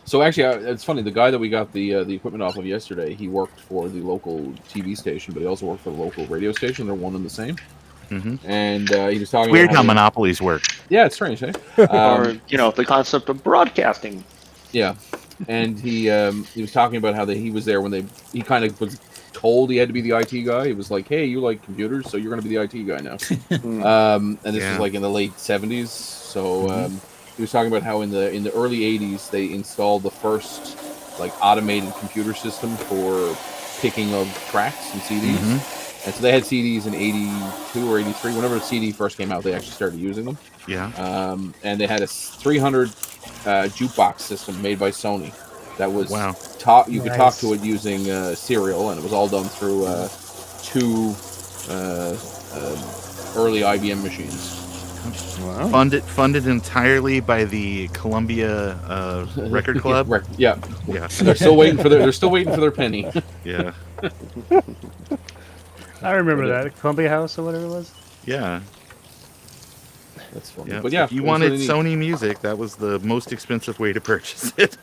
So actually, it's funny. The guy that we got the equipment off of yesterday, he worked for the local TV station, but he also worked for the local radio station. They're one and the same. Mhm. And he was talking. Weird about how he- monopolies work. Yeah, it's strange, eh? Or, the concept of broadcasting. Yeah, and he was talking about how he was there when he kind of was told he had to be the IT guy. He was like, "Hey, you like computers, so you're going to be the IT guy now." And this Yeah. was like in the late '70s. So he was talking about how in the early '80s they installed the first like automated computer system for picking of tracks and CDs. And so they had CDs in '82 or '83. Whenever the CD first came out, they actually started using them. Yeah. And they had a 300 jukebox system made by Sony that was you could talk to it using serial, and it was all done through two early IBM machines. Wow. Funded entirely by the Columbia Record Club. Yeah. They're still waiting for their penny. Yeah. I remember that Columbia House or whatever it was. Yeah. That's funny. Yeah. But yeah, if you it was wanted really neat. Sony music, that was the most expensive way to purchase it.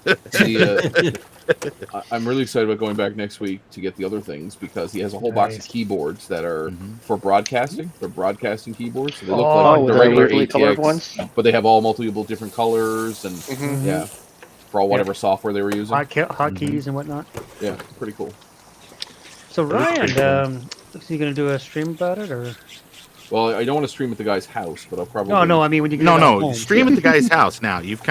I'm really excited about going back next week to get the other things because he has a whole box of keyboards that are for broadcasting. They're broadcasting keyboards. So they look like the regular colored ATX, ones, but they have all multiple different colors and for all whatever software they were using. Hotkeys and whatnot. Yeah, pretty cool. So Ryan, is he going to do a stream about it or? Well, I don't want to stream at the guy's house, but I'll probably. No, I mean when you get home. Stream at the guy's house now. You've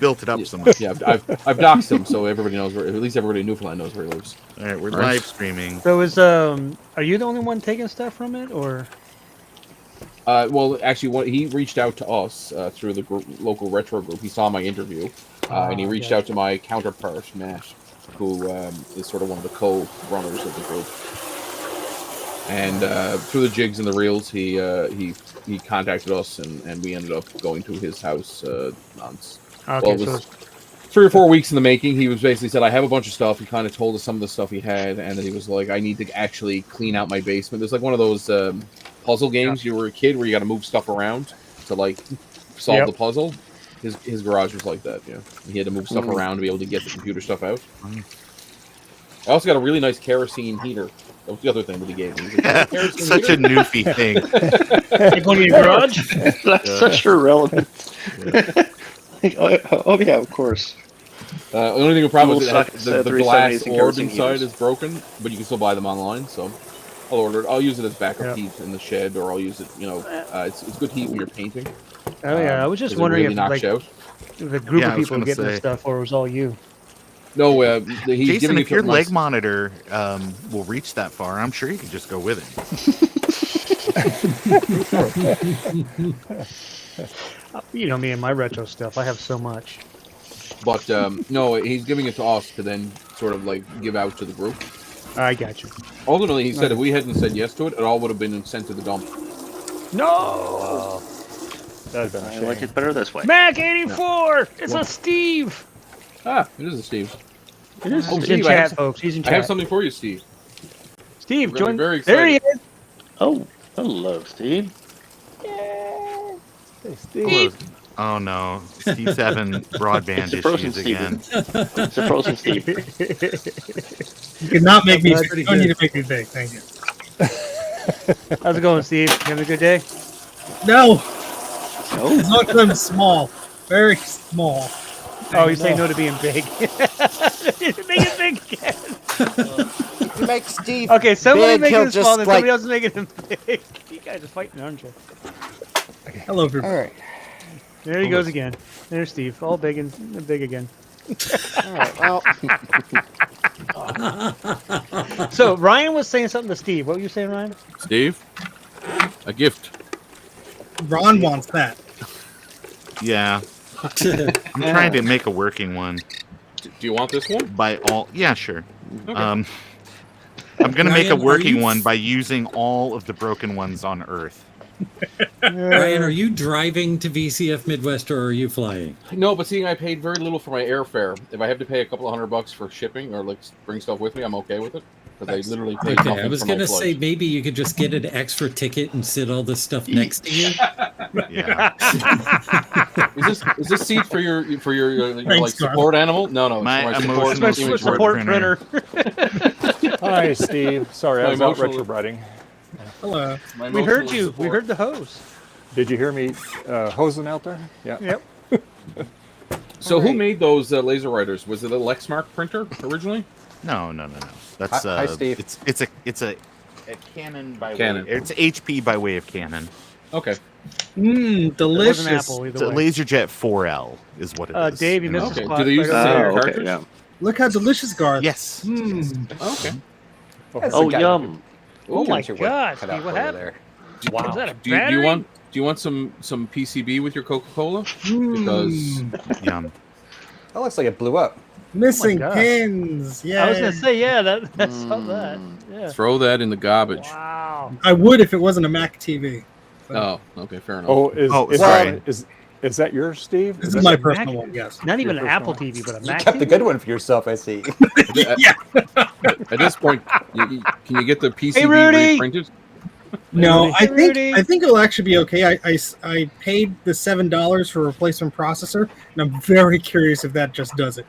built it up so much. Yeah, I've doxed him, so everybody knows where. At least everybody in Newfoundland knows where he lives. All right, we're live streaming. So are you the only one taking stuff from it, or? Well, actually, he reached out to us through the local retro group. He saw my interview, and he reached out to my counterpart, Matt, who is sort of one of the co-runners of the group. And through the jigs and the reels, he contacted us, and we ended up going to his house. It was 3 or 4 weeks in the making. He was basically said, I have a bunch of stuff. He kind of told us some of the stuff he had, and then he was like, I need to actually clean out my basement. There's like one of those puzzle games you were a kid where you got to move stuff around to like solve the puzzle. His garage was like that, yeah. He had to move stuff around to be able to get the computer stuff out. I also got a really nice kerosene heater. That was the other thing that he gave me. Such a newfie thing. Like one in your garage? That's such irrelevant. Oh yeah, of course. The only thing with problem is that the glass orb inside heaters. is broken, but you can still buy them online. So I'll order it. I'll use it as backup heat in the shed, or I'll use it. It's good heat when you're painting. Oh yeah, I was just wondering if like the group of people getting this stuff, or it was all you. No, he's Jason, giving if your leg monitor will reach that far, I'm sure you can just go with it. You know me and my retro stuff. I have so much. But no, he's giving it to us to then sort of like give out to the group. I got you. Ultimately, he said if we hadn't said yes to it, it all would have been sent to the dump. No. I like it better this way. Mac 84. It's a Steve. Ah, it is a Steve. It is. Oh, He's Steve, in chat, folks. He's in chat. I have something for you, Steve. Steve, join. Very there he excited. is. Oh, hello, Steve. Hey, Steve. Oh no, Steve's having broadband issues again. It's a frozen Steve. You cannot make me. You don't need to make me big. Thank you. How's it going, Steve? You having a good day? No. It's not because I'm small. Very small. Oh, you say no to being big. Make it big again. You make Steve okay, somebody big, making he'll him small, just then like... somebody else is making him big. You guys are fighting, aren't you? Hello, everybody. All right. There he goes again. There's Steve, all big and big again. All right. Well. So Ryan was saying something to Steve. What were you saying, Ryan? Steve, a gift. Ron wants that. Yeah. I'm trying to make a working one. Do you want this one? Yeah, sure. Okay. I'm gonna make a working one by using all of the broken ones on Earth. Ryan, are you driving to VCF Midwest or are you flying? No, but seeing I paid very little for my airfare, if I have to pay a couple of $100 for shipping or like bring stuff with me, I'm okay with it because I literally paid nothing. I was for my gonna say flight. maybe you could just get an extra ticket and sit all this stuff next to you. Yeah. Is this seat for your Thanks, like support animal? No, My it's emotional image support printer. Hi, Steve. Sorry, I was out retrobriding. Hello. We heard you. We heard the hose. Did you hear me hosing out there? Yeah. Yep. So who made those laser writers? Was it a Lexmark printer originally? No. That's Hi, Steve. It's a Canon by Canon. way. It's HP by way of Canon. Okay. Mmm, It was an delicious. apple It's either a way. LaserJet 4L is what it is. Dave, you missed a Okay. spot. Do they use the right same over there. cartridge? yeah. Look how delicious, Garth. Yes. Mmm. Okay. Oh, yum. Oh my Get your work gosh, cut out Steve, what for you happened? there. Wow. Is that a Do you battery? want some PCB with your Coca-Cola? Because Yum. That looks like it blew up. Missing gosh. pins. Yeah. I was gonna say, yeah, I saw that. Yeah. throw that in the garbage. Wow. I would if it wasn't a Mac TV. Oh, okay, fair enough. Oh, sorry. Is that yours, Steve? This that is my your- personal one, yes. Not even Your an first Apple one. TV, but a You Mac kept the TV? good one for yourself, I see. At this point, can you get the PCB Hey, Rudy! reprinted? No, Hey, Rudy. I think it'll actually be okay. I paid the $7 for a replacement processor, and I'm very curious if that just does it.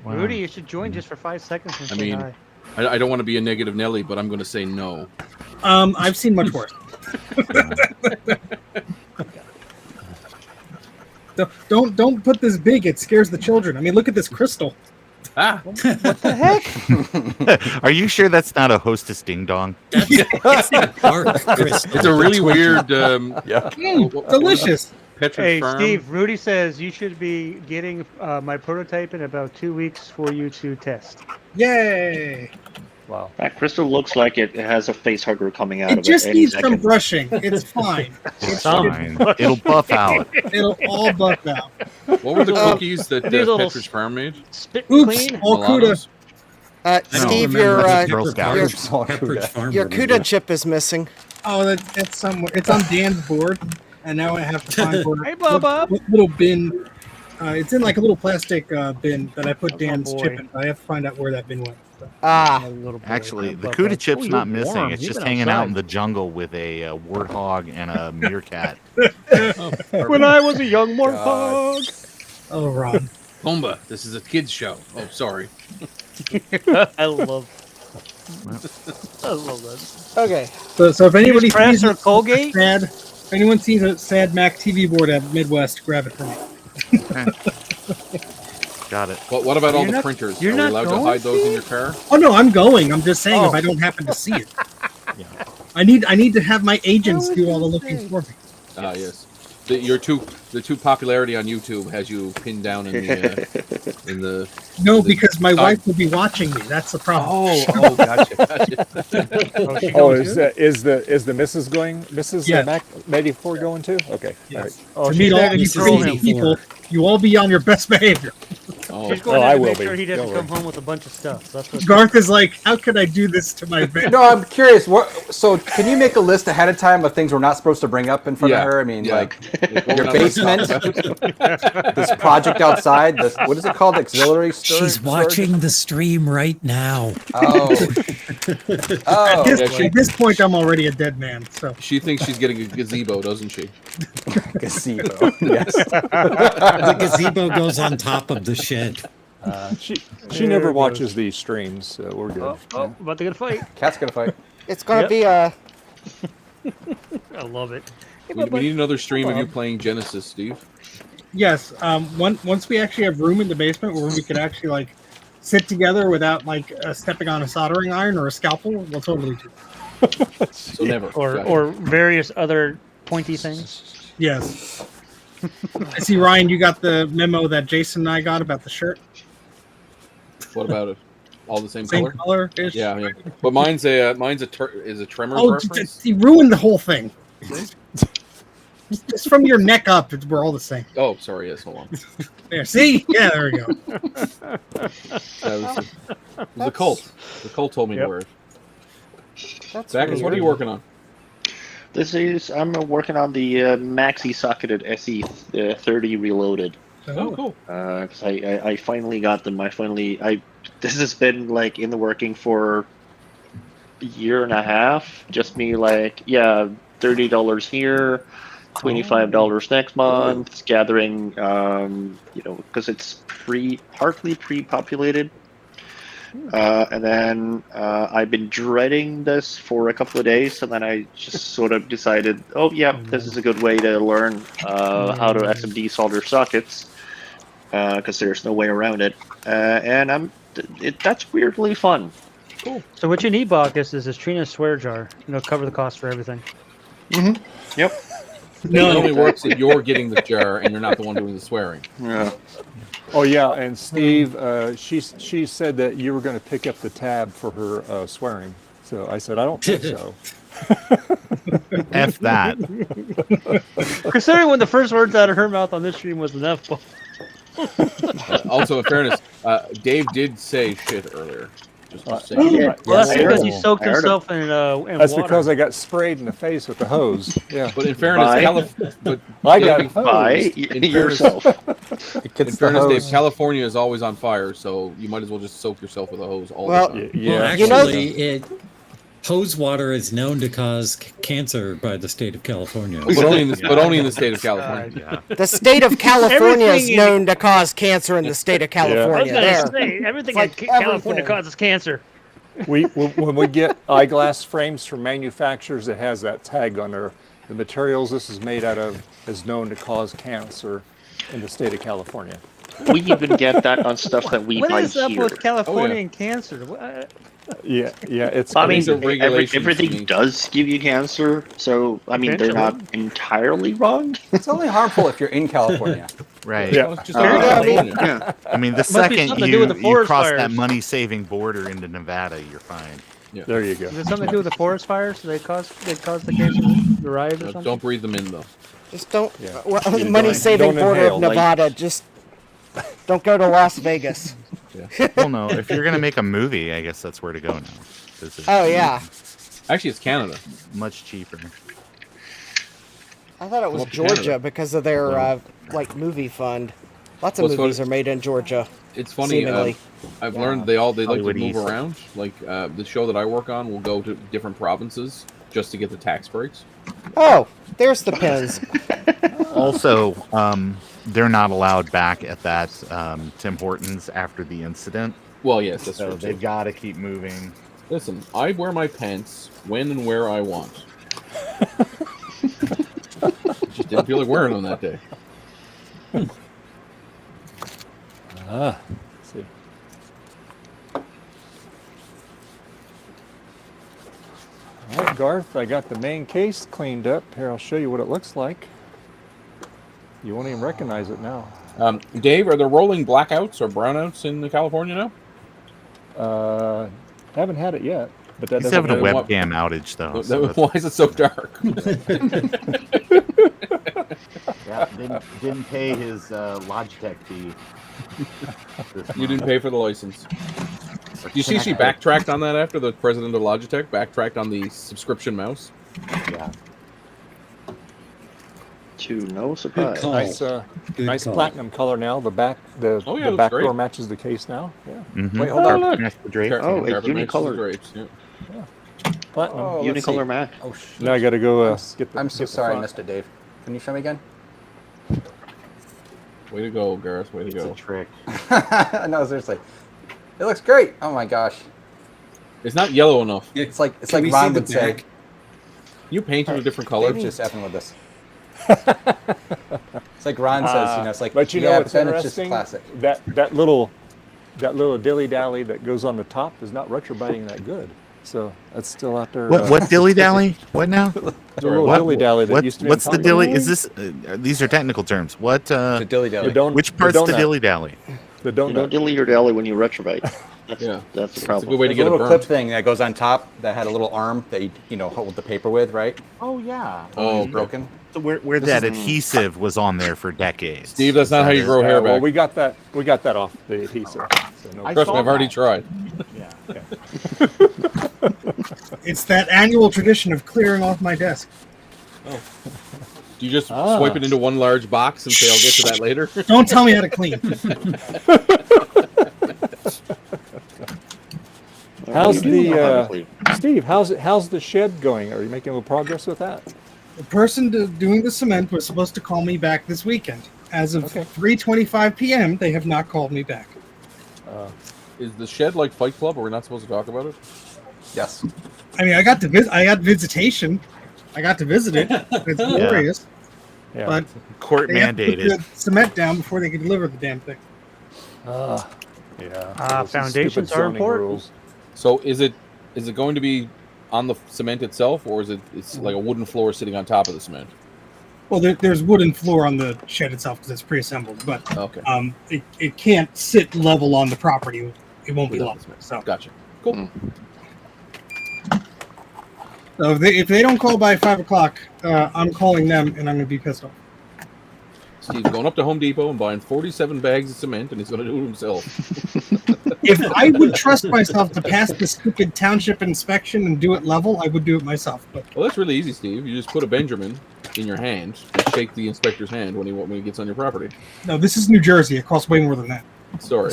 Rudy, you should join just for 5 seconds and say mean, hi. I don't want to be a negative Nelly, but I'm going to say no. I've seen much worse. Don't put this big. It scares the children. I mean, look at this crystal. Ah, What the heck? Are you sure that's not a Hostess Ding Dong? it's a really weird. Yeah. Delicious. Petra Hey, Farm. Steve, Rudy says you should be getting my prototype in about 2 weeks for you to test. Yay! Wow. That crystal looks like it has a face hugger coming out It of just it any needs some second. brushing. It's fine. Fine. It'll buff out. It'll all buff out. What were the cookies that These little Petra's Farm made? Spit Oops! clean. All Mulattoes? CUDA. Steve, Girl Scout. your CUDA chip is missing. Oh, that's somewhere. It's on Dan's board, and now I have to find where. Hey, Bubba. what little bin. It's in like a little plastic bin that I put Oh, Dan's boy. chip in. I have to find out where that bin went. Ah, Little boy. Actually, the Bubba. CUDA chip's Oh, you're not missing. warm. It's You've just been hanging out outside. in the jungle with a warthog and a meerkat. When I was a young warthog. Oh, Ron. Bomba, this is a kids show. Oh, sorry. I love that. okay. So if anybody Press sees or a Colgate? sad, if anyone sees a sad Mac TV board at Midwest, grab it for me. Got it. What about all You're the not- printers? Are you're we not allowed to going, hide those in Steve? your car? Oh no, I'm going. I'm just saying if Oh. I don't happen to see it. Yeah. I need to have my agents do all the looking for me. Ah, yes. The two popularity on YouTube has you pinned down in the. No, The because my side- wife will be watching me. That's the problem. Gotcha. Oh, is the Mrs. going? Mrs. Yes. Mac Medivo going too? Okay. Yes. Oh, To she's meet all there to these control crazy him. people, you all be on your best behavior. Oh, She's going Oh, there I to will make be. sure he doesn't Don't come worry. home with a bunch of stuff. That's what. Garth is like, how could I do this to my van? No, I'm curious. So, can you make a list ahead of time of things we're not supposed to bring up in front Yeah, of her? I mean, yeah. like What we're your not basement, this project outside. This, what is it called? Auxiliary storage. She's watching the stream right now. Oh. Oh. At this point, I'm already a dead man. So She thinks she's getting a gazebo, doesn't she? Gazebo. Yes. The gazebo goes on top of the shed. She never watches these streams, so we're good. Oh, about to get a fight. Cat's gonna fight. It's gonna Yep. be I love it. Hey, We Bubba. need another stream of you playing Genesis, Steve. yes, once we actually have room in the basement where we could actually like sit together without like stepping on a soldering iron or a scalpel, we'll totally do. So never. or Got it. or various other pointy things. Yes. I see, Ryan. You got the memo that Jason and I got about the shirt. What about it? All the same Same color? color. Yeah. But mine's a trimmer Oh, preference. he ruined the whole thing. Just from your neck up, we're all the same. Oh, sorry. Yes, hold on. There, see? Yeah, there we go. It was a cult. The cult told me to Yep. wear it. that's Backus, what are you weird. working on? I'm working on the maxi socketed SE30 Reloaded. Oh, cool. Because I finally got them. This has been like in the working for a year and a half. Just me like, yeah, $30 here, $25 next month, gathering, because it's partly pre-populated. And then I've been dreading this for a couple of days, and then I just sort of decided, oh yeah, this is a good way to learn how to SMD solder sockets, because there's no way around it. And that's weirdly fun. Cool. So what you need, Bacchus, is this Trina's swear jar. Cover the cost for everything. Mm-hmm. Yep. No. It only works if you're getting the jar and you're not the one doing the swearing. Yeah. Oh yeah, and Steve, she said that you were going to pick up the tab for her swearing. So I said I don't think so. F that. Considering when the first words out of her mouth on this stream was an F bomb. Also, in fairness, Dave did say shit earlier. Just saying. Well, that's because he soaked himself in That's water. because I got sprayed in the face with the hose. Yeah. But in fairness, I got hosed. yourself. In fairness, Dave, California is always on fire, so you might as well just soak yourself with a hose all the time. Well, actually, hose water is known to cause cancer by the state of California. But only in the state of California. The state of California is Everything known to cause cancer in the state of California. I was There. gonna say, everything It's in like California everything. causes cancer. When we get eyeglass frames from manufacturers, it has that tag on there. The materials this is made out of is known to cause cancer in the state of California. We even get that on stuff that we What buy is up here. with California and cancer? Yeah, it's. I mean, crazy. everything does give you cancer, so I mean, they're not entirely wrong. It's only harmful if you're in California. Right. Yeah. Yeah. I mean, the Must be second something to do with the you forest cross fires. that money-saving border into Nevada, you're fine. Yeah. There you go. Is it something to do with the forest fires? Do they cause the cancer to rise or something? Don't breathe them in, though. Just don't. Yeah. Well, You money-saving don't border inhale, of like- Nevada. Just don't go to Las Vegas. Well, no, if you're gonna make a movie, I guess that's where to go now. 'Cause it's Oh yeah. Actually, it's Canada. much cheaper. I thought it was Up to Georgia Canada. because of their like movie fund. Lots of Well, it's movies funny- are made in Georgia. It's funny. Seemingly. I've learned they like to Hollywood move East. around. Like the show that I work on will go to different provinces just to get the tax breaks. Oh, there's the pins. Also, they're not allowed back at that Tim Hortons after the incident. Well, yes, that's So true. they've Too. got to keep moving. Listen, I wear my pants when and where I want. Just didn't feel like wearing them that day. Let's see. All right, Garth, I got the main case cleaned up. Here, I'll show you what it looks like. You won't even recognize it now. Dave, are there rolling blackouts or brownouts in California now? Haven't had it yet, but that He's doesn't having a mean- webcam outage though. so Why is it so dark? yeah, didn't pay his Logitech fee. You didn't pay for the license. Do you see she backtracked on that after the president of Logitech backtracked on the subscription mouse? Yeah. To no surprise. call. Nice, nice call. platinum color now. The Oh, yeah, the looks back great. door matches the case now. Yeah, Mhm. Wait, hold on. look. Match the drape. Oh, a Carpet matches the unicolor. drapes, yeah. Platinum. Oh, let's Unicolor see. Mac. Oh, Now I got to go get the. I'm so get the sorry I front. missed it, Dave. Can you show me again? Way to go, Gareth. Way to It's a go. trick. No, seriously. It looks great. Oh my gosh. It's not yellow enough. It's like Can we Ron see the would say. back? You painted a different color. Dave's just effing with this. It's like Ron says, it's like, But you yeah, know but what's then it's just interesting? classic. That little dilly dally that goes on the top is not retrobiting that good. So that's still out there. What dilly dally? What now? The little What- dilly dally that what- used to be. what's in the Taco dilly? Bell. Is this? These are technical terms. What? The dilly The dally. don- Which part's the donut. dilly dally? The You don't donut. dilly your dally when you retrobite. That's, Yeah. that's the It's a problem. good way to There's a get a little burn. clip thing that goes on top that had a little arm that you hold the paper with, right? Oh yeah. Oh, It's broken. So where that adhesive was on there for decades. Steve, that's not how you grow hair Well, back. we got that off the adhesive. So no, I Trust me, saw I've already that. tried. Yeah. It's that annual tradition of clearing off my desk. Do you just swipe it into one large box and say, I'll get to that later? Don't tell me how to clean. how's You do know how to the clean. Steve? How's the shed going? Are you making a little progress with that? The person doing the cement was supposed to call me back this weekend. As of 3:25 p.m., they have not called me back. Is the shed like Fight Club? Are we not supposed to talk about it? Yes. I mean, I got visitation. I got to visit it. It's glorious. Yeah. But Court they have to put mandated. the cement down before they can deliver the damn thing. Yeah. Those Foundations stupid are zoning important. rules. So is it going to be on the cement itself, or it's like a wooden floor sitting on top of the cement? Well, there's wooden floor on the shed itself because it's pre-assembled, but Okay. it can't sit level on the property. It won't be level. So Gotcha. Cool. So if they don't call by 5 o'clock, I'm calling them and I'm gonna be pissed off. Steve's going up to Home Depot and buying 47 bags of cement, and he's going to do it himself. If I would trust myself to pass the stupid township inspection and do it level, I would do it myself. But Well, that's really easy, Steve. You just put a Benjamin in your hand and shake the inspector's hand when he gets on your property. no, this is New Jersey. It costs way more than that. Sorry.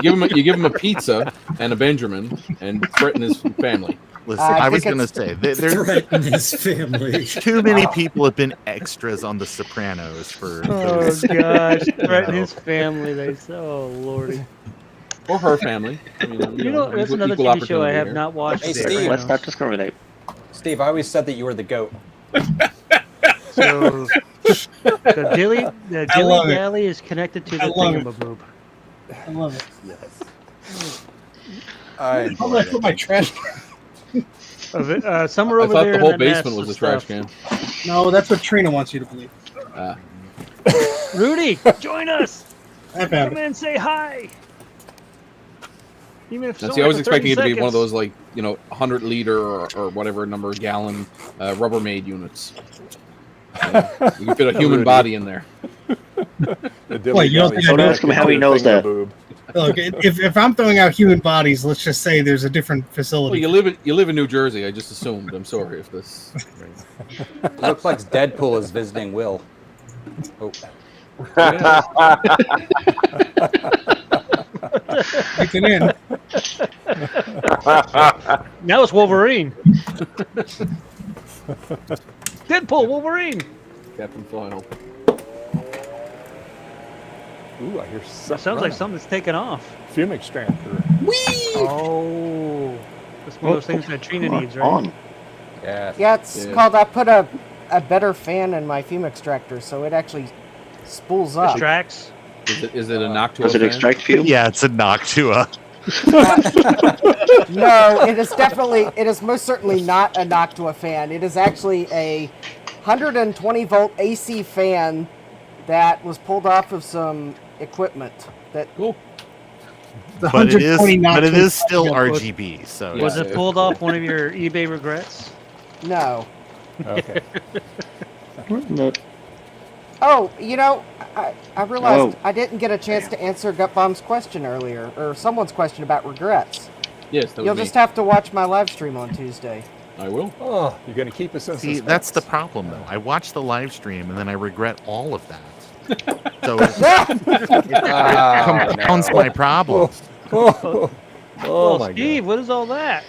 you give him a pizza and a Benjamin and threaten his family. Listen, I was going to say, there's Threaten his family. too many people have been extras on The Sopranos for. Oh those, gosh, you threaten know. his family. They say, oh lordy. Or her family. I mean, You know, that's another equal TV show I opportunity have here. not watched. Hey, The Steve. Let's not Sopranos. discriminate. Steve, I always said that you were the goat. So the dilly I love it. dally is connected to I the love it. thingamaboob. I love it. Yes. How do I put my trash can? Somewhere I over thought there the in whole that basement nest was a of trash stuff. can. No, that's what Trina wants you to believe. Rudy, join us. I found Come it. in, say hi. Even if it's And only see, I was for expecting 30 it to be one of seconds. those, like, 100 liter or whatever number gallon Rubbermaid units. You can fit a human body in there. Wait, you don't think I Don't know? ask him how he knows that. Look, if I'm throwing out human bodies, let's just say there's a different Well, facility. you live in New Jersey. I just assumed. I'm sorry if this. It looks like Deadpool is visiting Will. Oh. It's an in. Now it's Wolverine. Deadpool, Wolverine. Captain Flannel. Ooh, I hear That sounds like something that's taken off. fume extractor. Oh, that's one of those things that Trina needs, right? On. Yeah. Yeah, it's called. I put a better fan in my fume extractor, so it actually spools up. Extracts. Is it a Noctua? Does it fan? extract fume? Yeah, it's a Noctua. No, it is definitely. It is most certainly not a Noctua fan. It is actually a 120 volt AC fan that was pulled off of some equipment. That Cool. The But it is, 120 but it Noctua is still was- RGB. So Yeah. Was it pulled off one of your eBay regrets? no. Okay. No. Oh, you know, I realized Oh. I didn't get a chance to answer Gutbomb's question earlier, or someone's question about regrets. Yes, that You'll was me. just have to watch my live stream on Tuesday. I will. Oh, you're going to keep us in see, suspense. that's the problem, though. I watched the live stream and then I regret all of that. So it compounds my problem. Oh, Well, my Steve, what is all that?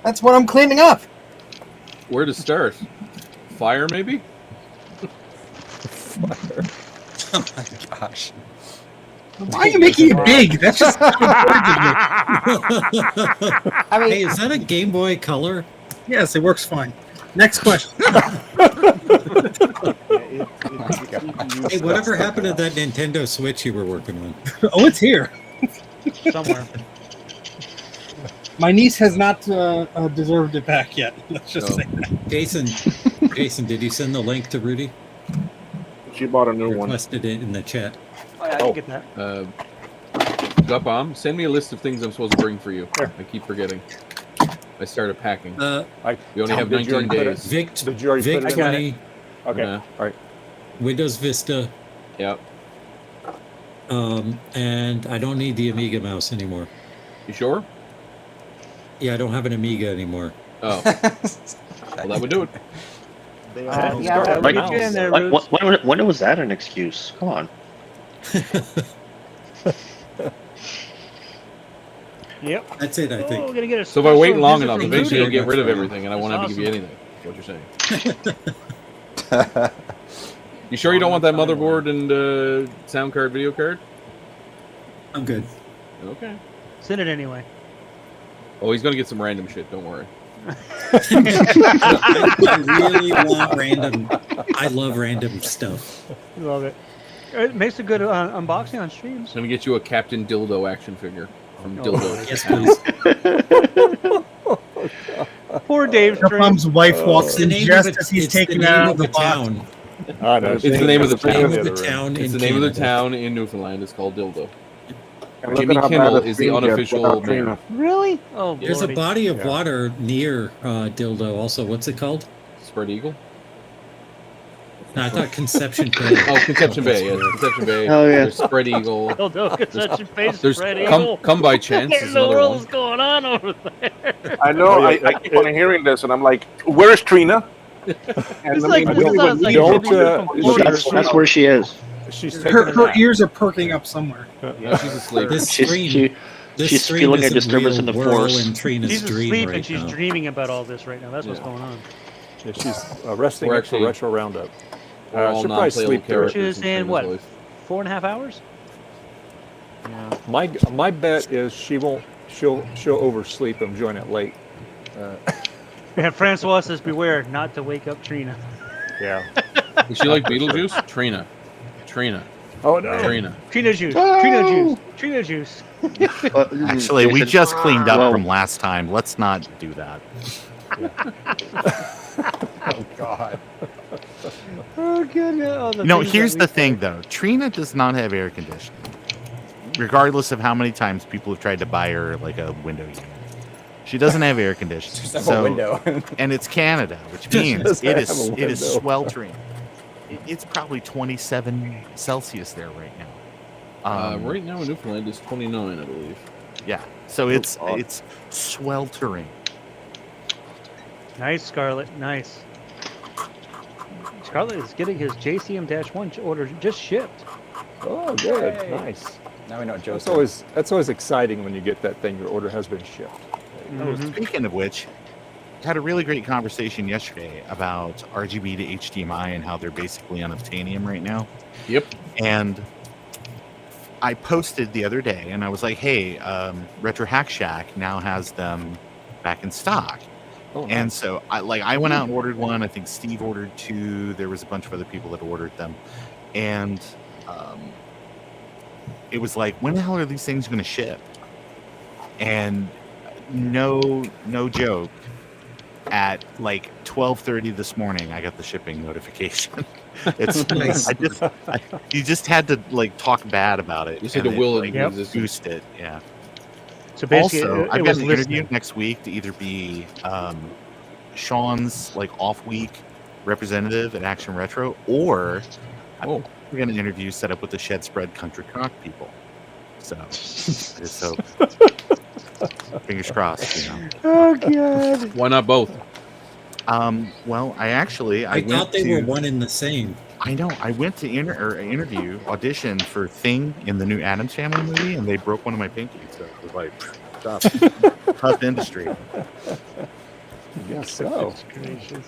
That's what I'm cleaning up. Where to start? Fire, maybe? Oh my gosh. Why are you making it big? That's just. I mean, Hey, is that a Game Boy Color? Yes, it works fine. Next question. Hey, whatever happened to that Nintendo Switch you were working on? Oh, it's here. Somewhere. My niece has not deserved it back yet. Let's just No. say that. Jason, did you send the link to Rudy? She bought a new one. Requested it in the chat. Oh, yeah, I can get that. Gutbomb, send me a list of things I'm supposed to bring for you. I keep forgetting. I started packing. We only have Did you 19 already put it- days. Did you already Vic put it in? 20, Okay. Yeah. All right. Windows Vista, Yep. and I don't need the Amiga mouse anymore. You sure? Yeah, I don't have an Amiga anymore. Oh. Well, that would do it. yeah, Start we'll with get you in there, When, Roots. when was that an excuse? Come on. Yep. That's it, I Oh, think. we're gonna get a So if I wait special long visit enough, from eventually Rudy. you'll get rid of everything, and I won't That's have to give you awesome. anything. Is what you're saying. You sure you don't want that motherboard and sound card, video card? I'm good. Okay. Send it anyway. Oh, he's gonna get some random shit. Don't worry. I really want random. I love random stuff. Love it. It makes a good unboxing on streams. I'm gonna get you a Captain Dildo action figure from Oh, Dildo. Yes, please. Poor Dave's Your dream. mom's wife walks the in name just of it- as he's it's the taking name out of the the box. town. I know. It's the name of the Name town. of the town It's in the name of the Canada. town in Newfoundland. It's called Dildo. And look Jimmy at how bad Kimmel it's is the been here unofficial without mayor. Trina. Really? Oh, There's Lordy. a body of Yeah. water near Dildo also. What's it called? Spread Eagle. No, I thought Conception Bay. Oh, Conception Bay. Yeah, Conception Bay. Oh, yeah. There's Spread Eagle. Dildo gets such a face There's spread come, eagle. come by chance What is in the another world one. is going on over there? I know. Oh, yeah, I keep on hearing this, and I'm like, "Where's Trina?" And It's like I this don't sounds even like know. Jimmy from Florida. That's where she is. She's taking Her, a her nap. ears are perking up somewhere. Yeah, she's asleep. This She's, stream, this she's stream feeling a is disturbance real in the whirl force. in Trina's She's dream asleep right and she's now. dreaming about all this right now. That's what's Yeah. going on. Yeah, she's resting We're up for actually- Retro Roundup. We're all She'll probably non-playable sleep through it. characters. Which is in Trina's what? life. 4.5 hours? Yeah. My bet is she'll oversleep and join it late. Yeah, Francois says beware not to wake up Trina. Yeah. Is she like Beetlejuice? Trina. Oh no. Trina. Trina juice. Oh! Trina juice. Trina juice. Actually, we Jason- just cleaned up Well- from last time. Let's not do that. Oh God. Oh goodness. Oh, the No, things here's that the we thing, though. Trina does not have air conditioning. Regardless of how many times people have tried to buy her like a window unit, she doesn't have air conditioning. Just have So- a window. and it's Canada, which She means doesn't it have is a it is window. sweltering. It's probably 27 Celsius there right now. Right now in Newfoundland is 29, I believe. Yeah, so it's God. it's sweltering. Nice, Scarlett. Nice. Scarlett is getting his JCM-1 order just shipped. Oh, good. Yay. Nice. Now we know what Joe's That's always exciting when you get that thing. Your order has been shipped. Mhm. Speaking of which, had a really great conversation yesterday about RGB to HDMI and how they're basically unobtainium right now. Yep. And I posted the other day, and I was like, "Hey, Retro Hack Shack now has them back in stock." Oh, nice. And so I went out and ordered one. I think Steve ordered two. There was a bunch of other people that ordered them, and it was like, when the hell are these things going to ship? And no joke, at like 12:30 this morning, I got the shipping notification. It's Nice. you just had to like talk bad about it. You just had and to will it like, into Yep. existence. boost it. Yeah. So basically, Also, it I've got was an listening. interview next week to either be Sean's like off week representative at Action Retro, or Oh. we're going to interview set up with the Shed Spread Country Crock people. So, just hope. Fingers crossed, you know. Oh god. Why not both? Well, I I went thought they to, were one and the same. I know. I went to interview, audition for Thing in the new Addams Family movie, and they broke one of my pinkies. So it was like, tough industry. Yes, so. Gracious.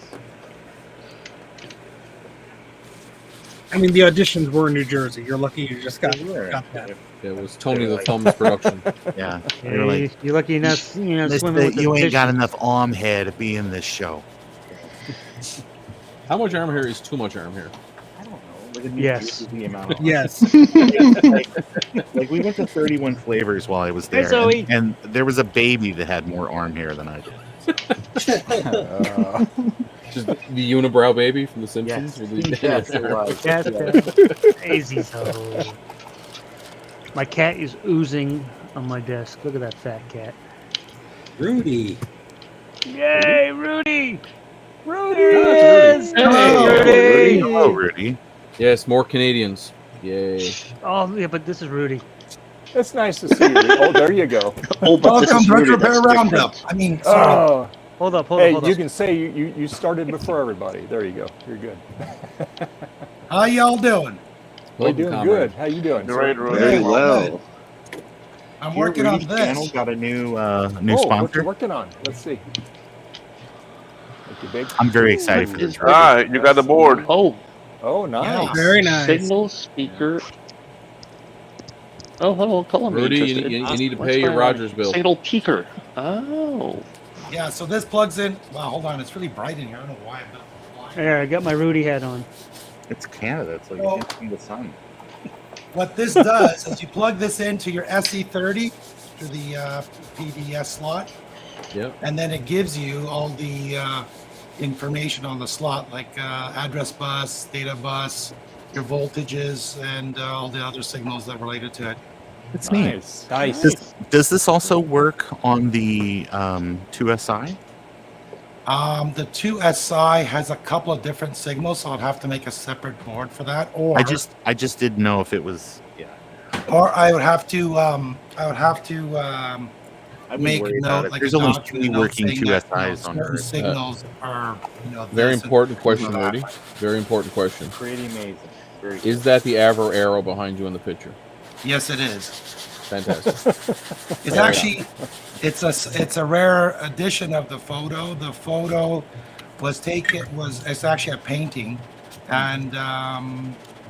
I mean, the auditions were in New Jersey. You're lucky you just got that. It was Tony the Thumb's production. Yeah. Yeah, They were like, you're lucky enough, "Mister, swimming with the you ain't fish. got enough arm hair to be in this show." How much arm hair is too much arm hair? I don't know. Like Yes. the amount of Yes. like we went to 31 flavors while I was Hey, there, Zoe. and there was a baby that had more arm hair than I did. Just the unibrow baby from The Simpsons? Yes. With the- Yes, it was. That's crazy. So my cat is oozing on my desk. Look at that fat cat. Rudy. Yay, Rudy! Rudy! Yes! Hello, Rudy. Rudy! Hello, Rudy. Yes, more Canadians. Yay. Oh, yeah, but this is Rudy. It's nice to see you. Oh, there you go. Oh, but this Welcome is to Rudy. Retro That's Bear different. Roundup. I mean, sorry. Oh, Hold up, hey, hold you up. can say you started before everybody. There you go. You're good. How y'all doing? We're Welcome, doing comrade. good. How you doing? Great, sir? Rudy. Very Hey, well. I'm Here, working on Rudy's channel this. got a new Oh, what you sponsor. working on? Let's see. Thank you, big. I'm very excited for this. Rudy. Ah, you got the board. Oh, Oh, nice. Very nice. signal speaker. Oh, hello, color me Rudy, interested. you need to What's pay your going on? Rogers bill. Signal peaker. Oh. Yeah, so this plugs in. Wow, hold on. It's really bright in here. I don't know why I'm not flying. There, I got my Rudy hat on. It's Canada. It's like Well- you can't see the sun. What this does is you plug this into your SE30 to the PDS slot, Yep. And then it gives you all the information on the slot, like address bus, data bus, your voltages, and all the other signals that are related to it. It's Nice. Nice. Does this also work on the 2SI? The 2SI has a couple of different signals, so I'd have to make a separate board for that. Or I just didn't know if it was. Yeah. or I would have to make a worry about note, it. like There's a only document 2 note working saying that, 2SIs on certain Earth. signals are, Very this and important question, that. Rudy. Very important question. Pretty amazing. Very Is that the Avro arrow behind you in the picture? Yes, it is. Fantastic. It's actually, it's a rare edition of the photo. The photo it's actually a painting, and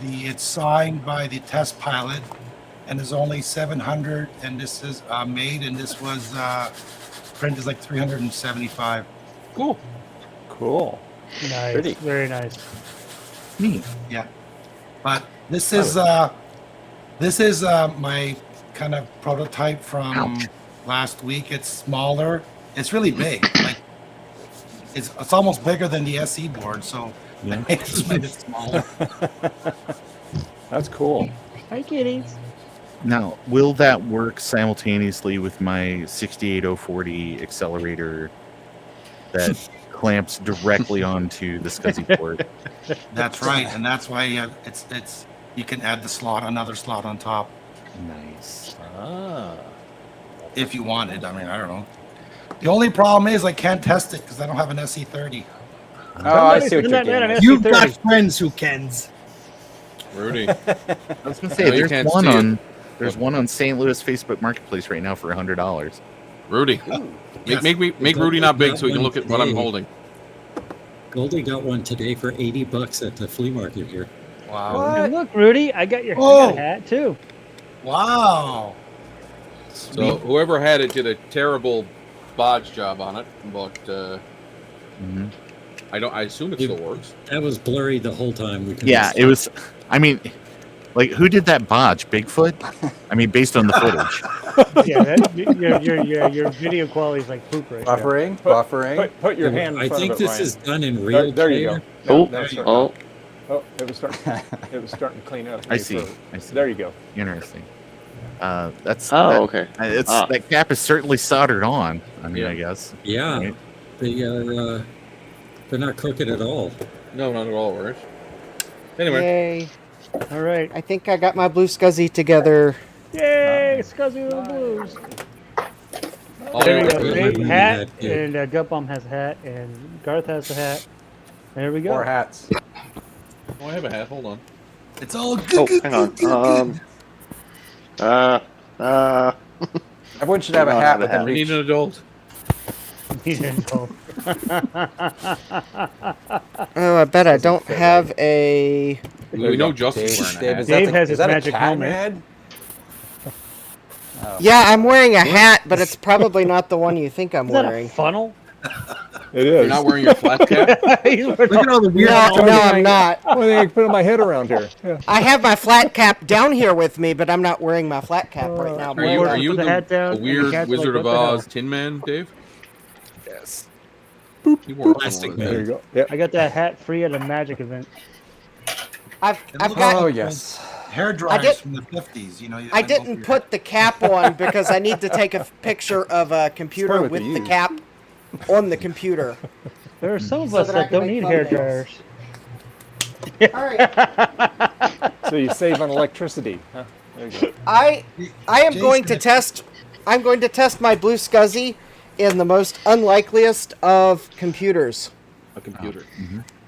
it's signed by the test pilot, and is only 700, and this is made, and this was print is like 375. Cool. Cool. Nice. Pretty. Very nice. Neat. Yeah, but this is my kind of prototype from last week. It's smaller. It's really big. Like it's almost bigger than the SE board. So Yeah. I just made it smaller. That's cool. Hi, kitties. Now, will that work simultaneously with my 68040 accelerator that clamps directly onto the SCSI port? That's right, and that's why it's you can add another slot on top Nice. Ah. if you wanted. I mean, I don't know. The only problem is I can't test it because I don't have an SE30. Oh, I see what you're doing. You've got friends who cans. Rudy. I was gonna say No, you there's can't one see it. on one on St. Louis Facebook Marketplace right now for $100. Rudy. Yes. Make Rudy not big so he can look at what I'm holding. Goldie got one today for $80 at the flea market here. Wow. And look, Rudy, I got your Oh. hat too. Wow. So whoever had it did a terrible bodge job on it, but Mhm. I assume it still works. That was blurry the whole time. We couldn't Yeah, stop. it was. I mean, like, who did that bodge? Bigfoot? I mean, based on the footage. Yeah, your video quality is like poop right now. Buffering. Put your hand in I front think of it, this Ryan. is done in real There you go. time. No, Oh, that's right. oh, Oh, it was starting to clean up. I see. I see. There you go. Interesting. That's. oh, that- okay. It's Ah. that cap is certainly soldered on. I mean, Yeah. I guess. Yeah, Right. they are. They're not crooked at all. No, not at all, right? Anyway, Yay. All right. I think I got my blue SCSI together. Yay, SCSI with the Blues. all There we over go. good. Big Yeah, hat, yeah. and Gut Bomb has a hat, and Garth has a hat. There we go. 4 hats. Oh, I have a hat. Hold on. It's all Oh, good. hang on. Everyone should have a I don't hat have a within hat. We reach. need an adult. Oh, I bet I don't have a. We know Justin's wearing a Dave, hat. is Dave that, has is his that a magic cat helmet. head? Yeah, I'm wearing a hat, but it's probably not the one you think I'm Is that a wearing. funnel? It You're is. not wearing your flat cap. He's wearing Look at all the weird. No, I'm not. Only thing I can put on my head around here. Yeah. I have my flat cap down here with me, but I'm not wearing my flat cap right now. Are you, Put are you the hat down, a and the weird cat's like, Wizard of what the hell? Oz Tin Man, Dave? Yes. You wore Plastic one of There those. you go. Yeah. I got that hat free at a magic event. I've looks got. Oh, yes. Hair dryers did- from the 50s. You know. I didn't put the cap on because I need to take a picture of a computer Start with with the the U's. cap on the computer. There are some of So us that I that can don't make need hair thumbnails. dryers. All right. So you save on electricity. Huh? There you go. I am Jason, going to test. I'm going to test my blue SCSI in the most unlikeliest of computers. A computer.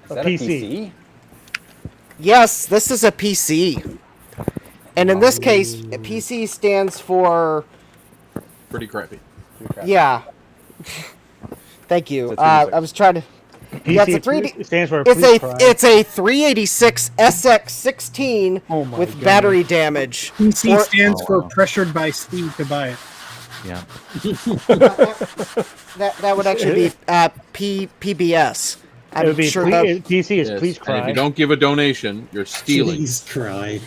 Is A that PC. a PC? Yes, this is a PC. And in this case, a PC stands for Pretty crappy. yeah. Thank you. It's a 386. I was trying to. Yeah, it's a 3D. It stands for It's police a crime. it's a 386 SX16 Oh my with goodness. battery damage. PC Or- stands Oh, for wow. pressured by Steve to buy it. Yeah. That would actually be PBS. It would I'm be sure ple- that. PC is Yes. please And cry. if you don't give a donation, you're stealing. Please cry.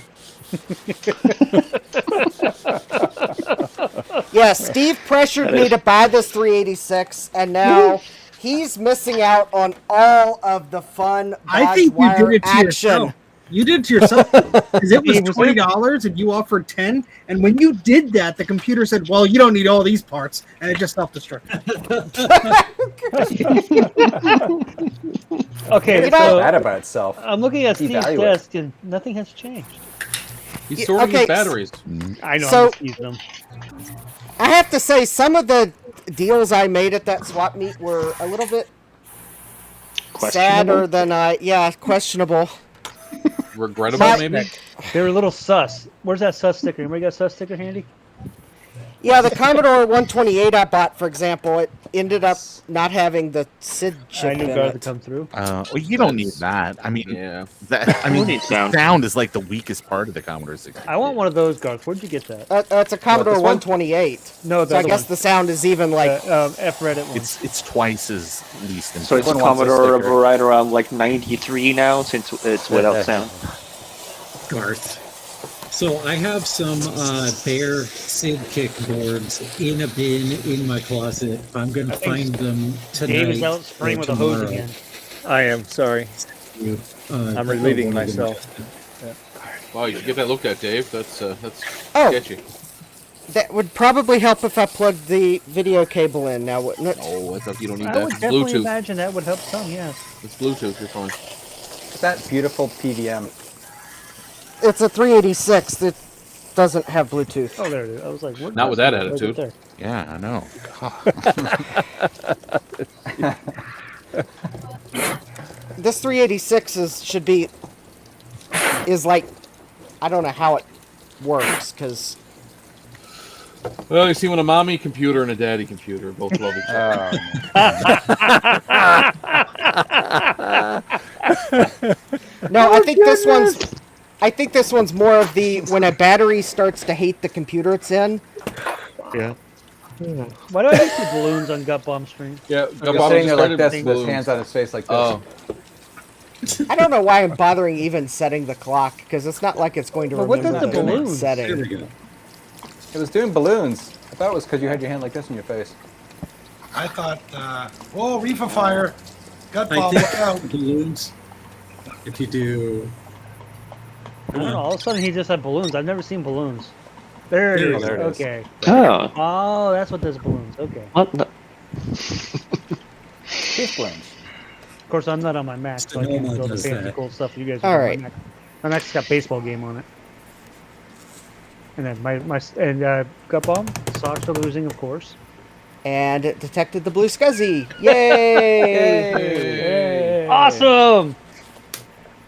Yeah, Steve pressured me to buy this 386, and now he's missing out on all of the fun I think you did wire it to action. yourself. You did it to yourself because it was $20 and you offered 10. And when you did that, the computer said, "Well, you don't need all these parts," and it just self-destructed. Okay, It's not bad about itself. I'm looking at Steve's Evaluate. desk and nothing has changed. He's sorting his batteries. I know. So- I'm just using them. I have to say, some of the deals I made at that swap meet were a little bit sadder than questionable. Regrettable, maybe? They were a little sus. Where's that sus sticker? Anybody got a sus sticker handy? Yeah, the Commodore 128 I bought, for example, it ended up not having the SID chip I knew in guys would it. come through. Well, you don't need that. I mean, Yeah. the sound is like the weakest part of the Commodore 64. I want one of those, Garth. Where'd you get that? It's a Commodore this one? 128. No, the So I other guess one. the sound is even like... F Reddit one. It's twice as least than. So it's a Everyone wants a Commodore sticker. right around like 93 now, since it's without sound. Garth. So I have some bare SID kick boards in a bin in my closet. I'm going to find them tonight. Dave is out spraying or with a hose tomorrow. again. I am sorry. I'm relieving myself. Wow, you should get that looked at, Dave. That's Oh. sketchy. That would probably help if I plugged the video cable in now, wouldn't it? Oh, I thought you don't need I that. would It's definitely Bluetooth. imagine that would help some, yes. It's Bluetooth. You're fine. It's that beautiful PVM. It's a 386 that doesn't have Bluetooth. Oh, there it is. I was like, Not with that right attitude. there. Yeah, I know. This 386 is like, I don't know how it works, because... Well, you see, when a mommy computer and a daddy computer both love each other. No, I think this one's more of the when a battery starts to hate the computer it's in. Yeah. Why do I see balloons on Gut Bomb stream? Yeah, I'm just sitting there like this, with his hands on his face like this. Oh. I don't know why I'm bothering even setting the clock, because it's not like it's going to But what remember does the the balloons? setting. There we go. It was doing balloons. I thought it was because you had your hand like this in your face. I thought, whoa, reefer fire. Gut I bomb, think look out. balloons. If you do, I don't know. All of a sudden, he just had balloons. I've never seen balloons. There it There is. it is. Okay. Oh, Oh, that's what does balloons. Okay. what? The? Kiss balloons. Of course, I'm not on my Mac, so I can't Sonoma build the does fancy that. cool stuff you guys All do on right. my Mac. My Mac's got baseball game on it. And then my Gut Bomb, socks are losing, of course. And it detected the blue scuzzy. Yay! Yay. Awesome!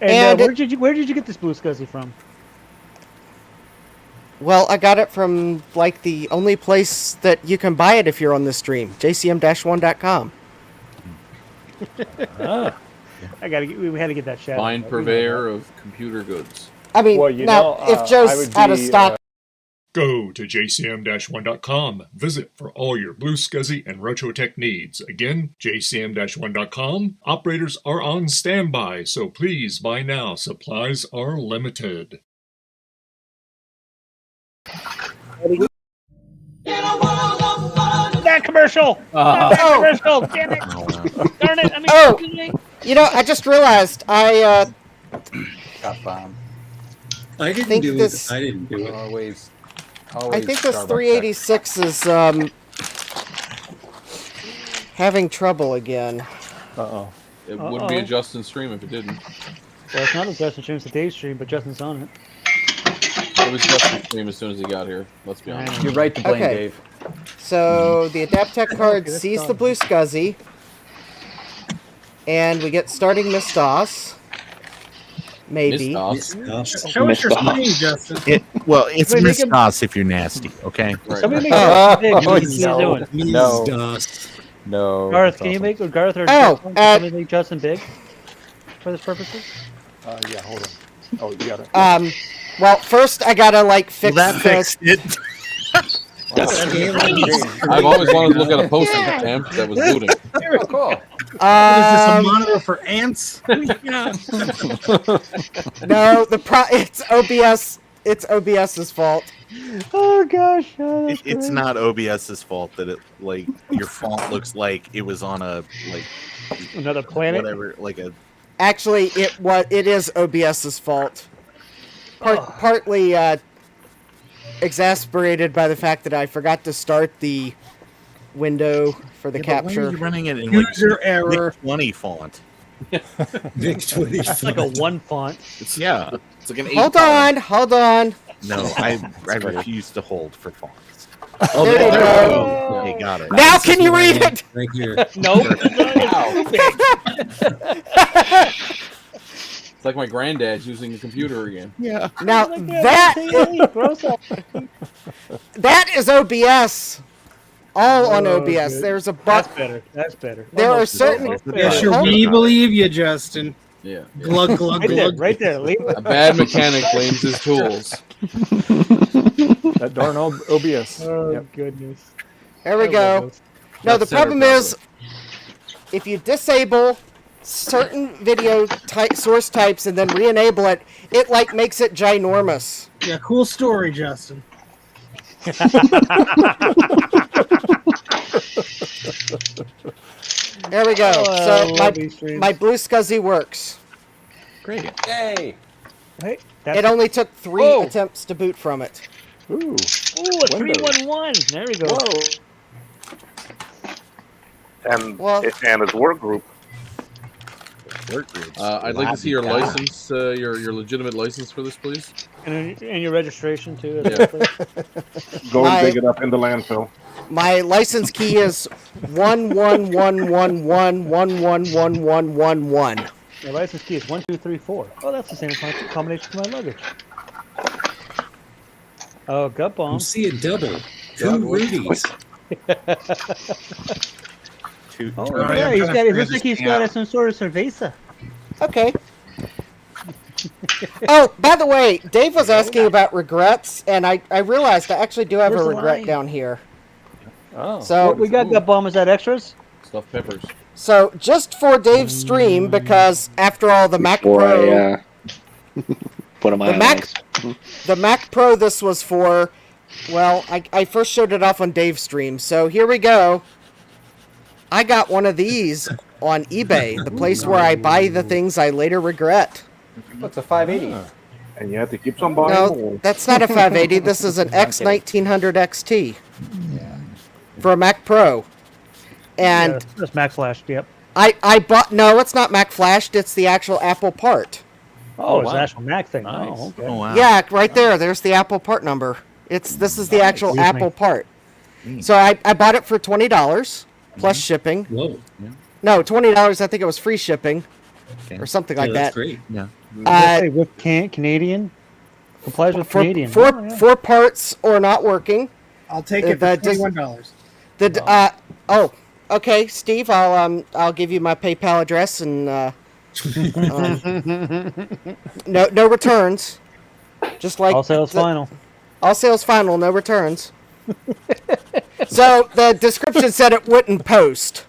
And, where did you get this blue scuzzy from? Well, I got it from like the only place that you can buy it if you're on the stream, jcm-1.com. We had to get that shout. Fine purveyor of computer goods. I mean, Well, you now know, if I Joe's would out of be, stock, Go to jcm-1.com. Visit for all your Blue SCSI and Retrotech needs. Again, jcm-1.com. Operators are on standby, so please buy now. Supplies are limited. That commercial! That commercial! Damn it! Darn it! I mean, Oh! you know, I just realized Got bomb. I didn't think do this- it. I didn't do it. Always. I think this Starbucks 386 is having trouble again. Uh-oh. It wouldn't be a Justin stream if it didn't. Well, it's not a Justin stream, it's a Dave stream, but Justin's on it. It was Justin's stream as soon as he got here. Let's be honest. You're right to blame Okay. Dave. So the Adaptec card Okay, that's sees fine. the blue scuzzy, and we get starting Miss DOS. Maybe. Miss Show us your Mr. screen, Justin. Well, it's Wait, Miss make him- DOS if you're nasty, okay? Right. Somebody make Oh. Justin big. What he's doing. No. DOS. No. Garth, that's can you awesome. make Garth or Oh, Justin, can somebody make Justin big for this purposes? Yeah, hold on. Oh, you got it. Well, first I gotta like fix Well, that the- fixed it. I've always wanted to look at a posting camp that was booting. Oh, cool. What is this, a Um, monitor for ants? no, it's OBS. It's OBS's fault. Oh gosh. Oh, It's not OBS's fault that it like your font looks like it was on a like another planet. whatever, like a. Actually, it is OBS's fault. Partly exasperated by the fact that I forgot to start the window for the Yeah, but why are capture. you running it in User error. Vic 20 font? Vic 20 That's like a one font. Yeah. It's like an Hold on. No, I refuse to hold for fonts. Oh, there you go. Okay, got it. Now can you read it? Right here. Nope. It's like my granddad's using a computer again. Yeah. Now that is OBS. All on OBS. Good. There's a That's button. better. That's better. There are Almost certain. Yes, we believe you, Justin. Yeah. Glug, glug, Right there, glug. right there. Leave it. A bad mechanic blames his tools. That darn OBS. Oh Yep. goodness. There we I go. love those. No, the That's center problem is, if you disable certain video source types and then re-enable it, it like makes it ginormous. Yeah, cool story, Justin. There we go. Oh, So love these streams. my Blue Scuzzy works. Great. Yay! Hey, It only took 3 attempts to boot from it. Ooh. Ooh, a 311. There we go. Whoa. And Well- and his work group. Work groups. I'd like to see your license, your legitimate license for this, please. And your registration too. Yeah. Go My- and dig it up in the landfill. My license key is 1111111111. Your license key is 1234. Oh, that's the same combination for my luggage. Oh, gut bomb. You see a double. Two Yeah, boy. Rudies. Oh, Sorry, yeah, I'm he's trying got. to It looks figure like he's this got thing some sort of cerveza. Okay. Oh, by the way, Dave was asking about regrets, and I realized I actually do have Where's a the regret line? down here. Oh. So What we got gut bomb. Is that extras? Stuffed peppers. So just for Dave's stream, because after all, the Mac Before Pro, I put on my the Mac, eyes. the Mac Pro this was for, well, I first showed it off on Dave's stream. So here we go. I got one of these on eBay, the place where I buy the things I later regret. What's a 580? And you have to keep some buying No, more. that's not a 580. This is an X1900 XT for a Mac Pro. And Yeah, that's Mac Flash. Yep. I bought, no, it's not Mac Flashed. It's the actual Apple part. Oh, it's wow. an actual Mac thing. Nice. Oh, okay. Oh wow. Yeah, right there. There's the Apple part number. This is the actual Excuse me. Apple part. So I bought it for $20 plus shipping. Whoa. No, $20. I think it was free shipping or something like Yeah, that. that's great. Yeah. Hey, with Canadian. Complies with For Canadian. four Oh, yeah. four parts or not working. I'll take it for That just- $21. Oh, okay, Steve. I'll give you my PayPal address and no returns. Just like All sales final. All sales final, no returns. So the description said it wouldn't post.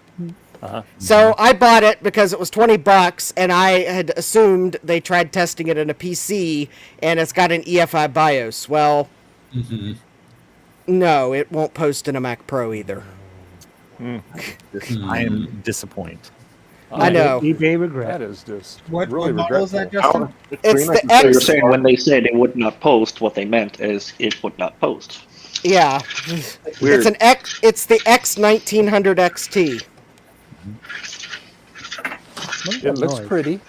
So I bought it because it was $20, and I had assumed they tried testing it in a PC, and it's got an EFI BIOS. Well, no, it won't post in a Mac Pro either. I am disappointed. I know. eBay regret. That is just What really model is that, regretful. Justin? It's the So you're X. saying when they said it would not post, what they meant is it would not post. Yeah, Weird. it's an X. It's the X1900 XT. It looks pretty.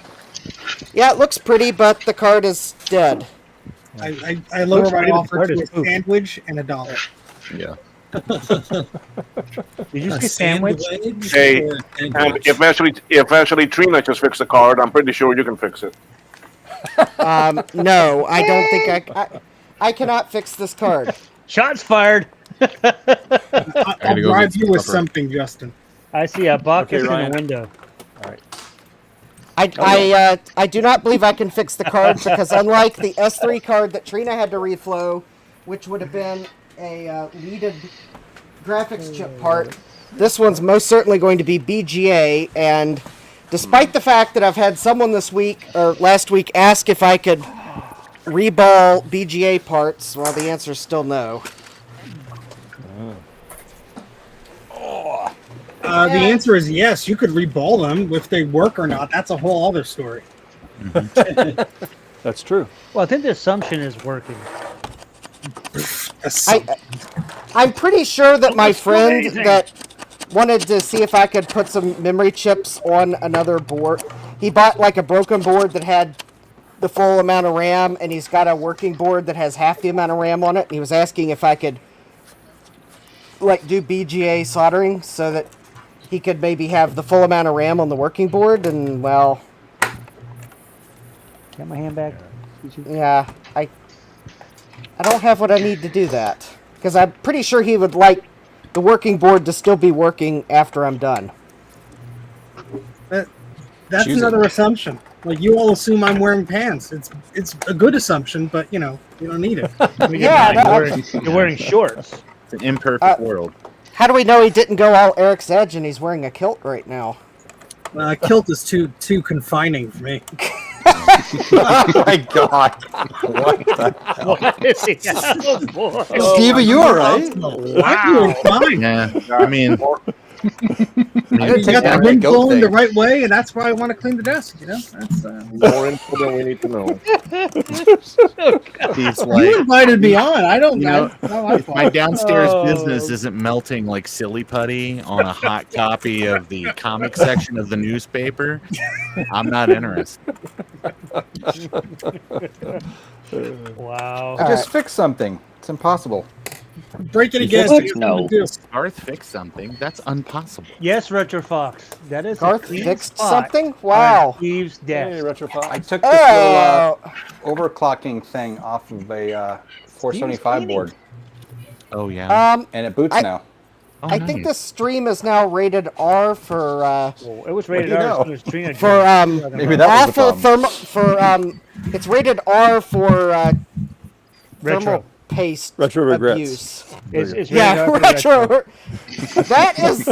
Yeah, it looks pretty, but the card is dead. I lower Looks my pretty, offer but to it's a poop. sandwich and $1. Yeah. Did you A say sandwich? Hey, or a and sandwich? if actually Trina just fixed the card, I'm pretty sure you can fix it. No, I don't think I cannot fix this card. Shots fired. I'll go drive get you with supper. something, Justin. I see a bucket Okay, in Ryan. the window. All right. I do not believe I can fix the card because unlike the S3 card that Trina had to reflow, which would have been a leaded graphics chip part, this one's most certainly going to be BGA. And despite the fact that I've had someone this week or last week ask if I could reball BGA parts? Well, the answer is still no. The answer is yes. You could reball them. If they work or not, that's a whole other story. That's true. Well, I think the assumption is working. I'm pretty sure that my friend that wanted to see if I could put some memory chips on another board, he bought like a broken board that had the full amount of RAM, and he's got a working board that has half the amount of RAM on it. And he was asking if I could like do BGA soldering so that he could maybe have the full amount of RAM on the working board. And well, Got my hand back. yeah, I don't have what I need to do that, because I'm pretty sure he would like the working board to still be working after I'm done. That's another assumption. Like, you all assume I'm wearing pants. It's a good assumption, but you don't need it. You're wearing shorts. It's an imperfect world. How do we know he didn't go all Eric's Edge and he's wearing a kilt right now? Kilt is too confining for me. Oh my god! What the hell? What is he? Oh, boy. Steve, are you all right? Wow. Fine. Yeah, I mean, You got the wind blowing the right way, and that's why I want to clean the desk. That's More info than we need to know. Steve's you like, invited me on. I don't know. if my downstairs business isn't melting like silly putty on a hot copy of the comic section of the newspaper, I'm not interested. Wow. I just fixed something. It's impossible. Break it again. No. Garth fixed something. That's impossible. Yes, Retrofox. That is Garth a clean fixed spot something? on Wow. Steve's desk. Hey, Retrofox. I took this little overclocking thing off of a 475 board, Oh yeah. and it boots now. Oh, I think this stream is now rated R for Well, it was rated do you R. know? As soon as Trina for joined. Maybe that was the awful thermal it's rated R for thermal paste Retro regrets. abuse. It's rated Yeah, R for retro. That is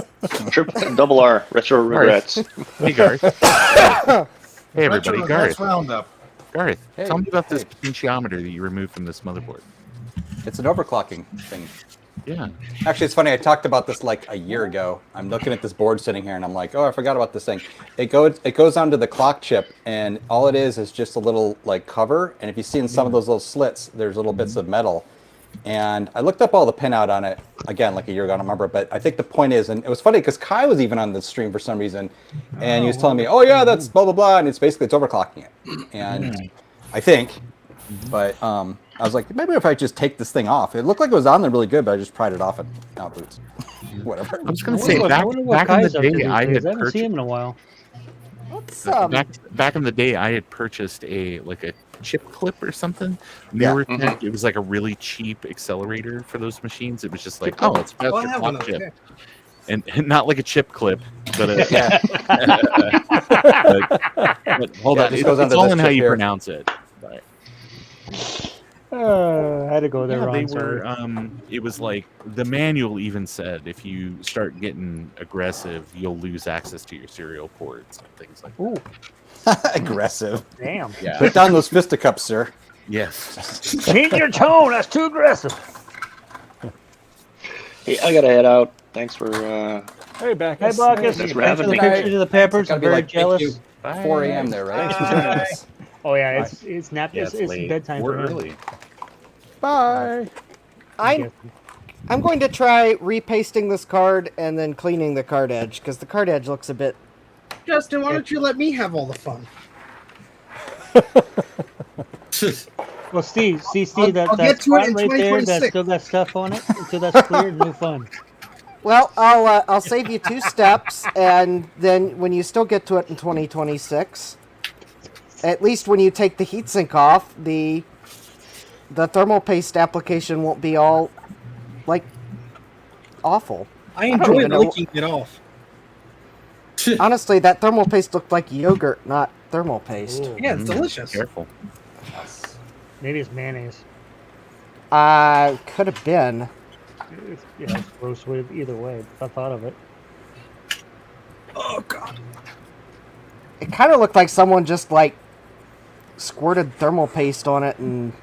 Double R. Retro regrets. Hey Garth. Hey everybody, Retro Garth. Regrets Roundup. Garth, Hey, tell me about this hey. potentiometer that you removed from this motherboard. It's an overclocking thing. Yeah. Actually, it's funny. I talked about this like a year ago. I'm looking at this board sitting here, and I'm like, oh, I forgot about this thing. It goes onto the clock chip, and all it is just a little like cover. And if you see in some of those little slits, there's little bits of metal. And I looked up all the pinout on it again like a year ago. I don't remember, but I think the point is, and it was funny because Kai was even on the stream for some reason, and he was telling me, oh yeah, that's blah blah blah, and it's overclocking it. And I think, but I was like, maybe if I just take this thing off. It looked like it was on there really good, but I just pried it off and now it boots. Whatever. I was going to say, back in the day, I had haven't seen him purchased, in a while. what's back in the day, I had purchased a chip clip or something. Neurotech. It was like a really cheap accelerator for those machines. It was just like, oh, it's Oh, I about your have one clock of those, chip. And not like a chip clip, but but hold Yeah, on, this goes it's onto all this in how chip you here. pronounce it. But, I had to go there, yeah, Ron. they Sorry. were. It was like the manual even said if you start getting aggressive, you'll lose access to your serial ports and things like that. Ooh, Aggressive. damn. Yeah. Put down those fisticuffs, sir. Yes. Change your tone. That's too aggressive. Hey, I gotta head out. Thanks for Hey, back. Hey, Bacchus. Thanks for Thanks having for the me. pictures of the peppers. Gotta I'm be very like, thank you. jealous. 4 a.m. there, right? Bye. Oh yeah, it's nap. Yeah, it's late. bedtime We're for him. early. Bye. I'm going to try repasting this card and then cleaning the card edge, because the card edge looks a bit. Justin, why don't you let me have all the fun? Well, Steve, I'll that get to it spot in right there that's 2026. still got stuff on it until that's cleared. No fun. Well, I'll save you 2 steps, and then when you still get to it in 2026, at least when you take the heatsink off, the thermal paste application won't be all like awful. I don't enjoy even know- licking it off. Honestly, that thermal paste looked like yogurt, not thermal paste. Ooh, Yeah, it's delicious. Careful. maybe it's mayonnaise. Could have been. It's gross with either way. I thought of it. Oh god. It kind of looked like someone just like squirted thermal paste on it and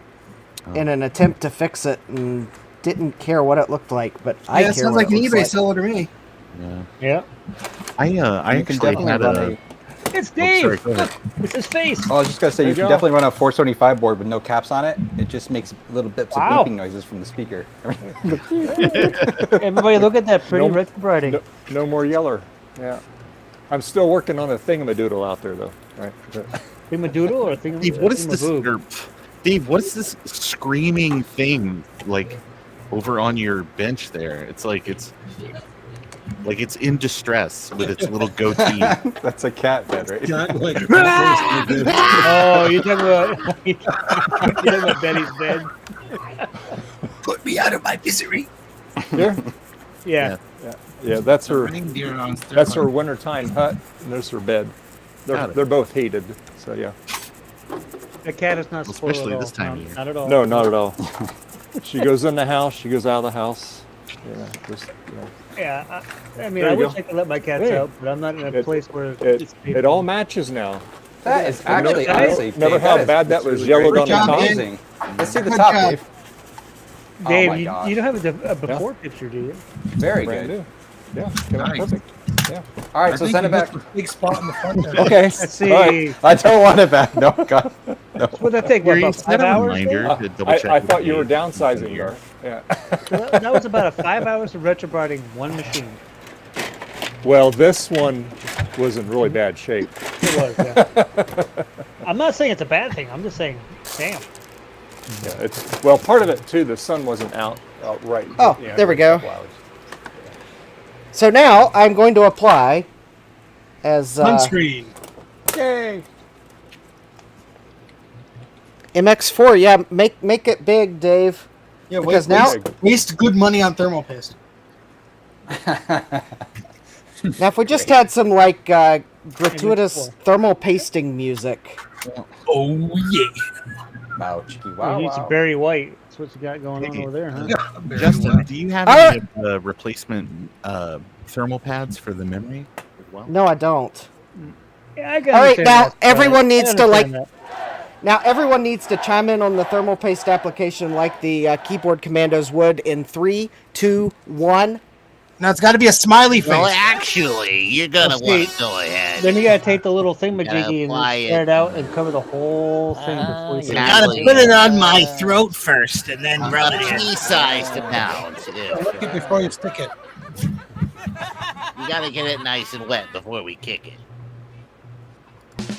in an attempt to fix it, and didn't care what it looked like. But I Yeah, it care sounds what like it an looks eBay like. seller to me. Yeah. Yeah. I You can actually definitely had run a. It's Oh, Dave. sorry, go ahead. It's his face. Oh, I was just gonna say There you you can go. definitely run a 475 board with no caps on it. It just makes little bits Wow. of beeping noises from the speaker. Everybody, look at that pretty No- Retrobright. No more yeller. Yeah. I'm still working on a thingamadoodle out there, though. Right. Thingamadoodle or thing? Dave, what is this? Thingamaboob? Or, Dave, what is this screaming thing like over on your bench there? It's like it's in distress with its little goatee. That's a cat bed, right? Oh, you're talking about you're talking about Betty's bed. Put me out of my misery. Yeah. Yeah. Yeah. That's her. Reindeer on That's her steroids. wintertime hut, and there's her bed. Got it. They're both heated. So yeah. The cat is not spoiled Especially at all. this time of No, year. Not at all. No, not at all. She goes in the house. She goes out of the house. Yeah. Just, Yeah, I mean, There I you wish go. I could let my cats Hey. out, but I'm not in a place where it's it all matches now. That is actually, Never- honestly, never Dave, how is- bad that is was really yellowed great. on the It's top. amazing. Let's see the Good top, job. Dave. Oh Dave, my you God. don't have a before picture, do you? Very Brand good. new. Yeah. Came out Nice. perfect. Yeah. All right, I so think send you it back. missed a big spot in the front there. Okay. Let's see. All right. I don't want it back. No, God. No. What that take? What, Here, you about set 5 a hours? reminder Dave? to double check. I with thought you were Dave. downsizing there. Yeah. Well, that was about 5 hours of retrobriding one machine. Well, this one was in really bad shape. It was. Yeah. I'm not saying it's a bad thing. I'm just saying, damn. Yeah. It's well, part of it too. The sun wasn't out right. Oh, yeah, there we for a go. couple hours. So now I'm going to apply as Sunscreen. Yay! MX4. Yeah, make it big, Dave. Yeah, Because now- waste good money on thermal paste. Now, if we just had some like gratuitous thermal pasting music. Oh yeah. Wow, cheeky. You Wow, need some wow. Barry White. That's what you got going on over there, huh? Justin, do you have All any right. of the replacement thermal pads for the memory as well? No, I don't. Yeah, I can All right, understand now that, everyone I needs to like. understand Now everyone needs to chime in on the thermal paste application like the keyboard commandos would in 3, 2, 1. Now it's got to be a smiley face. Well, actually, you're gonna Well, want see, to go ahead. Then you gotta take the little thingamajiggy and apply spread it. it out and cover the whole thing before you You say gotta it. put it on my throat first, and then rub it in. Pea-sized pounds. Look it before you stick it. You gotta get it nice and wet before we kick it.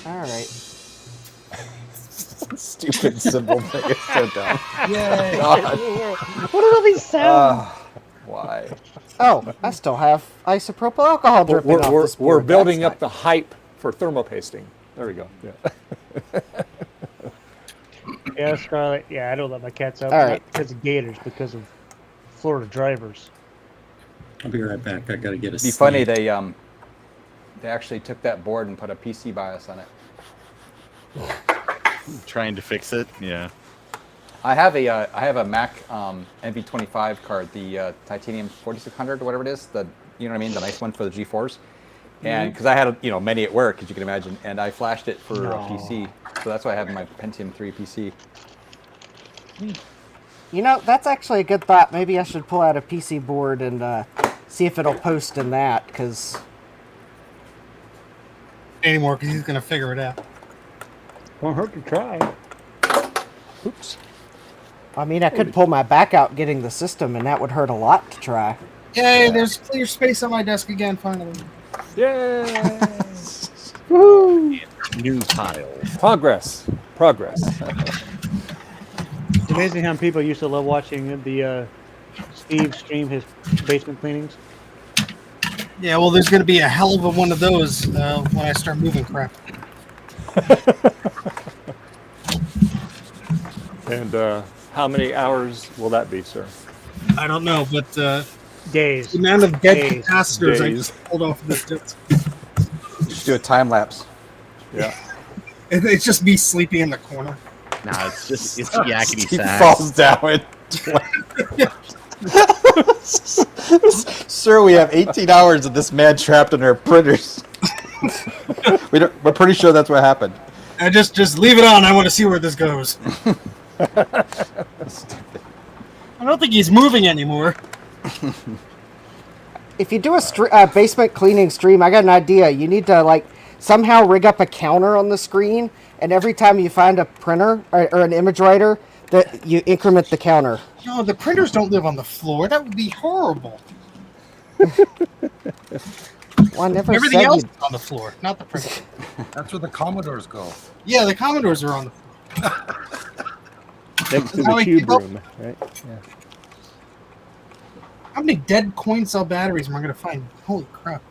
All right. Stupid symbol thing is so dumb. Yay. God. What are all these sounds? Why? Oh, I still have isopropyl alcohol dripping off this We're board. building That's up the hype for thermopasting. There we go. Yeah. Yeah, Scarlett. Yeah, I don't let my cats out. All Not right. because of gators, because of Florida drivers. I'll be right back. I gotta get a. It'd be funny they actually took that board and put a PC BIOS on it. Trying to fix it? Yeah. I have a Mac NV25 card, the Titanium 4600 or whatever it is, the you know what I mean, the nice one for the G4s. And because I had many at work, as you can imagine, and I flashed it for a PC, so that's why I have my Pentium 3 PC. You know, that's actually a good thought. Maybe I should pull out a PC board and see if it'll post in that, because Anymore, because he's gonna figure it out. Won't hurt to try. Oops. I mean, I could pull my back out getting the system, and that would hurt a lot to try. Yay! There's clear space on my desk again. Finally. Yay! Woo! New tiles. Progress. It's amazing how people used to love watching the Steve stream his basement cleanings. Yeah. Well, there's gonna be a hell of a one of those when I start moving crap. And how many hours will that be, sir? I don't know, but Days. the amount of dead Days. capacitors I Days. just pulled off of this disc. Just do a time lapse. Yeah. It's just me sleeping in the corner. Nah, it's yakety He sax. falls down. Sir, we have 18 hours of this man trapped in our printers. We're pretty sure that's what happened. Just leave it on. I want to see where this goes. I don't think he's moving anymore. If you do a basement cleaning stream, I got an idea. You need to like somehow rig up a counter on the screen, and every time you find a printer or an image writer, that you increment the counter. No, the printers don't live on the floor. That would be horrible. Well, I never Everything said else you'd- is on the floor, not the printer. That's where the Commodores go. Yeah, the Commodores are on the floor. Next to How the we cube keep up- room, right? Yeah. How many dead coin cell batteries am I going to find? Holy crap.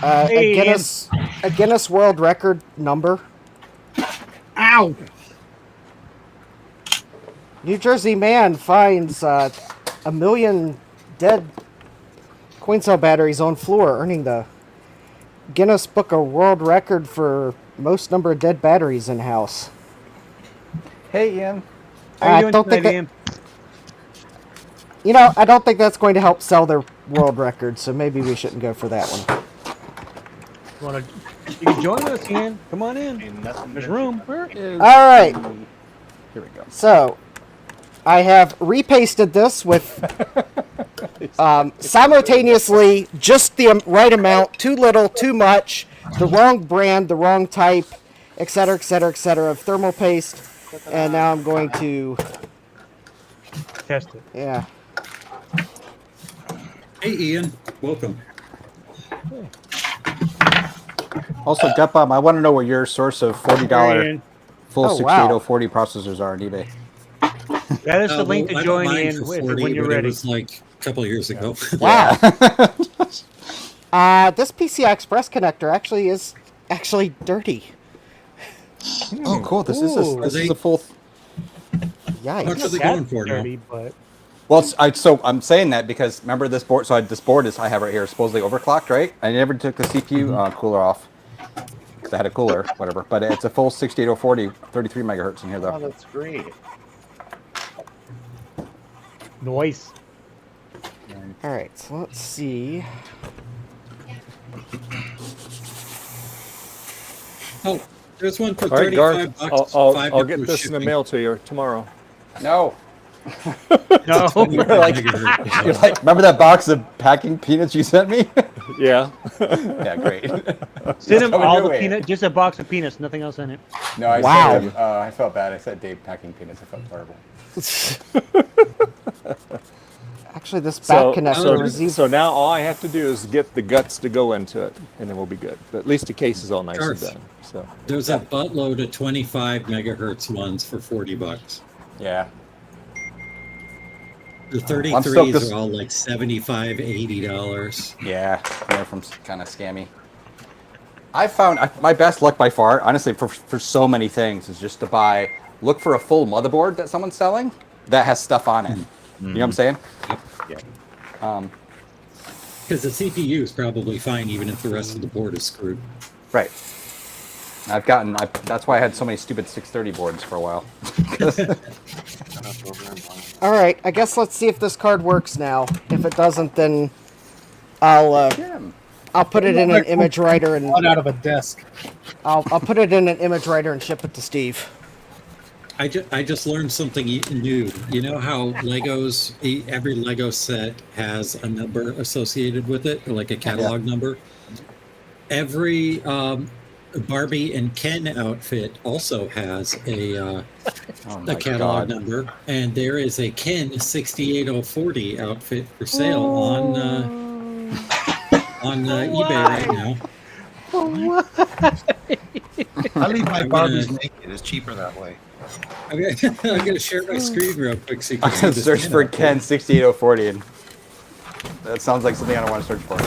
A Guinness World Record number. Ow! New Jersey man finds 1 million dead coin cell batteries on floor, earning the Guinness Book of World Record for most number of dead batteries in house. Hey, Ian. How you I doing don't think tonight, that, Ian? you know, I don't think that's going to help sell their world record, so maybe we shouldn't go for that one. You can join us, Ian. Come on in. There's room. Where is... All right. Here we go. So, I have repasted this with simultaneously just the right amount, too little, too much, the wrong brand, the wrong type, etc., etc., etc. of thermal paste, and now I'm going to test it. Yeah. Hey, Ian. Welcome. Also, Gutbomb, I want to know what your source of $40 full Oh, wow. 68040 processors are on eBay. That is the link I to bought join mine in for with 40, when you're but it ready. was like a couple of years ago. Wow. This PCI Express connector actually is dirty. Oh, cool. This is a full. Yikes. How much are they going for now? Dirty, but Well, so I'm saying that because remember this board. So this board I have right here is supposedly overclocked, right? I never took the CPU cooler off because I had a cooler, whatever. But it's a full 68040, 33 megahertz in here Oh, though. that's great. noise. All right, so let's see. Oh, there's one for All right, 35 Garth, bucks. I'll $5 get this in the shipping. mail to you tomorrow. No. No. You're like, remember that box of packing peanuts you sent me? Yeah. Yeah, great. Send him Coming all your the way. peanut, just a box of peanuts, nothing else in it. No, I Wow. said, I felt bad. I said Dave packing peanuts. I felt horrible. Actually, this back connector is easy. So now all I have to do is get the guts to go into it, and then we'll be good. But at least the case is all nice and Garth, done. So There's a buttload of 25 megahertz ones for 40 bucks. Yeah. The I'm stoked 33s are all like $75, $80. Yeah, they're from kind of scammy. I found my best luck by far, honestly, for so many things is just to look for a full motherboard that someone's selling that has stuff on it. You know what I'm saying? Yeah. Because the CPU is probably fine even if the rest of the board is screwed. Right. That's why I had so many stupid 630 boards for a while. All right, I guess let's see if this card works now. If it doesn't, then I'll put it in an image writer and Out of a desk. I'll put it in an image writer and ship it to Steve. I just learned something new. You know how Legos, every Lego set has a number associated with it, like a catalog number? Every Barbie and Ken outfit also has a catalog number, and there is a Ken 68040 outfit for sale on eBay right now. I leave my Barbies naked. It's cheaper that way. I'm gonna share my screen real quick so you can I'm see gonna this search Ken for outfit. Ken 68040, and that sounds like something I don't want to search for.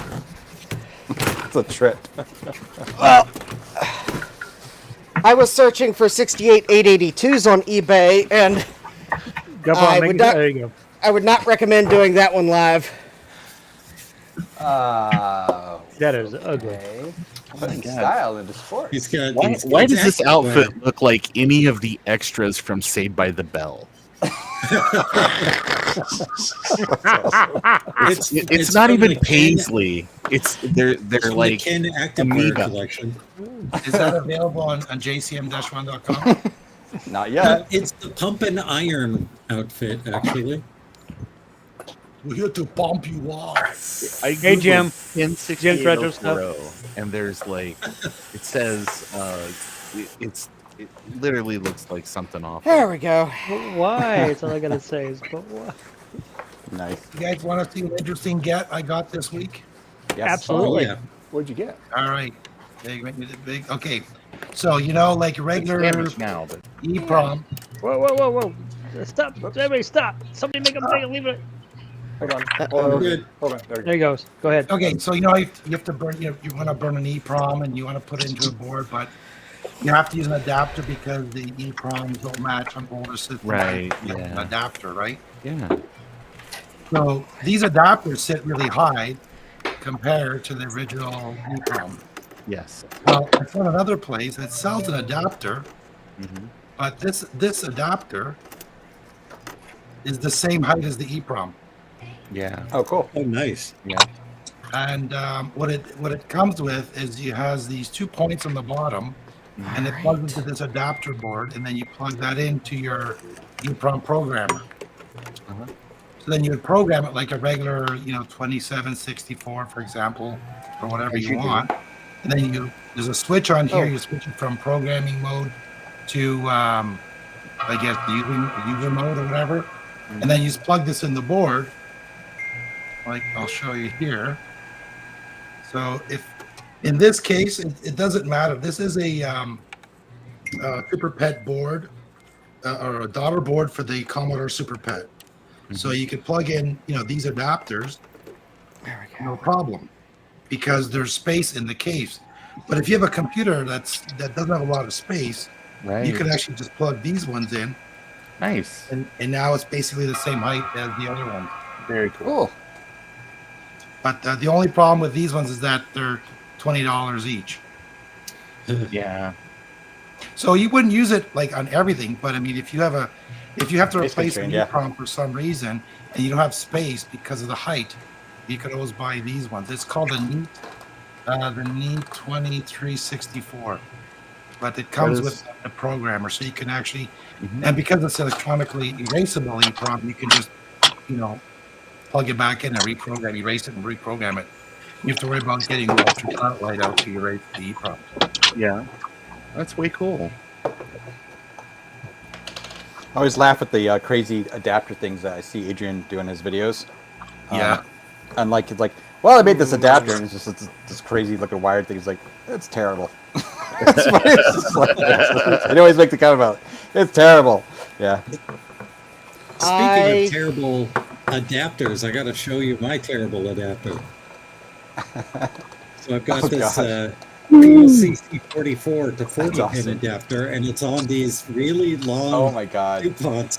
It's a trip. Well, I was searching for 68882s on eBay, and I would not recommend doing that one live. That is ugly. Putting style into sport. He's got. Why does this outfit look like any of the extras from Saved by the Bell? It's not from even the Ken- Paisley. They're from like the Ken Activewear Amoeba. collection. Is that available on jcm-1.com? Not yet. It's the pump and iron outfit, actually. We're here to pump you off. I Hey, Jim. in Jim's retro stuff. and there's like it says it literally looks like something off. There we go. Why? That's all I gotta say is, but why? Nice. You guys want to see an interesting get I got this week? Yes. Absolutely. Oh, yeah. What'd you get? All right. Big. Okay. So, you know, like regular Damaged now, but EEPROM. Whoa. Stop. Everybody stop. Somebody make him leave it. Hold on. Good. Hold on. There There you he goes. Go ahead. Okay, so you know you have to burn. You want to burn an EEPROM and you want to put it into a board, but you have to use an adapter because the EEPROMs don't match on older systems. Right, You have yeah. An adapter, right? yeah. So these adapters sit really high compared to the original EEPROM. Yes. Well, I found another place that sells an adapter, Mhm. but this adapter is the same height as the EEPROM. Yeah. Oh, cool. Oh, nice. Yeah. And what it comes with is it has these 2 points on the bottom, and it plugs into this adapter board, and then you plug that into your EEPROM programmer. Uh-huh. So then you would program it like a regular, 2764, for example, or whatever you want. And then there's a switch on here. You switch it from programming mode to, I guess, user mode or whatever. And then you just plug this in the board. Like I'll show you here. So if in this case, it doesn't matter. This is a Super Pet board or a daughter board for the Commodore Super Pet. So you could plug in, these adapters, no problem, because there's space in the case. But if you have a computer that doesn't have a lot of space, Right. you can actually just plug these ones in, Nice. and now it's basically the same height as the other ones. Very cool. But the only problem with these ones is that they're $20 each. Yeah. So you wouldn't use it like on everything, but I mean, if you have to Space replace an constrained, yeah. EEPROM for some reason and you don't have space because of the height, you could always buy these ones. It's called the NEAT 2364, but it comes with a programmer, so you can actually, and because it's electronically erasable EEPROM, you can just, plug it back in and erase it and reprogram it. You have to worry about getting the ultraviolet light out to erase the EEPROM. Yeah. That's way cool. I always laugh at the crazy adapter things that I see Adrian do in his videos. Yeah. And it's like, well, I made this adapter, and it's just this crazy looking wired thing. It's like, it's terrible. It's just like, they always make the comment about it's terrible. Yeah. Speaking of terrible adapters, I got to show you my terrible adapter. So I've got this CC44 to 40 pin adapter, and it's on these really long coupons.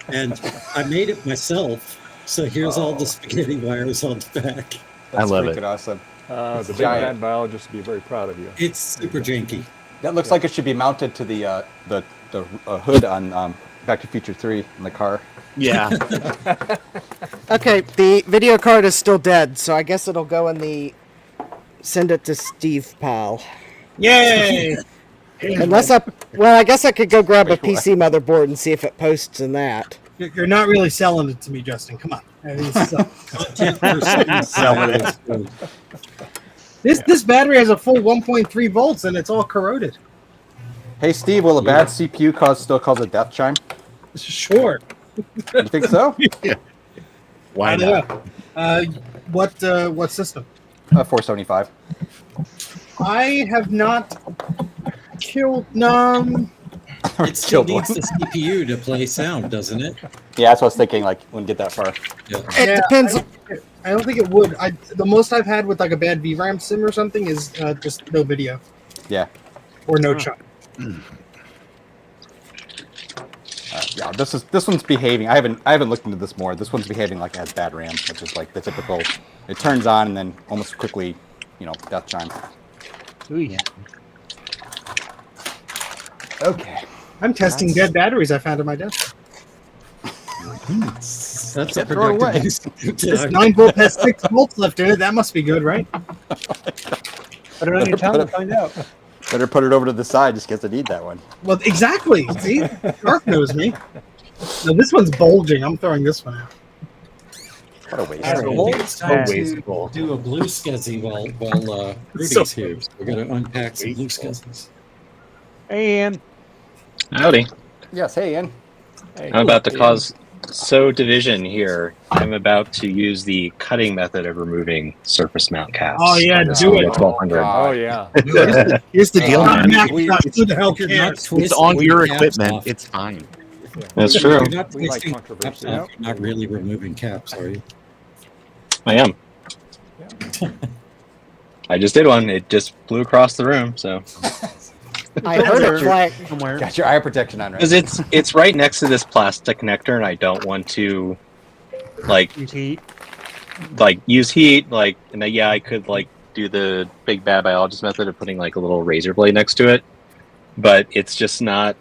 And I made it myself. So here's all the spaghetti wires on the back. I love it. Awesome. The big bad biologist would be very proud of you. It's super janky. That looks like it should be mounted to the hood on Back to Future 3 in the car. Yeah. Okay, the video card is still dead, so I guess it'll go in the send it to Steve pile. Yay! Unless I guess I could go grab a PC motherboard and see if it posts in that. You're not really selling it to me, Justin. Come on. I mean, this battery has a full 1.3 volts and it's all corroded. Hey Steve, will a bad CPU still cause a death chime? Sure. You think so? Yeah. Why I not? don't know. What system? 475. I have not killed It still needs the CPU to play sound, doesn't it? Yeah, that's what I was thinking. Like, wouldn't get that far. Yeah. It depends. I don't think it would. The most I've had with like a bad VRAM sim or something is just no video Yeah. or no chunk. Yeah, this one's behaving. I haven't looked into this more. This one's behaving like it has bad RAM, which is like the typical. It turns on and then almost quickly, death chime. Ooh, yeah. Okay. I'm testing dead batteries I found on my desk. That's a Can't throw it productive away. use. This 9-volt has 6 volts left in it. That must be good, right? Put it on your tongue and find out. Better put it over to the side just because I need that one. Well, exactly. See, Dark knows me. No, this one's bulging. I'm throwing this one out. What a waste. All right, I think it's time to wasteful. do a blue scuzzy while Rudy's So here. So we're going to unpack some blue scuzzies. Hey, Ian. Howdy. Yes, hey, Ian. Hey, I'm about to cause division here. I'm about to use the cutting method of removing surface mount caps. Oh, yeah, on this do one it. at 1200. Oh yeah. Here's the deal, man. Who the hell You're not cares? twisting It's on your caps equipment. off. It's fine. That's You're true. not We like twisting controversy. caps off. You're not really removing caps, are you? I am. I just did one. It just flew across the room, so. I heard it fly somewhere. Got your eye protection on, right? Because it's right next to this plastic connector, and I don't want to, Use heat. use heat, and then, yeah, I could, do the big bad biologist method of putting, a little razor blade next to it, but it's just not,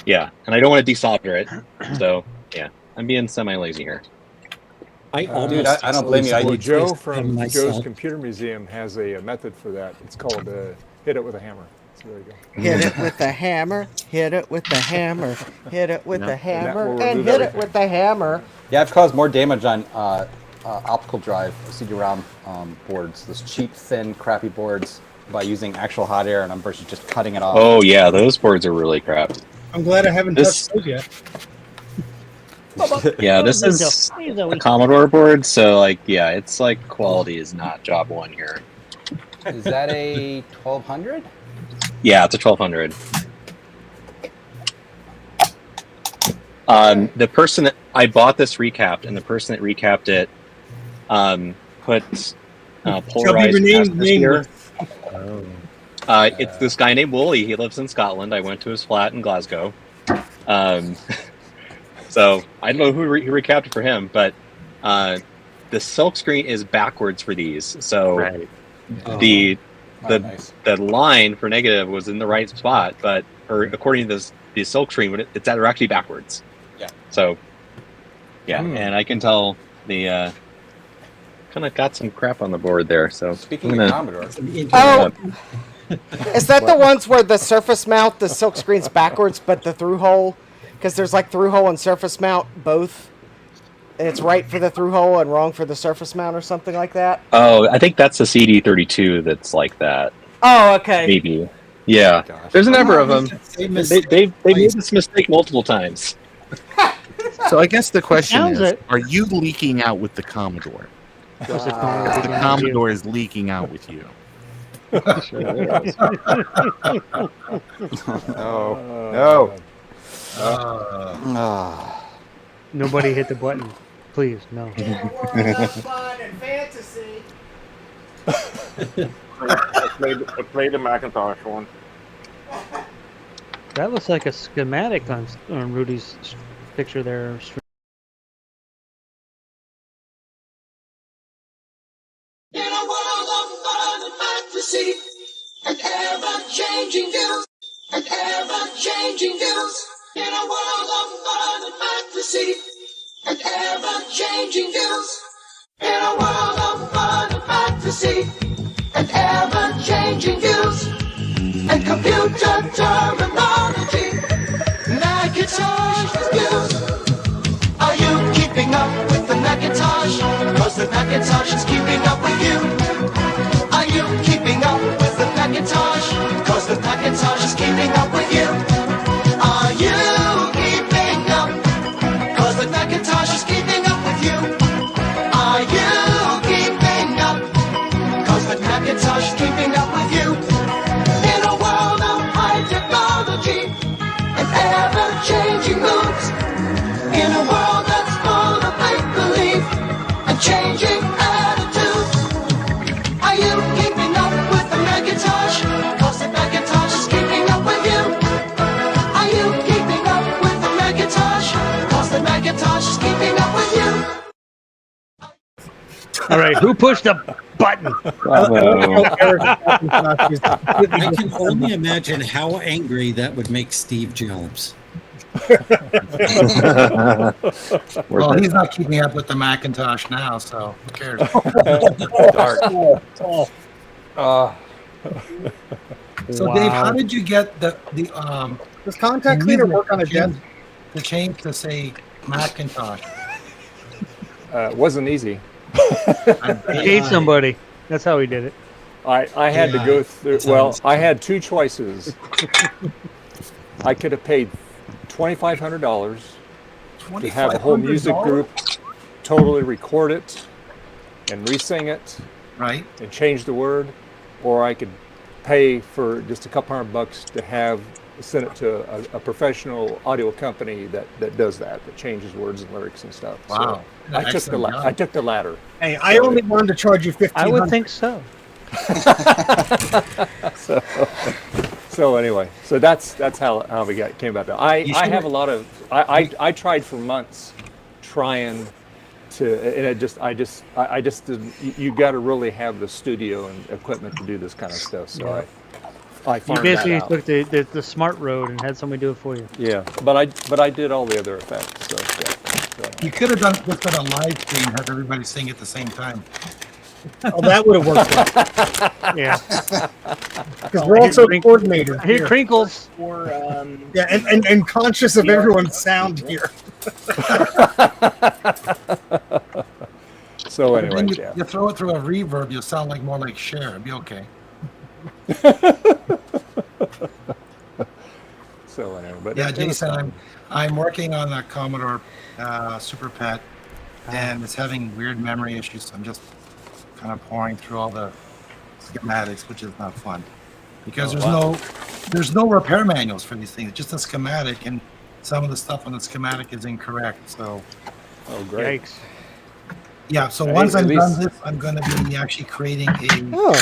yeah, and I don't want to desolder it, so, yeah, I'm being semi-lazy here. I Dude, I don't blame you. I Well, need Joe twist from them Joe's myself. Computer Museum has a method for that. It's called hit it with a hammer. So there you go. Hit it with the hammer, hit it with the hammer, hit it with the hammer, will and remove hit it everything. with the hammer. Yeah, I've caused more damage on optical drive CD-ROM boards, those cheap, thin, crappy boards, by using actual hot air, and I'm versus just cutting it off. Oh, yeah, those boards are really crap. I'm glad I haven't This- touched those yet. Yeah, this is a Commodore board, so, yeah, it's, quality is not job one here. Is that a 1200? Yeah, it's a 1200. The person that I bought this recapped, and the person that recapped it put polarized asbestos here. It's this guy named Wooly. He lives in Scotland. I went to his flat in Glasgow. So I don't know who recapped it for him, but the silk screen is backwards for these. So Right. the Nice. the line for negative was in the right spot, but according to the silk screen, it's actually backwards. Yeah. So yeah, and I can tell the kind of got some crap on the board there. So Speaking of Commodore, Oh, is that the ones where the surface mount, the silk screen's backwards, but the through hole? Because there's through hole and surface mount both. And it's right for the through hole and wrong for the surface mount or something like that? Oh, I think that's the CD32 that's like that. Oh, okay. Maybe. Yeah. There's a number of them. They made this mistake multiple times. So I guess the question Sounds is, it. are you leaking out with the Commodore? What's it Because the Commodore is leaking out with you. No. Nobody hit the button. Please, no. Fun and fantasy. I played the Macintosh one. That looks like a schematic on Rudy's picture there. In a world of fun and fantasy, and ever-changing views, and ever-changing views. In a world of fun and fantasy, and ever-changing views. In a world of fun and fantasy, and ever-changing views, and computer terminology, Macintosh views. Are you keeping up with the Macintosh? Cause the Macintosh is keeping up with you. Are you keeping up with the Macintosh? Cause the Macintosh is keeping up with you. Are you keeping up? Cause the Macintosh is keeping up with you. Are you keeping up? Cause the Macintosh is keeping up with you. In a world of high technology and ever-changing moods. In a world that's full of make-believe and changing attitudes. Are you keeping up with the Macintosh? Cause the Macintosh is keeping up with you. Are you keeping up with the Macintosh? Cause the Macintosh is keeping up with you. All right, who pushed the button? I can only imagine how angry that would make Steve Jobs. Well, he's not keeping up with the Macintosh now, so who cares? So Dave, how did you get the Does contact cleaner work on a jet? The change to say Macintosh? It wasn't easy. He paid somebody. That's how he did it. I had to go through. Well, I had two choices. I could have paid $2,500 to have the whole music group totally record it and re-sing it, right, and change the word, or I could pay for just a couple $100 to have send it to a professional audio company that does that changes words and lyrics and stuff. Wow. So I took the latter. Hey, I only wanted to charge you $1,500. I would think so. So anyway, so that's how we came about that. I have a lot of I tried for months trying to, and I just didn't. You got to really have the studio and equipment to do this kind of stuff. So I You farmed basically that out. took the smart road and had somebody do it for you. Yeah, but I did all the other effects. So, yeah. You could have done just done a live stream, have everybody sing at the same time. Oh, that would have worked. Yeah. Because we're also coordinated. I hear crinkles. Or Yeah, and conscious of everyone's sound here. So But anyway, then yeah. you throw it through a reverb, you'll sound like more like Cher. It'll be okay. So anyway, but Yeah, it was Jason, fun. I'm working on a Commodore Super Pet, and it's having weird memory issues. So I'm just kind of pouring through all the schematics, which is not fun because there's no repair manuals for these things. It's just a schematic, and some of the stuff on the schematic is incorrect. So, oh great. Yikes. Yeah, so Hey, once at I'm least- done this, I'm going to be actually creating a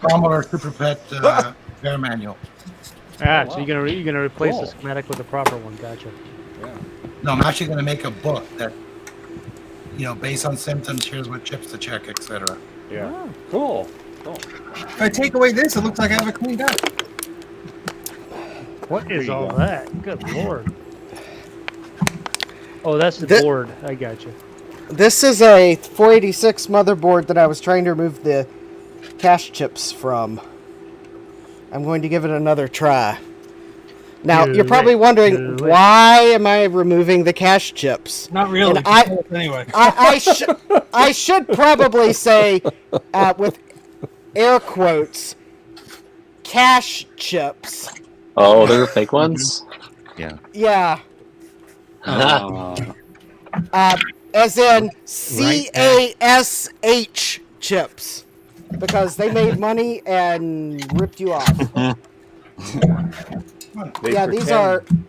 Commodore Super Pet repair manual. Ah, so you're gonna replace Cool. the schematic with the proper one. Gotcha. Yeah. No, I'm actually going to make a book that, based on symptoms, here's what chips to check, etc. Yeah. Cool. If I take away this, it looks like I have it cleaned up. What is you all go. that? Good lord. Oh, that's the board. I got you. This is a 486 motherboard that I was trying to remove the cache chips from. I'm going to give it another try. Now, Do you're probably it. wondering, Do it. why am I removing the cache chips? Not really. And just tell us anyway. I should probably say, with air quotes, cache chips. Oh, they're the fake ones? Yeah. Yeah. Oh. As in Right. CASH chips. Because they made money and ripped you off. They Yeah, pretend-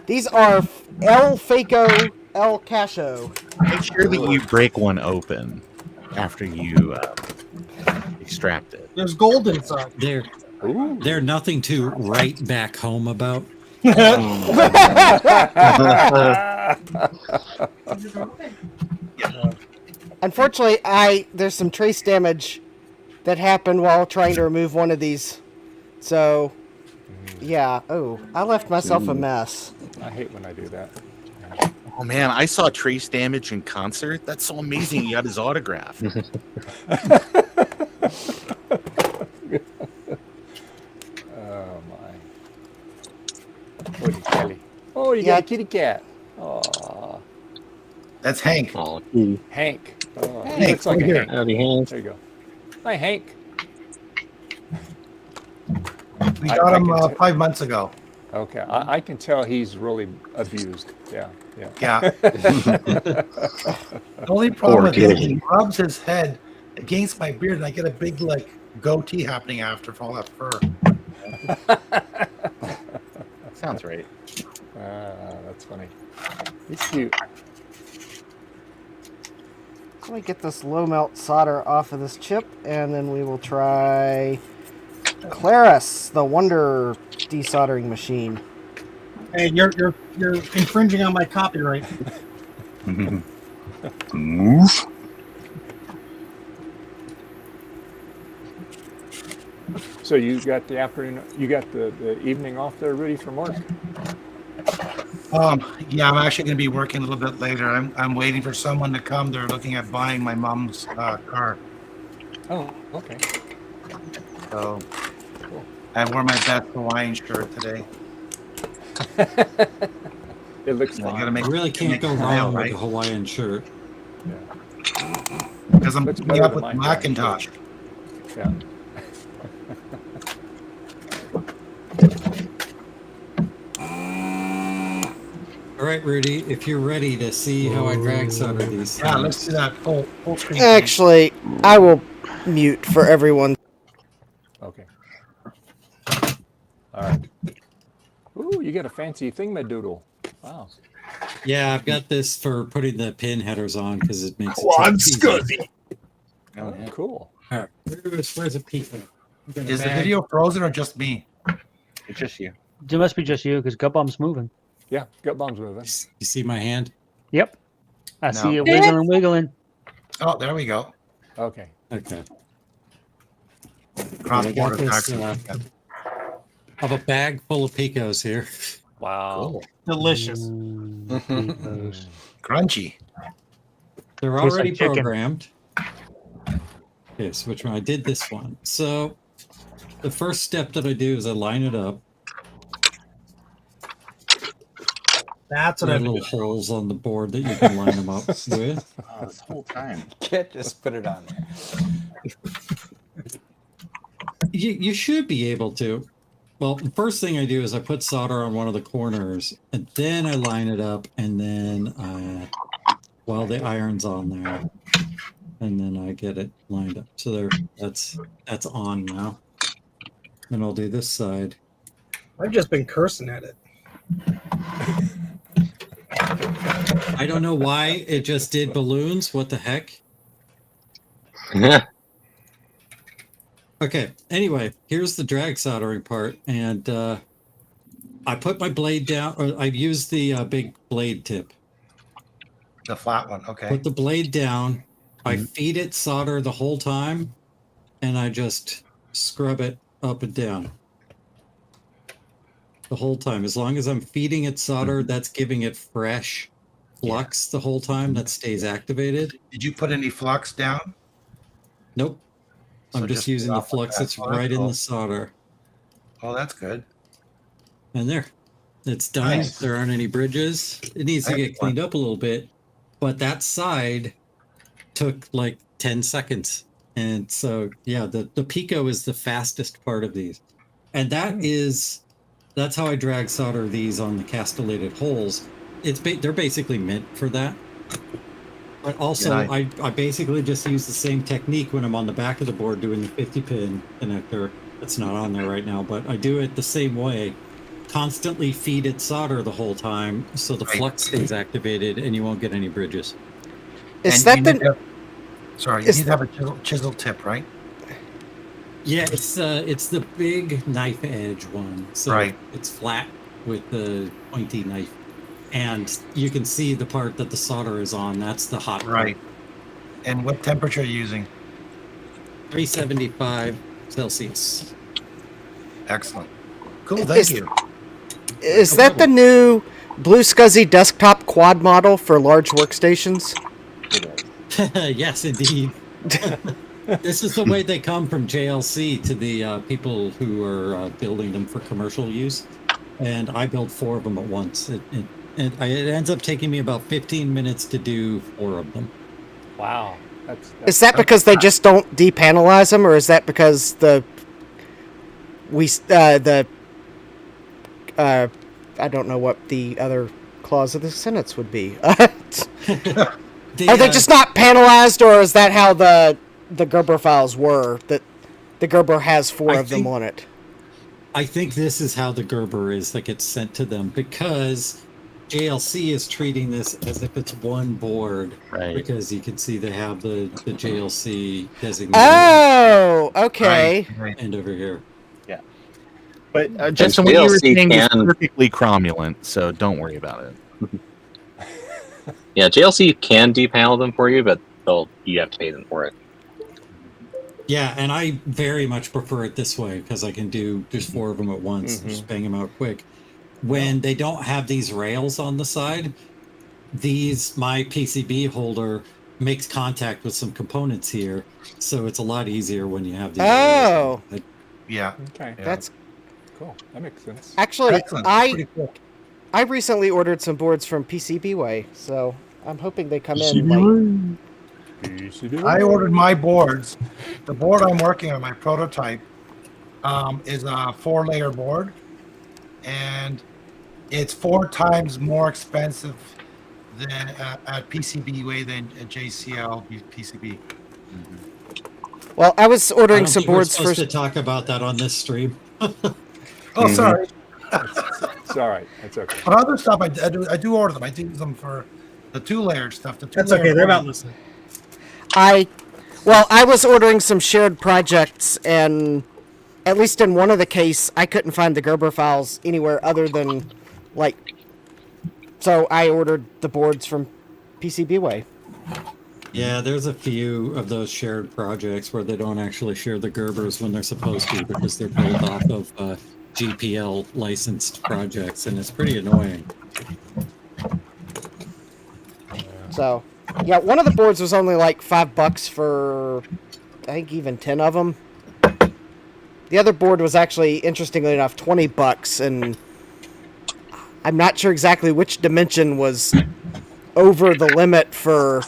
these are El Faco El Cacho. Make sure that you break one open after you extract it. There's gold inside. They're nothing to write back home about. Unfortunately, there's some trace damage that happened while trying to remove one of these. So, yeah. Oh, I left myself a mess. I hate when I do that. Oh man, I saw Trace Damage in concert. That's so amazing. You got his autograph. Oh my. Oh, Kelly. Oh, you Yeah. got a kitty cat. Oh, That's Hank. Oh, Hank. Oh, he Hank, looks like over a here. Hank. howdy, Hank. There you go. Hi, Hank. We I got him can t- 5 months ago. Okay, I can tell he's really abused. Yeah. Yeah. The only problem with him, he rubs his head against my beard, and I get a big goatee happening after for all that fur. Sounds right. That's funny. He's cute. Let me get this low melt solder off of this chip, and then we will try Claris, the Wonder desoldering machine. Hey, you're infringing on my copyright. Move. So you got the afternoon, you got the evening off there, Rudy, from work? Yeah, I'm actually going to be working a little bit later. I'm waiting for someone to come. They're looking at buying my mom's car. Oh, okay. So I wore my best Hawaiian shirt today. It looks You fine. gotta make, You really can't make go it wrong real, with right? a Hawaiian shirt. Because I'm Looks putting better up than with mine, Macintosh. Yeah. All right, Rudy, if you're ready to see how I drag solder these Yeah, things. let's do that full screen. Actually, I will mute for everyone. Okay. All right. Ooh, you got a fancy thingamadoodle. Wow. Yeah, I've got this for putting the pin headers on because it makes Quad it easy. Scuzzy. Oh, cool. All right, where's a piece of? Is the video frozen or just me? It's just you. It must be just you because Gut Bomb's moving. Yeah, Gut Bomb's moving. You see my hand? Yep. I No. see it wiggling. Oh, there we go. Okay. Okay. Cross-border this, tax. I have a bag full of picos here. Wow. Delicious. Crunchy. They're Tastes already like chicken. programmed. Okay, so which one? I did this one. So the first step that I do is I line it up. That's what There I are do. little holes on the board that you can line them up with. This whole time. Can't just put it on there. You should be able to. Well, the first thing I do is I put solder on one of the corners, and then I line it up, and then while the iron's on there, and then I get it lined up. So there, that's on now. And I'll do this side. I've just been cursing at it. I don't know why it just did balloons. What the heck? Okay, anyway, here's the drag soldering part, and I put my blade down, or I've used the big blade tip. The flat one, okay. Put the blade down, I feed it solder the whole time, and I just scrub it up and down. The whole time. As long as I'm feeding it solder, that's giving it fresh flux the whole time, that stays activated. Did you put any flux down? Nope. So I'm just using the drop flux that that's right in flux. the solder. Oh, that's good. And there. It's done. Nice. There aren't any bridges. It needs to get cleaned up a little bit. But that side took like 10 seconds. And so, yeah, the Pico is the fastest part of these. And that's how I drag solder these on the castellated holes. They're basically meant for that. But also, Yeah, I basically just use the same technique when I'm on the back of the board doing the 50-pin connector. It's not on there right now, but I do it the same way. Constantly feed it solder the whole time so the flux stays activated and you won't get any bridges. Is And that you the? need to- Sorry, you is- need to have a chisel tip, right? Yeah, it's the big knife edge one. So Right. it's flat with the pointy knife. And you can see the part that the solder is on. That's the hot part. Right. And what temperature are you using? 375 Celsius. Excellent. Cool, Is- thank you. Is that the new Blue Scuzzy desktop quad model for large workstations? Yes, indeed. This is the way they come from JLC to the people who are building them for commercial use. And I built 4 of them at once. It ends up taking me about 15 minutes to do 4 of them. Wow. Is that because they just don't depanelize them, or is that because I don't know what the other clause of the sentence would be. Are they just not panelized, or is that how the Gerber files were? That the Gerber has 4 of them on it. I think this is how the Gerber is that gets sent to them, because JLC is treating this as if it's one board. Right. Because you can see they have the JLC designated. Oh, okay. And over here. Yeah. But Jensen, what you were saying is perfectly cromulent, so don't worry about it. Yeah, JLC can depanel them for you, but you have to pay them for it. Yeah, and I very much prefer it this way because I can do just 4 of them at once, just bang them out quick. when they don't have these rails on the side, my PCB holder makes contact with some components here, so it's a lot easier when you have these rails. Oh, Yeah. Okay. that's Cool. That makes sense. actually Excellent. Pretty cool. I recently ordered some boards from PCBWay, so I'm hoping they come in. Like, I ordered my boards. The board I'm working on, my prototype, is a 4-layer board, and it's 4 times more expensive than at PCBWay than at JCL PCB. well, I was I ordering don't some think we're boards supposed for. to talk about that on this stream. Oh, sorry. It's all right. That's okay. But other stuff, I do order them. I do them for the 2-layered stuff. That's okay. They're not listening. I was ordering some shared projects, and at least in one of the case, I couldn't find the Gerber files anywhere other than, like, so I ordered the boards from PCBWay. Yeah, there's a few of those shared projects where they don't actually share the Gerbers when they're supposed to because they're built off of GPL licensed projects, and it's pretty annoying. So, yeah, one of the boards was only like $5 for, I think, even 10 of them. The other board was actually, interestingly enough, $20, and I'm not sure exactly which dimension was over the limit for,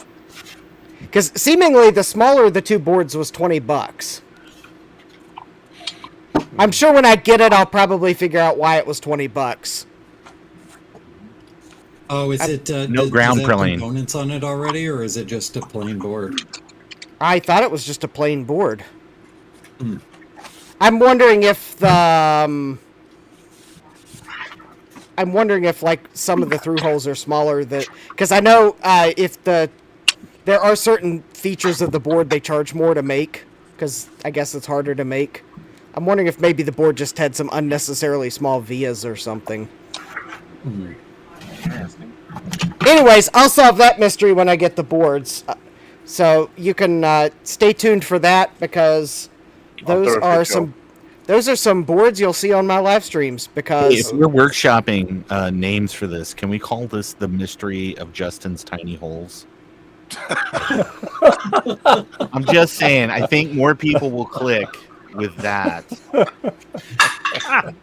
because seemingly the smaller of the 2 boards was $20. I'm sure when I get it, I'll probably figure out why it was $20. Oh, is it No ground does it have plane. components on it already, or is it just a plain board? I thought it was just a plain board. Hmm. I'm wondering if the I'm wondering if like some of the through holes are smaller, that because I know if there are certain features of the board they charge more to make, because I guess it's harder to make. I'm wondering if maybe the board just had some unnecessarily small vias or something. Hmm. Anyways, I'll solve that mystery when I get the boards. So you can stay tuned for that, because those are some boards you'll see on my live streams. Because Hey, if we're workshopping names for this, can we call this the mystery of Justin's tiny holes? I'm just saying, I think more people will click with that.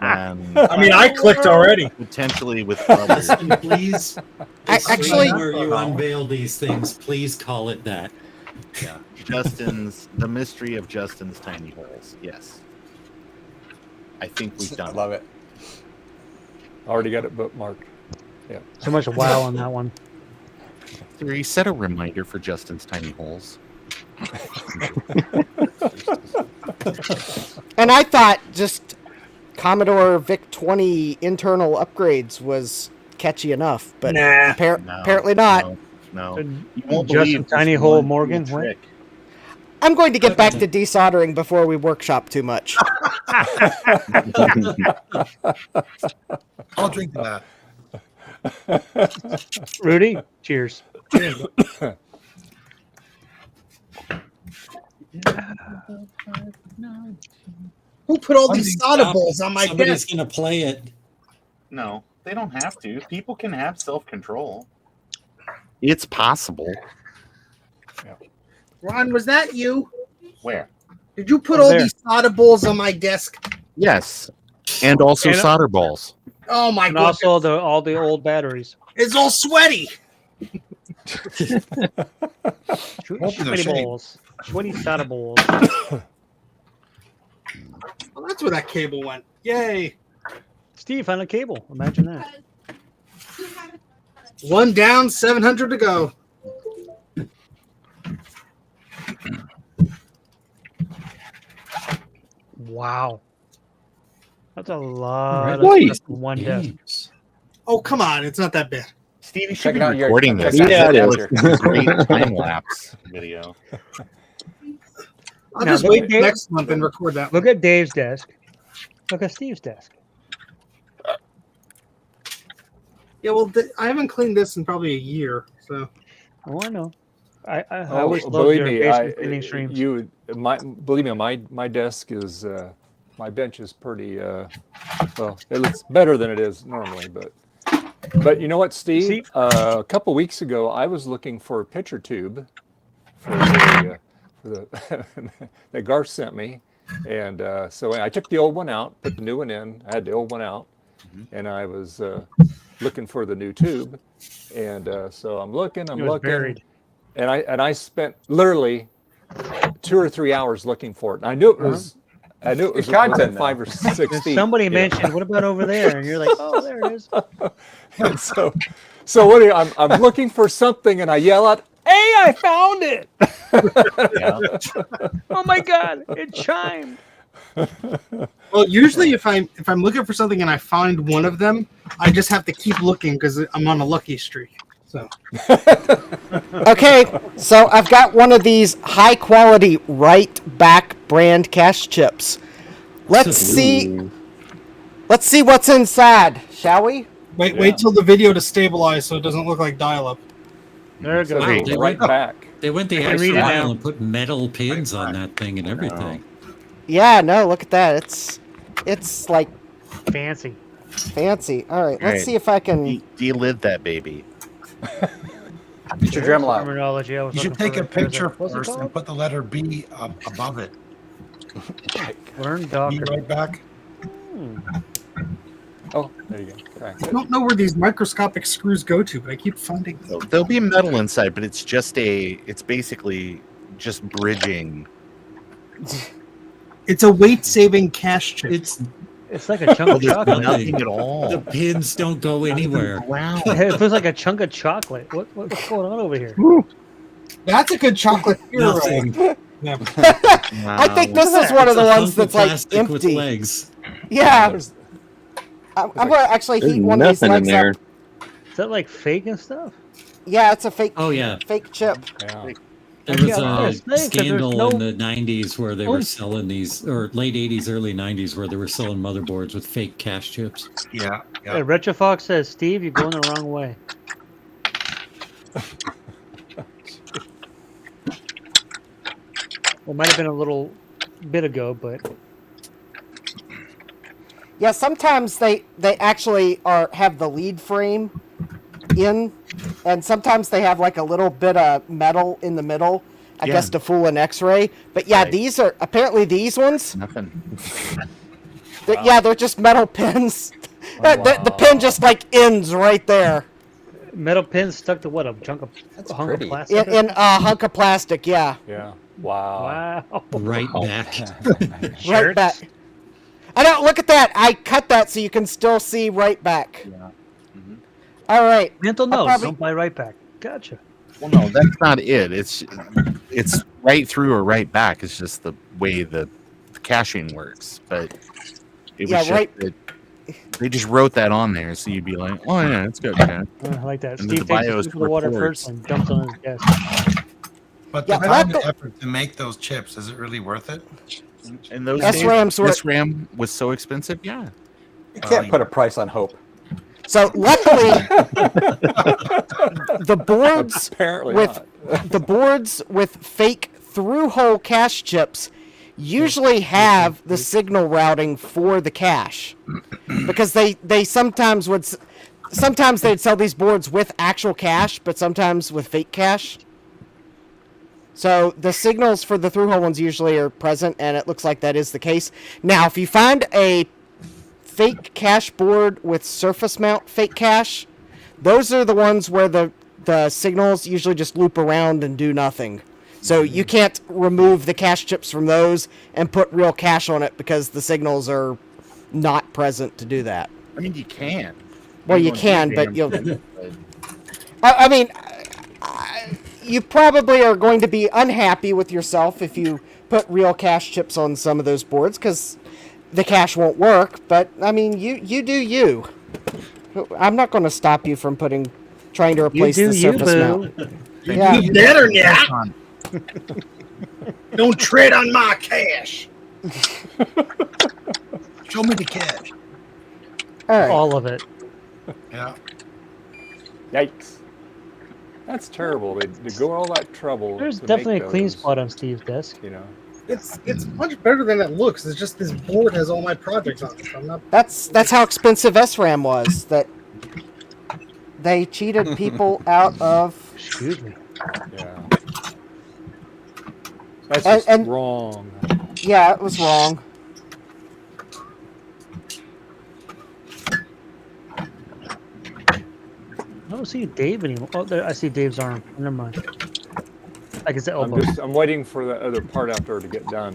I mean, I clicked already. Potentially with others. Please, actually, where you unveil these things, please call it that. Yeah, the mystery of Justin's tiny holes. Yes, I think we've done. I love it. Already got it bookmarked. Yeah. So much wow on that one. Siri, set a reminder for Justin's tiny holes. and I thought just Commodore VIC-20 internal upgrades was catchy enough, but apparently not. No. You won't Justin believe Tiny this Hole one Morgan. cool What? trick. I'm going to get back to desoldering before we workshop too much. I'll drink to that. Rudy, cheers. Who put all these solder balls on my Somebody's desk? gonna play it. No, they don't have to. People can have self-control. It's possible. Ron, was that you? Where? Did you put Over all there. these solder balls on my desk? Yes, and also And- solder balls. Oh my And god! also all the old batteries. It's all sweaty. Sweaty balls. Sweaty solder balls. Well, that's where that cable went. Yay! Steve found a cable. Imagine that. One down, 700 to go. Wow. That's a lot Right. of stuff in one desk. Oh, come on. It's not that bad. Steve, you should be Checking out your- recording this. Yeah, it That is. was a great time lapse video. I'll Now, just look wait at Dave- next month and record that. Look at Dave's desk. Look at Steve's desk. Yeah, well, I haven't cleaned this in probably a year, so. Oh, I know. I Oh, always loved believe your me, basement cleaning streams. believe me, my desk is my bench is pretty well. It looks better than it is normally, but you know what, Steve? A couple weeks ago, I was looking for a picture tube for the that Garth sent me, and so I took the old one out, put the new one in. I had the old one out, and I was looking for the new tube, and so I'm looking, buried. and I spent literally 2 or 3 hours looking for it. And I knew it was. I knew it was content 5 or 6 feet. Somebody mentioned, what about over there? And you're like, oh, there it is. And so what do you, I'm looking for something, and I yell out, "Hey, I found it!" Oh my God, it chimed. Well, usually if I'm looking for something and I find one of them, I just have to keep looking because I'm on a lucky streak. So. Okay, so I've got one of these high quality right back brand cache chips. Let's see what's inside, shall we? Wait till the video to stabilize so it doesn't look like dial-up. There it goes. Wow, they right went, back. They went the I can extra read it mile now. and put metal pins on that thing and everything. Yeah, no, look at that. It's like Fancy. fancy. All right, let's Right. see if I can. Delid that baby. Get your Dremel out. Terminology I was You should looking take a for. There's picture what's it first and called? put the letter B above it. Learn B Docker. right back. Oh, there you go. Okay. I don't know where these microscopic screws go to, but I keep finding them. There'll be metal inside, but it's basically just bridging. It's a weight-saving cache chip. It's like a chunk of There's chocolate. nothing at all. The pins don't go anywhere. Wow. It feels like a chunk of chocolate. What's going on over here? That's a good chocolate hero. Nothing. Yeah. I think this is one of the It's a ones hunk of that's like plastic with empty. legs. Yeah. I'm gonna actually There's heat one of these nothing in legs there. up. Is that like fake and stuff? Yeah, it's a fake. Oh yeah, Fake chip. Yeah. there was Yeah, a there's things that there's scandal no- in the '90s where they were selling these, or late '80s, early '90s, where they were selling motherboards with fake cache chips. Yeah. Hey, Retrofox says, Steve, you're going the wrong way. Well, it might have been a little bit ago, but Yeah, sometimes they actually have the lead frame in, and sometimes they have like a little bit of metal in the middle, I guess to fool an X-ray. But yeah, these are apparently these ones. Nothing. Yeah, they're just metal pins. The pin just like ends right there metal pins stuck to what? A chunk of a hunk of pretty. plastic? in a hunk of plastic. Yeah, Yeah. Wow. Wow. Right back. right back. I don't look at that. I cut that so you can still see right back. Yeah. All right. Mental I'll notes. probably- Don't buy right back. Gotcha. Well, no, that's not it. It's right through or right back. It's just the way the caching works. But it was Yeah, just right. that they just wrote that on there, so you'd be like, "Oh yeah, it's good." Man. I like that. And then Steve the takes a BIOS sip of the water reports. first and dumps on his desk. But Yeah, the time and that- effort to make those chips, is it really worth it? And those SRAMs were- SRAM was so expensive. Yeah. You can't put a price on hope. So luckily, the boards Apparently with not. the boards with fake through-hole cache chips usually have the signal routing for the cache, because they sometimes they'd sell these boards with actual cache, but sometimes with fake cache. So the signals for the through-hole ones usually are present, and it looks like that is the case. Now, if you find a fake cache board with surface mount fake cache, those are the ones where the signals usually just loop around and do nothing. So you can't remove the cache chips from those and put real cache on it because the signals are not present to do that. I mean, you can. Well, you can, but you'll. I mean, you probably are going to be unhappy with yourself if you put real cache chips on some of those boards, because the cache won't work. But I mean, you do you. I'm not going to stop you from trying to replace do the you, surface boo. mount. Yeah. You better not. Don't tread on my cash. Show me the cash. All right. All of it. Yeah. Yikes. That's terrible. They go all that trouble. There's to definitely make a clean those, spot on Steve's desk. You know. It's much better than it looks. It's just this board has all my projects on it. So I'm not. That's how expensive SRAM was. That they cheated people out of. Excuse me. Yeah. That's just wrong. Yeah, it was wrong. I don't see Dave anymore. Oh, there, I see Dave's arm. Never mind. I guess the elbow. I'm waiting for the other part out there to get done.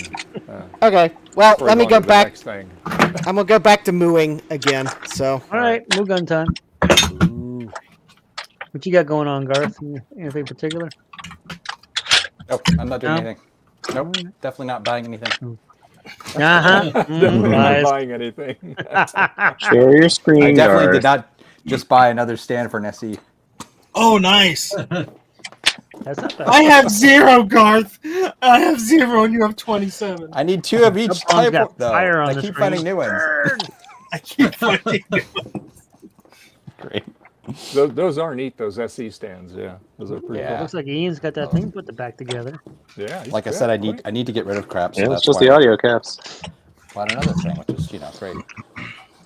Okay, well, before let me going go to the back. next thing. I'm gonna go back to mooing again. So. All right, move gun time. What you got going on, Garth? Anything particular? Nope, I'm not doing No? anything. Nope, definitely not buying anything. Uh-huh. Definitely not Lies. buying anything. Share your screen. I definitely Garth. did not just buy another stand for an SE. Oh, nice. That's not bad. I have 0, Garth. I have 0, and you have 27. I need 2 of each That type. bomb's got Though. fire on I the keep screen. finding new ones. I keep finding new ones. Great. Those are neat. Those SE stands. Yeah, those are pretty. It Yeah. looks like Ian's got that thing put the back together. Yeah. he's Like I good, said, right? I need to get rid of crap. So Yeah, that's it's just why the I audio caps. bought another thing, which is great.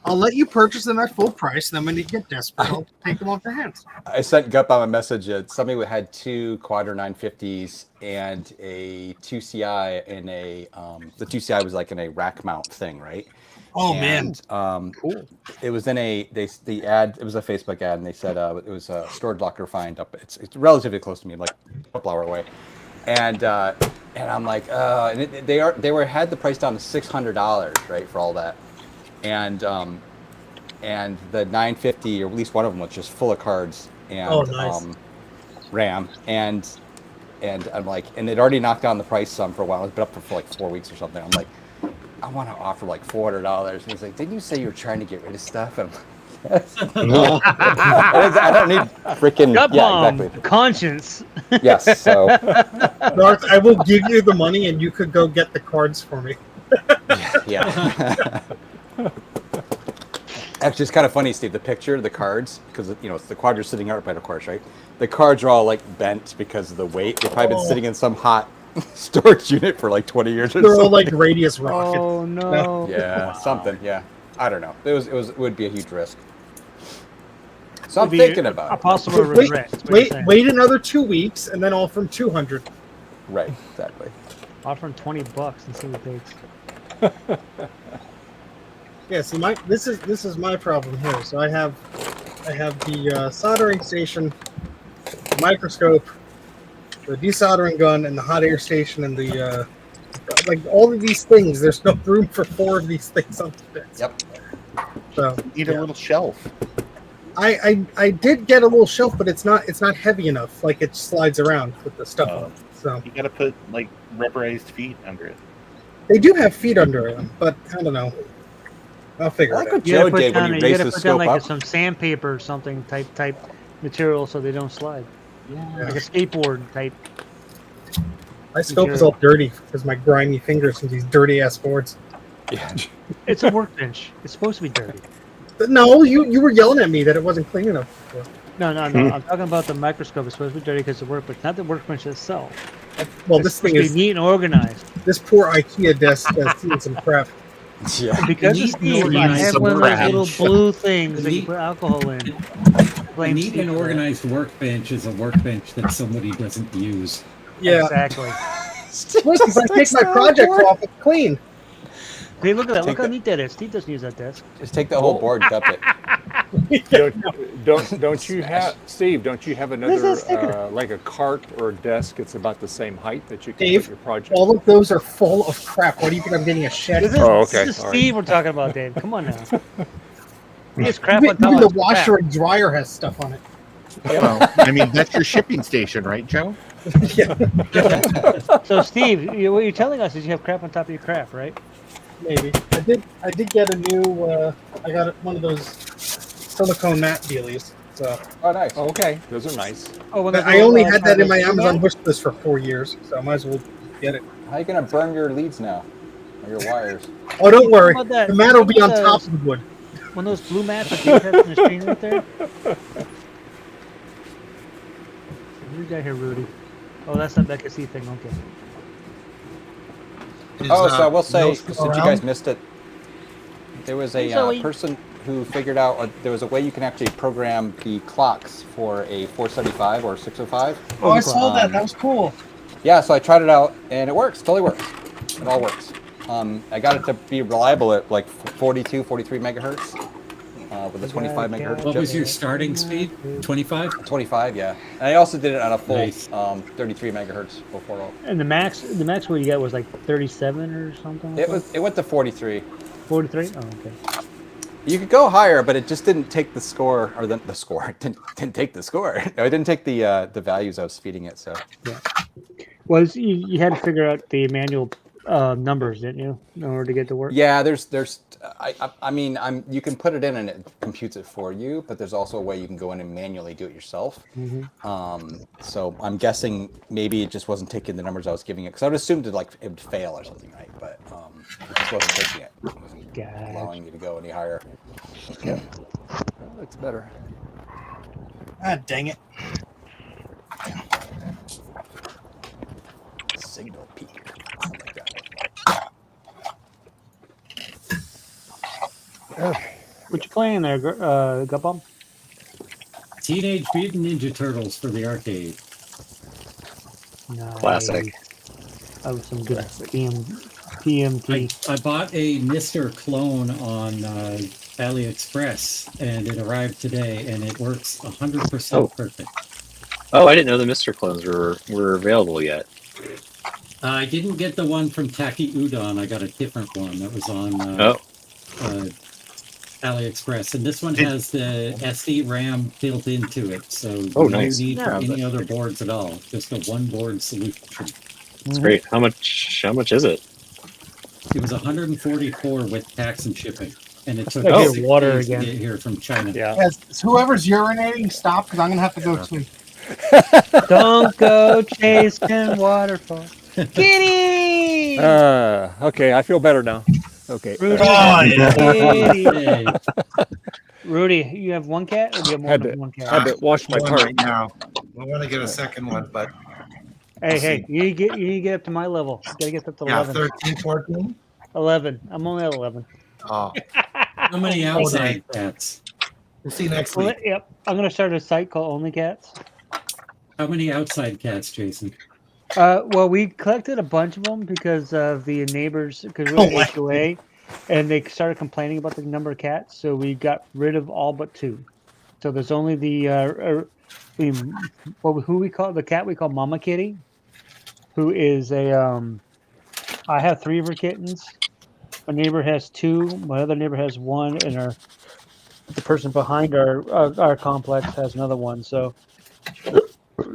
I'll let you purchase them at full price. Then when you get desperate, I'll take them off your hands. I sent Gup on a message that somebody had 2 Quadra 950s and a 2CI in a the 2CI was like in a rack mount thing, right? Oh, man. Cool. It was in the ad. It was a Facebook ad, and they said it was a storage locker find up. It's relatively close to me, like a couple hour away, and I'm like, and they had the price down to $600, right, for all that, and the 950 or at least one of them was just full of cards and nice. RAM and I'm like, and it already knocked down the price some for a while. It's been up for like 4 weeks or something. I'm like, I want to offer like $400. And he's like, didn't you say you were trying to get rid of stuff? And I'm like, yes. I don't need freaking exactly. Conscience. Yes. So Garth, I will give you the money, and you could go get the cards for me. yeah. Actually, it's kind of funny, Steve. The picture, the cards, because it's the Quadra sitting upright, of course, right? The cards are all like bent because of the weight. They've probably been sitting in some hot storage unit for like 20 years or They're something. all like radius rockets. Oh no. Yeah, something. Yeah, I don't know. It would be a huge risk. So I'm Would be thinking about a it. possible regret. is what you're saying. Wait another 2 weeks, and then all from 200. Right, exactly. Offer him $20 and see what it takes. Yeah, see, this is my problem here. So I have the soldering station, the microscope, the desoldering gun, and the hot air station, and the like all of these things. There's no room for 4 of these things on the desk. Yep. So Need a little shelf. I did get a little shelf, but it's not heavy enough. Like it slides around with the stuff on it. So You gotta put like rubberized feet under it. they do have feet under them, but I don't know. I'll figure it out. You gotta Joe put did when down, he you raised gotta the put down scope like up. some sandpaper or something type material so they don't slide. Yeah. Like a skateboard type. My scope is all dirty because my grimy fingers from these dirty ass boards. Yeah. It's a workbench. It's supposed to be dirty. But no, you were yelling at me that it wasn't clean enough before. No. I'm talking about the microscope. It's supposed to be dirty because the workbench, not the workbench itself. Well, It's this thing supposed is to be neat and organized. this poor IKEA desk has seen some crap. Yeah. Because Neat of and Steve, I organized have one of those workbench. little blue things that you Neat- put alcohol in. A Blame neat Steve and for that. organized workbench is a workbench that somebody doesn't use. Yeah, Exactly. look, if I take my projects off, it's clean. Hey, look at that. Look how that- neat that is. Steve doesn't use that desk. Just take the whole board and dump it. Don't you have, Steve? Don't you have Where's another that sticker? like a cart or a desk? It's about the same height that you can Dave, put your project. all of those are full of crap. Why do you think I'm getting a shed? This is, Oh, okay. This is All right. Steve we're talking about, Dave. Come on now. He has crap Even on top the of his washer crap. and dryer has stuff on it. Well, I mean, that's your shipping station, right, Joe? Yeah, So, Steve, what you're telling us is you have crap on top of your crap, right? maybe. I did get a new. I got one of those silicone mat dealies. So Oh, nice. Okay, those are nice. Oh, when but those I only little, had that in my like, Amazon wish list for 4 years, so I might as well get it. How are you gonna burn your leads now? Or your wires? Oh, don't worry, How about that? the mat will be on How about top those- of the wood. One of those blue mats that Dave has on the screen right there. What do you got here, Rudy? Oh, that's that Becca C thing. Okay. So I will say, Bill since still you around? guys missed it, there was a Zoe. person who figured out there was a way you can actually program the clocks for a 475 or 605. Oh, I saw that. That was cool. Yeah, so I tried it out, and it works. Totally works. It all works. I got it to be reliable at like 42, 43 megahertz with a 25 megahertz What chip. was your starting speed? 25? 25, yeah. And I also did it on a full Nice. 33 megahertz before. And the max what you got was like 37 or something. Like It went to 43. 43. Oh, okay. You could go higher, but it just didn't take the score, or the score. It didn't take the score. No, it didn't take the values I was feeding it. So Well, you had to figure out the manual numbers, didn't you, in order to get to work? yeah, I mean, you can put it in and it computes it for you, but there's also a way you can go in and manually do it yourself. So I'm guessing maybe it just wasn't taking the numbers I was giving it, because I would assume it would fail or something, right? But it just wasn't taking it. It wasn't allowing you to go any higher. Yeah, that's better. Ah, dang it. Signal peak. What you playing there, Gupum? Teenage Mutant Ninja Turtles for the arcade. No. Classic. That was some good PMT. I bought a Mr. clone on AliExpress, and it arrived today, and it works 100% perfect. Oh, I didn't know the Mr. clones were available yet. I didn't get the one from Taki Udon. I got a different one that was on AliExpress, and this one has the SD RAM built into it, so no need for any other boards at all. Just a one-board solution. That's great. How much is it? It was 144 with tax and shipping, and it took Oh, 6 water days again. to get here from China. Yeah. Yes, whoever's urinating, stop, because I'm going to have to go too. Don't go chasing waterfalls. Kitty! Okay, I feel better now. Okay. Rudy, Hey, Rudy, you have one cat, or do you have more Had than to, one cat? had to wash my One part. right now. I want to get a second one, but Hey, you need to get up to my level. You gotta get up to yeah, 11. 13, 14. 11. I'm only at 11. Oh, how many outside cats? we'll see you next Well, week. yep. I'm gonna start a site called Only Cats. How many outside cats, Jason? Well, we collected a bunch of them because of the neighbors, because we were at HOA, and they started complaining about the number of cats, so we got rid of all but 2. So there's only the who we call the cat we call Mama Kitty, who is a I have 3 of her kittens. My neighbor has 2. My other neighbor has 1, and the person behind our complex has another one. So.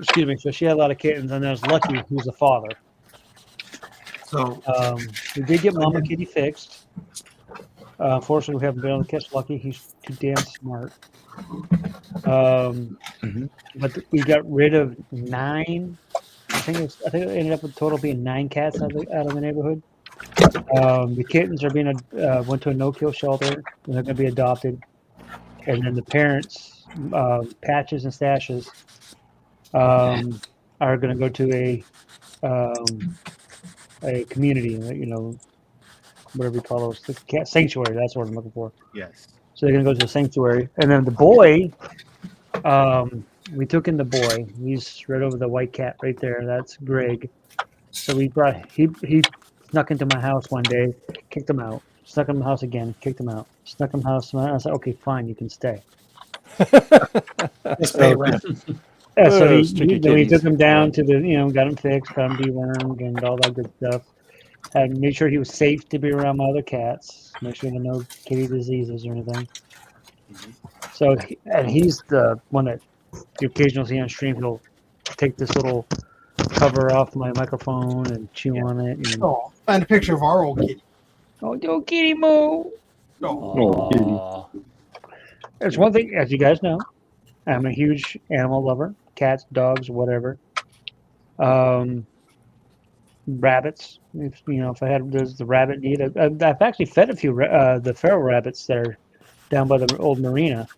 Excuse me. So she had a lot of kittens, and there's Lucky, who's the father. So We did get Mama Kitty fixed. Unfortunately, we haven't been able to catch Lucky. He's too damn smart. But we got rid of 9. I think it ended up with total being 9 cats out of the neighborhood. The kittens are being went to a no-kill shelter, and they're going to be adopted. And then the parents, Patches and Stashes, are going to go to a community, whatever you call those, the cat sanctuary. That's what I'm looking for. yes. So they're going to go to the sanctuary, and then the boy, we took in the boy. He's right over the white cat right there. That's Greg. So he snuck into my house one day, kicked him out. Snuck in the house again, kicked him out. Snuck in the house. And I said, "Okay, fine, you can stay." Just pay rent. Yeah, so Sticky then we kitties. took him down to got him fixed, got him dewormed, and all that good stuff. And made sure he was safe to be around my other cats. Make sure there were no kitty diseases or anything. So, and he's the one that you occasionally see on stream. He'll take this little cover off my microphone and chew on it. And, Oh, find a picture of our old kitty. oh, kitty moo! Oh. There's one thing, as you guys know, I'm a huge animal lover. Cats, dogs, whatever. Rabbits. If I had the rabbit need, I've actually fed a few the feral rabbits that are down by the old marina.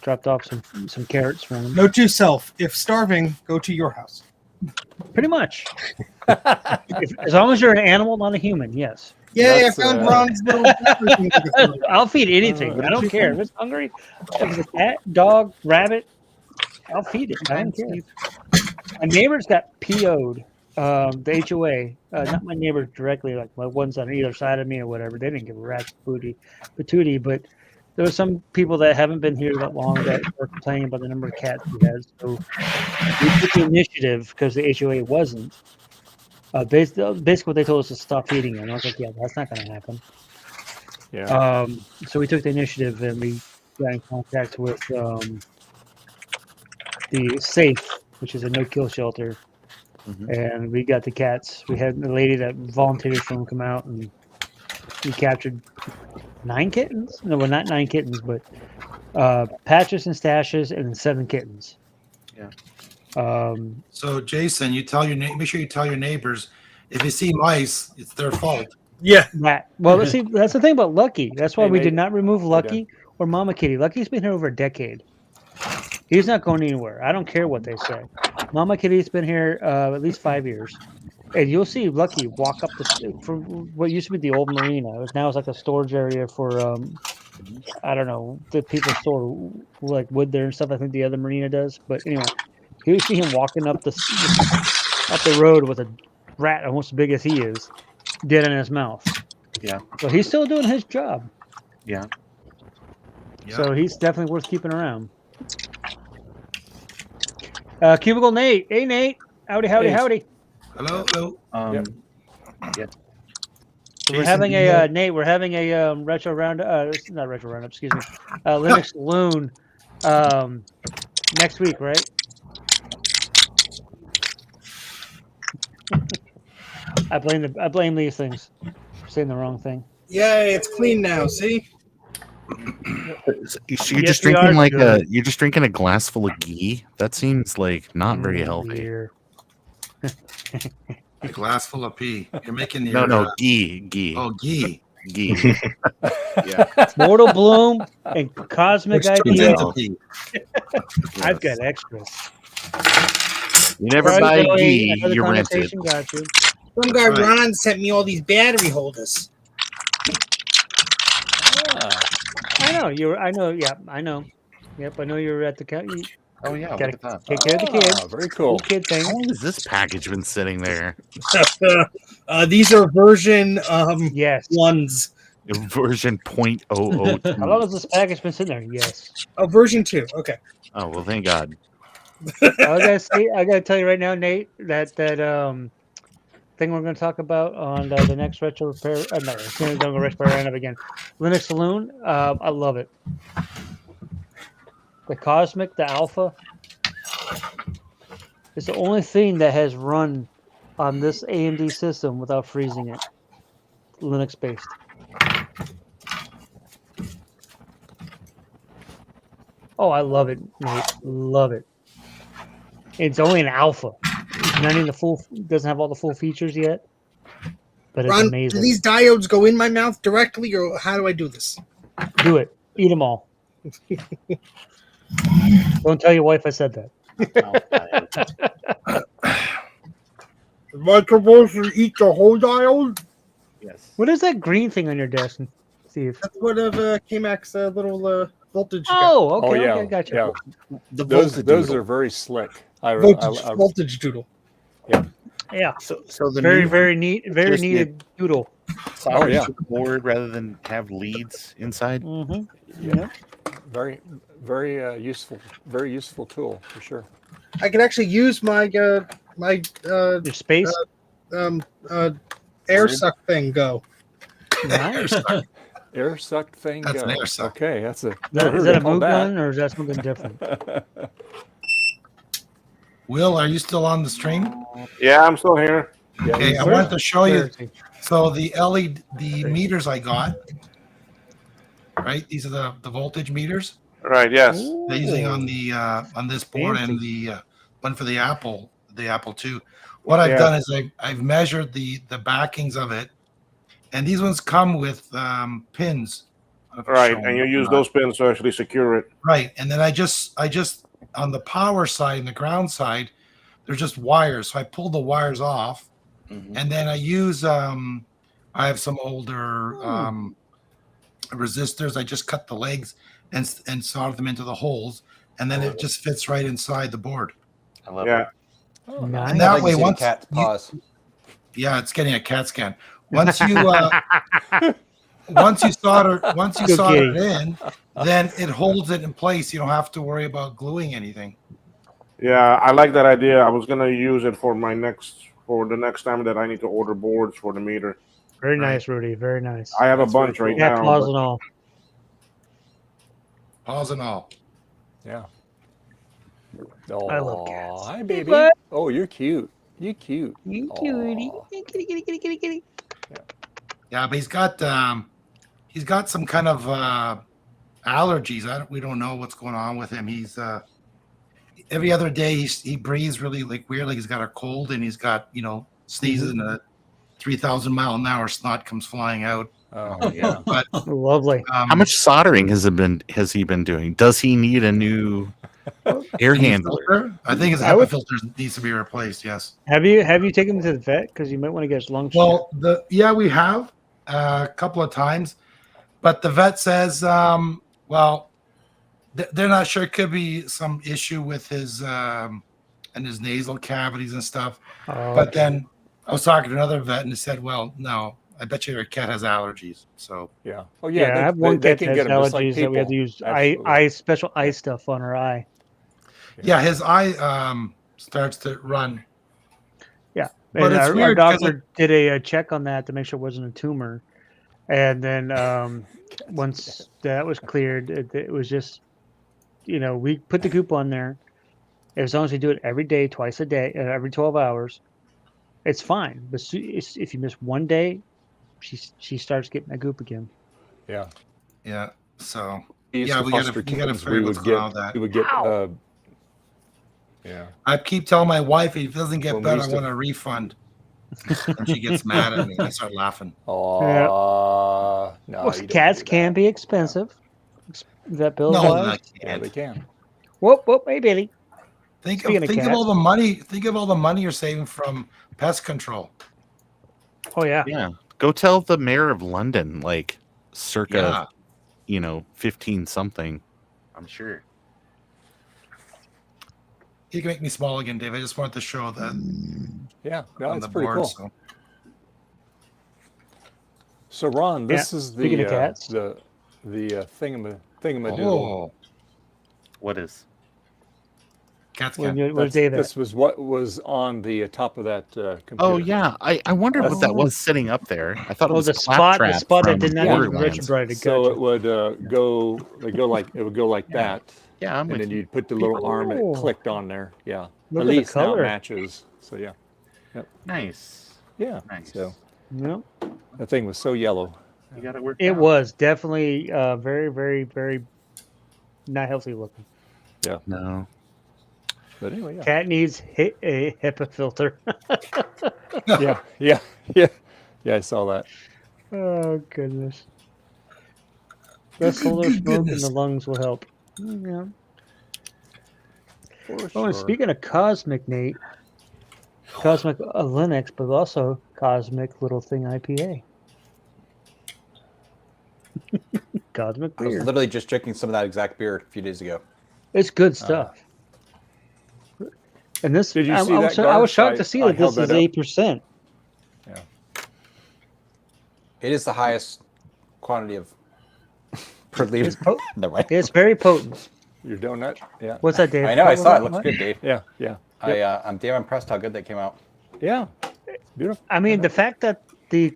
Dropped off some carrots for them. Note to self: if starving, go to your house. Pretty much. As long as you're an animal, not a human, yes. Yay, I found Ron's little I'll feed anything. I don't care. If it's hungry, if it's a cat, dog, rabbit, I'll feed it. I don't care. My neighbors got PO'd. The HOA, not my neighbors directly, like my ones on either side of me or whatever. They didn't give a rat's patootie, but there were some people that haven't been here that long that were complaining about the number of cats we had. So we took the initiative because the HOA wasn't. Basically, what they told us to stop feeding it. And I was like, yeah, that's not going to happen. Yeah. So we took the initiative and we got in contact with the SAFE, which is a no-kill shelter. And we got the cats. We had the lady that volunteered for them come out, and we captured 9 kittens. No, well, not 9 kittens, but patches and stashes, and then 7 kittens. Yeah. So Jason, you tell make sure you tell your neighbors if you see mice, it's their fault. Yeah. Well, see, that's the thing about Lucky. That's why Hey, we Nate. did not remove Lucky or Mama Kitty. Lucky's been here over a decade. He's not going anywhere. I don't care what they say. Mama Kitty's been here at least 5 years. And you'll see Lucky walk up from what used to be the old marina. Now it's like a storage area for, I don't know, the people store like wood there and stuff. I think the other marina does. But anyway, you see him walking up the road with a rat almost as big as he is, dead in his mouth. Yeah. So he's still doing his job. Yeah. So he's definitely worth keeping around. Cubicle Nate. Hey, Nate. Howdy. Hello. Yeah. So we're having a Nate. We're having a retro round. Not retro roundup. Excuse me. Linux Loon next week, right? I blame these things for saying the wrong thing. Yay, it's clean now. See? So you're just drinking you're just drinking a glass full of ghee. That seems like not very healthy. A glass full of pee. You're making your No, ghee. Oh, ghee. Yeah. Mortal Bloom and Cosmic Which turns IPA. into pee. I've got extras. You never All buy right, Zoe, ghee, another you rent it. conversation got you. Some guy Ron sent me all these battery holders. I know you were. I know. Yeah, I know. Yep, I know you were at the. Oh yeah, gotta look at that. take care of the kid. Very cool. Kid thing. How long has this package been sitting there? These are version yes ones. Version 0.002. How long has this package been sitting there? Yes. Oh, version 2. Okay. Oh well, thank God. I gotta tell you right now, Nate, that thing we're going to talk about on the next retro repair. No, it's going to go retro repair roundup again. Linux Saloon. I love it. The Cosmic, the Alpha. It's the only thing that has run on this AMD system without freezing it. Linux based. Oh, I love it, Nate. Love it. It's only an alpha. It's not in the full. Doesn't have all the full features yet, but it's Ron, amazing. do these diodes go in my mouth directly, or how do I do this? Do it. Eat them all. Don't tell your wife I said that. Am I supposed to eat the whole diode? Yes. What is that green thing on your desk, Steve? That's one of KMAC's little voltage. Oh, okay. Oh, yeah. Okay, gotcha. Yeah. The Those voltage are very slick. voltage doodle. Yeah. Yeah. So the very, new- very neat. Very just needed doodle. solder yeah. to the board rather than have leads inside. Mm-hmm. Yeah. Very, very useful. Very useful tool for sure. I can actually use my Your space. air suck thing. Go. Nice. Air sucked thing. That's an go. air suck. Okay, that's a. Is never that a heard Moog that. gun or is that something different? Will, are you still on the stream? Yeah, I'm still here. Yeah, Okay, I sure. wanted to show you. Clarity. So the LED, the meters I got, right? These are the voltage meters Right. Yes. they're using on the on this board Fancy. and the one for the Apple II. What I've Yeah. done is I've measured the backings of it, and these ones come with pins. I don't know if Right, it's and you shown use or those pins to actually secure it. Right, and then I just on the power side and the ground side They're just wires. So I pulled the wires off, and then I use I have some older resistors. I just cut the legs and solder them into the holes, and then it just fits right inside the board. I love Yeah. it. Oh, Nice. And that way, see the once cat paws. yeah, it's getting a CAT scan. Once you once you solder it in, then it holds it in place. You don't have to worry about gluing anything. Yeah, I like that idea. I was gonna use it for the next time that I need to order boards for the meter. Very nice, Rudy. Very nice. I have a bunch right Cat now. paws but- and all. Paws and all. Yeah. Oh, I love cats. Hi, baby. bud. Oh, you're cute. You cute. You cutie. Kitty, kitty, kitty, kitty, kitty. Yeah, but he's got some kind of allergies. We don't know what's going on with him. He's every other day he breathes really like weird, like he's got a cold, and he's got sneezes and a 3,000-mile-an-hour snot comes flying out. Oh yeah. But Lovely. How much soldering has he been doing? Does he need a new air handler? filter? I think his HEPA filter needs to be replaced. Yes. Have you taken him to the vet? Because you might want to get his lungs checked. Well, we have a couple of times, but the vet says, they're not sure. It could be some issue with his and his nasal cavities and stuff. Oh, But then I was talking to another vet, and he said, "Well, no, I bet you your cat has allergies." So Yeah. Oh yeah, yeah. I have one cat that has get 'em just like allergies that we have to people. use Absolutely. special eye stuff on her eye. yeah, his eye starts to run. Yeah, But and it's our weird 'cause doctor did a check on that to make sure it wasn't a tumor, and then once that was cleared, it was just we put the goop on there. As long as we do it every day, twice a day, every 12 hours, it's fine. But if you miss one day, she starts getting that goop again. Yeah. Yeah. So We used yeah, to we gotta foster figure kittens. what's going on with that. We would get. Yeah. I keep telling my wife, if he doesn't get When we better, I used to- want a refund. And she gets mad at me. I start laughing. Oh no. Well, cats can be expensive. Vet bills No, wise. not Yeah, yet. they can. Whoop whoop. Hey Billy. Think Speaking of of cats. all the money. Think of all the money you're saving from pest control. Oh yeah. Yeah. Go tell the mayor of London, like circa, 15 something. I'm sure. You can make me small again, Dave. I just wanted to show that Yeah. No, on it's the pretty board. cool. So. So Ron, this Yeah, is speaking the of cats. the thingamadoodle. Oh, What is? cats When can. you, what day that? This was what was on the top of that computer. Oh yeah, I wondered what that was sitting up there. I thought it Oh, was the spot that from did not even Borderlands. Retrobright. So it would go like that, Yeah, I'm and with then you. you'd put the little arm and Oh. it clicked on there. Yeah. Look At at the least now it color. matches. So yeah. Nice. Yeah. Nice. So No, that thing was so yellow. You got it worked it out. was definitely very, very, very not healthy looking. Yeah. No. But anyway, yeah. Cat needs a HEPA filter. Yeah. Yeah, I saw that. Oh goodness. Less solar smoke in Goodness. the lungs will help. Yeah. For Oh, and sure. speaking of cosmic, Nate, cosmic Linux, but also cosmic little thing IPA. Cosmic I was beer. literally just drinking some of that exact beer a few days ago. It's good stuff. And this, Did you I, see I that, was, I was Garth? shocked to see I that this held is that up. 8%. Yeah. It is the highest quantity of per liter. It's, po- No way. it's very potent. Your donut? Yeah. What's that, Dave? I know. I saw it. What? Looks good, Dave. Yeah. Yeah. I'm damn impressed how good that came out. Yeah. Beautiful. I mean, the fact that the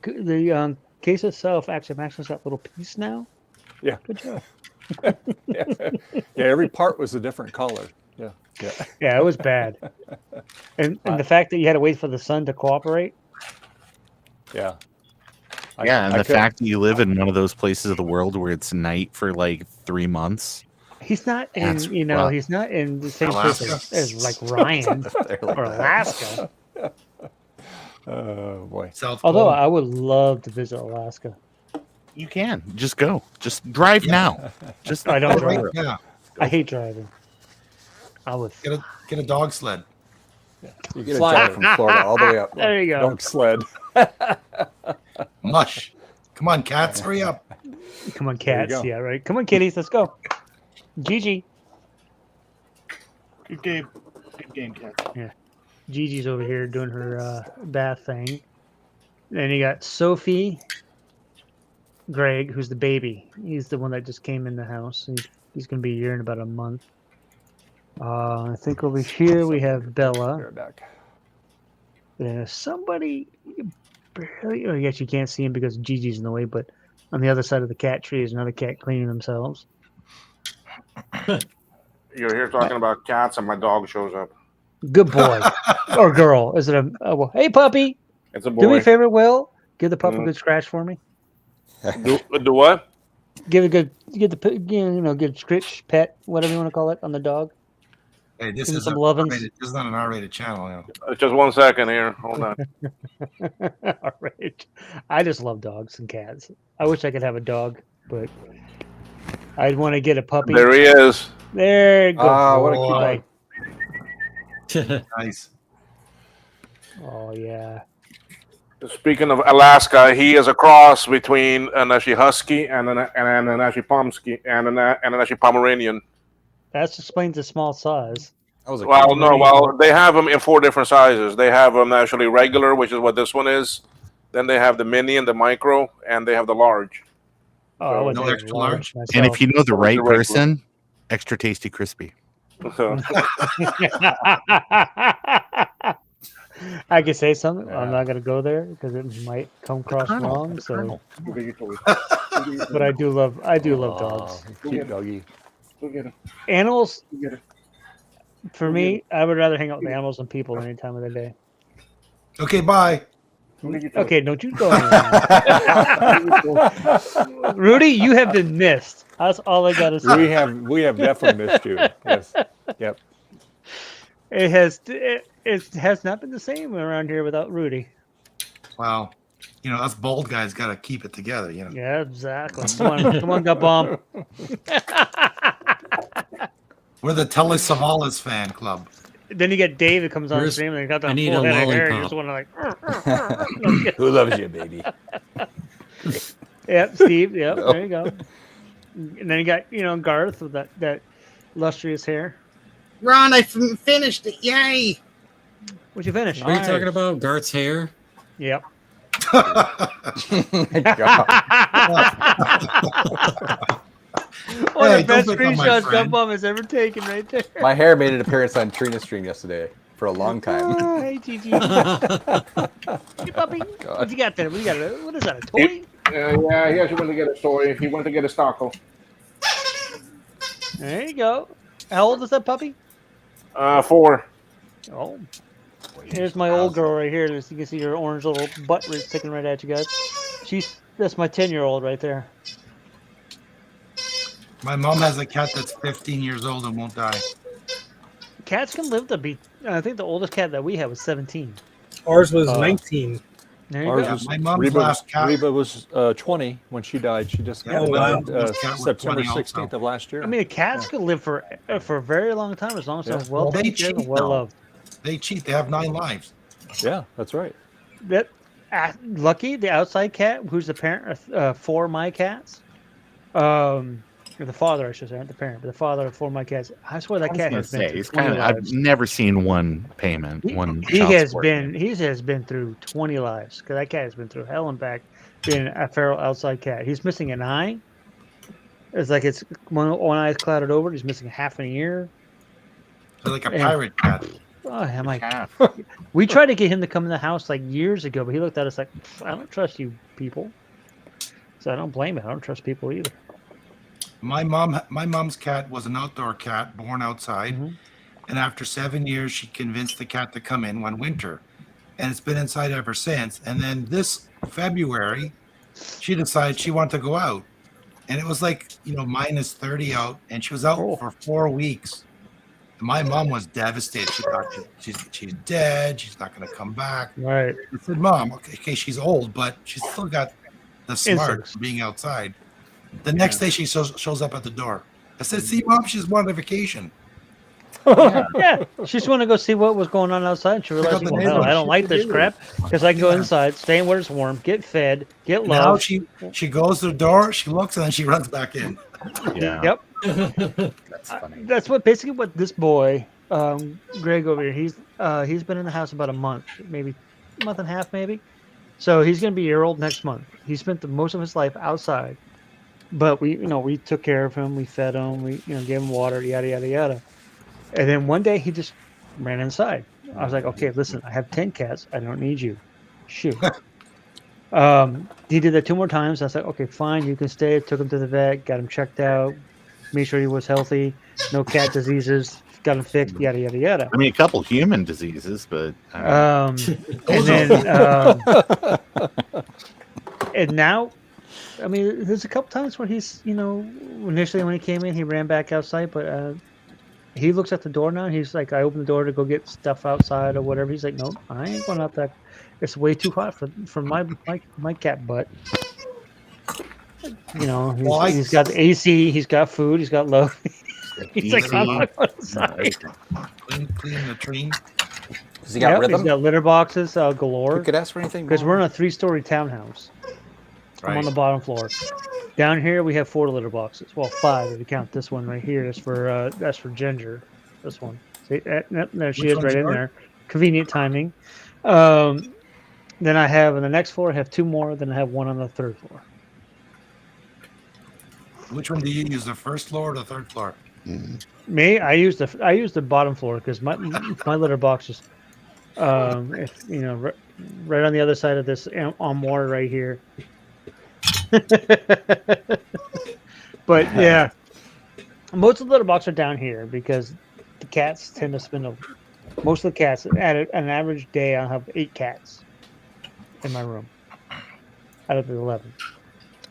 case itself actually matches that little piece now. Yeah. Good job. Yeah. Every part was a different color. Yeah. Yeah. Yeah, it was bad. And the fact that you had to wait for the sun to cooperate. Yeah. Yeah, and I the could- fact that you live in one of those places of the world where it's night for like 3 months. He's not in, That's rough. he's not in the same place Alaska. as like Ryan They're like or that. Alaska. Oh boy. South Although Pole. I would love to visit Alaska. You can just go. Just drive now. Just I don't Right, drive. yeah. I hate driving. I would. Get a dog sled. You get Fly a out from Florida all the way up. There you go. Don't sled. Mush. Come on, cats, hurry up. Come on, There you cats. go. Yeah, right. Come on, kitties. Let's go. Gigi. Good game. Good game, cat. Yeah. Gigi's over here doing her bath thing. Then you got Sophie, Greg, who's the baby. He's the one that just came in the house. He's going to be here in about a month. I think over here we have Bella. There's somebody barely. Oh, I guess you can't see him because Gigi's in the way, but on the other side of the cat tree is another cat cleaning themselves. You're here talking about cats, and my dog shows up. Good boy. Or girl. Is it a. Oh, well, hey, puppy. It's a boy. Do me a favor, Will. Give the pup a good scratch for me. Do what? Give a good, good scratch, pet, whatever you want to call it, on the dog. Hey, this Give him is some a lovin's. this is not an R-rated channel. You know. Just 1 second here. Hold on. All right. I just love dogs and cats. I wish I could have a dog, but I'd want to get a puppy. There he is. There you go. Ah, what a cute boy. Nice. Oh, yeah. Speaking of Alaska, he is a cross between an Ashy Husky and an Ashy Pomsky and an Ashy Pomeranian. That explains the small size. Well, they have them in 4 different sizes. They have them actually regular, which is what this one is. Then they have the mini and the micro, and they have the large. Oh, I wouldn't no say extra large large. And if you know the right regular. person, extra tasty crispy. I could say something. I'm not going to go there because it might come across wrong. So, but I do love dogs. Cute doggy. Animals. For me, I would rather hang out with animals than people any time of the day. Okay, bye. Okay, don't you go anywhere. Rudy, you have been missed. That's all I got to say. We have definitely missed you. Yes. Yep. It has not been the same around here without Rudy. Wow. You know, us bold guys got to keep it together, you know. Yeah, exactly. Come on, Gut Bomb. We're the Telly Savalas fan club. Then you get Dave that comes on Where's- stream and they got that I need full a head of hair. You lollipop. just want to like. Who loves you, baby? Yep, Steve. Yep, there you go. And then you got Garth with that lustrous hair. Ron, I finished it. Yay! What'd you finish? Are you talking about Garth's hair? Yep. One Hey, of the best don't pick on my screenshots friend. Gut Bomb has ever taken right there. My hair made an appearance on Trina Stream yesterday for a long time. Oh, hey, Gigi. Hey, puppy. What you got there? What is that, a toy? Yeah, he actually went to get a toy. He went to get a taco. There you go. How old is that puppy? 4. Oh. Here's my old girl right here. You can see her orange little butt sticking right at you guys. That's my 10-year-old right there. My mom has a cat that's 15 years old and won't die. Cats can live to be. I think the oldest cat that we had was 17. Ours was 19. There you Ours go. was, My mom's Reba, last cat. Reba was 20 when she died. She just Yeah, died my mom's last cat was September 20 also. 16th of last year. I mean, the cats can live for a very long time as long as they're well Well, they taken care of and cheat, well though. loved. They cheat. They have 9 lives. Yeah, that's right. That Lucky, the outside cat, who's the parent for my cats, or the father, I should say, not the parent, but the father of 4 of my cats. I swear that cat has been through 20 I've lives. never seen one payment. He child has support been through 20 lives because that cat has been through hell and back being a feral outside cat. He's missing an eye. It's like it's one eye's clouded over. He's missing half an ear. They're like a pirate cat. Oh, I'm like, we tried to get him to come in the house like years ago, but he looked at us like, I don't trust you people. So I don't blame him. I don't trust people either. My mom's cat was an outdoor cat born outside, and after 7 years, she convinced the cat to come in one winter, and it's been inside ever since. And then this February, she decided she wanted to go out, and it was like minus 30 out, and she was out for 4 weeks. And my mom was devastated. She thought she's dead. She's not going to come back. Right. I said, Mom, okay, she's old, but she's still got the smart Instincts. for being outside. The next day, she shows up at the door. I said, see, Mom, she's wanted a vacation. Yeah, she just wanted to go see what was going on outside. She realized, the well, hell, I don't neighborhood. like this crap because I can go inside, stay where it's warm, get fed, get Now love. she goes to the door, she looks, and then she runs back in. Yep. That's funny. That's basically what this boy, Greg over here. He's been in the house about a month, maybe a month and a half, maybe. So he's gonna be a year old next month. He spent most of his life outside, but we took care of him. We fed him. We gave him water, yada yada yada. And then one day he just ran inside. I was like, okay, listen, I have 10 cats. I don't need you. Shoot. He did that 2 more times. I was like, okay, fine, you can stay. Took him to the vet, got him checked out, made sure he was healthy, no cat diseases, got him fixed, yada yada yada. I mean, a couple human diseases, but and then and now, I mean, there's a couple times where he's, initially when he came in, he ran back outside, but he looks at the door now. And he's like, I opened the door to go get stuff outside or whatever. He's like, no, I ain't going out there. It's way too hot for my cat butt. He's got the AC, he's got food, he's got love. He's like, I'm not going outside. Clean the tree. Has he got rhythm? He's got litter boxes galore. You could ask for anything because more. we're in a 3-story townhouse. I'm on Right. the bottom floor. Down here we have 4 litter boxes. Well, 5 if you count this one right here. That's for Ginger. This one. See, there she Which is, one's right in yours? there. Convenient timing. Then I have on the next floor I have 2 more. Then I have 1 on the 3rd floor. Which one do you use, the first floor or the third floor? Me, I use the bottom floor because my litter box is, right on the other side of this armoire right here. But yeah, most of the litter boxes are down here because the cats tend to spend most of the cats at an average day. I'll have 8 cats in my room out of the 11.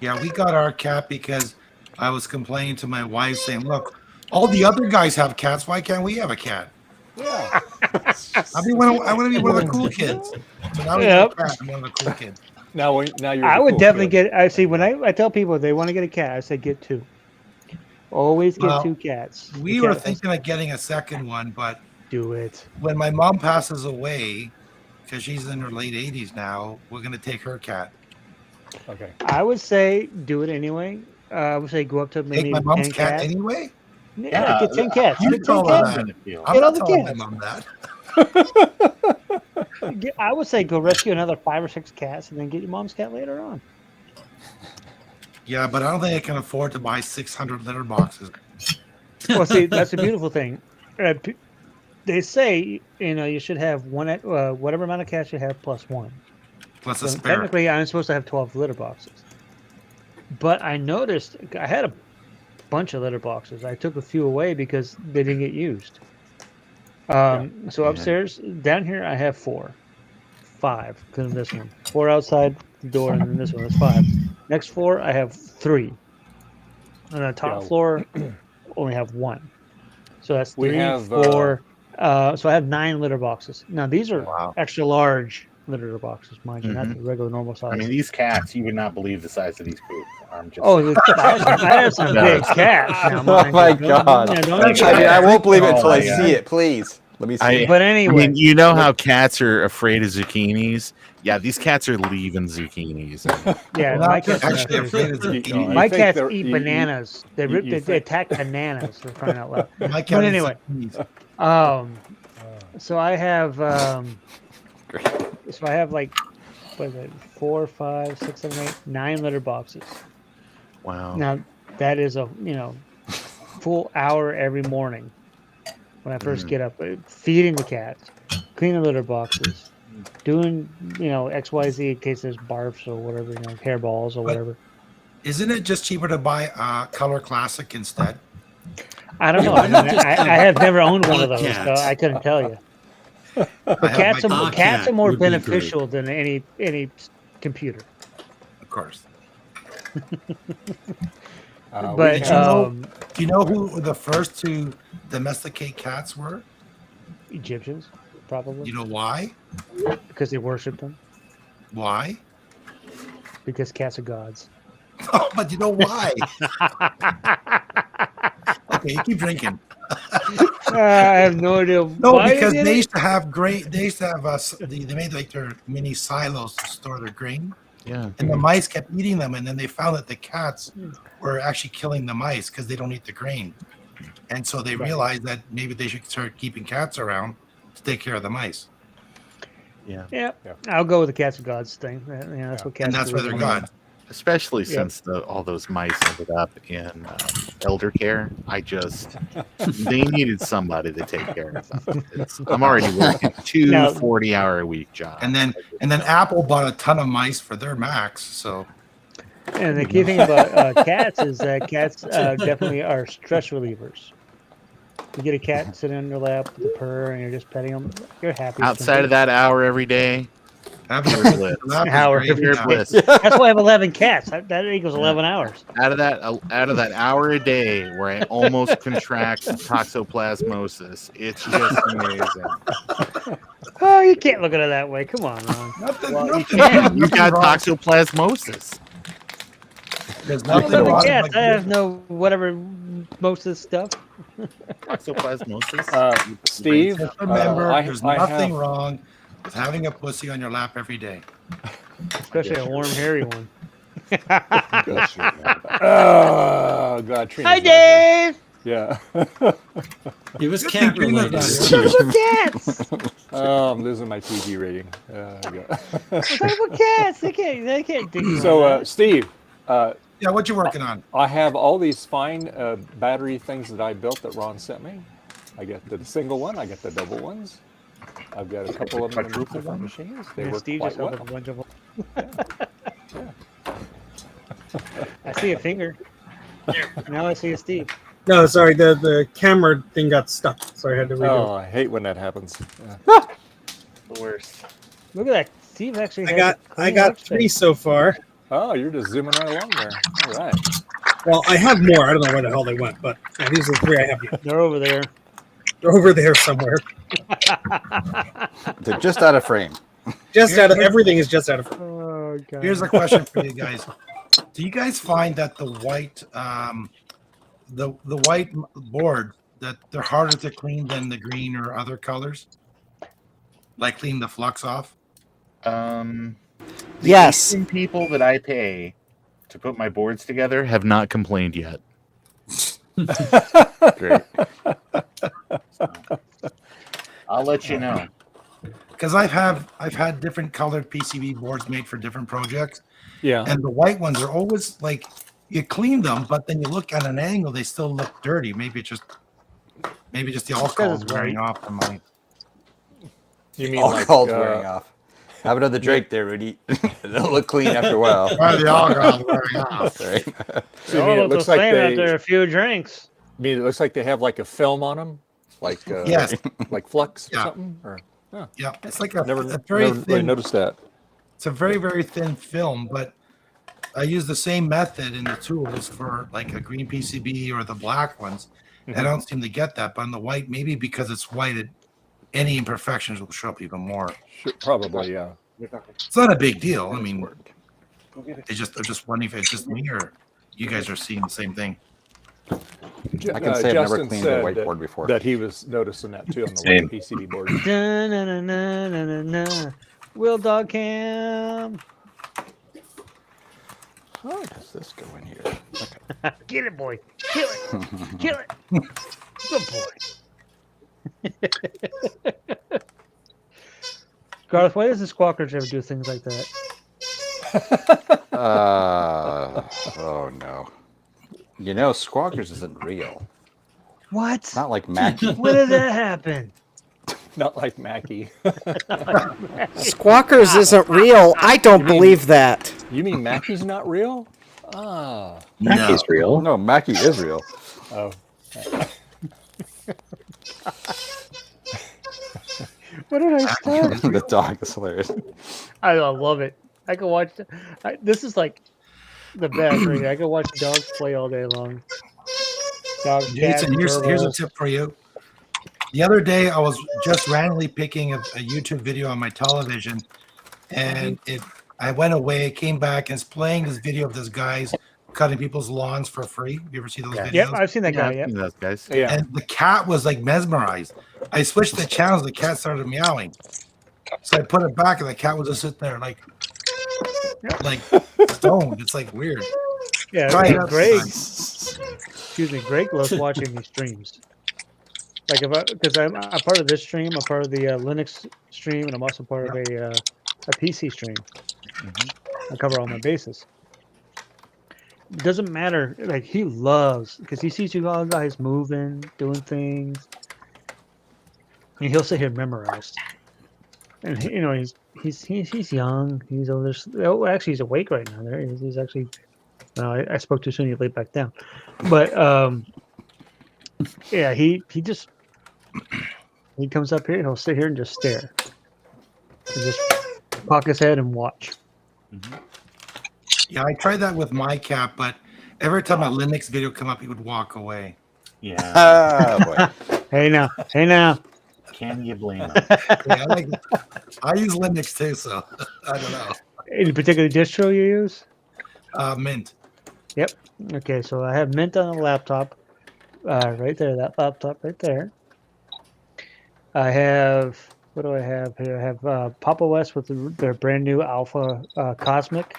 Yeah, we got our cat because I was complaining to my wife saying, look, all the other guys have cats. Why can't we have a cat? Yeah. I want to be one of the cool kids. So now we have a cat. I'm one of the cool kids. Now you're. I the would cool definitely kid. get. I see when I tell people they want to get a cat, I say get 2. Always get Well, 2 cats. We The were cat- thinking of getting a second one, but do it. when my mom passes away, because she's in her late 80s now, we're going to take her cat. Okay. I would say do it anyway. I would say go up to maybe Take my mom's 10 cat cats. anyway? Yeah, get 10 cats. You Get 10 told her cats. that. Get I'm all not the telling my cats. mom that. I would say go rescue another 5 or 6 cats and then get your mom's cat later on. Yeah, but I don't think I can afford to buy 600 litter boxes. Well, see, that's the beautiful thing. They say you should have one whatever amount of cats you have plus 1. Plus a So spare. technically, I'm supposed to have 12 litter boxes. But I noticed I had a bunch of litter boxes. I took a few away because they didn't get used. So upstairs, down here, I have 4. 5, because of this one. 4 outside the door, and then this one is 5. Next floor, I have 3. On the top Yeah. floor, only have 1. So that's We 3, have, 4. So I have 9 litter boxes. Now, these are Wow. extra large litter boxes, mind you, not the regular normal size. I mean, these cats, you would not believe the size of these poops. I'm just Oh, I have some big cats. Now, Oh mind my you. god! Don't I won't believe it until I Oh, see it. Please let me see. I But mean, you know how cats are afraid of zucchinis? Yeah, these cats are leaving zucchinis. Yeah, Well, my I'm cats are actually not afraid of crazy. zucchini. My You think cats they're- eat you- bananas. They you- rip. you They think- attack bananas. For crying out loud. My cat But eats anyway, zucchinis. so I have like what is it? 4, 5, 6, 7, 8, 9 litter boxes. Wow. Now that is a full hour every morning when I first get up, feeding the cats, cleaning litter boxes, doing XYZ in case there's barfs or whatever, hairballs or whatever. Isn't it just cheaper to buy a Color Classic instead? I don't know. Why I, not mean, just I have have never owned one of a those, cat? so I couldn't tell you. But I have cats my are cats are more would be great. beneficial than any computer. Of course. But do you know who the first to domesticate cats were? Egyptians, probably. You know why? Because they worshipped them. Why? Because cats are gods. Oh, but you know why? Okay, you keep drinking. I have no idea. No, why because did they it. used to have great. They used to have they made like their mini silos to store their grain. Yeah. And the mice kept eating them, and then they found that the cats were actually killing the mice because they don't eat the grain. And so they realized that maybe they should start keeping cats around to take care of the mice. Yeah. Yeah, I'll go with the cats and gods thing. Yeah, that's what cats. And that's why they're gods. Especially Yep. since all those mice ended up in elder care. They needed somebody to take care of them. I'm already working two Now- 40-hour-a-week jobs. And then Apple bought a ton of mice for their Macs. So And the key thing about cats is that cats definitely are stress relievers. You get a cat sitting on your lap with a purr, and you're just petting them. You're happy. Outside of that hour every day, Pure bliss. hour Pure every day. bliss. That's why I have 11 cats. That equals 11 hours. Out of that hour a day where I almost contract toxoplasmosis, it's just amazing. Oh, you can't look at it that way. Come on, Ron. nothing, You can. You got toxoplasmosis. There's I nothing don't wrong. have cats. I have no whatever most of this stuff. Toxoplasmosis. Steve, Just remember, there's nothing have, wrong with having a pussy on your lap every day. Especially a warm, hairy one. Oh, God, Trina's Hi, not Dave. here. Yeah. It was Good cat thing Trina's related. not Talk about cats. Oh, I'm losing my TV rating. Talk about cats. They can't dig you So, on that. Steve, Yeah, what you working on? I have all these fine battery things that I built that Ron sent me. I got the single one. I got the double ones. I've got a couple of them in different machines. They Yeah, work Steve quite just opened well. a bunch of them. I see a finger. Now I see a Steve. No, sorry, the camera thing got stuck, so I had to redo Oh, it. I hate when that happens. Yeah. The worst. Look at that. Steve actually I got 3 so far. Oh, you're just zooming right along there. All right. Well, I have more. I don't know where the hell they went, but these are the 3 I have here. They're over there. They're over there somewhere. They're just out of frame. Just out of everything is just out of frame. Oh god. Here's a question for you guys. Do you guys find that the white the white board that they're harder to clean than the green or other colors? Like clean the flux off? The Yes. Asian people that I pay to put my boards together have not complained yet. Great. I'll let you know. Because I've had different colored PCB boards made for different projects. Yeah. And the white ones are always like you clean them, but then you look at an angle, they still look dirty. Maybe just the alcohol is it's wearing white. off the money. You mean Alcohol's like, wearing off. Have another drink there, Rudy. It'll look clean after a while. The alcohol's wearing off. Right. So you mean it looks like after a few drinks. I mean, it looks like they have like a film on them, like Yes. like flux or Yeah. something. Or Yeah, it's like a never very really thin. noticed that. It's a very, very thin film, but I use the same method in the tools for like a green PCB or the black ones. I don't seem to get that, but on the white, maybe because it's white, any imperfections will show up even more. Probably, yeah. It's not a big deal. I mean, they're just wondering if it's just me or you guys are seeing the same thing. I can say I've never Justin cleaned a said whiteboard before. That he was noticing that too on the Same. white PCB board. Na, na, na, na, na, na, na. Will dog cam. How does this go in here? Get it, boy. Kill it. Kill it. Good boy. Garth, why does the Squawkers ever do things like that? Oh no. You know, Squawkers isn't real. What? Not like Mackie. When did that happen? Not like Mackie. Squawkers isn't real. I don't believe that. You mean Mackie's not real? Ah. Mackie's real. No, Mackie is real. Oh. What did I start? The dog is hilarious. I love it. I can watch. This is like the best. Right? I can watch dogs play all day long. Dogs, cats, Jason, here's a gerbils. tip for you. The other day, I was just randomly picking a YouTube video on my television, and I went away, came back, and it's playing this video of this guy's cutting people's lawns for free. You ever see those videos? Yep, I've seen that guy. I've Yep. seen those guys. Yeah. And the cat was like mesmerized. I switched the channels. The cat started meowing. So I put it back, and the cat was just sitting there like stoned. It's like weird. Yeah, Try it out Greg. sometime. Excuse me, Greg loves watching these streams. Like because I'm part of this stream, I'm part of the Linux stream, and I'm also part of a PC stream. I cover all my bases. It doesn't matter. Like he loves because he sees you all guys moving, doing things, and he'll sit here memorized. And you know he's young. He's over there. Oh, actually, he's awake right now. There, he's actually. No, I spoke too soon. He laid back down. But yeah, he just he comes up here. He'll sit here and just stare. And just cock his head and watch. Yeah, I tried that with my cat, but every time a Linux video come up, he would walk away. Yeah. Hey now. Can you blame him? Yeah, I use Linux too, so I don't know. Any particular distro you use? Mint. Yep. Okay, so I have Mint on a laptop, right there. That laptop right there. I have what do I have here? I have Pop! OS with their brand new Alpha Cosmic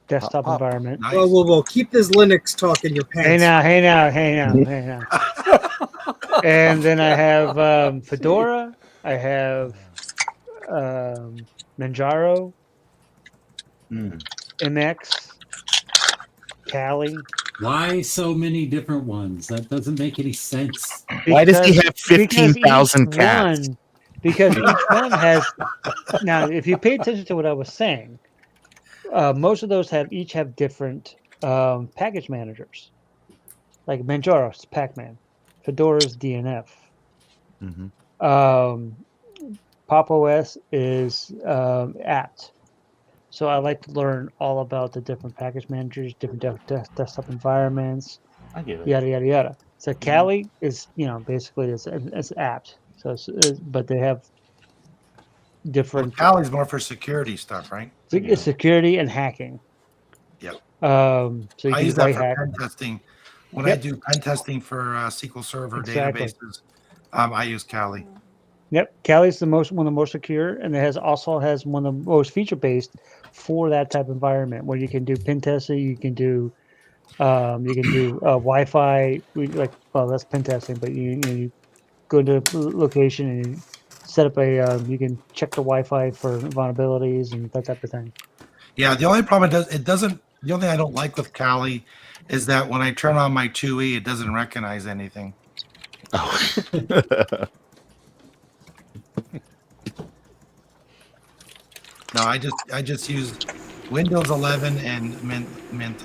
desktop environment. Nice. Whoa. Keep this Linux talk in your pants. Hey now. And then I have Fedora. I have Manjaro, MX, Kali. Why so many different ones? That doesn't make any sense. Why does he have Because each 15,000 cats? one- Because each one has. Now, if you pay attention to what I was saying, most of those each have different package managers. Like Manjaro's Pacman, Fedora's DNF. Pop! OS is apt. So I like to learn all about the different package managers, different desktop environments, I get it. yada yada yada. So Kali is, basically it's apt. So, but they have different. Kali's more for security stuff, right? It's security and hacking. Yep. So you I can use that white for hack. pen testing. When Yep. I do pen testing for SQL Server Exactly. databases, I use Kali. Yep, Kali's one of the most secure, and it also has one of the most feature based for that type of environment where you can do pen testing, you can do Wi-Fi. That's pen testing, but you go to a location and you set up you can check the Wi-Fi for vulnerabilities and that type of thing. Yeah, the only problem the only thing I don't like with Kali is that when I turn on my 2E, it doesn't recognize anything. No, I just use Windows 11 and Mint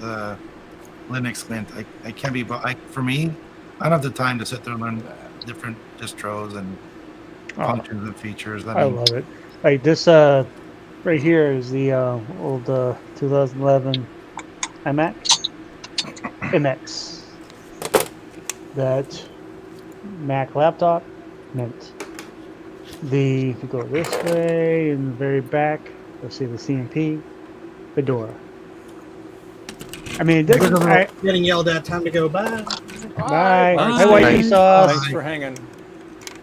Linux Mint. I can't be, but for me, I don't have the time to sit there and learn different distros and functions and features. I love it. Like this right here is the old 2011 iMac MX. That Mac laptop, Mint. If you go this way in the very back, you'll see the CMP, Fedora. I mean, this is Getting yelled at. Time to go. Bye. Bye. Hi, white sauce. Thanks for hanging.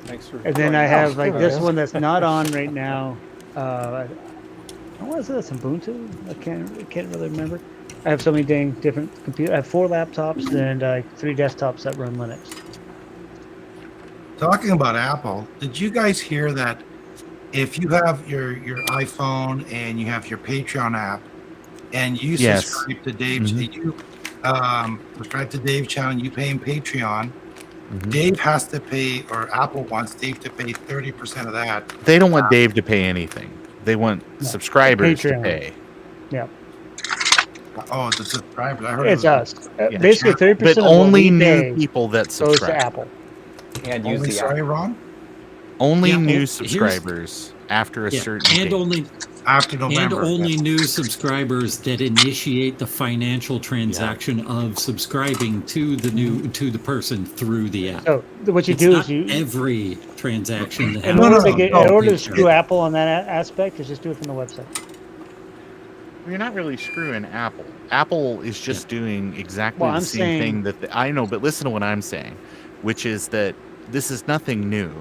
Thanks for. And then I joining us. have like this one that's not on right now. I want to say that's Ubuntu. I can't really remember. I have so many dang different computers. I have 4 laptops and 3 desktops that run Linux. Talking about Apple, did you guys hear that if you have your iPhone and you have your Patreon app and you subscribe to Dave's, subscribe to Dave's channel, you pay him Patreon, Dave has to pay, or Apple wants Dave to pay 30% of that. They don't want Dave to pay anything. They want subscribers to Patreon. pay. Yeah. Oh, it's a subscriber. I heard It's it was us. Basically, 30% But of what only we new pay people that goes subscribe. to Apple. And only, use the sorry, app. Ron? Only Yeah, new here's- subscribers after a certain and date. only after and November. only new subscribers that initiate the financial transaction of subscribing to the person through the app. So what you It's do not is you every transaction that in happens. order to on screw Patreon. Apple on that aspect is just do it from the website. You're not really screwing Apple. Apple is just doing exactly Well, the I'm same saying- thing that I know, but listen to what I'm saying, which is that this is nothing new.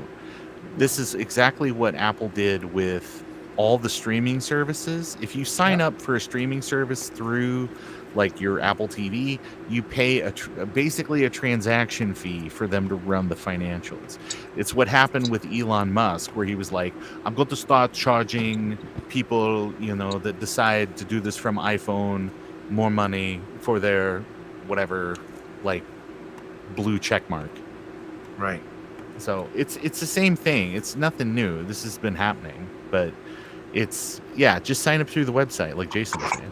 This is exactly what Apple did with all the streaming services. If you sign up for a streaming service through like your Apple TV, you pay basically a transaction fee for them to run the financials. It's what happened with Elon Musk, where he was like, I'm going to start charging people, that decide to do this from iPhone more money for their whatever, like blue check mark. Right. So it's the same thing. It's nothing new. This has been happening, but just sign up through the website, like Jason was saying.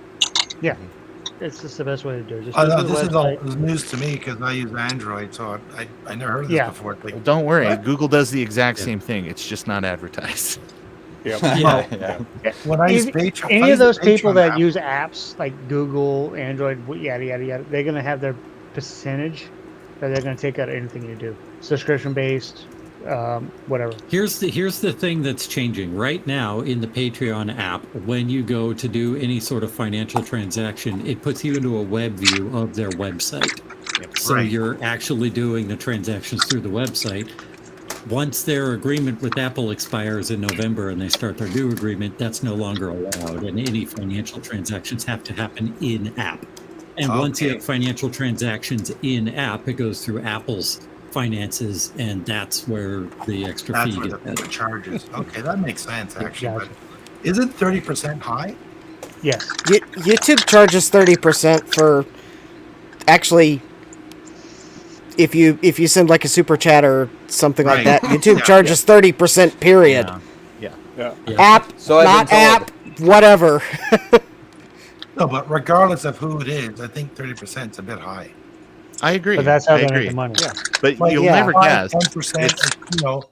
Yeah, it's just the best way to do it. Just Oh, go no, to the this is all website. news to me because I use Android, so I never heard of this before. It's like, Well, don't worry. what? Google does the exact same thing. It's just not advertised. When I use Patreon, Any of those people that use apps like Google, Android, yada yada yada, they're gonna have their percentage that they're gonna take out of anything you do, subscription based, whatever. Here's the thing that's changing right now in the Patreon app. When you go to do any sort of financial transaction, it puts you into a web view of their website. So Right. you're actually doing the transactions through the website. Once their agreement with Apple expires in November and they start their new agreement, that's no longer allowed, and any financial transactions have to happen in app. And once you have financial transactions in app, it goes through Apple's finances, and that's where the extra That's fee where gets the added. charges. Okay, that makes sense actually. But isn't 30% high? Yes. YouTube charges 30% for actually if you send like a super chat or something like Right. that. YouTube Yeah. charges 30%. Period. Yeah. App, So I've not been told- app, whatever. No, but regardless of who it is, I think 30% is a bit high. I agree. But that's how I they make agree. the money. Yeah. But Like, you'll never 5, guess. 10%, no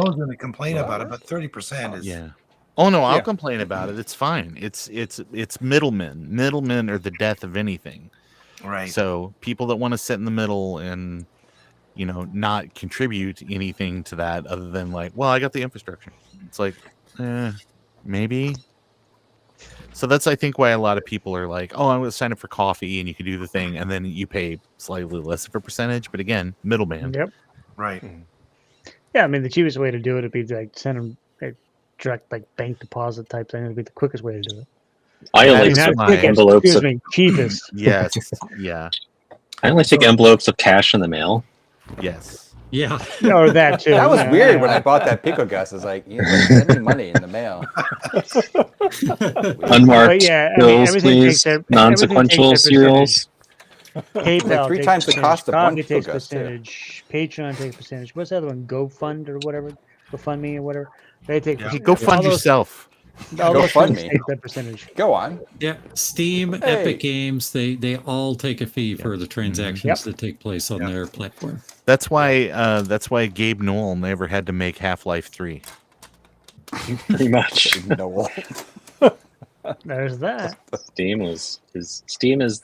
one's going to complain about it, but 30% is. Yeah. Oh no, I'll Yeah. complain about it. It's fine. It's middlemen. Middlemen are the death of anything. Right. So people that want to sit in the middle and not contribute anything to that other than like, well, I got the infrastructure. It's like, maybe. So that's I think why a lot of people are like, oh, I'm going to sign up for coffee and you can do the thing, and then you pay slightly less of a percentage. But again, middleman. Yep. Right. Yeah, I mean the cheapest way to do it would be like send them a direct like bank deposit type thing. It'd be the quickest way to do it. I only not took quickest, envelopes excuse of me, cheapest. Yes. Yeah. I only take envelopes of cash in the mail. Yes. Yeah. Or that too. That was Yeah. weird when I bought that Pico Gus. It's like, send me money in the mail. Unmarked But yeah, I mean, bills, everything please. takes their- Non-sequential everything takes their cereals. PayPal Like 3 takes times the percentage, cost of one Coffee takes Pico Gus, too. percentage, Patreon takes percentage. What's the other one? GoFund or whatever, GoFundMe or whatever. They take You percentage. go All fund those- yourself. All Go those fund things me. take that percentage. Go on. Yeah, Steam, Hey. Epic Games, they all take a fee for the transactions that take place on their platform. That's why Gabe Newell never had to make Half-Life 3. Pretty much. No. There's that. Steam is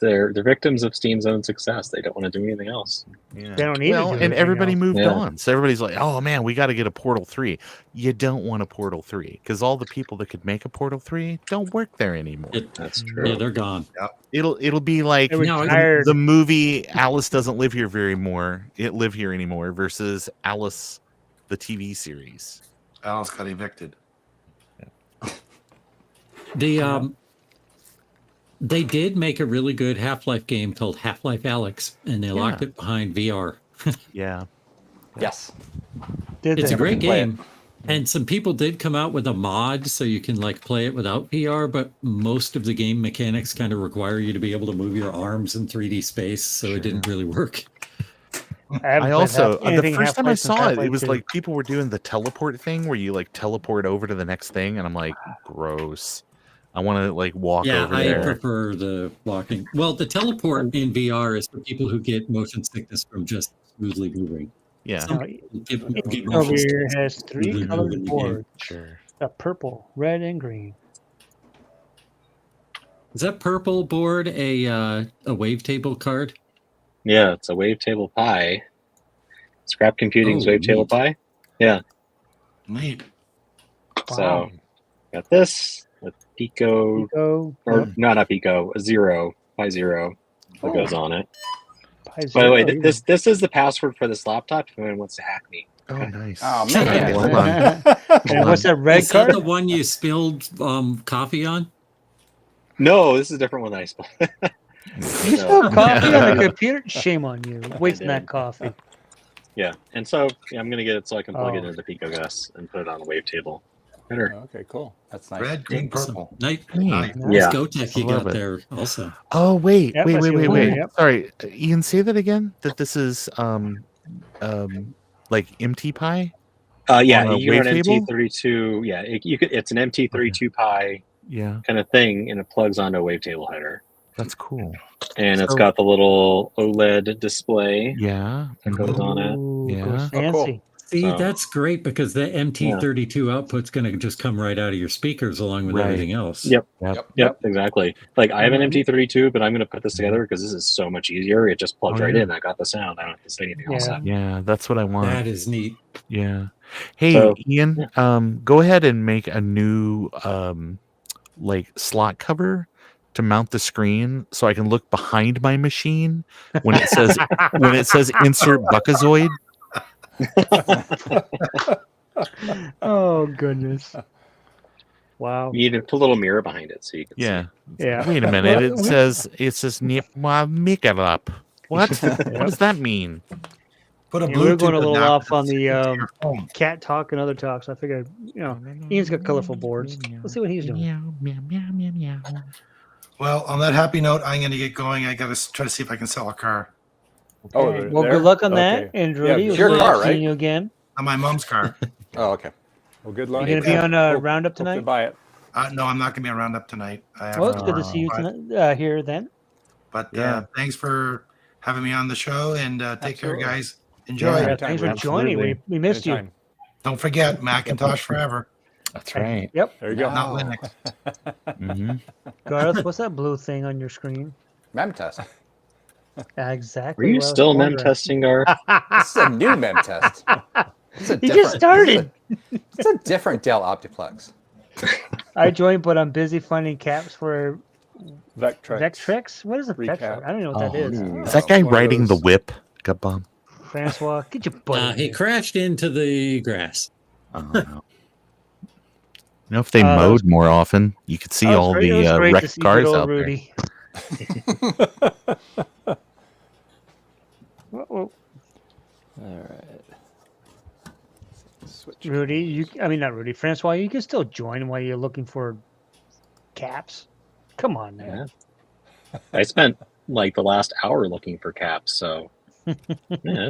they're victims of Steam's own success. They don't want to do anything else. Yeah. They don't need to do and anything everybody else. moved Yeah. on. So everybody's like, "Oh man, we got to get a Portal 3." You don't want a Portal 3 because all the people that could make a Portal 3 don't work there anymore. That's true. Yeah, they're gone. It'll be like They No, retired. the movie Alice Doesn't Live Here Live Here Anymore versus Alice the TV series. Alice got evicted. They did make a really good Half-Life game called Half-Life Alyx, and they locked it behind VR. Yeah. Yes. It's a great Play it. game. And some people did come out with a mod so you can like play it without VR, but most of the game mechanics kind of require you to be able to move your arms in 3D space, so it didn't really work. I also the anything first time I Half-Life since saw it, Half-Life it was 2. like people were doing the teleport thing where you like teleport over to the next thing, and I'm like, gross. I want to like walk Yeah, over I there. prefer the walking. Well, the teleport in VR is for people who get motion sickness from just smoothly moving. Yeah. Some people get Over motion here sickness has from three moving colored in the game. boards. Sure. A purple, red, and green. Is that purple board a wavetable card? Yeah, it's a wavetable Pi. Scrap Computing's Oh, wavetable neat. Pi. Yeah. Neat. So got this with Pico, Pico. or Yep. not Pico, a 0 by 0 that goes on it. Pi By the way, zero, this is the password for this laptop if anyone wants to hack me. Oh, Okay? nice. Oh man. Hold on. And what's that red Is that card? the one you spilled coffee on? No, this is a different one that I spelled. You spilled coffee on the computer? Shame on you. Wasting that coffee. Yeah, and so I'm gonna get it so I can plug it Oh. into the Pico Gus and put it on a wavetable. Better. Okay, cool. That's nice. Red, green, purple. Nice, Neat. nice Yeah. Go Tech you I love got it. there also. Oh wait, Yep, I wait, see wait, one wait. there, yep. Sorry, Ian. Say that again. That this is like MT Pi. Yeah, on a you run wavetable? MT32. Yeah, you could. It's an MT32 Pi Yeah, kind of thing, and it plugs onto a wavetable header. that's cool. And it's So- got the little OLED display Yeah, that goes on it. Ooh, Yeah. goes Oh, fancy. cool. See, So- that's great because the MT32 output's going to just come right out of your speakers along with Right. everything else. Yep. Yep. Yep, exactly. Like I have an MT32, but I'm going to put this together because this is so much easier. It just plugs Oh, right yeah. in. I got the sound. I don't have to say anything else. Yeah. Yeah, that's what I want. That is neat. Yeah. Hey, So, Ian, go ahead and make a new like slot cover to mount the screen so I can look behind my machine when it says insert Buckazoid. Oh goodness! Wow. You need to put a little mirror behind it so you can Yeah. Yeah. Wait a minute. It Well, says make it up. What? What does that mean? Put a Yeah, we're Bluetooth going a little adapter off on to the your phone. cat talk and other talk, so I figured, Ian's got colorful boards. Let's see what he's doing. Well, on that happy note, I'm going to get going. I got to try to see if I can sell a car. Oh, Okay. they're Well, there? good luck on that, Okay. and Yeah, Rudy. it's it your was car, nice right? seeing you again. On my mom's car. Oh, okay. Well, good luck. You gonna be on Roundup Hope to tonight? buy it. No, I'm not going to be around up tonight. I have Well, it's good to see you but- tonight, here then. But Yeah. thanks for having me on the show, and take care, Absolutely. guys. Enjoy. Yeah, Yeah, thanks for absolutely. joining. We missed you. Anytime. Don't forget Macintosh forever, That's right. Yep. There you go. not Linux. hmm Garth, what's that blue thing on your screen? Mem test. Exactly. Were you what I was still mem wondering. testing, Gar? This is a new mem test. It's a He just started. It's a different Dell Optiplex. I joined, but I'm busy finding caps for Vectrex. Vectrex. What is a Recap. Vectrex? I don't even know what that is. Is that guy one of riding the those- whip? Gabon. Francois, get your butt in He here. crashed into the grass. Oh, no. You know, if they That mowed was- more often, you could see That was all great- it was the great to wrecked see good cars old out Rudy. Uh-oh. All right. Switch. Rudy, not Rudy. Francois, you can still join while you're looking for caps. Come on, man. I spent like the last hour looking for caps, so yeah,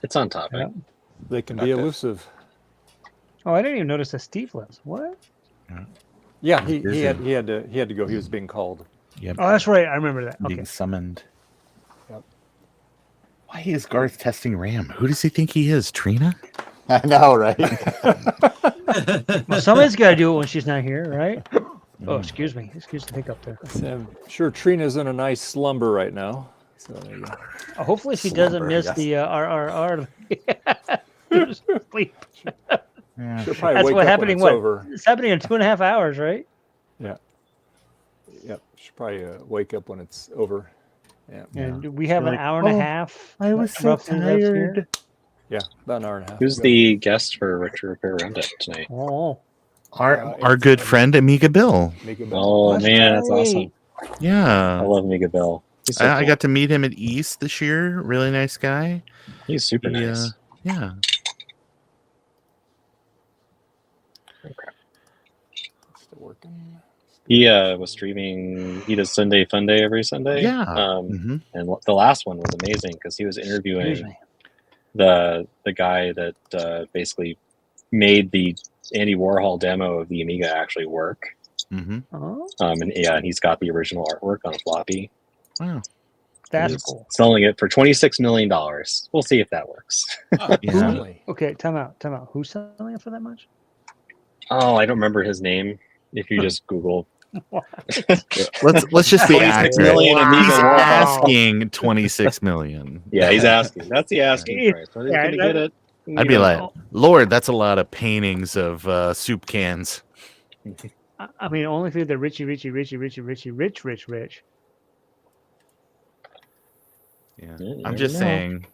it's on topic. Yeah. They can be elusive. Oh, I didn't even notice that Steve left. What? Yeah, He's he busy. had to go. He was being called. there. Yep. Oh, that's right. I remember that. Being Okay. summoned. Yep. Why is Garth testing RAM? Who does he think he is? Trina? I know, right? Well, somebody's got to do it when she's not here, right? Oh, excuse me. Excuse the hiccup there. I'm sure Trina's in a nice slumber right now. So there you go. Hopefully she doesn't Slumber, miss yes. the RRR. Sleep. Yeah. She'll probably That's wake what up happening. when it's What? over. It's happening in 2.5 hours, right? Yeah. Yep. She'll probably wake up when it's over. Yeah. And we have You're an like, hour and a "Oh, half. I was so roughly left here. tired. Yeah. About an hour and a half. Who's to go. the guest for Retro Repair Roundup tonight? Oh, Our good friend Amiga Bill. Make him a- Oh That's man, that's right. awesome. I Yeah. love Mega Bill. He's so I cool. got to meet him at East this year. Really nice guy. He's super He, nice. Yeah. Still working. He was streaming. He does Sunday Fun Day every Sunday. Yeah. And the last one was amazing because he was excuse interviewing me. the guy that basically made the Andy Warhol demo of the Amiga actually work. Mm-hmm. Oh, And yeah, he's got the original artwork on a floppy. Wow. that's He's cool. selling it for $26 million. We'll see if that works. Yeah. Really? Okay, time out. Who's selling it for that much? Oh, I don't remember his name. If you just Google, Let's just be 26 accurate. million Amiga He's Warhol. asking 26 million. Yeah, he's asking. That's the asking price. Whether he's Yeah, gonna get it. I'd be like, Lord, that's a lot of paintings of soup cans. I mean, only if you're the rich. Yeah. You I'm never just know. saying,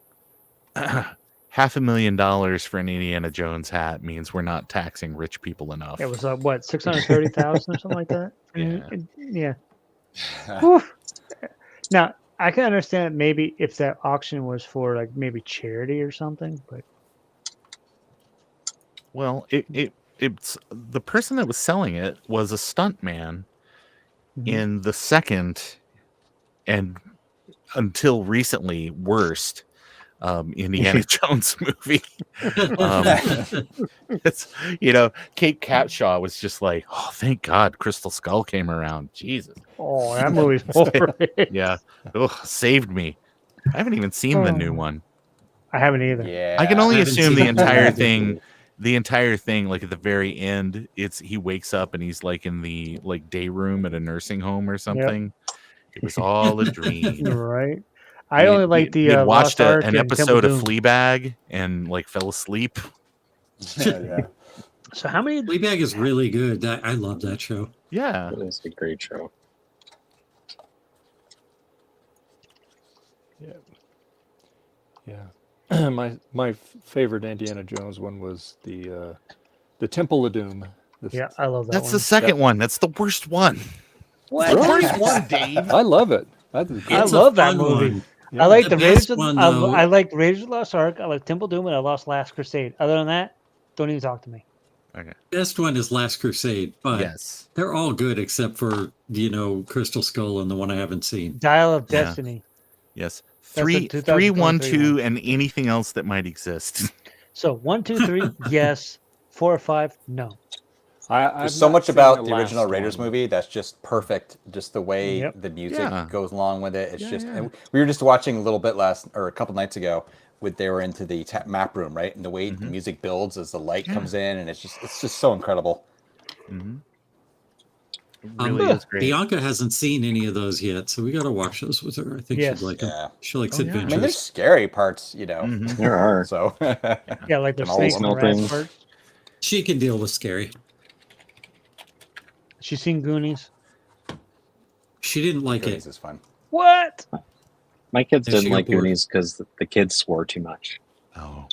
$500,000 for an Indiana Jones hat means we're not taxing rich people enough. It was what 630,000 or something like that. Yeah. Yeah. Whew. Now I can understand maybe if that auction was for like maybe charity or something, but Well, it's the person that was selling it was a stuntman in the second and until recently worst Indiana Jones movie. It's Kate Capshaw was just like, oh, thank God Crystal Skull came around. Jesus. oh, that movie's over. Yeah. Ugh, saved me. I haven't even seen the new one. I haven't either. Yeah. I can only haven't assume seen the it. entire thing, like at the very end, he wakes up and he's like in the day room at a nursing home or something. It was all a dream. Right. I only like the He watched Lost Ark an and episode Temple of Doom. Fleabag and fell asleep. Yeah. So how many? Fleabag is really good. I love that show. Yeah. It is a great show. Yeah. my favorite Indiana Jones one was the Temple of Doom. Yeah, I love that. That's one. the second one. That's the worst one. What? The worst one, Dave. I love it. I love that movie. I like the Raiders. One, I like Raiders of the Lost Ark. I like Temple Doom, and I lost Last Crusade. Other than that, don't even talk to me. Okay. Best one is Last Crusade, but yes, they're all good except for Crystal Skull and the one I haven't seen. Dial of Destiny. Yes. That's Three, the 3, 1, 2023 2, and anything else that might exist. So 1, 2, 3, yes. 4 or 5, no. There's so much about the original Raiders movie that's just perfect. Just the way the music goes along with it. It's and we were just watching a little bit a couple nights ago. They were into the map room, right? And the way the music builds as the light comes in, and it's just so incredible. Mm-hmm. It really is great. Bianca hasn't seen any of those yet, so we got to watch those with her. I think she'd like them. She likes adventures. I mean, there's scary parts, There are. So yeah, like the and all snake small and rats things. part. She can deal with scary. She seen Goonies? She didn't like Goonies it. is fun. What? My kids Yeah, she didn't got like bored. Goonies because the kids swore too much. Oh.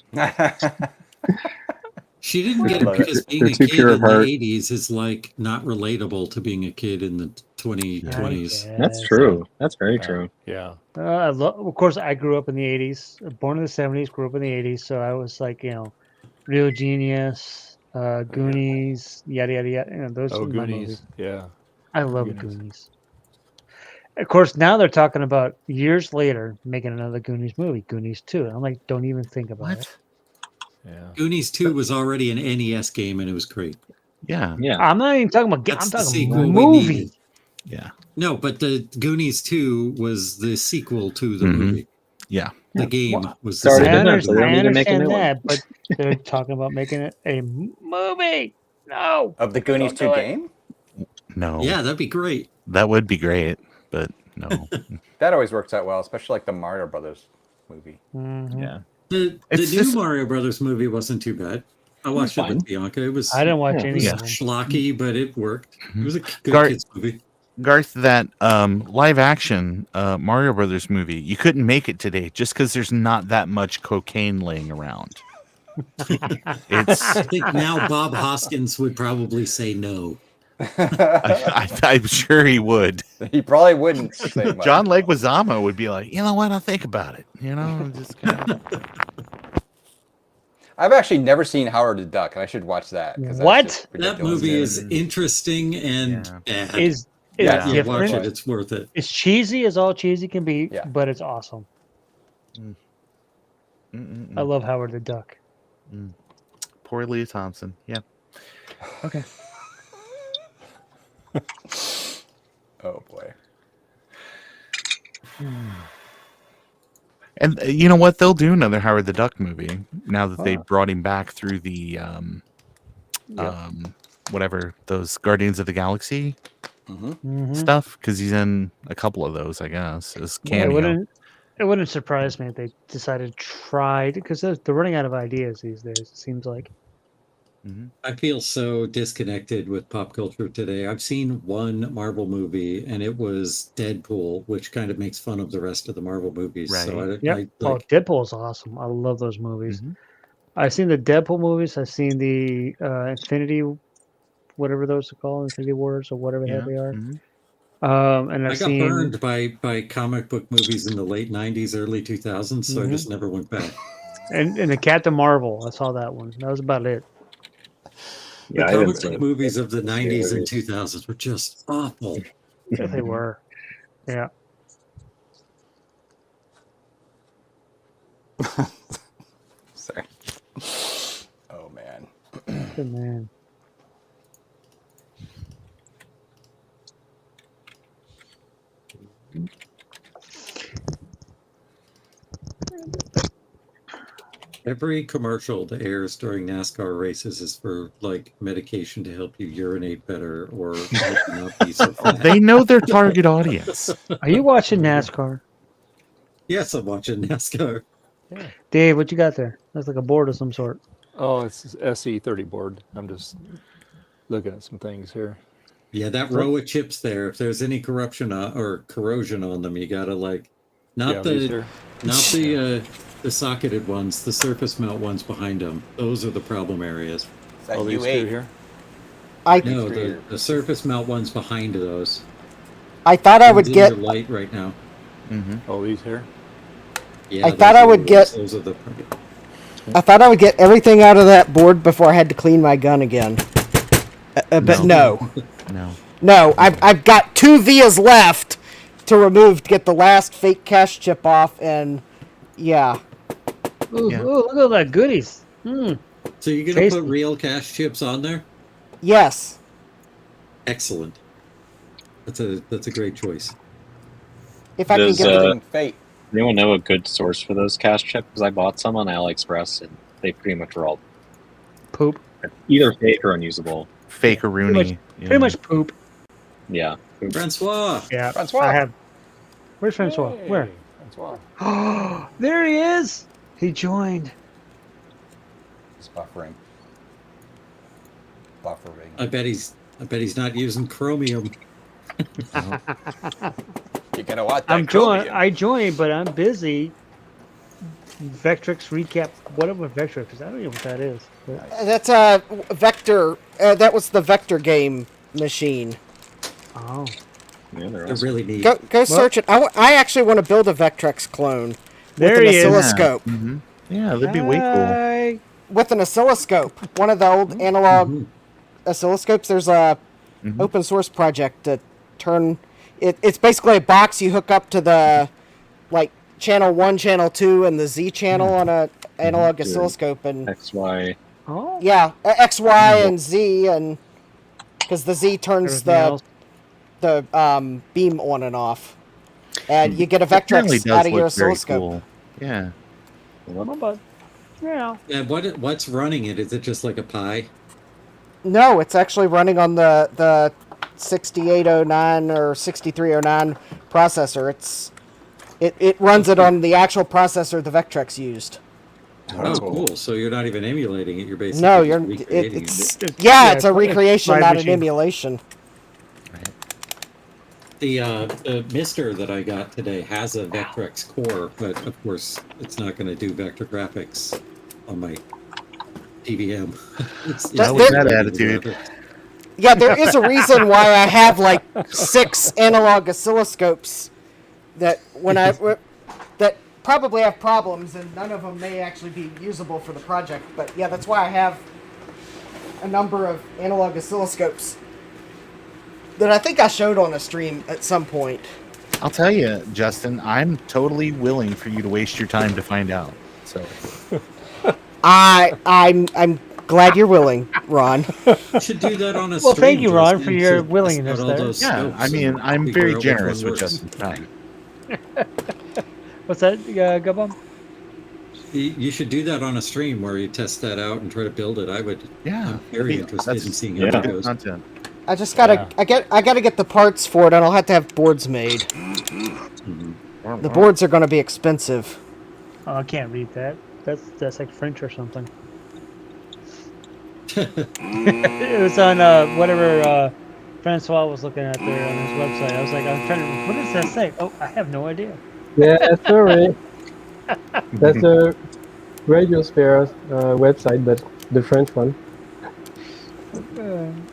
She didn't get it They're because being a too kid pure in of the heart. 80s is like not relatable to being a kid in the 2020s. That's true. That's very true. Yeah. Of course, I grew up in the 80s. Born in the 70s, grew up in the 80s. So I was like, Real Genius, Goonies, yada, yada, yada. Those are my Goonies. movies. Yeah. I love Goonies. Of course, now they're talking about years later making another Goonies movie, Goonies 2. I'm like, don't even think about it. Yeah. Goonies 2 was already an NES game and it was great. Yeah. Yeah. I'm not even talking about. That's I'm the talking sequel about we movie. needed. Yeah. No, but the Goonies 2 was the sequel to the Mhm. movie. Yeah. The game was the Sorry, I sequel. didn't understand, I need to make a understand new one. that, but they're talking about making it a movie. No. Of the Goonies Don't 2 do it. game? No. Yeah, that'd be great. That would be great, but no. That always works out well, especially like the Mario Brothers movie. Mhm. Yeah. The It's new just- Mario Brothers movie wasn't too bad. I watched it fine. with Bianca. It was I didn't watch Yeah. any Yeah. of them. schlocky, but it worked. It was a good Gar- kids movie. Garth, that live action Mario Brothers movie, you couldn't make it today just because there's not that much cocaine laying around. It's I think now Bob Hoskins would probably say no. I'm sure he would. He probably wouldn't say much. John Leguizamo would be like, you know what? I'll think about it. Just kind of. I've actually never seen Howard the Duck, and I should watch that. 'cause that's What? just That ridiculous. movie is interesting and bad. Is Yeah. You watch different. it, it's worth it. It's cheesy as all cheesy can be, Yeah. but it's awesome. I love Howard the Duck. Poor Leah Thompson. Yeah. Okay. Oh boy. And you know what? They'll do another Howard the Duck movie now that they brought him back through the whatever those Guardians of the Galaxy Mhm. stuff, because he's in a couple of those, I guess. As Yeah, cameo. it wouldn't surprise me if they decided to try, because they're running out of ideas these days, it seems like. I feel so disconnected with pop culture today. I've seen one Marvel movie, and it was Deadpool, which kind of makes fun of the rest of the Marvel movies. So Yep. Oh, Deadpool is awesome. I love those movies. I've seen the Deadpool movies. I've seen the Infinity, whatever those are called, Infinity Wars or whatever the hell they are. And I I've got seen burned by comic book movies in the late 90s, early 2000s, so I just never went back. and the Captain Marvel. I saw that one. That was about it. The comic book movies of the 90s and 2000s were just awful. Yeah, they were. Yeah. Sorry. Oh man. Good man. Every commercial that airs during NASCAR races is for like medication to help you urinate better or help you not be so fat. They know their target audience. Are you watching NASCAR? Yes, I'm watching NASCAR. Dave, what you got there? That's like a board of some sort. Oh, it's SE30 board. I'm just looking at some things here. Yeah, that row of chips there. If there's any corruption or corrosion on them, you gotta like not the socketed ones, the surface mount ones behind them. Those are the problem areas. Is that U8 here? No, the surface mount ones behind those. I thought I would These get. are light right now. Oh, these here. Yeah, I thought I would get. Those are the. I thought I would get everything out of that board before I had to clean my gun again. But no. No, I've got 2 vias left to remove to get the last fake cache chip off, and yeah. Ooh, ooh, look at all that goodies. So you're gonna put real cache chips on there? Yes. Excellent. That's a great choice. If I can get Fate. Anyone know a good source for those cache chips? Because I bought some on AliExpress and they pretty much were all poop. Either fake or unusable. Fake-a-rooney. Pretty much poop. Yeah. Francois. Yeah. Francois. I have. Where's Francois? Where? Francois. Oh, there he is. He joined. It's buffering. Buffering. I bet he's not using chromium. You're gonna want that. I joined, but I'm busy. Vectrex recap. Whatever Vectrex is. I don't know what that is. But... That's a Vector. That was the Vector game machine. Oh. Yeah, they're They're really neat. Go search it. I actually want to build a Vectrex clone There with an he is. oscilloscope. Yeah, that'd be way cool. With an oscilloscope, one of the old analog oscilloscopes. There's a open source project to turn. It's basically a box you hook up to the like channel 1, channel 2, and the Z channel on a analog oscilloscope, and XY. Oh. Yeah, X, Y, and Z, and because the Z turns the beam on and off, and you get a Vectrex out of your oscilloscope. Cool. Yeah. Yeah. And what's running it? Is it just like a Pi? No, it's actually running on the 6809 or 6309 processor. It runs it on the actual processor the Vectrex used. Oh, cool. So you're not even emulating it. You're basically No, just you're recreating it's it. it's a recreation, live not machine. an emulation. The Mister that I got today has a Vectrex core, but of course it's not going to do vector graphics on my TVM. That attitude. Yeah, there is a reason why I have like 6 analog oscilloscopes that that probably have problems, and none of them may actually be usable for the project. But yeah, that's why I have a number of analog oscilloscopes that I think I showed on a stream at some point. I'll tell you, Justin, I'm totally willing for you to waste your time to find out. So I'm glad you're willing, Ron. You should do that on a stream. Well, thank you, Ron, Justin, for your to willingness test out all there. those yeah, scopes I mean, and I'm figure very out which generous one with works. Justin's time. What's that, Gubba? You should do that on a stream where you test that out and try to build it. I'm very interested in seeing how it goes. Content. I just gotta I gotta get the parts for it, and I'll have to have boards made. The boards are gonna be expensive. Oh, I can't read that. That's like French or something. It was on whatever Francois was looking at there on his website. I was like, I'm trying to. What does that say? Oh, I have no idea. Yeah, sorry. That's a Radiosphere website, but the French one.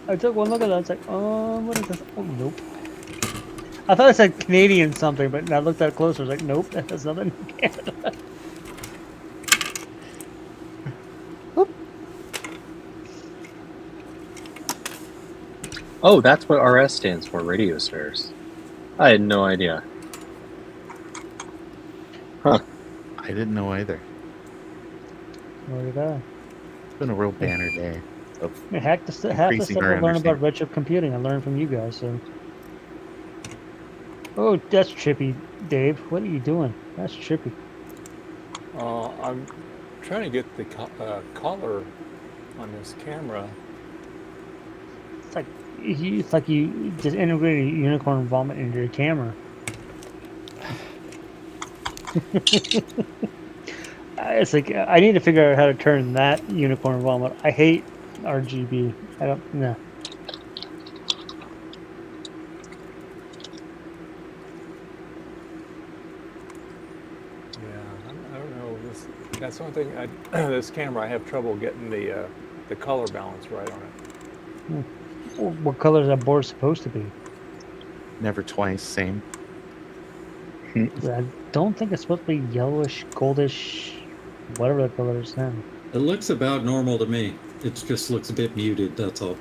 I took one look at that. I was like, what is this? Oh, nope. I thought it said Canadian something, but when I looked at it closer. I was like, nope, that has nothing in Canada. Oh, that's what RS stands for, radio spheres. I had no idea. Huh. I didn't know either. Look at that. It's been a real banner day. Of Half the stuff I learn about retro computing, I learned from you guys. So. Oh, that's trippy, Dave. What are you doing? That's trippy. I'm trying to get the color on this camera. It's like you just integrated unicorn vomit into your camera. It's like I need to figure out how to turn that unicorn vomit. I hate RGB. I don't know. I don't know. That's the only thing. This camera, I have trouble getting the color balance right on it. What color is that board supposed to be? Never twice, same. I don't think it's supposed to be yellowish, goldish, whatever the color is now. It looks about normal to me. It just looks a bit muted, that's all.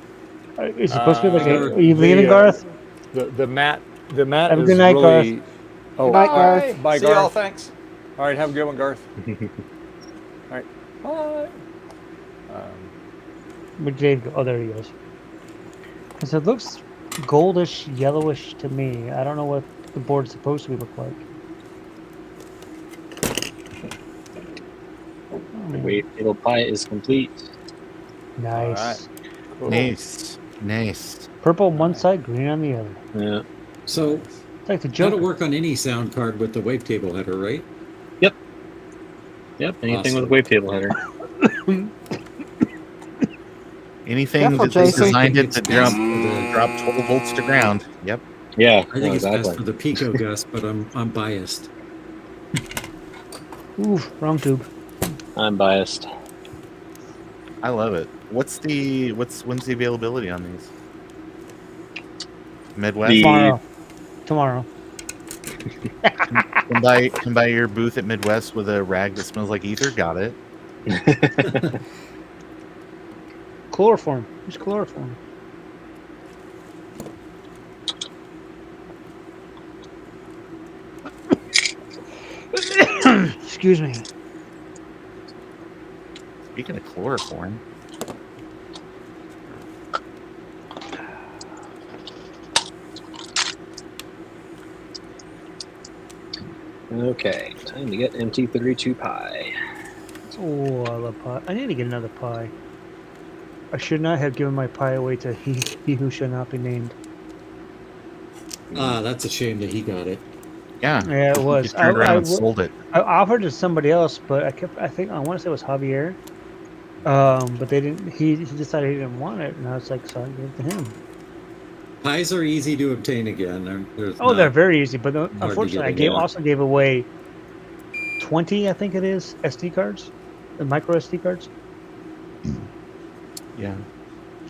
Is it supposed to be like are you leaving, Garth? The matte Have a is good night, really... Garth. Oh, Good night, Garth. Bye, See Garth. y'all, thanks. All right, have a good one, Garth. All right, bye. Where'd Dave go? Oh, there he goes. Because it looks goldish, yellowish to me. I don't know what the board's supposed to look like. The wavetable pie is complete. Nice. Cool. Nice. Purple on one side, green on the other. Yeah. So It's like the Joker. that'll work on any sound card with the wavetable header, right? Yep. Anything with a wavetable header. Anything Careful, that's Jason. designed it to drop 12 volts to ground. Yep. Yeah. I think it's best for the Pico Gus, but I'm biased. Oof, wrong tube. I'm biased. I love it. When's the availability on these? Midwest. Tomorrow. Come by your booth at Midwest with a rag that smells like ether. Got it. Chloroform. Use chloroform. Excuse me. Speaking of chloroform. Okay, time to get MT32 pie. Oh, I love pie. I need to get another pie. I should not have given my pie away to he who shall not be named. Ah, that's a shame that he got it. Yeah. Yeah, it was. He turned around and sold it. I offered to somebody else, but I want to say it was Javier. But they didn't. He decided he didn't want it, and I was like, so I gave it to him. Pies are easy to obtain again. They're very easy, but to unfortunately, I get also gave away 20, I think it is, SD cards, the micro SD cards. Yeah.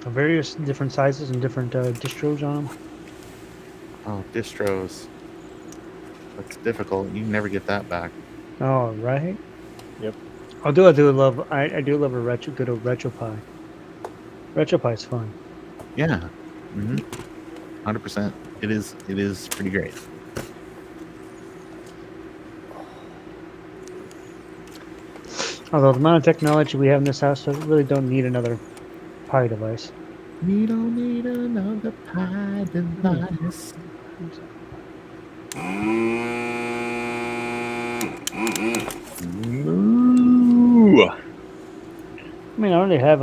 Of various different sizes and different distros on them. Oh, distros. That's difficult. You can never get that back. Oh, right. Yep. I do love a good old retro pie. Retro pie is fun. Yeah. 100%. It is pretty great. Although the amount of technology we have in this house, I really don't need another pie device. We don't need another pie device. Moo. I mean, I already have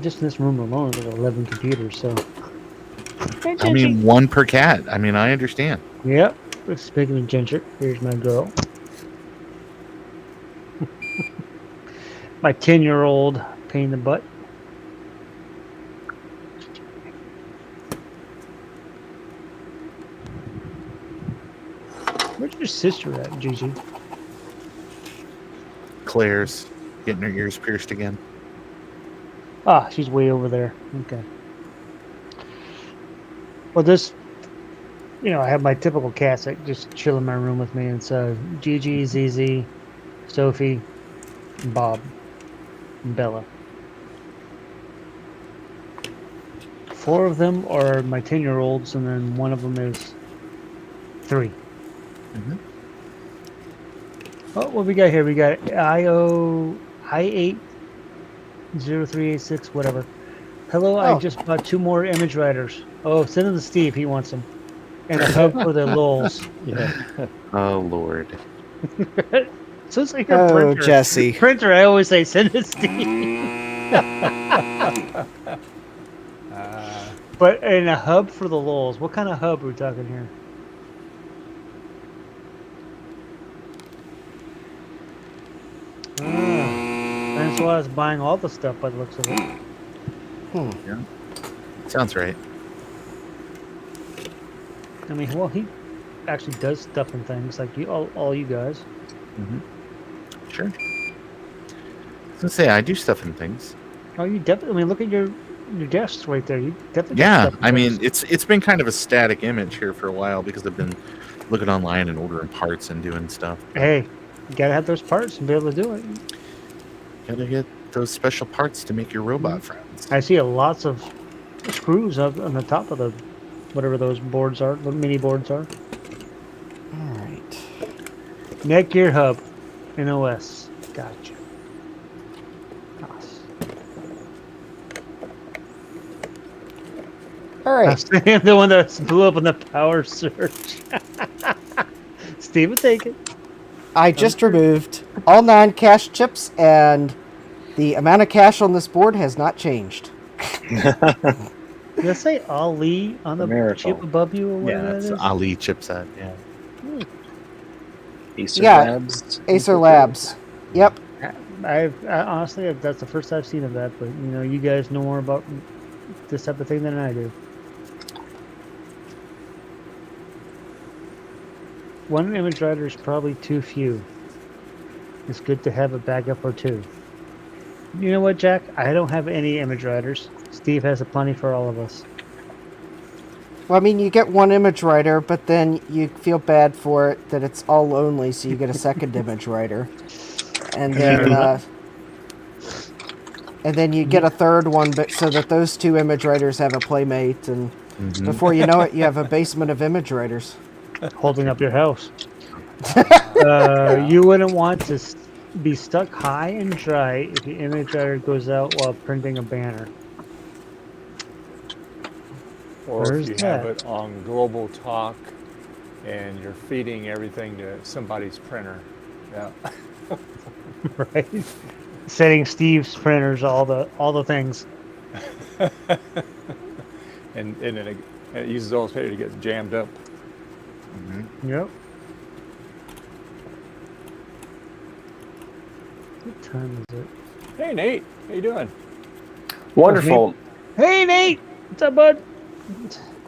just in this room alone, like 11 computers, so. I mean, one per cat. I mean, I understand. Yep. Speaking of Ginger, here's my girl. My 10-year-old pain in the butt. your sister at, Gigi? Claire's getting her ears pierced again. Ah, she's way over there. Okay. Well, this, I have my typical cast that just chill in my room with me. It's Gigi, ZZ, Sophie, and Bob, and Bella. 4 of them are my 10-year-olds, and then one of them is 3. Mm-hmm. Oh, what we got here? We got I80386, whatever. Hello, I just bought 2 more image writers. Oh, send them to Steve. He wants them. And a hub for the lols. Yeah. Oh, Lord. So it's like your Oh, printer. Jesse. Printer, I always say, send it to Steve. But and a hub for the lols. What kind of hub are we talking here? Francois is buying all the stuff by the looks of it. Yeah. Sounds right. I mean, well, he actually does stuff and things like you, all you guys. Mm-hmm. Sure. I was gonna say I do stuff and things. Oh, you definitely. I mean, look at your desks right there. You definitely. got Yeah, stuff and I mean things. it's been kind of a static image here for a while because I've been looking online and ordering parts and doing stuff. Hey, you gotta have those parts and be able to do it. Gotta get those special parts to make your robot friends. I see lots of screws up on the top of the whatever those boards are, the mini boards are. All right. Netgear hub, NOS. Gotcha. All right. The one that blew up in the power surge. Steve would take it. I just removed all 9 cache chips, and the amount of cache on this board has not changed. Did I say Ali on the Miracle. chip above you or whatever Yeah, that it's is? the Ali chipset. Yeah. Acer Yeah, Labs. Acer Labs. Yep. I honestly, that's the first I've seen of that, but you guys know more about this type of thing than I do. One image writer is probably too few. It's good to have a backup or 2. You know what, Jack? I don't have any image writers. Steve has a plenty for all of us. Well, I mean, you get 1 image writer, but then you feel bad for it that it's all lonely, so you get a second image writer, and then you get a 3rd one, but so that those 2 image writers have a playmate, and before you know it, you have a basement of image writers. Holding up your house. You wouldn't want to be stuck high and dry if the image writer goes out while printing a banner. Or Where's if you have that? it on Global Talk and you're feeding everything to somebody's printer. Yeah. Right? Setting Steve's printers all the things. and then it uses all its paper to get jammed up. Yep. What time is it? Hey, Nate. How you doing? Wonderful. Hey, Nate. What's up, bud?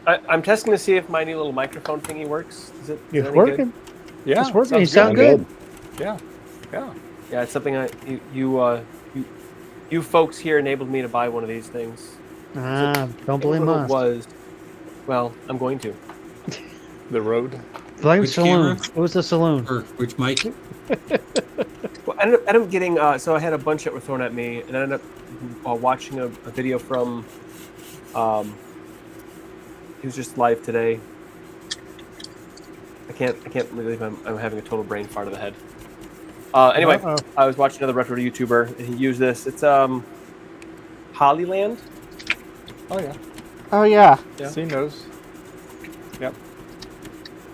I'm testing to see if my new little microphone thingy works. Is it? It's any working. Good? Yeah, It's working. You sounds sound good. Yeah. Yeah. Yeah, it's something you folks here enabled me to buy one of these things. Don't blame us. Was well, I'm going to. The Rode. Blame Which saloon. camera? What was the saloon? Or which mic? Well, I ended up getting. So I had a bunch that were thrown at me, and I ended up watching a video from. He was just live today. I can't believe I'm having a total brain fart of the head. Anyway, I was watching another retro YouTuber, and he used this. It's Hollyland. Oh yeah. Oh yeah. Yeah. Seen those. Yep.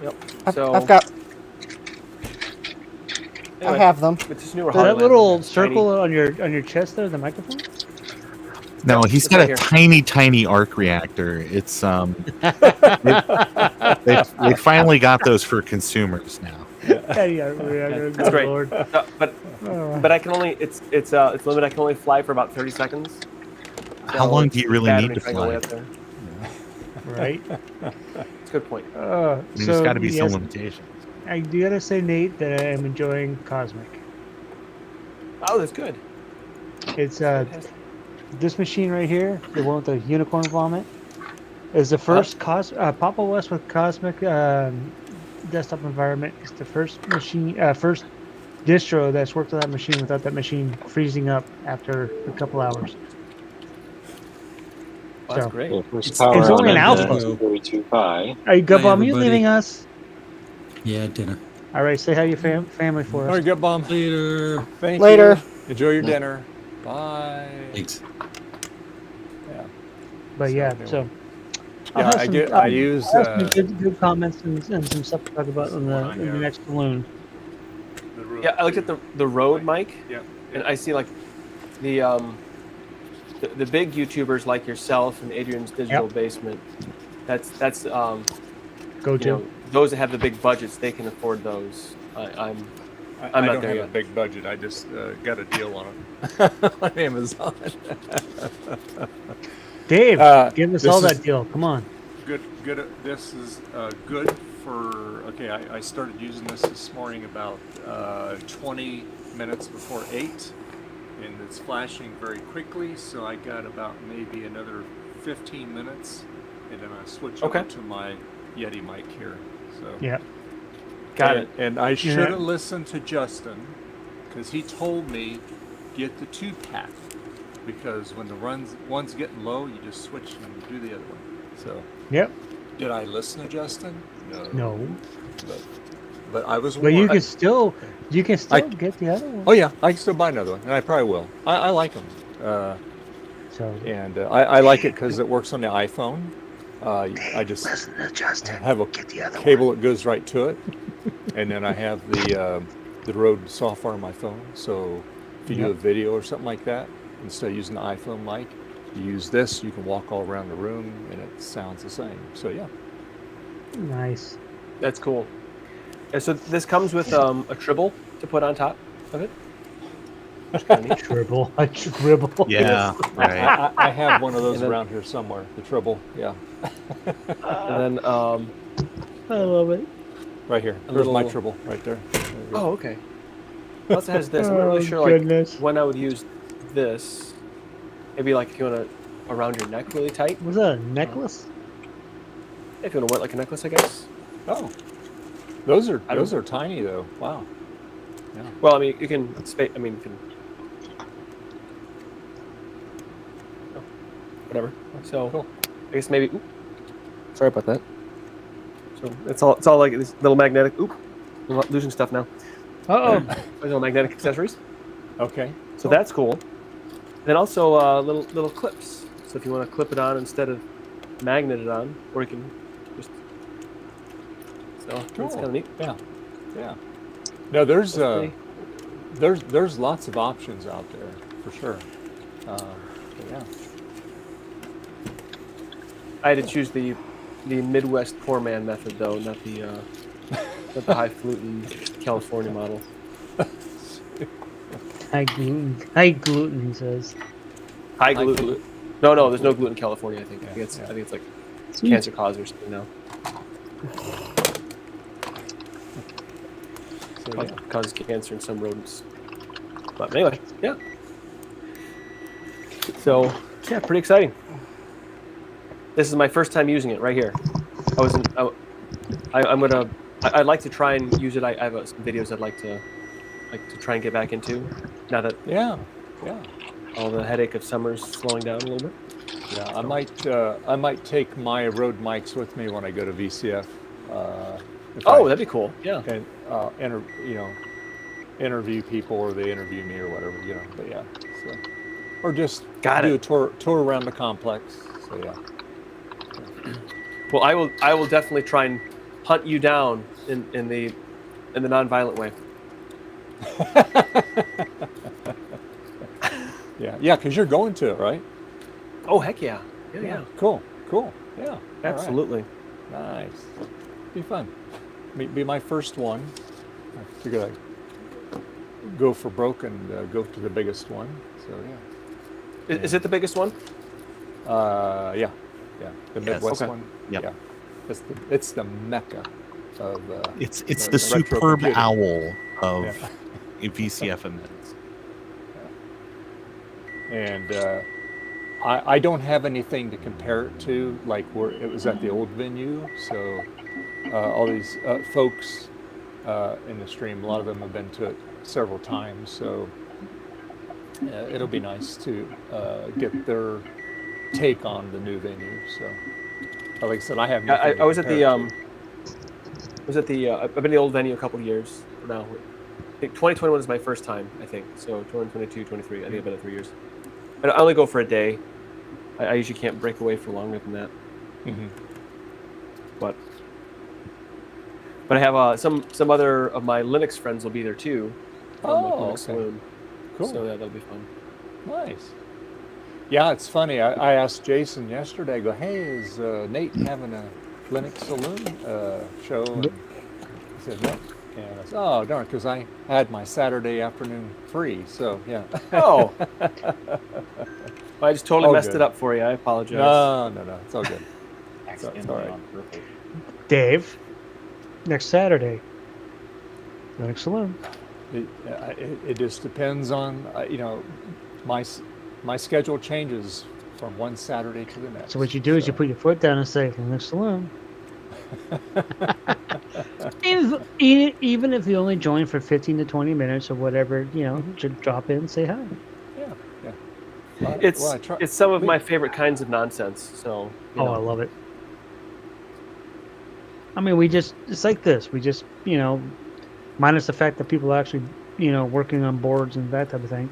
Yep. I've got. Anyway, I have them. With this newer Is that Hollyland, little it's circle tiny. on your chest there, the microphone? No, he's It's got right a here. tiny arc reactor. It's they finally got those for consumers now. That's great. Lord. But I can only it's limited. I can only fly for about 30 seconds. How long do you really bad need when to you're trying fly? way up there. Right? It's a good point. There's got to be some limitations. I do gotta say, Nate, that I am enjoying Cosmic. Oh, that's good. It's this machine right here, the one with the unicorn vomit, is the first Papa West with Cosmic desktop environment. It's the first machine, first distro that's worked on that machine without that machine freezing up after a couple hours. Well, that's So, great. Yeah, first it's power only an on alpha. SE32 Pi. Are you good, Hi, Bomb? You everybody. leaving us? Yeah, dinner. All right, say hi to your family for us. All right, good, Bomb. Later. Thank Later. you. Enjoy your dinner. Bye. Thanks. Yeah. But yeah, anyway. so Yeah, have I some, do. I use. I'll have some good comments and some stuff to talk about in the next balloon. Yeah, I looked at the Rode mic. Yeah. And I see like the big YouTubers like yourself and Adrian's Digital Basement. That's Go you to. know, those that have the big budgets, they can afford those. I'm I not don't there have yet. a big budget. I just got a deal on it on Amazon. Dave, give us this all is that deal. Come on. Good. This is good for. Okay, I started using this morning about 20 minutes before 8, and it's flashing very quickly. So I got about maybe another 15 minutes, and then I switch over to my Yeti mic here. So Yeah. Got it. And I should Yeah. have listened to Justin, because he told me get the 2-pack, because when the one's getting low, you just switch and do the other one. So Yep. did I listen to Justin? No. But I was. But you warned. can still get the other one. Oh yeah, I can still buy another one, and I probably will. I like them. So And I like it because it works on the iPhone. I just have a cable that goes right to it, and then I have the Rode software on my phone. So if you do a video or something like that, instead of using the iPhone mic, you use this. You can walk all around the room, and it sounds the same. So yeah. Nice. That's cool. And so this comes with a tribble to put on top of it. Tribble. A tribble. Yeah, right. I have one of those And then- around here somewhere. The Tribble, yeah. And then I love it. Right here. A There's my little- Tribble right there. There you go. Oh, okay. It also has this. I'm not really Oh, sure goodness. like when I would use this. Maybe like if you want to around your neck really tight. Was that a necklace? If you want to wear it like a necklace, I guess. Oh, those are tiny though. Wow. Yeah. Well, I mean, you can. I mean, you can. Oh, whatever. So Cool. I guess maybe. Oop, sorry about that. So it's all like this little magnetic. Oop, I'm losing stuff now. Uh-oh. Little magnetic accessories. Okay. So that's cool. Then also little clips. So if you want to clip it on instead of magnet it on, or you can just. So that's Cool. kind of neat. Yeah. Yeah. No, there's Hopefully. there's lots of options out there for sure. Yeah. I had to choose the Midwest poor man method though, not the highfalutin California model. High gluten, he says. High gluten. No, there's no gluten in California. I think. Yeah, I think it's like Sweet. cancer cause or something now. So, yeah. Causes cancer in some rodents. But anyway, yeah. So yeah, pretty exciting. This is my first time using it right here. I'd like to try and use it. I have some videos I'd like to try and get back into. Now that Yeah. all the headache of summer's slowing down a little bit. Yeah. I might take my Rode mics with me when I go to VCF. That'd be cool. Yeah. And interview people, or they interview me, or whatever. But yeah. So, or just do a tour around the complex. So yeah. Well, I will definitely try and hunt you down in the non-violent way. Yeah, because you're going to it, right? Oh heck yeah. Yeah. Cool. Yeah. Absolutely. All right. Nice. Be fun. Be my first one. I figured I'd go for broke and go to the biggest one. So yeah. Is it the biggest one? Yeah. The Midwest okay. one. Yep. Yeah. It's the Mecca. It's the the retro superb computing. owl of Yeah. VCF events. And I don't have anything to compare it to, like where it was at the old venue. So all these folks in the stream, a lot of them have been to it several times. So it'll be nice to get their take on the new venue. So, like I said, I have nothing to I was at compare the it to. I've been to the old venue a couple of years now. I think 2021 is my first time, I think. So 2022, 23, I think I've been there 3 years. I only go for a day. I usually can't break away for longer than that. Mm-hmm. But I have some other of my Linux friends will be there too. From Oh, Linux okay. Saloon. Cool. So yeah, that'll be fun. Nice. Yeah, it's funny. I asked Jason yesterday. I go, hey, is Nate having a Linux Saloon show? And he said no. And I said, oh darn, because I had my Saturday afternoon free. So yeah. Oh. I just totally All messed good. it up for you. I apologize. No. It's all good. It's all right. Dave, next Saturday, Linux Saloon. It just depends on my schedule changes from one Saturday to the next. So what you do is you put your foot down and say Linux Saloon. Even if you only join for 15 to 20 minutes or whatever, just drop in and say hi. Yeah. It's some of my favorite kinds of nonsense. So I love it. I mean, it's like this. We just, minus the fact that people are actually, working on boards and that type of thing.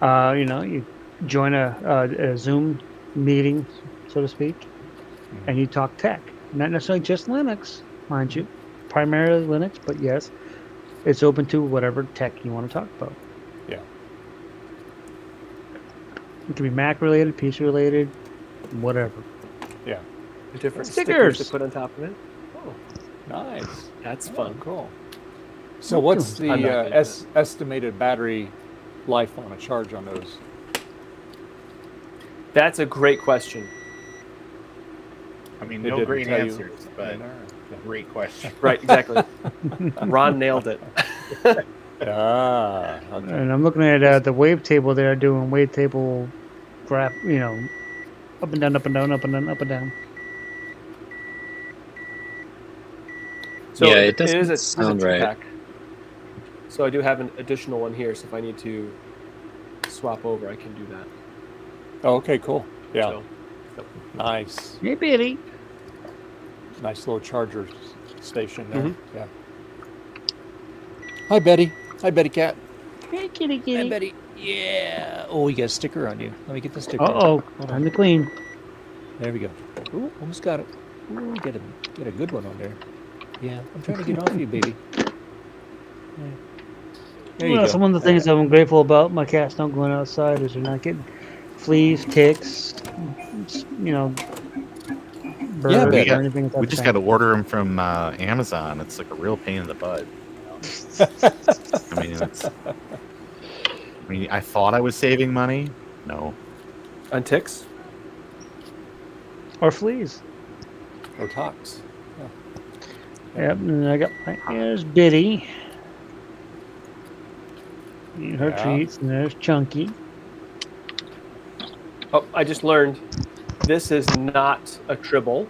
You join a Zoom meeting, so to speak, and you talk tech. Not necessarily just Linux, mind you. Primarily Linux, but yes, it's open to whatever tech you want to talk about. Yeah. It can be Mac related, PC related, whatever. Yeah. The different Stickers stickers to put on top of it. Oh, nice. That's Oh, fun. Cool. So what's I'm not the gonna do that. estimated battery life on a charge on those? That's a great question. I mean, It no didn't great tell you answers, but great question. Right, exactly. Ron nailed it. Okay. And I'm looking at the wavetable there, doing wavetable graph, up and down, up and down, up and down, up and down. So Yeah, it it doesn't is a sound right. two-pack. So I do have an additional one here. So if I need to swap over, I can do that. Oh, okay, cool. Yeah. So, yep. Nice. Hey, Betty. Nice little charger station there. Mhm. Yeah. Hi, Betty. Hi, Betty Cat. Hey, kitty, kitty. Hi, Betty. Yeah. Oh, you got a sticker on you. Let me get the sticker. Uh-oh. Hold Time on. to clean. There we go. Ooh, almost got it. Ooh, get a good one on there. Yeah, I'm trying to get off you, baby. Yeah. There you go. So one of the things I'm grateful about my cats not going outside is they're not getting fleas, ticks, birds Betty. or anything. We just got to order them from Amazon. It's like a real pain in the butt. I thought I was saving money. No. On ticks? Or fleas. Or tox. Yep, and I got there's Biddy. Eating her Yeah. treats, and there's Chunky. Oh, I just learned this is not a tribble.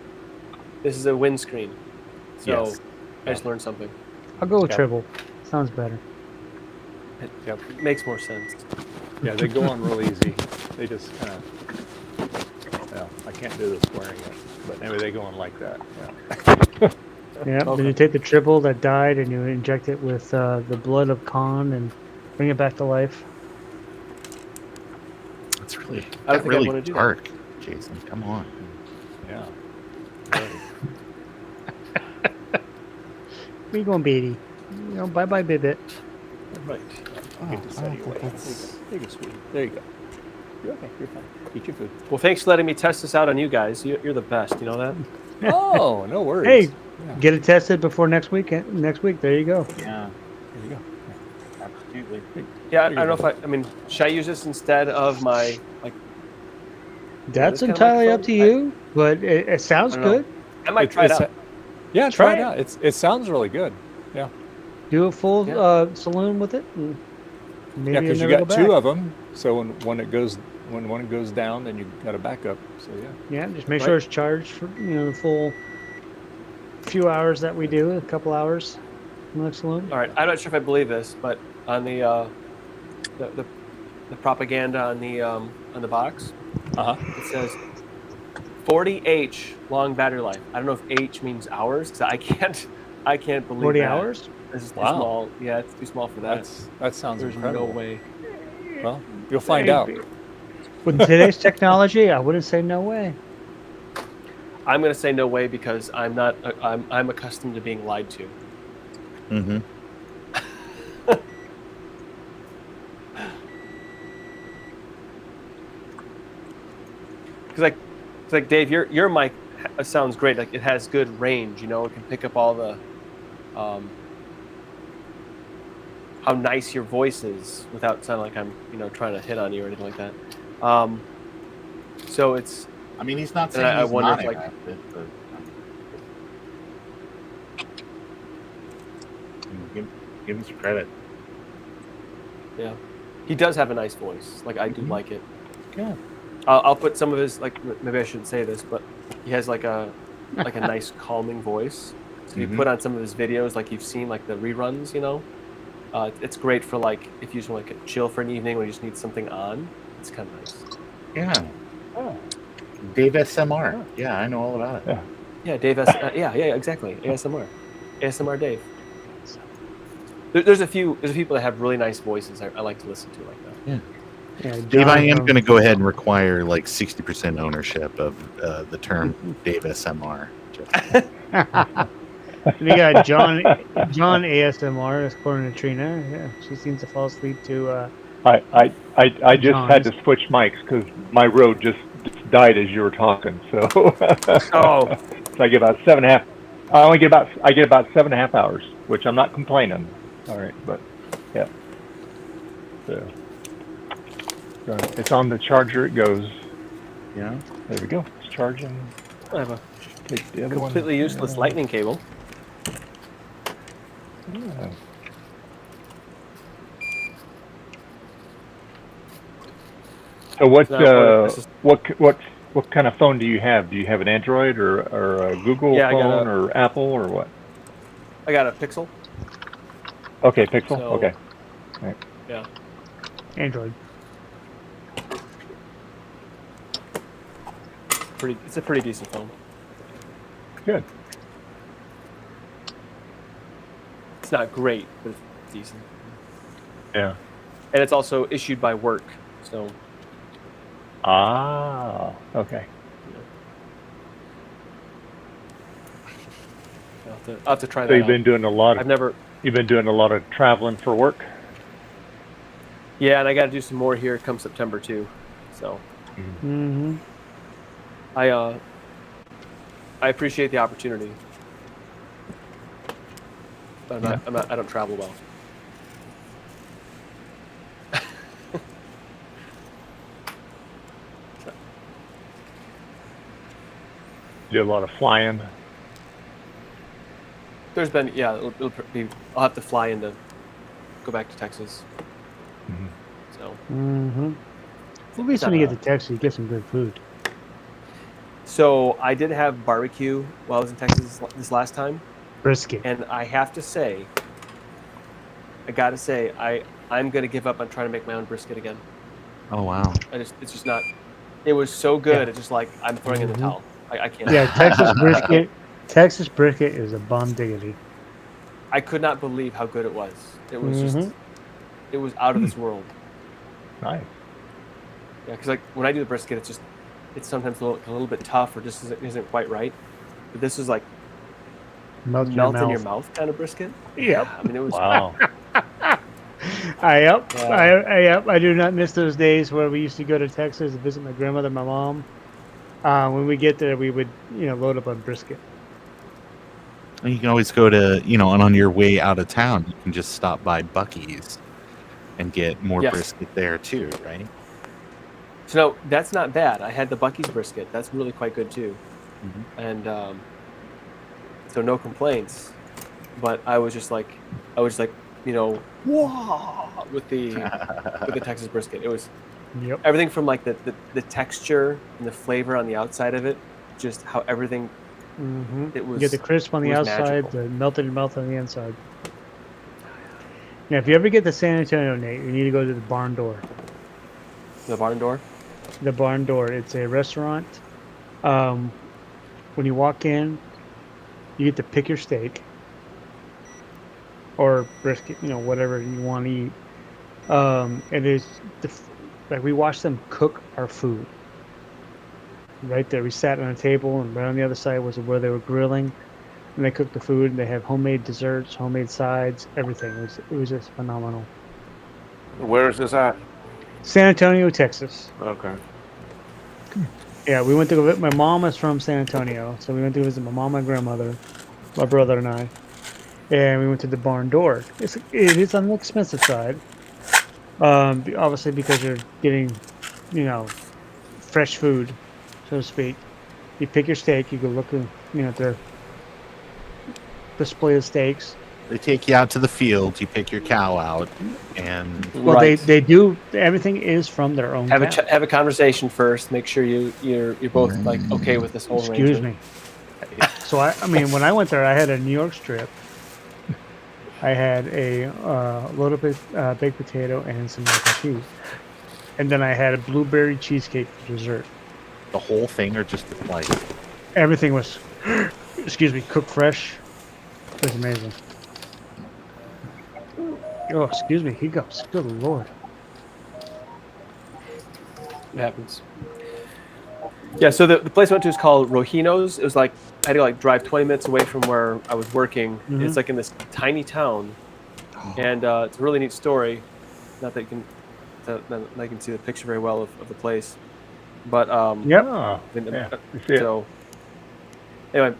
This is a windscreen. So Yes. I just learned something. I'll go with Yep. Tribble. Sounds better. It makes more sense. Yeah, they go on real easy. They just kind of, well, I can't do the swearing yet, but anyway, they go on like that. Yeah. Yeah, then you take the Tribble that died and you inject it with the blood of Khan and bring it back to life. It's really, I don't think I really wanna do that. dark, Jason. Come on. Yeah. Where you going, Beatty? Bye-bye, Bibbit. Right. Get this out of your way. There you go, sweetie. There you go. You're okay. You're fine. Eat your food. Well, thanks for letting me test this out on you guys. You're the best. You know that? Oh, no worries. Hey, Yeah. get it tested before next week. Next week, there you go. Yeah, There you go. absolutely. Yeah, I don't know if I mean, should I use this instead of my That's this kind of entirely up microphone? to you, but it sounds I don't know. good. I might try it out. Yeah, try it out. It sounds really good. Yeah. Do a full saloon with it, and maybe Yeah, you'll because you never got go two back. of them. So when one goes down, then you got a backup. So yeah. Yeah, just make sure it's charged for the full few hours that we do, a couple hours in the saloon. All right, I'm not sure if I believe this, but on the propaganda on the box, it says 40H long battery life. I don't know if H means hours, because I can't believe 40 that. hours? This is too Wow. small. Yeah, it's too small for that. That sounds There's incredible. no way. Well, you'll find out. With today's technology, I wouldn't say no way. I'm going to say no way because I'm not. I'm accustomed to being lied to. Mm-hmm. Because like Dave, your mic sounds great. Like it has good range. It can pick up all the how nice your voice is without sounding like I'm trying to hit on you or anything like that. So it's. I mean, he's not and saying I he's wonder not if, like, accurate, but give him some credit. Yeah, he does have a nice voice. Like I do like it. Yeah. I'll put some of his, like, maybe I shouldn't say this, but he has like a nice calming voice. So you put on some of his videos, like you've seen, like the reruns. It's great for like if you just want to like chill for an evening or you just need something on. It's kind of nice. Yeah. Oh. Dave SMR. Yeah, I know all about it. Yeah, Dave yeah, exactly. ASMR Dave. There's a few people that have really nice voices I like to listen to like that. Yeah. Yeah, Dave, I am going to go ahead and require like 60% ownership of the term Dave SMR. We got John ASMR, according to Trina. Yeah, she seems to fall asleep to. I just had John's. to switch mics because my Rode just died as you were talking. So, so I get about 7.5. I get about 7.5 hours, which I'm not complaining. All right, but yeah. So it's on the charger. It goes. Yeah. There we go. It's charging. I have a Take the other completely one. useless lightning cable. Yeah. So what kind of phone do you have? Do you have an Android or a Google Yeah, I got phone or Apple or what? I got a Pixel. Okay, Pixel. So- Okay. All right. Yeah. Android. It's a pretty decent phone. Good. It's not great, but it's decent. Yeah. And it's also issued by work, so. Ah. Okay. I'll have to try that So you've out. been doing a lot. You've been doing a lot of traveling for work. Yeah, and I got to do some more here come September too. So. Mm-hmm. I appreciate the opportunity. But I don't travel well. Do a lot of flying. There's been, yeah, I'll have to fly in to go back to Texas. Mm-hmm. So. Mm-hmm. At least when you get to Texas, you get some good food. So I did have barbecue while I was in Texas this last time. Brisket. And I have to say, I'm going to give up on trying to make my own brisket again. Oh, wow. It's just not, it was so good. It's just like, I'm throwing in the towel. I can't. Yeah, Texas brisket. Texas brisket is a bomb diggity. I could not believe how good it was. It was just, it was out of this world. Nice. Yeah, because like when I do the brisket, it's sometimes a little bit tough or just isn't quite right. But this was like melt in your mouth kind of brisket. Yep. I mean, it was. Wow. I do not miss those days where we used to go to Texas to visit my grandmother, my mom. When we get there, we would load up on brisket. And you can always go to and on your way out of town, you can just stop by Buc-ee's and get more brisket there too, right? So no, that's not bad. I had the Buc-ee's brisket. That's really quite good too. And so no complaints. But I was just like, you know, whoa, with the Texas brisket. It was everything from like the texture and the flavor on the outside of it, just how everything. It was. You get the crisp on it the was outside, magical. the melted mouth on the inside. Now, if you ever get to San Antonio, Nate, you need to go to the Barn Door. The Barn Door? The Barn Door. It's a restaurant. When you walk in, you get to pick your steak or brisket, you know, whatever you want to eat. And there's like we watched them cook our food. Right there, we sat on a table, and right on the other side was where they were grilling, and they cooked the food. And they have homemade desserts, homemade sides, everything. It was just phenomenal. Where is this at? San Antonio, Texas. Okay. Yeah, we went to go visit. My mom is from San Antonio, so we went to visit my mom, my grandmother, my brother, and I. And we went to the Barn Door. It is on the expensive side, obviously because you're getting, you know, fresh food, so to speak. You pick your steak. You go look at, you know, their display of steaks. They take you out to the field. You pick your cow out, and Well, they do. Everything is from their own. Have cow. have a conversation first. Make sure you're both like okay with this whole Excuse arrangement. me. So I mean, when I went there, I had a New York strip. I had a little bit baked potato and some mac and cheese, and then I had a blueberry cheesecake for dessert. the whole thing or just the slice? Everything was, excuse me, cooked fresh. It was amazing. Oh, excuse me, hiccups. Good Lord. It happens. Yeah, so the place I went to is called Rojino's. It was like I had to like drive 20 minutes away from where I was working. Mhm. It's like in this tiny town, and it's a really neat story. Not that you can, that I can see the picture very well of the place, but Yep. so anyway,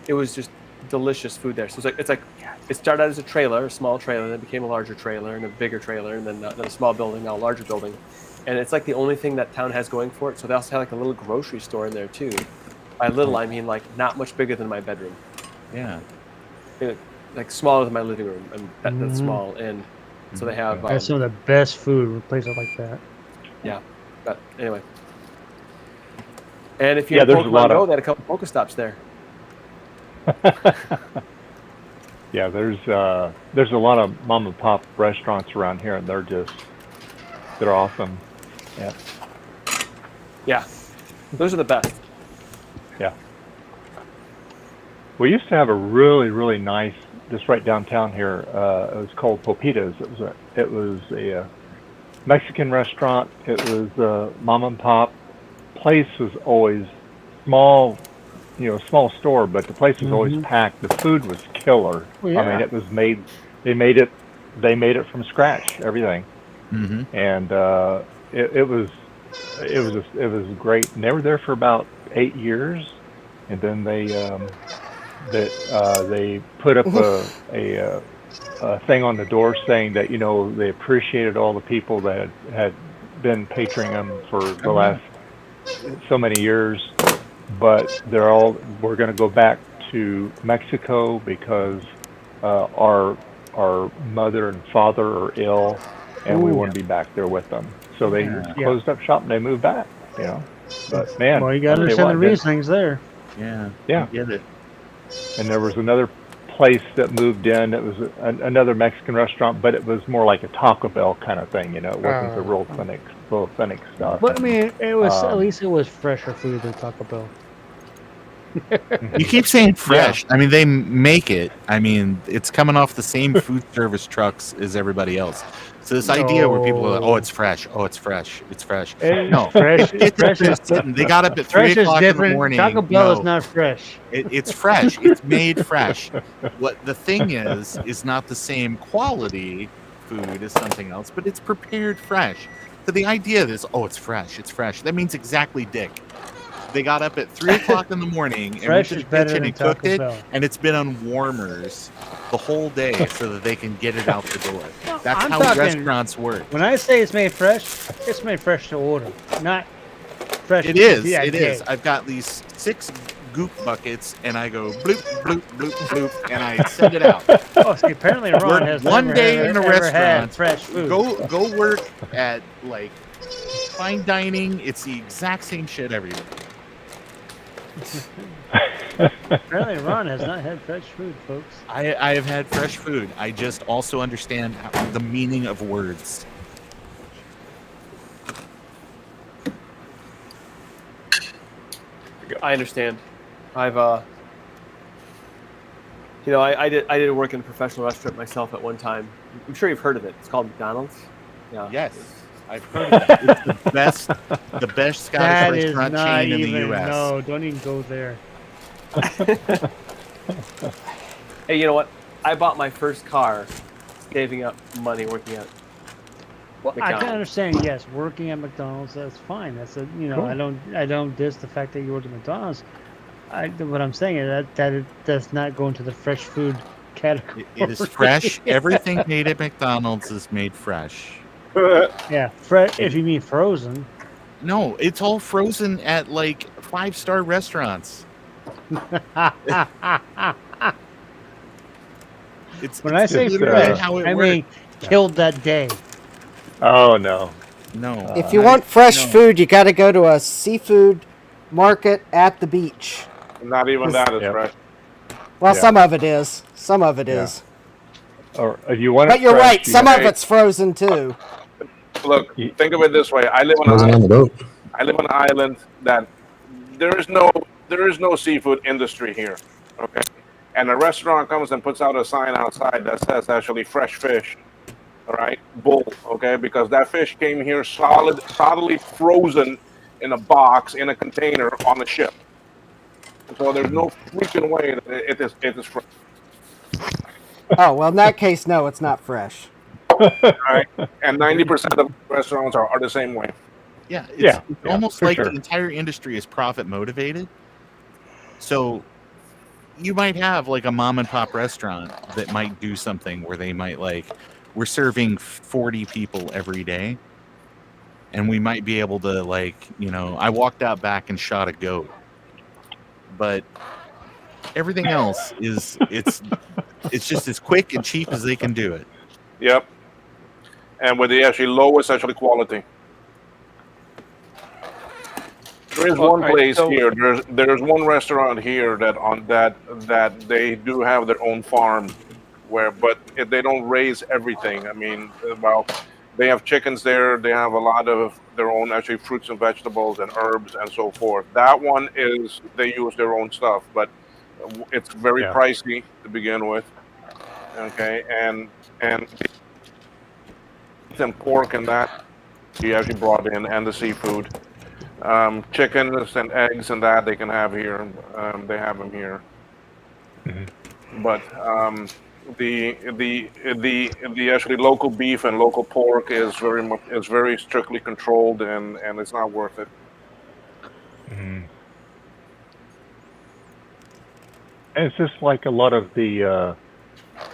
it was just delicious food there. So it's like it started out as a trailer, a small trailer, then it became a larger trailer and a bigger trailer, and then a small building, now a larger building. And it's like the only thing that town has going for it. So they also have like a little grocery store in there too. By little, I mean like not much bigger than my bedroom. Yeah. Like smaller than my living room, and that's Mhm. small. And so they have. That's some of the best food in places like that. Yeah, but anyway. And if you're Yeah, in there's a lot Pokemon Go, of- they had a couple Pokestops there. Yeah, there's a lot of mom and pop restaurants around here, and they're awesome. Yeah. Yeah, those are the best. Yeah. We used to have a really, really nice, just right downtown here. It was called Popitas. It was a Mexican restaurant. It was a mom and pop. Place was always small, small store, but the place was always packed. The food was killer. Well, I mean, yeah. it was made. They made it from scratch, everything, and it was great. And they were there for about 8 years, and then they put up a thing on the door saying that they appreciated all the people that had been patroning them for the last so many years, but we're going to go back to Mexico because our mother and father are ill, and we Ooh. want to be back there with them. So they Yeah. closed up shop and they moved back. But man, Well, you got to I'll tell understand the what, man. reasonings there. Yeah. Yeah. Get it. And there was another place that moved in. It was another Mexican restaurant, but it was more like a Taco Bell kind of thing. It wasn't the real authentic stuff. But I mean, it was at Um, least it was fresher food than Taco Bell. You keep saying fresh. I mean, they make it. I mean, it's coming off the same food service trucks as everybody else. So this idea where people are like, "Oh, it's fresh. Oh, it's fresh. It's fresh." It's No, fresh. it's Fresh is different. They got up at 3 fresh is o'clock in the different. morning. Taco Bell is No. not fresh. It's fresh. It's made fresh. What the thing is not the same quality food as something else, but it's prepared fresh. So the idea of this, it's fresh. It's fresh. That means exactly dick. They got up at 3 o'clock in the morning and went Fresh to the is better kitchen than and cooked Taco it, Bell. and it's been on warmers the whole day so that they can get it out the door. That's I'm how talking- restaurants work. When I say it's made fresh to order, not fresh. It is. Yeah, It is. yeah. I've got these 6 goop buckets, and I go bloop, bloop, bloop, bloop, and I send it out. Oh, see, apparently Ron Work has one never day ever, in a ever had restaurant. fresh food. Go work at like fine dining. It's the exact same shit every day. Apparently Ron has not had fresh food, folks. I have had fresh food. I just also understand the meaning of words. I understand. I've I did work in a professional restaurant myself at one time. I'm sure you've heard of it. It's called McDonald's. Yeah. Yes, I've heard of that. It's the best Scottish That is restaurant not chain in the even, U.S. no, don't even go there. Hey, you know what? I bought my first car saving up money working at Well, I can McDonald's. understand. Yes, working at McDonald's, that's fine. That's a Cool. I don't diss the fact that you work at McDonald's. What I'm saying is that it does not go into the fresh food category. It is fresh. Everything made at McDonald's is made fresh. Yeah, fresh. If you mean frozen. No, it's all frozen at like 5-star restaurants. When I say literally fresh, how it I mean works. killed that day. Oh no. No. If you want fresh food, you got to go to a seafood market at the beach. Not even that is fresh. Well, Yeah. some of it is. Some of it Yeah. is. Or if you want But it you're fresh, right. you Some got- of it's frozen too. Look, think of it this way. I live on Wasn't an on the island. boat. I live on an island that there is no seafood industry here. Okay, and a restaurant comes and puts out a sign outside that says actually fresh fish. All right, bull. Okay, because that fish came here solidly frozen in a box in a container on a ship. So there's no freaking way that it is fresh. Oh well, in that case, no, it's not fresh. All right, and 90% of restaurants are the same way. Yeah, it's, Yeah, it's yeah, almost for like sure. the entire industry is profit motivated. So you might have like a mom and pop restaurant that might do something where they might like, we're serving 40 people every day, and we might be able to like, I walked out back and shot a goat, but everything else is it's just as quick and cheap as they can do it. Yep. And with the actually lowest actually quality. There is one place here. There's one restaurant here that they do have their own farm, but they don't raise everything. I mean, well, they have chickens there. They have a lot of their own actually fruits and vegetables and herbs and so forth. That one is they use their own stuff, but it's very pricey to begin with. Okay, and pork and that he actually brought in, and the seafood. Chickens and eggs and that they can have here. They have them here. But the actually local beef and local pork is very strictly controlled, and it's not worth it. And it's just like a lot of the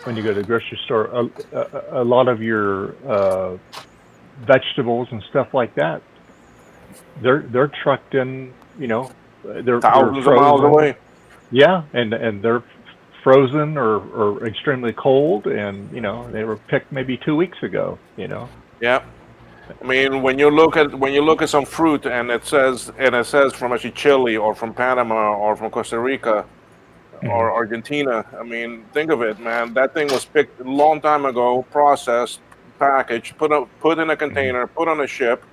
when you go to the grocery store, a lot of your vegetables and stuff like that, they're trucked in, they're Thousands of frozen. miles away. Yeah, and they're frozen or extremely cold, and they were picked maybe 2 weeks ago. Yeah. I mean, when you look at some fruit and it says from actually Chile or from Panama or from Costa Rica or Argentina, I mean, think of it, man. That thing was picked a long time ago, processed, packaged, put in a container, put on a ship,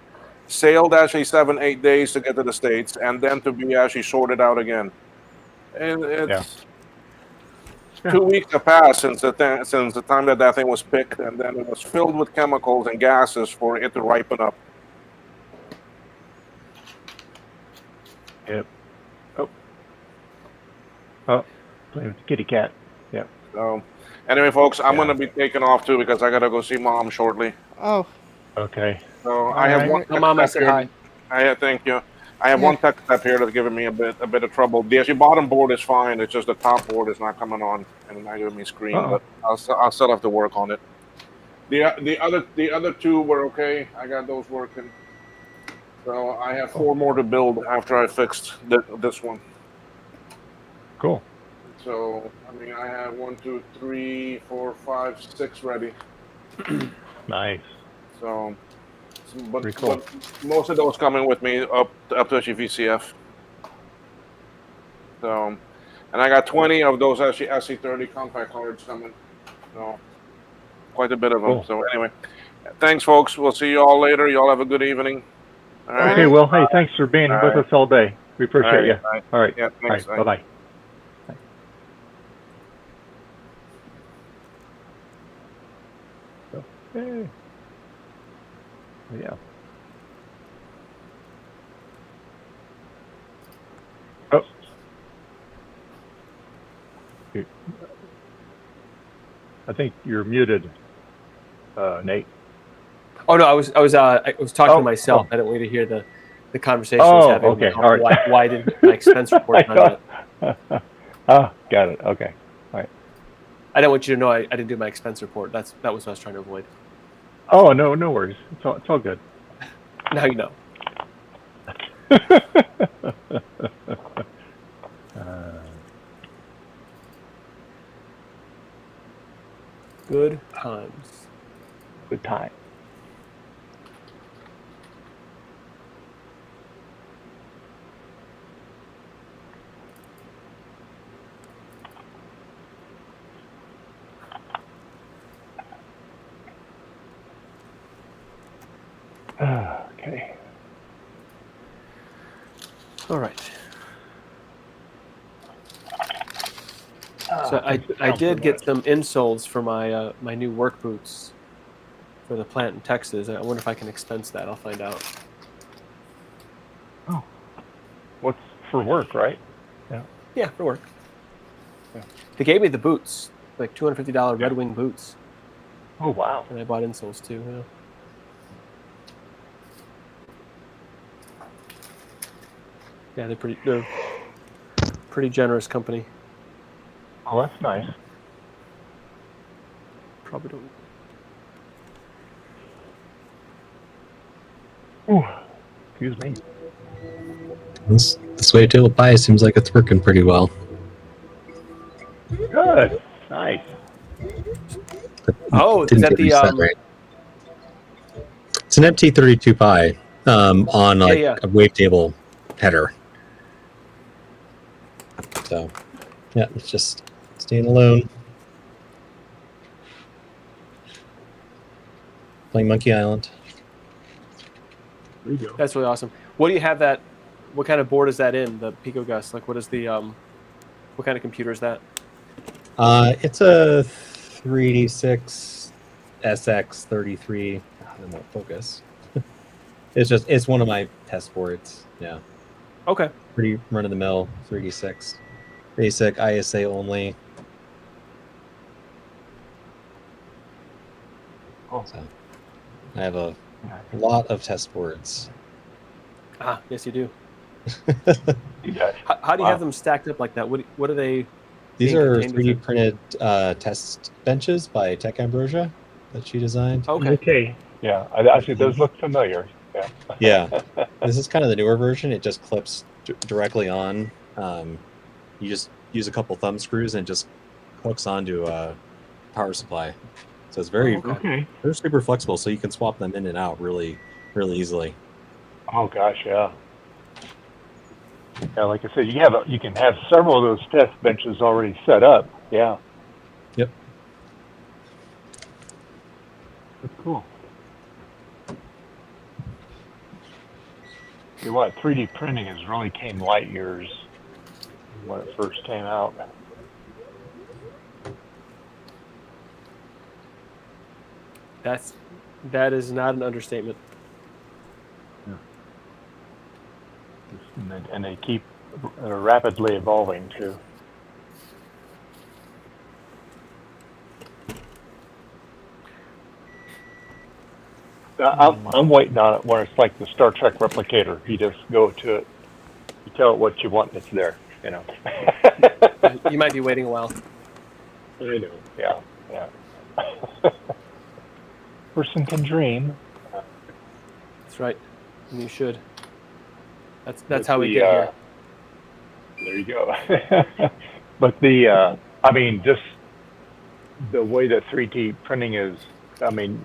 sailed actually 7-8 days to get to the States, and then to be actually sorted out again. And it's 2 weeks have passed since the time that thing was picked, and then it was filled with chemicals and gases for it to ripen up. Yep. Oh, playing with the kitty cat. Yep. So, anyway, folks, I'm going to be taking off too because I got to go see Mom shortly. Oh. Okay. So I have one. Mom, I said hi. Thank you. I have one tech step here that's giving me a bit of trouble. The actually bottom board is fine. It's just the top board is not coming on and not giving me screen. Uh-oh. But I'll still have to work on it. The other two were okay. I got those working. So I have 4 more to build after I fixed this one. Cool. So, I mean, I have 1, 2, 3, 4, 5, 6 ready. Nice. So, but, Pretty cool. but most of those coming with me up to VCF. So, and I got 20 of those actually SE30 compact cards coming. So, quite a bit of them. Cool. So anyway, thanks, folks. We'll see you all later. You all have a good evening. All right. Okay, well, hey, thanks for being All with right. us all day. We appreciate All right, you. all right. All right. Yeah, thanks. All right. Bye-bye. Hey. Yeah. Oh. I think you're muted, Nate. Oh no, I was talking Oh, to myself. oh. I didn't wait to hear the conversation I was Oh, having. okay. about All right. Why did my expense report not yet? Ah, got it. Okay. All right. I didn't want you to know I didn't do my expense report. That was what I was trying to avoid. Oh, no worries. It's all good. Now you know. Good times. Good time. Okay. All right. So I did get some insoles for my my new work boots for the plant in Texas. I wonder if I can expense that. I'll find out. Oh. What's for work, right? Yeah. Yeah, for work. Yeah. They gave me the boots, like $250 Red Wing boots. Oh, wow. And I bought insoles too. Yeah. Yeah, they're pretty generous company. Oh, that's nice. Probably don't. Ooh, excuse me. This way to buy seems like it's working pretty well. Good. Nice. Oh, is Didn't that get the reset right. It's an MT32 Pi on like yeah. a wavetable header. So, yeah, it's just staying alone. Playing Monkey Island. There you go. That's really awesome. What do you have that? What kind of board is that in? The Pico Gus? Like, what is the what kind of computer is that? It's a 3D6 SX33. I don't know, focus. It's one of my test boards. Yeah. Okay. Pretty run of the mill 3D6. Basic ISA only. Oh. So I have a lot of test boards. Ah, yes, you do. You got it. How do you have them stacked up like that? What are they? These being are contained 3D within? printed test benches by Tech Ambrosia that she designed. Okay. Okay. Yeah, I see those look familiar. Yeah. Yeah. This is kind of the newer version. It just clips directly on. You just use a couple thumb screws and it just hooks onto a power supply. So it's very, Okay. they're super flexible, so you can swap them in and out really easily. Oh gosh, yeah. Yeah, like I said, you can have several of those test benches already set up. Yeah. Yep. That's cool. You know what? 3D printing has really came light years when it first came out. That is not an understatement. And they keep rapidly evolving too. I'm waiting on it when it's like the Star Trek replicator. You just go to it, you tell it what you want, and it's there. You know. You might be waiting a while. I know. Yeah. Yeah. Person can dream. That's right. And you should. That's That's how we the, get here. There you go. But the, I mean, just the way that 3D printing is, I mean,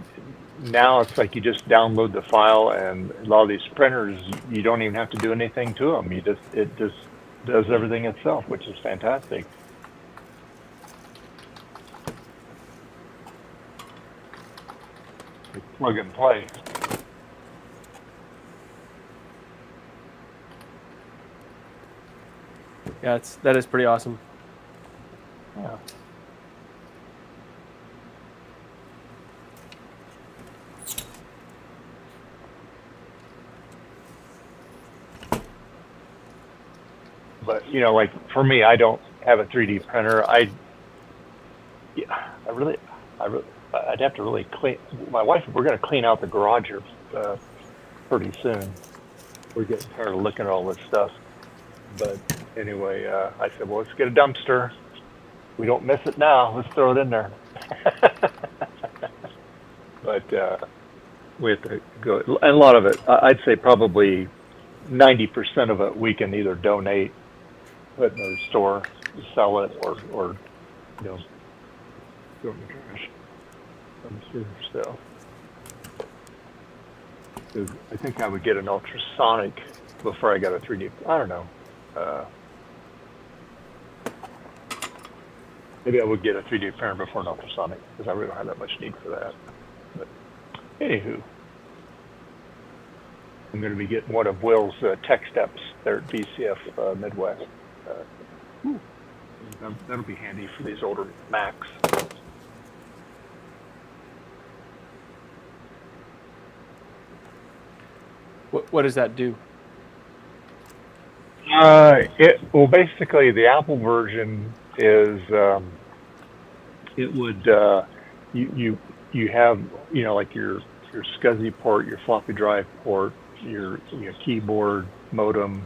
now it's like you just download the file, and a lot of these printers, you don't even have to do anything to them. It just does everything itself, which is fantastic. It's plug and play. Yeah, that is pretty awesome. Yeah. But you know, like for me, I don't have a 3D printer. I'd have to really clean. My wife, we're going to clean out the garage here pretty soon. We're getting tired of looking at all this stuff. But anyway, I said, well, let's get a dumpster. We don't miss it now. Let's throw it in there. But we have to go. And a lot of it, I'd say probably 90% of it, we can either donate, put in our store, sell it, or you know, throw it in the trash. So, I think I would get an ultrasonic before I got a 3D. I don't know. Maybe I would get a 3D printer before an ultrasonic, because I really don't have that much need for that. But anywho, I'm going to be getting one of Will's tech steps there at VCF Midwest. That'll be handy for these older Macs. What does that do? Well, basically, the Apple version is it would you have, you know, like your SCSI port, your floppy drive port, your keyboard, modem.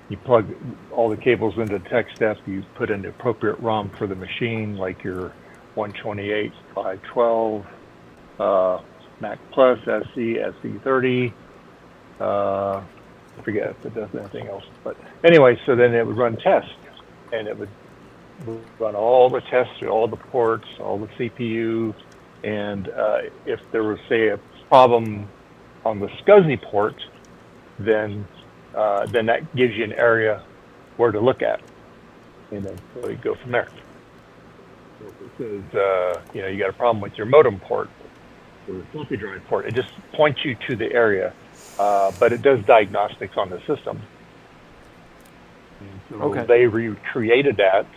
You plug all the cables into the tech step. You put in the appropriate ROM for the machine, like your 128 512 Mac Plus, SE, SE30. I forget if it does anything else, but anyway, so then it would run tests, and it would run all the tests through all the ports, all the CPU, and if there was, say, a problem on the SCSI port, then that gives you an area where to look at, and then so you go from there. So if it says, you know, you got a problem with your modem port or the floppy drive port, it just points you to the area. But it does diagnostics on the system. And so Okay. they recreated that,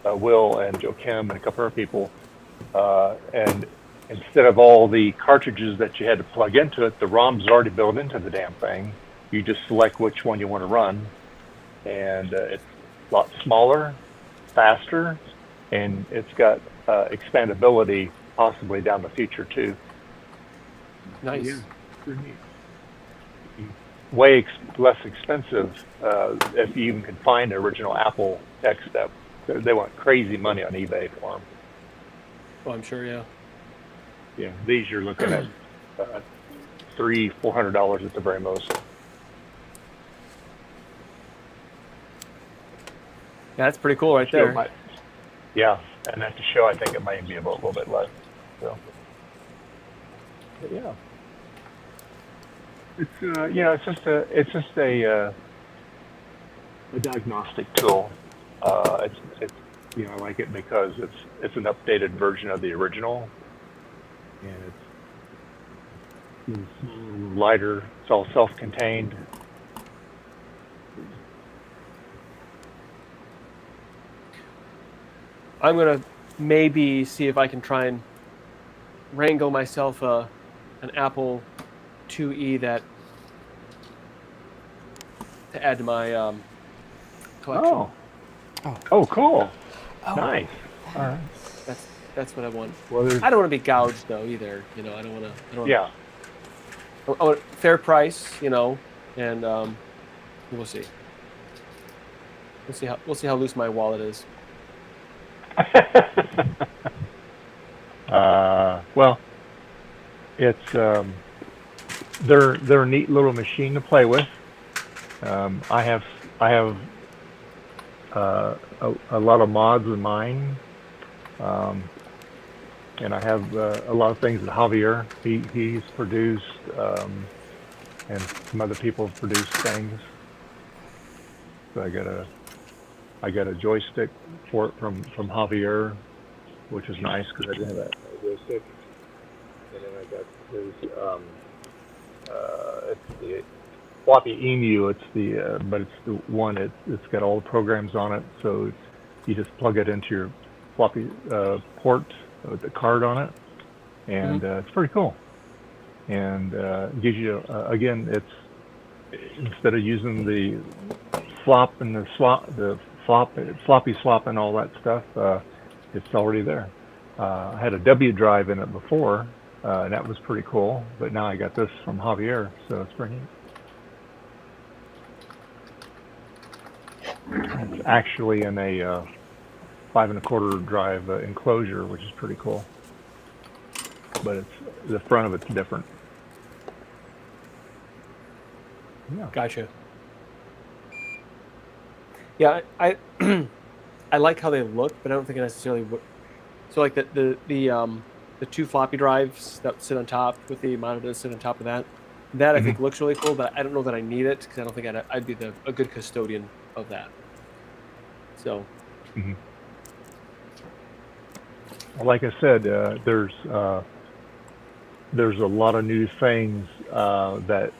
Will and Joe Kim and a couple of people, and instead of all the cartridges that you had to plug into it, the ROM's already built into the damn thing. You just select which one you want to run, and it's a lot smaller, faster, and it's got expandability possibly down the future too. Nice. Yeah, pretty neat. Way less expensive if you even can find an original Apple tech step. They want crazy money on eBay for them. Oh, I'm sure, yeah. Yeah, these you're looking at $300-400 at the very most. Yeah, that's pretty cool right there. Yeah, and at the show, I think it might be a little bit less. So, but yeah. It's you know, it's just a diagnostic tool. It's you know, I like it because it's an updated version of the original, and it's smaller, lighter. It's all self-contained. I'm gonna maybe see if I can try and wrangle myself an Apple IIe that to add to my collection. Oh, cool. Nice. All right. That's what I want. Well, I don't want to be gouged though either. You know, I don't want to. Yeah. I want fair price. You know, and we'll see. We'll see how loose my wallet is. Well, it's they're a neat little machine to play with. I have a lot of mods in mine. And I have a lot of things that Javier, he's produced, and some other people have produced things. So I got a joystick for it from Javier, which is nice because I didn't have that joystick. And then I got this, it's the floppy emu. It's the but it's the one. It's got all the programs on it. So you just plug it into your floppy port with the card on it, and it's pretty cool. And gives you again, it's instead of using the flop and the floppy swap and all that stuff, it's already there. I had a W drive in it before, and that was pretty cool. But now I got this from Javier, so it's pretty neat. It's actually in a 5 1/4 drive enclosure, which is pretty cool. But it's the front of it's different. Yeah. Gotcha. Yeah, I I like how they look, but I don't think I necessarily. So like the 2 floppy drives that sit on top with the monitor that sit on top of that I think looks really cool, but I don't know that I need it because I don't think I'd be a good custodian of that. So. Well, like I said, there's a lot of new things that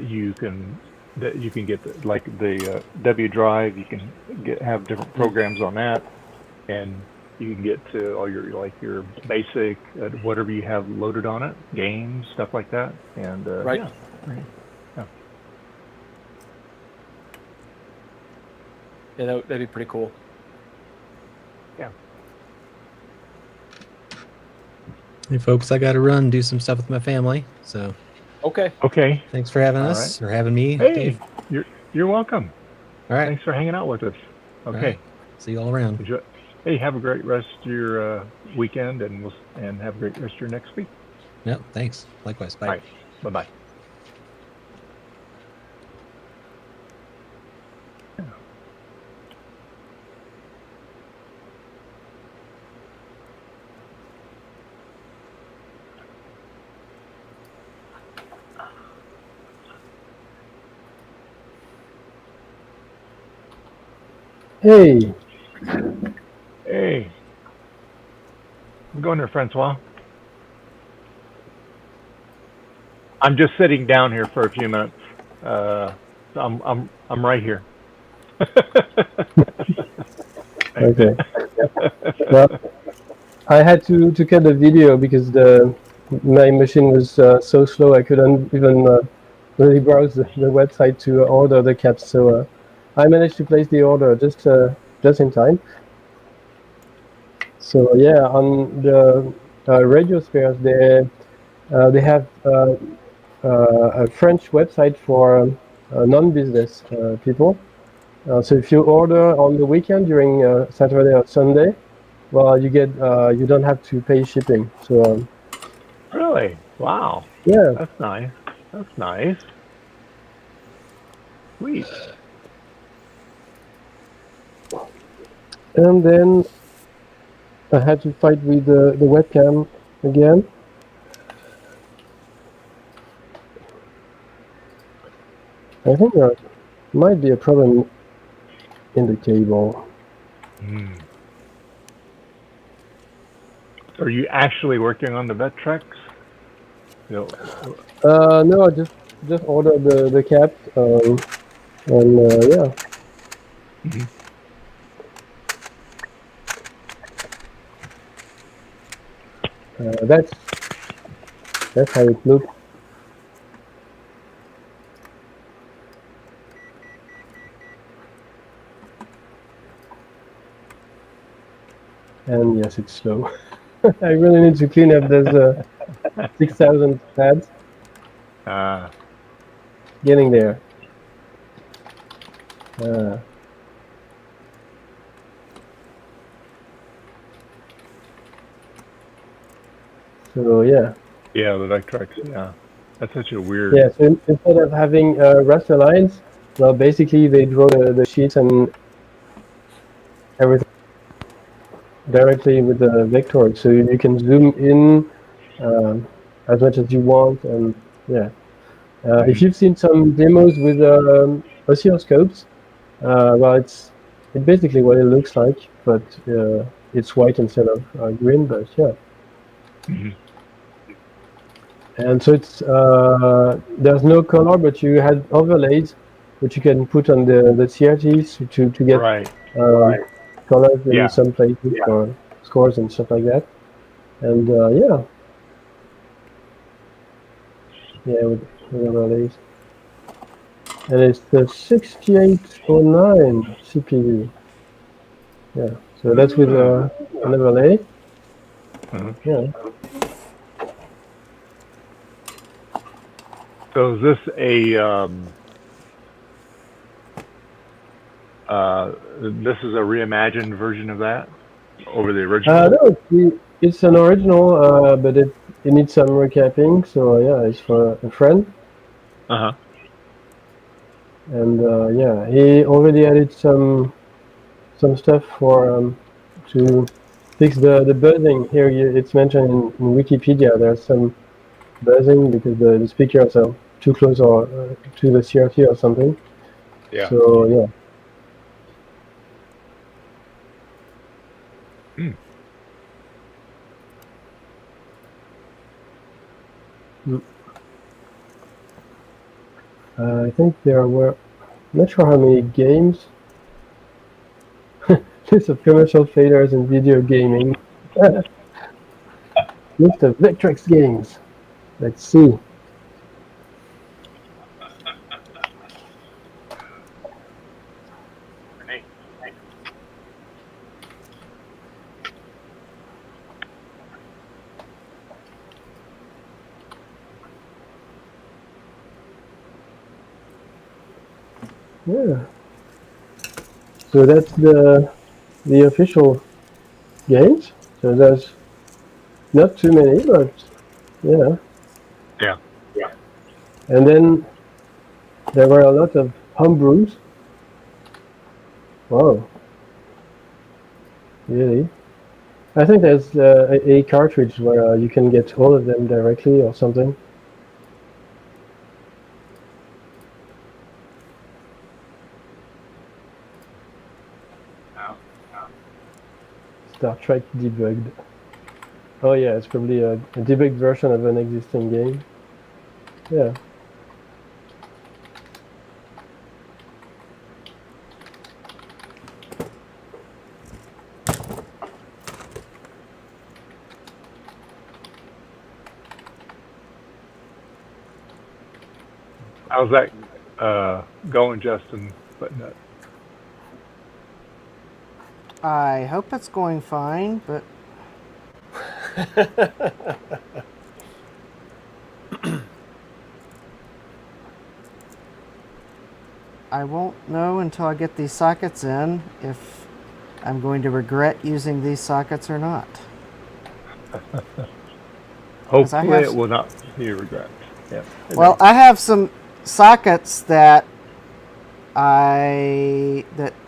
you can get, like the W drive. You can have different programs on that, and you can get to all your your basic whatever you have loaded on it, games, stuff like that, and right. Yeah. Yeah, that'd be pretty cool. Yeah. Hey folks, I gotta run, do some stuff with my family. So Okay. Okay. Thanks for having All us or having me, Hey, Dave. you're welcome. All right. Thanks for hanging out with us. Okay. All right. See you all around. Enjoy. Hey, have a great rest of your weekend, and have a great rest of your next week. Yep. Thanks. Likewise. Bye. All right. Bye-bye. Hey. Hey. I'm going there, Francois. I'm just sitting down here for a few minutes. I'm right here. Okay. Well, I had to cut the video because my machine was so slow I couldn't even really browse the website to order the caps. So I managed to place the order just in time. So yeah, on the radio spares, they have a French website for non-business people. So if you order on the weekend during Saturday or Sunday, well, you don't have to pay shipping. So Really? Wow. yeah. That's nice. That's nice. Sweet. And then I had to fight with the webcam again. I think there might be a problem in the cable. Are you actually working on the Vectrex? No. No, I just ordered the cap, and yeah. That's how it looks. And yes, it's slow. I really need to clean up those 6,000 pads. Getting there. So yeah. Yeah, the Vectrex. Yeah, that's such a weird. Yeah. So instead of having raster lines, well, basically they draw the sheets and everything directly with the vector, so you can zoom in as much as you want, and yeah. If you've seen some demos with oscilloscopes, well, it's basically what it looks like, but it's white instead of green. But yeah. And so it's there's no color, but you had overlays which you can put on the CRTs to get colors in some places or scores and stuff like that. And yeah, with overlays. And it's the 6809 CPU. Yeah, so that's with an overlay. Yeah. So is this a this is a reimagined version of that over the original? No, it's an original, but it needs some recapping. So yeah, it's for a friend. And yeah, he already added some stuff for to fix the buzzing. Here it's mentioned in Wikipedia. There's some buzzing because the speakers are too close or to the CRT or something. Yeah. So yeah. I think there were, I'm not sure how many games. List of commercial failures in video gaming. List of Vectrex games. Let's see. Yeah. So that's the official games. So there's not too many, but yeah. Yeah. And then there were a lot of homebrews. Wow. Really? I think there's a cartridge where you can get all of them directly or something. Star Trek debugged. Oh yeah, it's probably a debugged version of an existing game. Yeah. How's that going, Justin? I hope it's going fine, but I won't know until I get these sockets in if I'm going to regret using these sockets or not. Hopefully it will not be a regret. Yeah. Well, I have some sockets that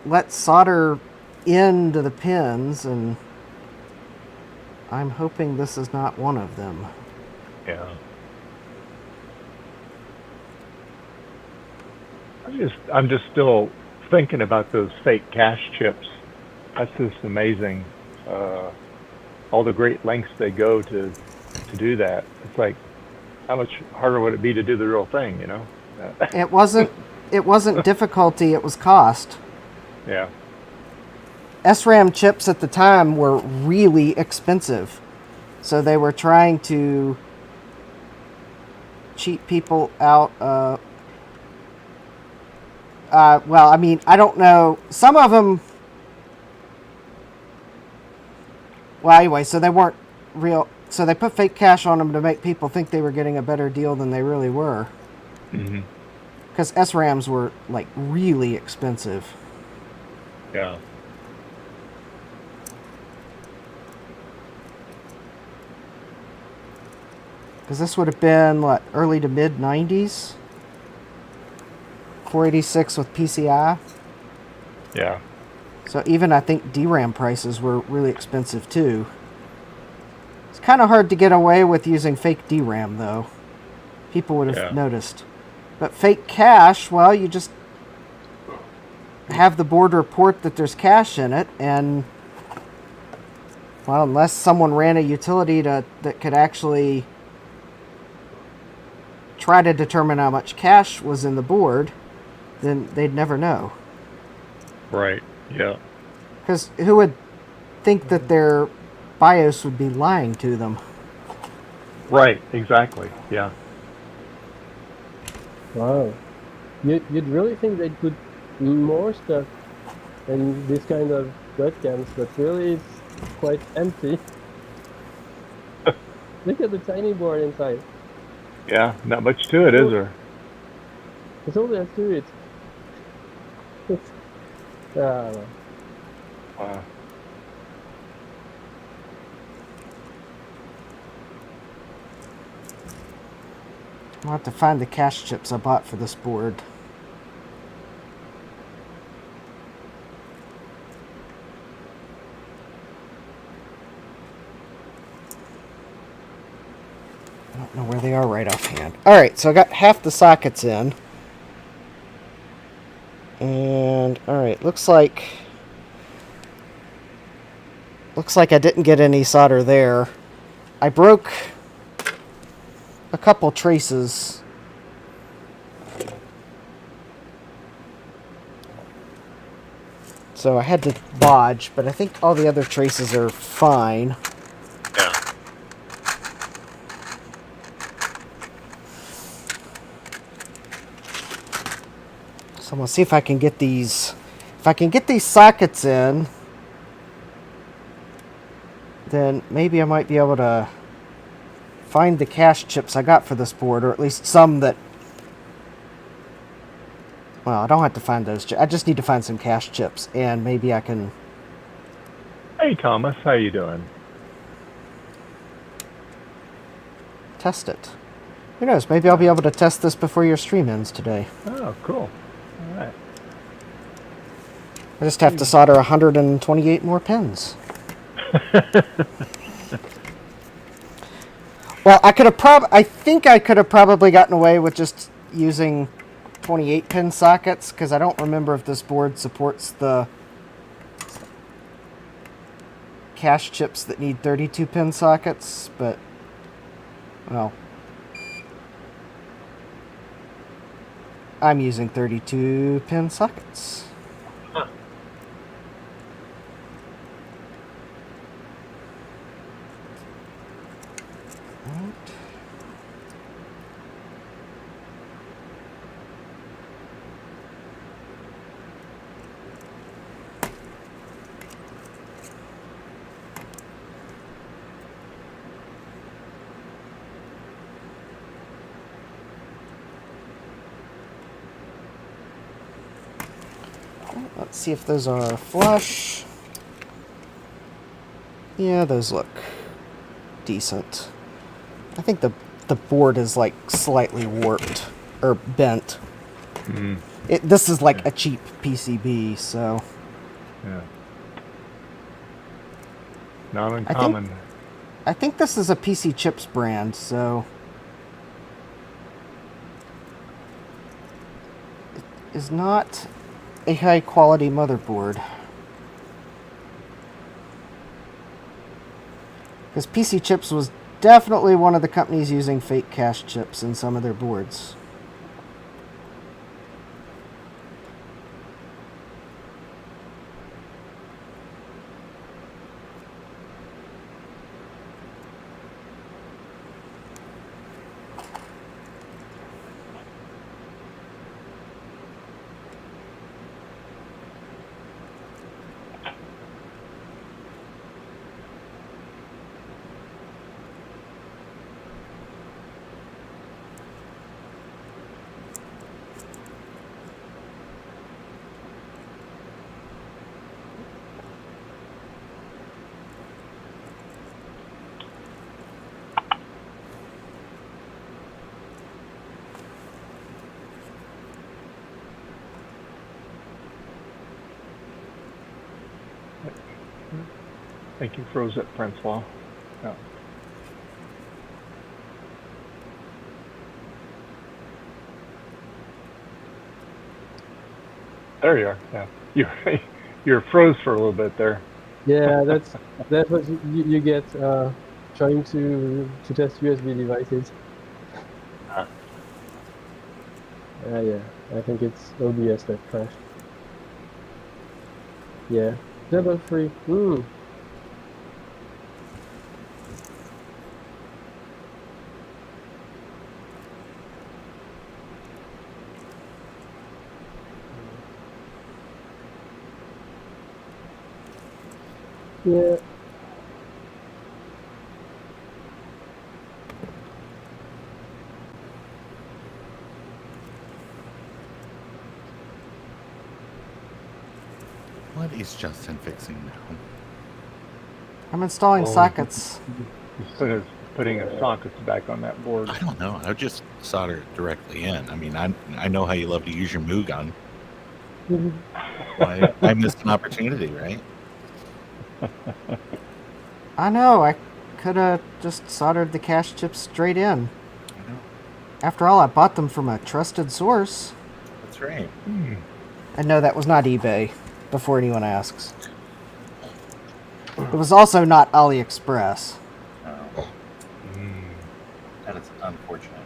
let solder into the pins, and I'm hoping this is not one of them. Yeah. I'm just still thinking about those fake cache chips. That's just amazing. All the great lengths they go to do that. It's like, how much harder would it be to do the real thing, you know? It wasn't difficulty, it was cost. Yeah. SRAM chips at the time were really expensive. So they were trying to cheat people out. Well, I mean, I don't know. Some of them... Well, anyway, so they weren't real. So they put fake cash on them to make people think they were getting a better deal than they really were. Because SRAMs were, like, really expensive. Yeah. Because this would have been, what, early to mid-90s? 486 with PCI? Yeah. So even I think DRAM prices were really expensive too. It's kind of hard to get away with using fake DRAM though. People would have noticed. But fake cache, well, you just have the board report that there's cache in it, and well, unless someone ran a utility that could actually try to determine how much cache was in the board, then they'd never know. Right. Yeah. Because who would think that their BIOS would be lying to them? Right. Exactly. Yeah. Wow. You'd really think they'd put more stuff in this kind of webcams, but really it's quite empty. Look at the tiny board inside. Yeah. Not much to it, is there? That's all there is to it. Wow. I'll have to find the cache chips I bought for this board. I don't know where they are right offhand. Alright, so I got half the sockets in. And, alright, looks like I didn't get any solder there. I broke a couple traces. So I had to bodge, but I think all the other traces are fine. Yeah. So I'm gonna see if I can get these. If I can get these sockets in, then maybe I might be able to find the cache chips I got for this board, or at least some that... Well, I don't have to find those. I just need to find some cache chips, and maybe I can... Hey, Thomas. How you doing? test it. Who knows? Maybe I'll be able to test this before your stream ends today. Oh, cool. All right. I just have to solder 128 more pins. Well, I think I could have probably gotten away with just using 28 pin sockets, because I don't remember if this board supports the cache chips that need 32 pin sockets, but well, I'm using 32 pin sockets. Huh. Let's see if those are flush. Yeah, those look decent. I think the board is like slightly warped or bent. Mm. This is like a cheap PCB, so Yeah. Not uncommon. I think this is a PC Chips brand, so it is not a high quality motherboard. Because PC Chips was definitely one of the companies using fake cache chips in some of their boards. I think you froze it, Francois. Yeah. There you are. Yeah, you're froze for a little bit there. Yeah, that's what you get trying to test USB devices. Yeah, I think it's OBS that crashed. Yeah, double free. Yeah. What is Justin fixing now? I'm installing sockets. He's putting his sockets back on that board. I don't know. I would just solder it directly in. I mean, I know how you love to use your Moo gun. Why I missed an opportunity, right? I know. I could have just soldered the cache chips straight in. I know. After all, I bought them from a trusted source. That's right. And no, that was not eBay, before anyone asks. It was also not AliExpress. Oh. That is unfortunate.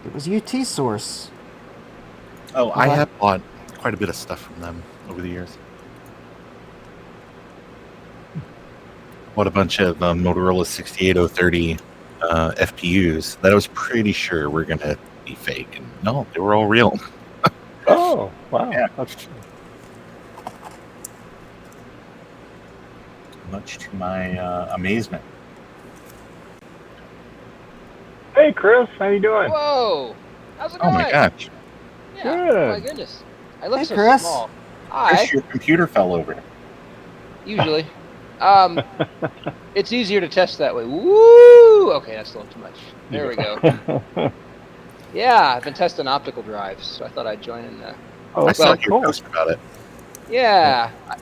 It was UT Source. Oh, I have bought quite a bit of stuff from them over the years. Bought a bunch of Motorola 68030 FPUs that I was pretty sure were going to be fake. And no, they were all real. Oh, wow. Yeah. That's, much to my amazement. hey, Chris, how you doing? Whoa! How's it Oh going? my gosh. Yeah. Good. Oh my goodness. I look Hey, so Chris. small. Hi. Chris, your computer fell over. Usually. It's easier to test that way. Woo! Okay, that's a little too much. There we go. Yeah, I've been testing optical drives, so I thought I'd join in there. Oh, I saw that's your cool. post about it. Yeah. I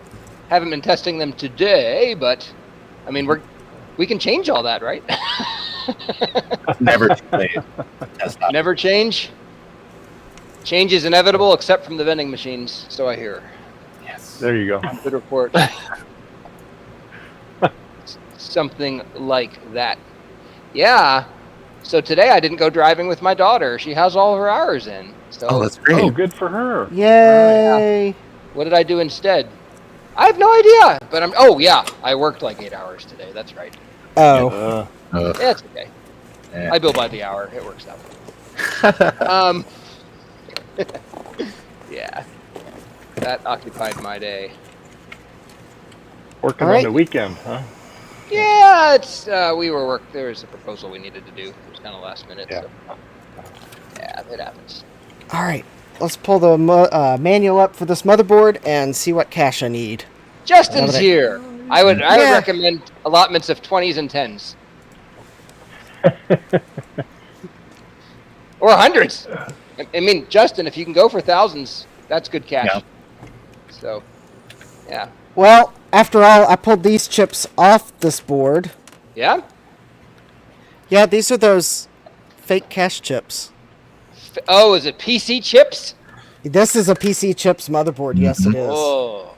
haven't been testing them today, but I mean we can change all that, right? Never too late. Test out. Never change. Change is inevitable, except from the vending machines, so I hear. Yes. There you go. Good report. Something like that. Yeah. So today I didn't go driving with my daughter. She has all of her hours in. So Oh, that's great. Oh, good for her. Yay! what did I do instead? I have no idea. But oh yeah, I worked like 8 hours today. That's right. Oh. Yeah, it's okay. Yeah. I bill by the hour. It works out. Yeah. That occupied my day. Working All right. on the weekend, huh? Yeah, it's there was a proposal we needed to do. It was kind of last minute. Yeah. So. Yeah, it happens. All right. Let's pull the manual up for this motherboard and see what cache I need. Justin's here. I would Yeah. recommend allotments of 20s and 10s. Or hundreds. I mean, Justin, if you can go for thousands, that's good cash. Yeah. So, yeah. Well, after all, I pulled these chips off this board. Yeah? Yeah, these are those fake cache chips. Oh, is it PC chips? This is a PC chips motherboard. Yes, it is. Oh.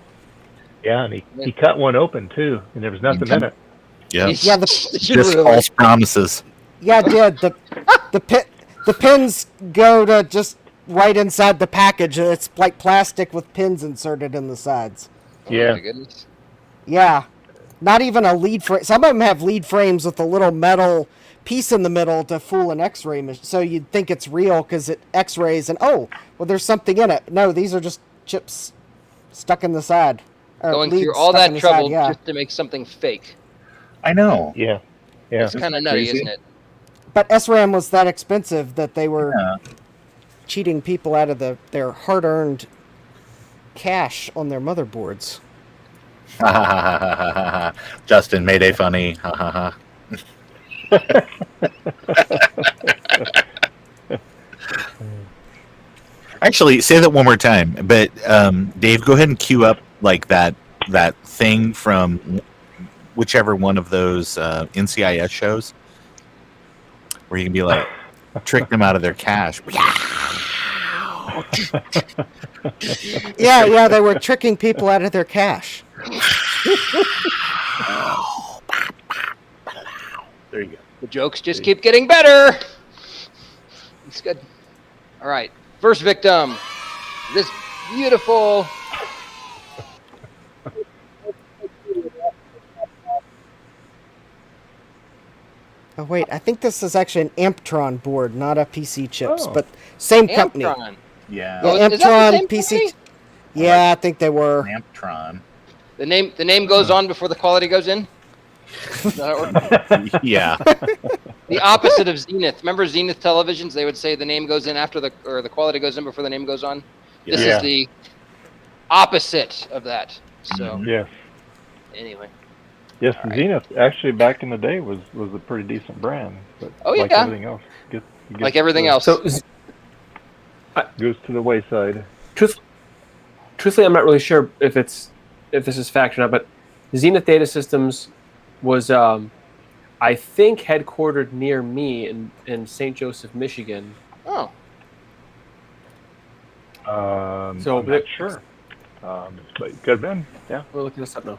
Yeah, and he cut one open too, and there was nothing in it. Yeah. Yeah, Just false promises. Yeah, I did. The pins go to just right inside the package. It's like plastic with pins inserted in the sides. Yeah. Oh my goodness. Yeah. Not even a lead frame. Some of them have lead frames with a little metal piece in the middle to fool an x-ray machine. So you'd think it's real because it x-rays and, oh, well, there's something in it. No, these are just chips stuck in the side. Or Going leads through all stuck in that the trouble side, yeah. just to make something fake. I know. Yeah. Yeah. It's kind of nutty, crazy? isn't it? But SRAM was that expensive that they were Yeah. cheating people out of their hard-earned cash on their motherboards. Justin, Mayday funny. Ha ha ha. Actually, say that one more time. But Dave, go ahead and queue up like that thing from whichever one of those NCIS shows where you can be like trick them out of their cash. Yeah, they were tricking people out of their cash. There you go. The jokes just keep getting better. It's good. All right. First victim. This beautiful. Oh wait, I think this is actually an Amptron board, not a PC chips, but same company. Amptron. Yeah. Yeah, Is that the Amptron same PC. company? Yeah, I think they were. Amptron. The name goes on before the quality goes in. Is that how it works? Yeah. The opposite of Zenith. Remember Zenith televisions? They would say the name goes in after the quality goes in before the name goes on. This Yeah. is the opposite of that. So Yes. anyway. Yes, Zenith actually back in the day was a pretty decent brand, but Oh, like yeah. everything else, Like everything else. So, goes to the wayside. truthfully, I'm not really sure if this is fact or not, but Zenith Data Systems was, I think, headquartered near me in St. Joseph, Michigan. Oh. So I'm not sure. But it could have been, yeah. We're looking this up now.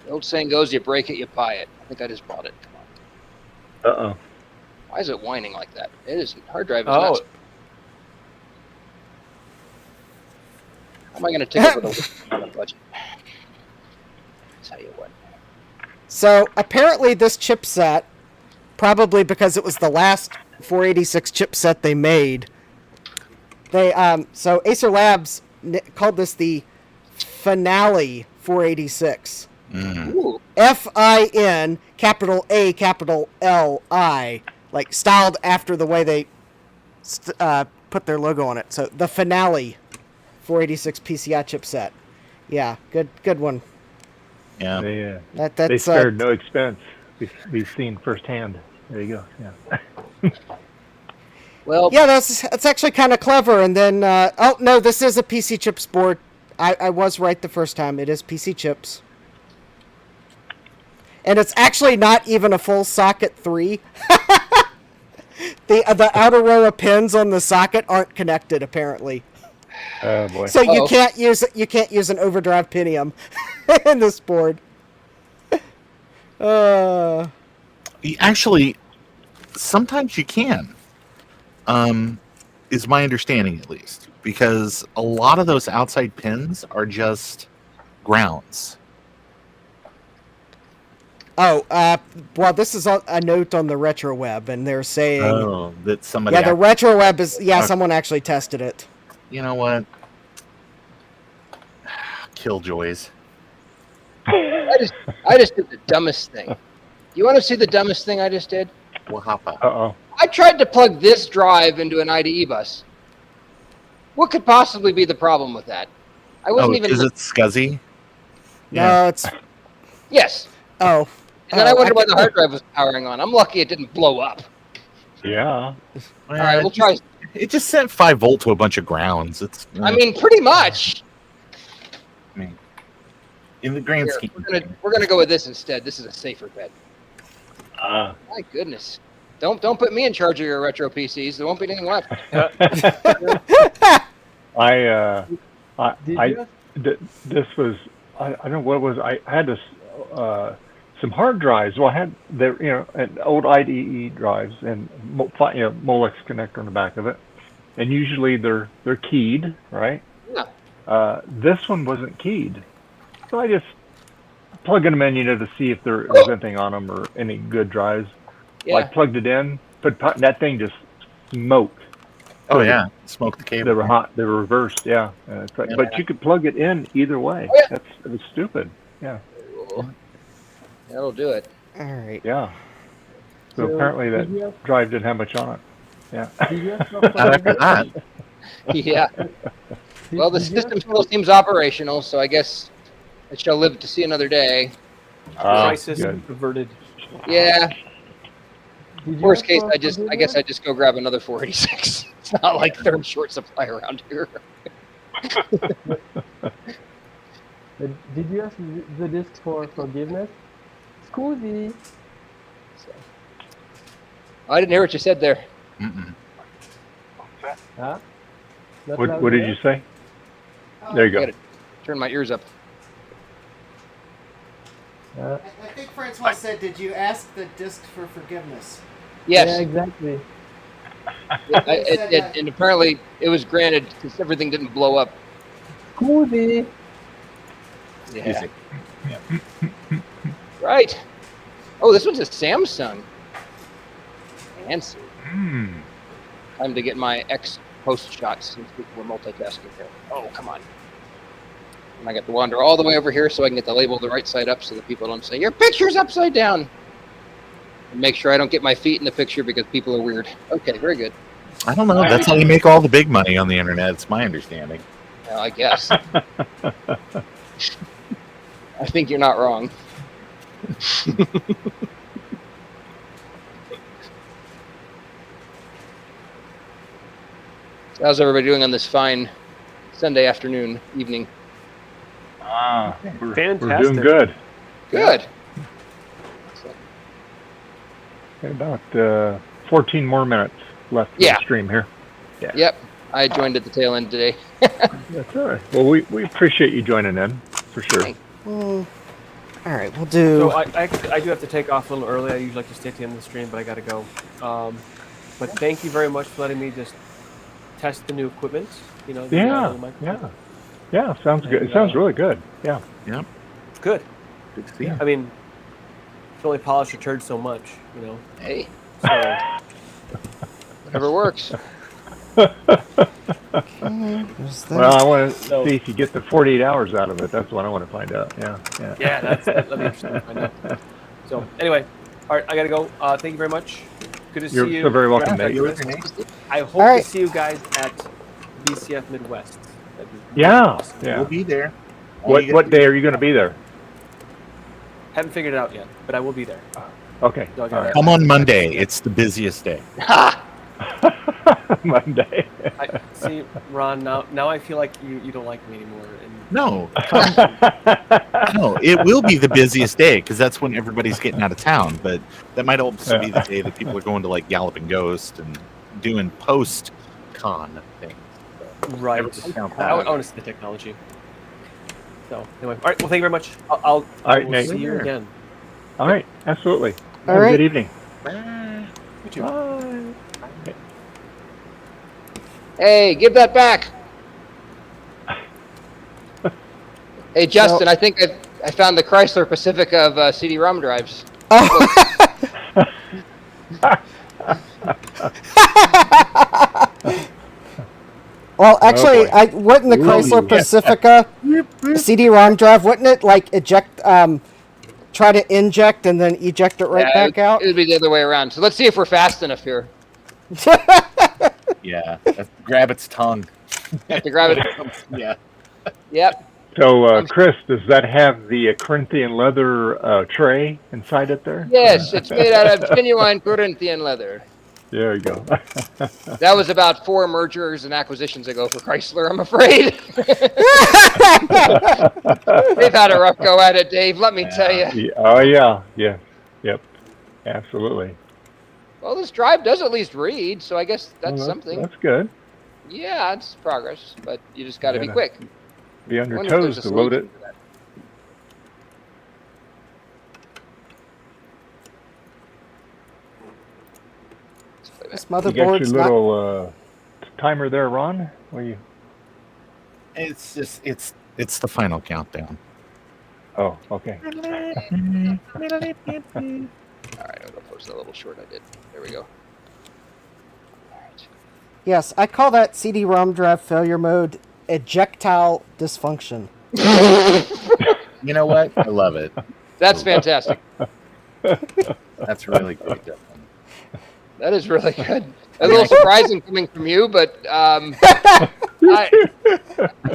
The old saying goes, you break it, you buy it. I think I just bought it. Uh-oh. Why is it whining like that? It is hard drive is Oh. nuts. How am I going to take over on a budget? Tell you what. So apparently this chipset, probably because it was the last 486 chipset they made, so Acer Labs called this the Finale 486. Ooh. Fin capital A capital Li, like styled after the way they put their logo on it. So the Finale 486 PCI chipset. Yeah, good one. Yeah. They spared no expense. We've seen firsthand. There you go. Yeah. Well, yeah, that's actually kind of clever. And then, oh no, this is a PC chips board. I was right the first time. It is PC chips, and it's actually not even a full socket 3. The outer row of pins on the socket aren't connected apparently. Oh boy. So you can't use an overdrive Pentium in this board. Actually, sometimes you can. Is my understanding at least, because a lot of those outside pins are just grounds. Oh, well, this is a note on the RetroWeb, and they're saying, That somebody. yeah, the RetroWeb is, Okay. someone actually tested it. You know what? Killjoys. I just did the dumbest thing. You want to see the dumbest thing I just did? What happened? Uh-oh. I tried to plug this drive into an IDE bus. What could possibly be the problem with that? I wasn't even. Is it SCSI? No, it's. Yes. Oh. And then I wondered why the hard drive was powering on. I'm lucky it didn't blow up. Yeah. All right, we'll try. It just sent 5 volt to a bunch of grounds. It's. I mean, pretty much. I mean, in the grand Here, scheme. we're gonna go with this instead. This is a safer bet. Ah. My goodness. Don't put me in charge of your retro PCs. There won't be anything left. This was I don't know what it was. I had this some hard drives. Well, I had an old IDE drives and Molex connector on the back of it, and usually they're keyed, right? Yeah. This one wasn't keyed, so I just plugged them in, to see if there was anything on them or any good drives. Yeah. I plugged it in, that thing just smoked. Oh yeah, smoke the cable. They were hot. They were reversed. Yeah. It's like, but you could plug it in either way. Oh, yeah. It was stupid. Yeah. That'll do it. All right. Yeah. So apparently that drive didn't have much on it. Yeah. After that. Yeah. Well, the system still seems operational, so I guess it shall live to see another day. Crisis good. averted. Yeah. Did you Worst ask case, for I guess forgiveness? I just go grab another 486. It's not like they're in short supply around here. Did you ask the disc for forgiveness? Scusi. I didn't hear what you said there. Huh? Not What loud did enough? you say? There you I go. gotta turn my ears up. I think Francois said, "Did you ask the disc for forgiveness?" Yes. Yeah, exactly. And apparently it was granted because everything didn't blow up. Scusi. Yeah. Right. Oh, this one's a Samsung. Fancy. Time to get my X post shots since we're multitasking here. Oh, come on. And I got to wander all the way over here so I can get the label the right side up so that people don't say, your picture's upside down. And make sure I don't get my feet in the picture because people are weird. Okay, very good. I don't know. That's how you make all the big money on the internet. It's my understanding. Well, I guess. I think you're not wrong. How's everybody doing on this fine Sunday afternoon, evening? We're Fantastic. doing good. Good. About 14 more minutes left of Yeah. the stream here. Yeah. Yep. I joined at the tail end today. That's all right. Well, we appreciate you joining in, for sure. All right, we'll do. So I do have to take off a little early. I usually like to stay at the end of the stream, but I got to go. But thank you very much for letting me just test the new equipment. You know. The, Yeah, yeah. Sounds good. It sounds really good. Yeah. Yep. Good. Good to see you. I mean, you can only polish your turd so much, you know. Hey. So, whatever works. Well, I want to see if you get the 48 hours out of it. That's what I want to find out. Yeah. Yeah, that'll be interesting to find out. So anyway, all right, I gotta go. Thank you very much. Good to You're see you. so very welcome, Yeah, Nate. I hope All right. to see you guys at BCF Midwest. That'd be Yeah. awesome. Yeah. We'll be there. What day are you going to be there? Haven't figured it out yet, but I will be there. Okay. So I All gotta- right. Come on Monday. It's the busiest day. Monday. See, Ron. Now I feel like you don't like me anymore. And No. No, it will be the busiest day because that's when everybody's getting out of town. But that might also be the day that people are going to like Galloping Ghost and doing post-con things. right. Everybody count I that. want to see the technology. So anyway, all right. Well, thank you very much. I'll right, will Nate. see you again. All right. Absolutely. All Have a right. good evening. You too. Bye. Hey, give that back. Hey, Justin, I think I found the Chrysler Pacifica of CD-ROM drives. Well, actually, boy. wouldn't the Chrysler Pacifica CD-ROM drive, wouldn't it like eject, try to inject and then eject it right back out? It would be the other way around. So let's see if we're fast enough here. Yeah. Grab its tongue. Have to grab it. Yeah. Yep. So, Chris, does that have the Corinthian leather tray inside it there? Yes, it's made out of genuine Corinthian leather. There you go. That was about 4 mergers and acquisitions ago for Chrysler, I'm afraid. They've had a rough go at it, Dave, let me tell you. Yeah. Oh, yeah. Yeah. Yep. Absolutely. Well, this drive does at least read, so I guess that's Well, something. That's good. Yeah, it's progress, but you just got to be Yeah. quick. Be on your Wonder if there's toes a to load it. solution for that. This You got motherboard's your not. little timer there, Ron? What you? It's just it's the final countdown. Oh, okay. All right, I'm going to post that little short I did. There we go. Yes, I call that CD-ROM drive failure mode ejectile dysfunction. You know what? I love it. That's fantastic. That's really good. That is really good. A little surprising coming from you, but I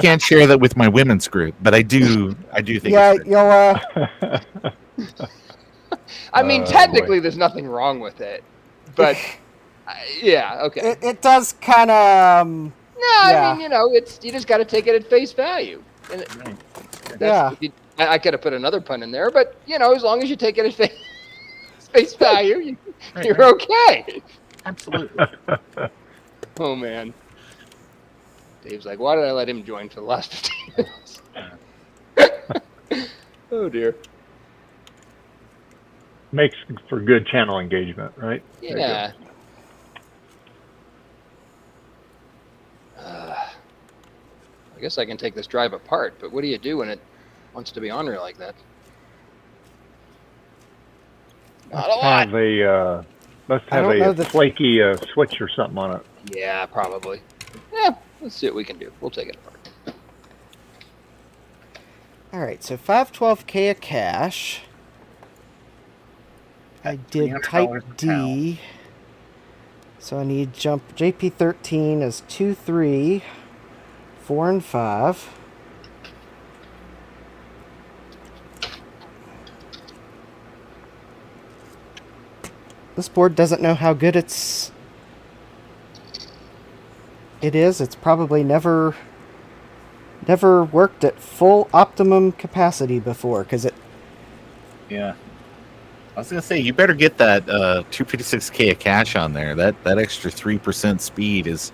can't share that with my women's group, but I do think Yeah, it's good. you'll. I mean, technically, there's nothing wrong with it. but yeah, okay. It does kind of. No, yeah. I mean, you just got to take it at face value. And I could have put another pun in there, but as long as you take it at face value, you're okay. Absolutely. Oh man. Dave's like, why did I let him join for the last 15 minutes? Oh dear. Makes for good channel engagement, right? Yeah. I guess I can take this drive apart, but what do you do when it wants to be on there like that? Not a lot. Let's have a flaky switch or something on it. Yeah, probably. Yeah, let's see what we can do. We'll take it apart. All right, so 512K of cash. I did type D. So I need jump. JP13 is 2, 3, 4, and 5. This board doesn't know how good it is. It's probably never worked at full optimum capacity before, because it. Yeah. I was gonna say you better get that 256K of cash on there. That extra 3% speed it's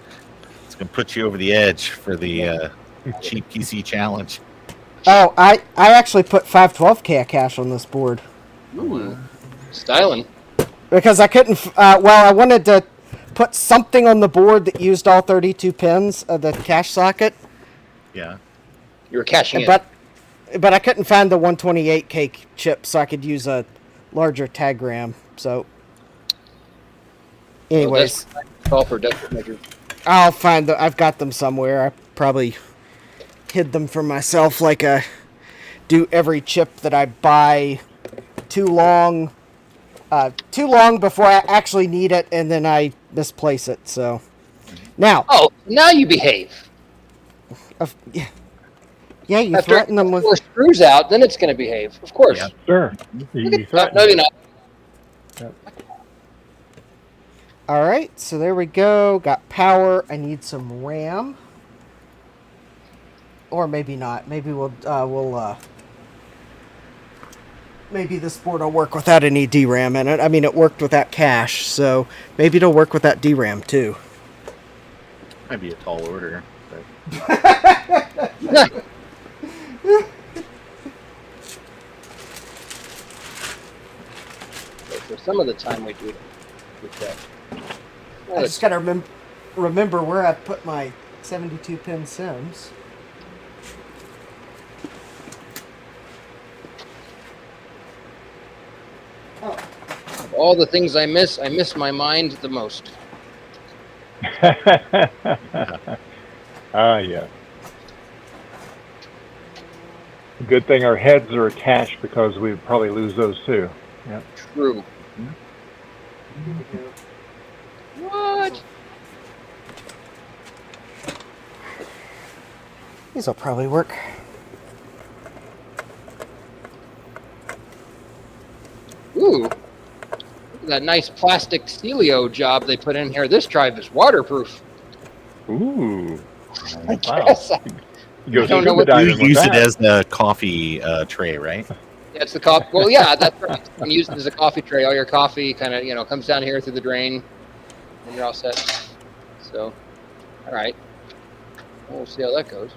gonna put you over the edge for the cheap PC challenge. Oh, I actually put 512K of cash on this board. Ooh, styling. Because I couldn't. I wanted to put something on the board that used all 32 pins of the cache socket. Yeah. You were cashing it. But I couldn't find the 128K chip, so I could use a larger tag RAM. So, anyways, call for desperate measures. I'll find them. I've got them somewhere. I probably hid them from myself, like I do every chip that I buy too long before I actually need it, and then I misplace it. So now. Oh, now you behave. Yeah, you After threaten them with 4 screws out, then it's going to behave. Of course. Yeah, sure. You No, you're not. Yep. All right, so there we go. Got power. I need some RAM, or maybe not. Maybe maybe this board will work without any DRAM in it. I mean, it worked without cache, so maybe it'll work without DRAM too. Might be a tall order. For some of the time we do that. I just gotta remember where I put my 72-pin Sims. Of all the things I miss my mind the most. Yeah. Good thing our heads are attached, because we'd probably lose those too. Yeah. True. What? These will probably work. Ooh. Look at that nice plastic Celio job they put in here. This drive is waterproof. Ooh. I guess. You use it as the coffee tray, right? Yeah, it's the coffee. Well, yeah, that's right. You can use it as a coffee tray. All your coffee kind of, comes down here through the drain, and you're all set. So, all right. We'll see how that goes.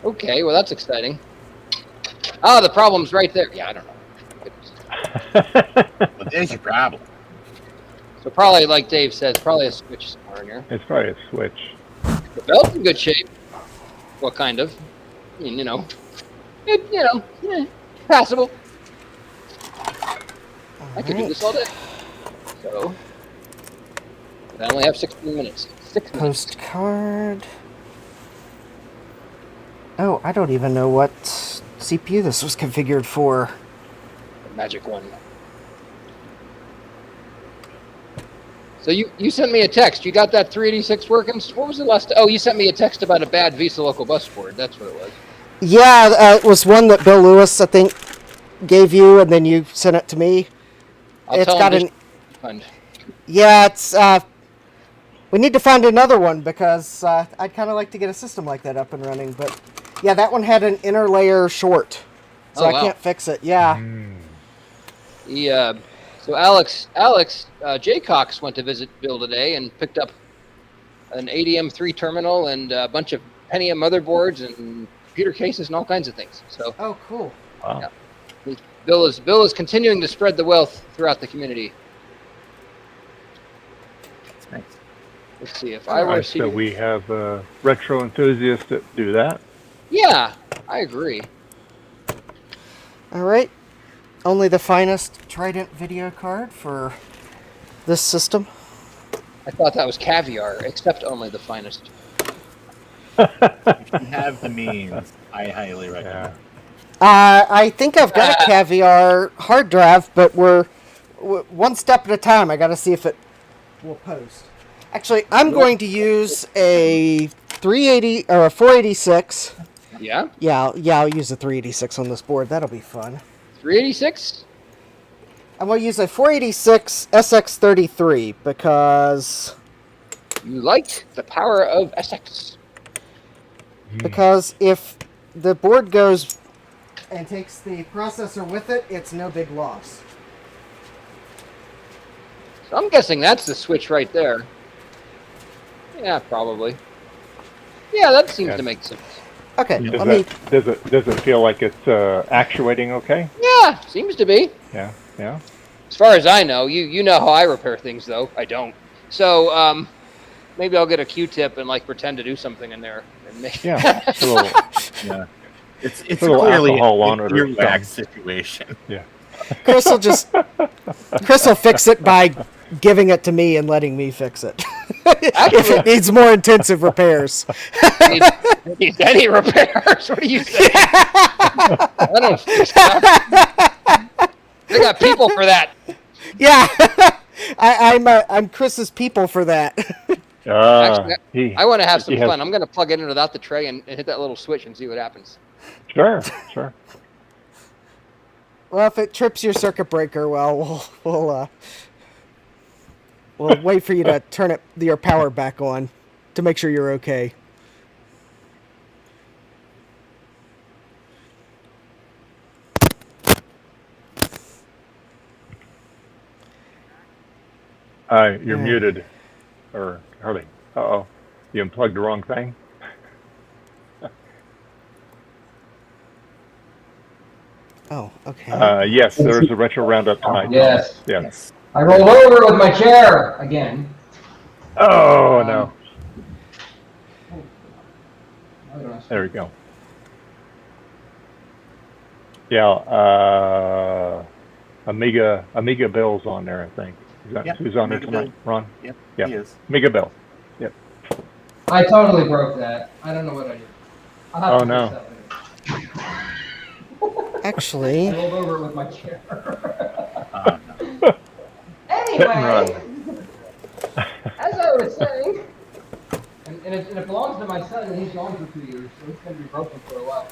Okay, well, that's exciting. Oh, the problem's right there. Yeah, I don't know. Well, there's your problem. So probably, like Dave says, probably a switch somewhere in here. It's probably a switch. The belt's in good shape. What kind of? I mean, passable. I could do this all day. So, I only have 16 minutes. 6 minutes. Postcard. Oh, I don't even know what CPU this was configured for. The magic one. So you sent me a text. You got that 386 working? What was the last? Oh, you sent me a text about a bad Visa local bus board. That's what it was. Yeah, it was one that Bill Lewis, I think, gave you, and then you sent it to me. I'll it's tell got him an. to fund. Yeah, it's. We need to find another one because I'd kind of like to get a system like that up and running. But yeah, that one had an inner layer short, so Oh, I wow. can't fix it. Yeah. So Alex J. Cox went to visit Bill today and picked up an ADM3 terminal and a bunch of Pentium motherboards and computer cases and all kinds of things. So Oh, cool. Wow. yeah. Bill is continuing to spread the wealth throughout the community. That's nice. Let's see if I were to So we have retro enthusiasts that do that. Yeah, I agree. All right. Only the finest Trident video card for this system. I thought that was caviar, except only the finest. If you have the means, I highly recommend. I think I've got a caviar hard drive, but we're one step at a time. I got to see if it will post. Actually, I'm going to use a 380 or a 486. Yeah? Yeah, I'll use a 386 on this board. That'll be fun. 386? I'm going to use a 486 SX33 because... You like the power of SX. Because if the board goes and takes the processor with it, it's no big loss. So I'm guessing that's the switch right there. Yeah, probably. Yeah, that seems to make sense. Okay, Does it feel like it's actuating okay? Yeah, seems to be. Yeah. As far as I know, you know how I repair things, though. I don't. So maybe I'll get a Q-tip and like pretend to do something in there. And make... Yeah. It's a little, Yeah. It's a little clearly alcohol on it or an earwax situation. Yeah. Chris will fix it by giving it to me and letting me fix it. If it needs more intensive repairs. Needs any repairs? What are you saying? I don't fix that. They got people for that. Yeah. I'm Chris's people for that. Actually, I want to have some fun. I'm going to plug it in without the tray and hit that little switch and see what happens. Sure. Well, if it trips your circuit breaker, well, we'll wait for you to turn your power back on to make sure you're okay. You're muted. Or Harley. Uh-oh. You unplugged the wrong thing? Oh, okay. Yes, there's a retro roundup tonight. Yes. I rolled over with my chair again. Oh, no. There we go. Yeah, Amiga Bill's on there, I think. Who's on there tonight? Ron? Yep, yeah. he is. Amiga Bill. Yep. I totally broke that. I don't know what I did. Oh, no. Actually... I rolled over with my chair. Hit and run. As I was saying, and it belongs to my son, and he's gone for 2 years, so it's going to be broken for a while.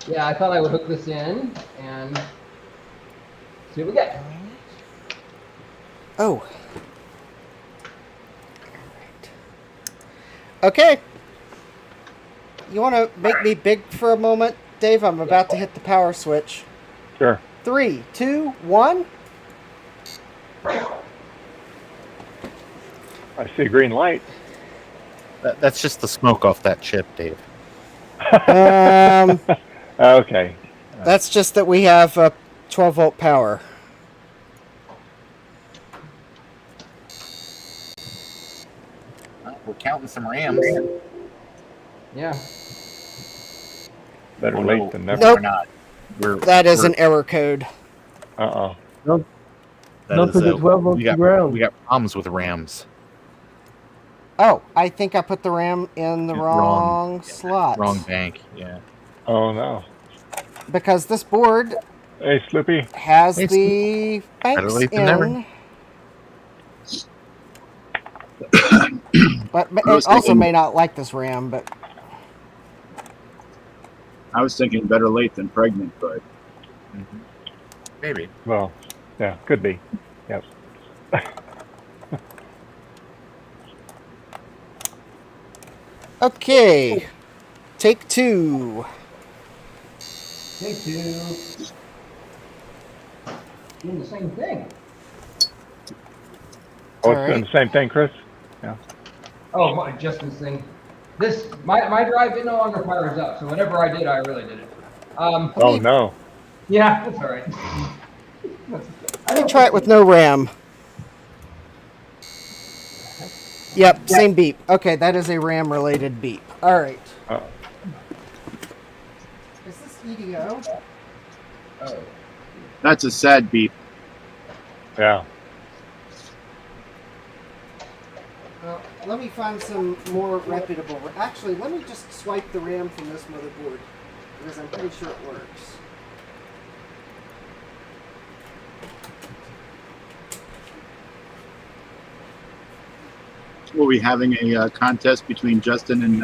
Yeah, I thought I would hook this in and see what we get. Oh. Okay. You want to make me big for a moment, Dave? I'm about to hit the power switch. Sure. 3, 2, 1. I see a green light. That's just the smoke off that chip, Dave. Okay. That's just that we have 12-volt power. We're counting some rams. Yeah. Better late than never. Nope. We're not. That is an error code. Uh-oh. Not put the 12 volt to ground. We got problems with rams. Oh, I think I put the RAM in the wrong slot. Wrong bank, yeah. Oh, no. Because this board Hey, Slippy. has Hey, the Better banks late than in. never. But it also may not like this RAM, but... I was thinking better late than pregnant, but maybe. Well, yeah, could be. Yep. Okay. Take two. Take two. Doing the same thing. Oh, it's doing the same thing, Chris? Yeah. Oh, just this thing. My drive, it no longer fires up, so whatever I did, I really did it. Oh, no. Yeah, that's all right. Let me try it with no RAM. Yep, same beep. Okay, that is a RAM-related beep. All right. Is this EDO? Oh. that's a sad beep. Yeah. Well, let me find some more reputable. Actually, let me just swipe the RAM from this motherboard because I'm pretty sure it works. We'll be having a contest between Justin and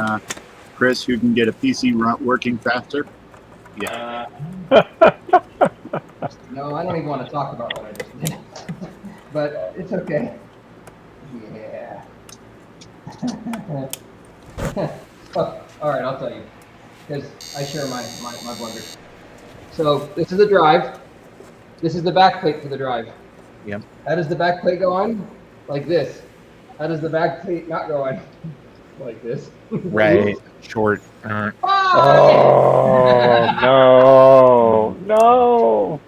Chris who can get a PC working faster. Yeah. No, I don't even want to talk about what I just did. But it's okay. Yeah. Oh, all right, I'll tell you. Because I share my blunders. So this is the drive. This is the back plate for the drive. Yep. How does the back plate go on? Like this. How does the back plate not go on? Like this. Right. Short. Oh, no.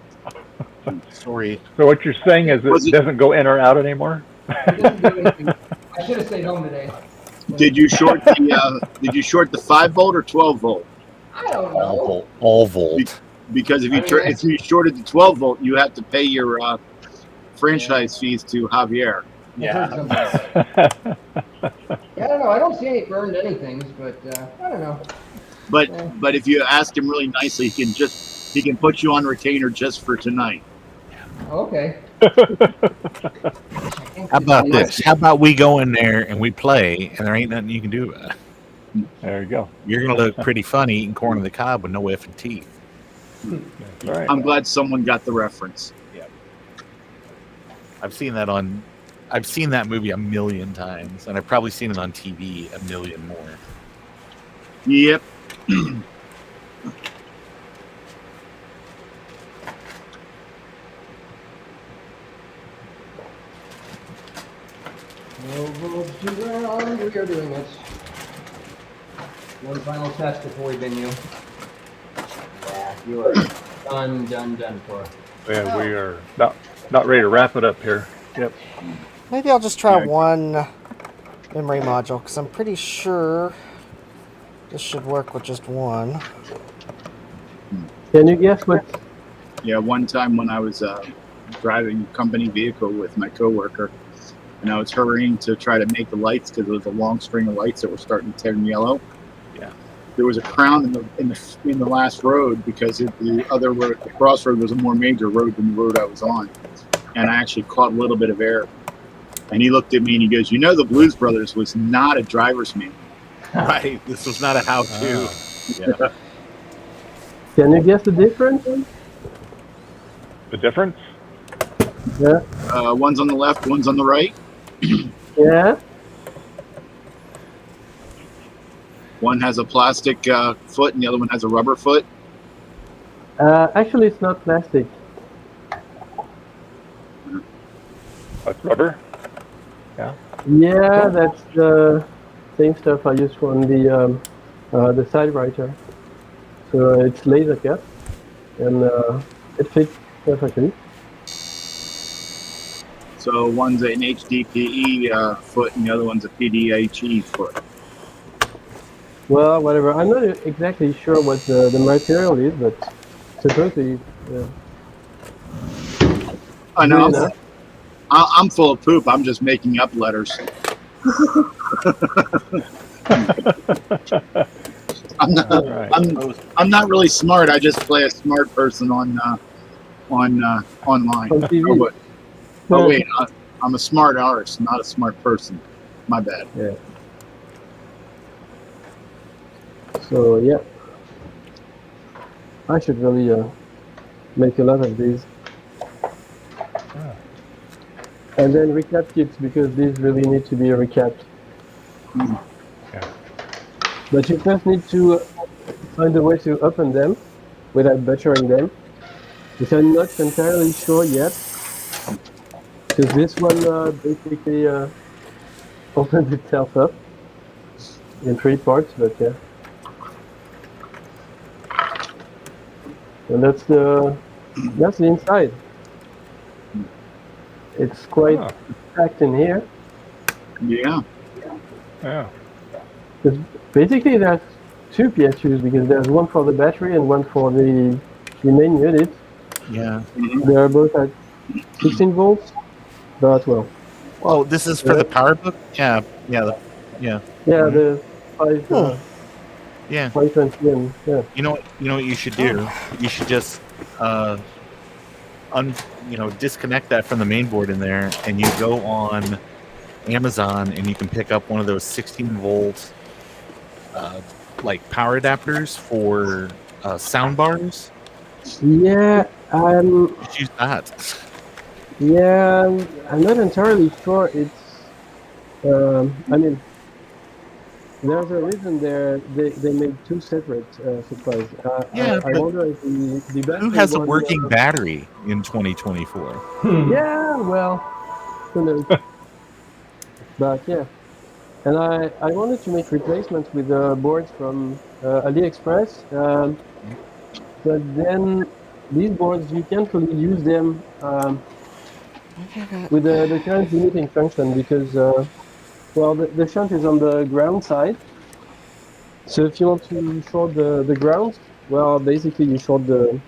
Sorry. So what you're saying is it doesn't go in or out anymore? It doesn't do anything. I should have stayed home today. Did you short the 5 volt or 12 volt? I don't know. All volt. Because if you shorted the 12 volt, you have to pay your franchise fees to Javier. Yeah. Yeah, I don't know. I don't see any burned anything, but I don't know. But if you ask him really nicely, he can put you on retainer just for tonight. Okay. How about this? How about we go in there and we play, and there ain't nothing you can do about it. There you go. You're gonna look pretty funny eating corn on the cob with no effing teeth. Right. I'm glad someone got the reference. Yeah. I've seen that movie a million times, and I've probably seen it on TV a million more. Yep. No votes to round. We are doing it. One final test before we bin you. Yeah, you are done for. Yeah, we are not ready to wrap it up here. Yep. Maybe I'll just try one memory module because I'm pretty sure this should work with just one. Can you guess what? Yeah, one time when I was driving a company vehicle with my coworker, and I was hurrying to try to make the lights because there was a long string of lights that were starting to turn yellow. Yeah. There was a crown in the last road because the other road, the crossroad, was a more major road than the road I was on, and I actually caught a little bit of air. And he looked at me and he goes, "You know, the Blues Brothers was not a driver's manual." Right. This was not a how-to. Yeah. Can you guess the difference? The difference? Yeah. One's on the left, one's on the right. Yeah. One has a plastic foot and the other one has a rubber foot. Actually, it's not plastic. That's rubber? Yeah. Yeah, that's the same stuff I use on the side writer. So it's laser cut, and it fits perfectly. So one's an HDPE foot and the other one's a PDHE foot. Well, whatever. I'm not exactly sure what the material is, but supposedly, yeah. I know. Yeah. I'm full of poop. I'm just making up letters. I'm not really smart. I just play a smart person on online. On TV. Oh wait, I'm a smart artist, not a smart person. My bad. Yeah. So yeah. I should really make a lot of these. And then recap kits, because these really need to be recapped. But you first need to find a way to open them without butchering them, which I'm not entirely sure yet, because this one basically opens itself up in 3 parts, but yeah. And that's the inside. It's quite packed in here. Yeah. Yeah. Because basically there's 2 PSUs, because there's one for the battery and one for the main unit. Yeah. They are both at 16 volts, but well. Oh, this is for the power book? Yeah. Yeah. Yeah. Yeah, the 5. Yeah. 520 and yeah. You know what you should do? You should just disconnect that from the main board in there, and you go on Amazon and you can pick up one of those 16 volt like power adapters for sound bars. Yeah, Use that. Yeah, I'm not entirely sure. It's I mean, there's a reason they made 2 separate supplies. Yeah, I wonder if the battery Who has a one, working battery in 2024? Yeah, well, who knows? But yeah, and I wanted to make replacements with boards from AliExpress, but then these boards you can't really use them with the current limiting function, because well, the shunt is on the ground side. So if you want to short the ground, well, basically you short the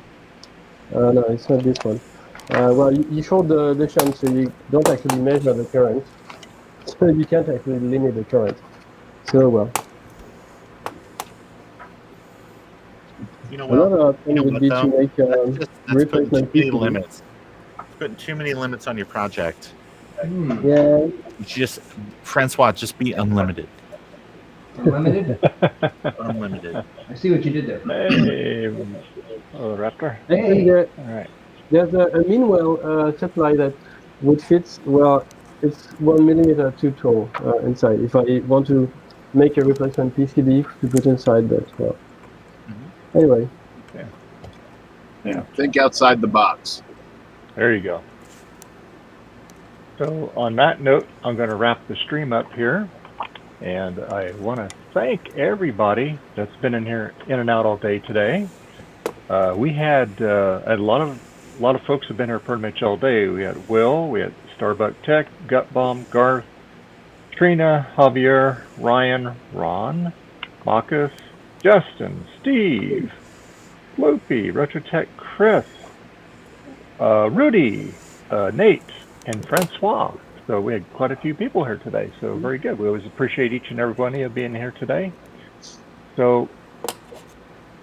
no, it's not this one. Well, you short the shunt, so you don't actually measure the current. So you can't actually limit the current. So well. Another option would be to make that's replacement putting too many PCB. limits. Putting too many limits on your project. Yeah. Just Francois, just be unlimited. Unlimited? Unlimited. I see what you did there. Hey, Raptor. Actually, All right. there's a meanwhile supply that would fit. Well, it's 1 millimeter too tall inside. If I want to make a replacement PCB to put inside, but well. Anyway. Yeah. Think outside the box. There you go. So on that note, I'm going to wrap the stream up here, and I want to thank everybody that's been in here, in and out all day today. We had a lot of folks have been here pretty much all day. We had Will, we had Starbuck Tech, Gut Bomb, Garth, Trina, Javier, Ryan, Ron, Marcus, Justin, Steve, Loopy, Retrotech, Chris, Rudy, Nate, and Francois. So we had quite a few people here today. So very good. We always appreciate each and every one of you being here today. So,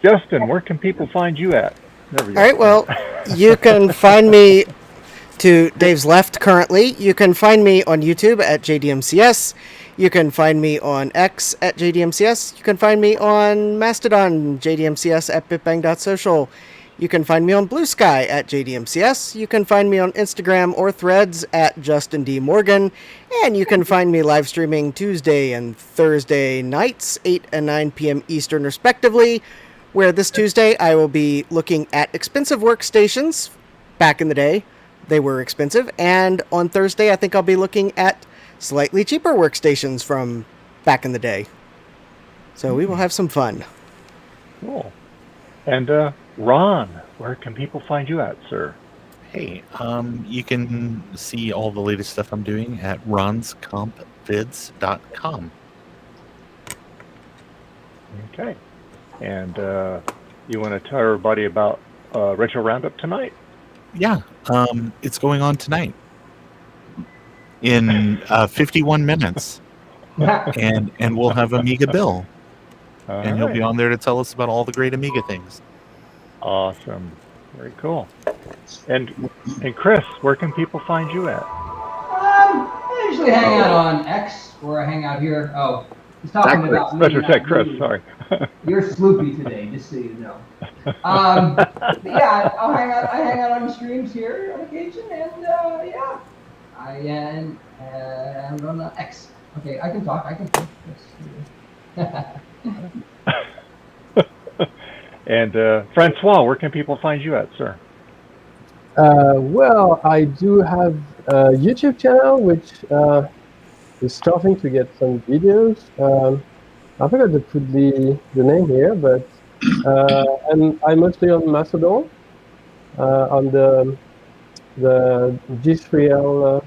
Justin, where can people find you at? There we go. All right, well, you can find me to Dave's left currently. You can find me on YouTube at JDMCS. You can find me on X at JDMCS. You can find me on Mastodon, JDMCS at bitbang.social. You can find me on Blue Sky at JDMCS. You can find me on Instagram or Threads at Justin D. Morgan. And you can find me live streaming Tuesday and Thursday nights, 8 and 9 p.m. Eastern respectively, where this Tuesday I will be looking at expensive workstations. Back in the day, they were expensive. And on Thursday, I think I'll be looking at slightly cheaper workstations from back in the day. So we will have some fun. Cool. And Ron, where can people find you at, sir? Hey, you can see all the latest stuff I'm doing at ronscompvids.com. Okay. And you want to tell everybody about Retro Roundup tonight? Yeah, it's going on tonight in 51 minutes, and we'll have Amiga Bill, and he'll be on there to tell us about all the great Amiga things. Awesome, very cool. And Chris, where can people find you at? I usually hang out on X, or I hang out here. Oh, He's talking Exactly. about me, Special not Tech Chris, you. sorry. You're Sloopy today, just so you know. But yeah, I hang out on the streams here on occasion, and yeah, I am on X. Okay, I can talk. And Francois, where can people find you at, sir? Well, I do have a YouTube channel which is starting to get some videos. I forgot to put the name here, but and I'm mostly on Mastodon, on the G3L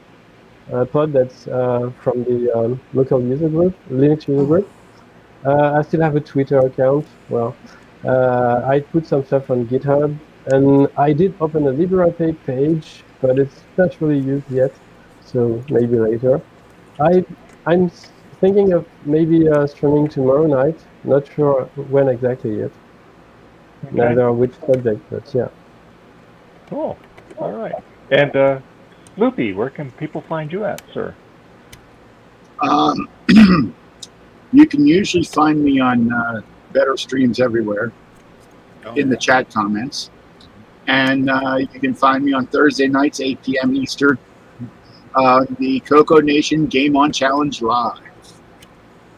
pod that's from the local user group, Linux user group. I still have a Twitter account. Well, I put some stuff on GitHub, and I did open a LibrePay page, but it's not really used yet, so maybe later. I'm thinking of maybe streaming tomorrow night. Not sure when exactly yet. Okay. Neither which subject, but yeah. Cool. All right. And Loopy, where can people find you at, sir? You can usually find me on Better Streams Everywhere in the chat comments. And you can find me on Thursday nights, 8 p.m. Eastern, the Coco Nation Game On Challenge Live.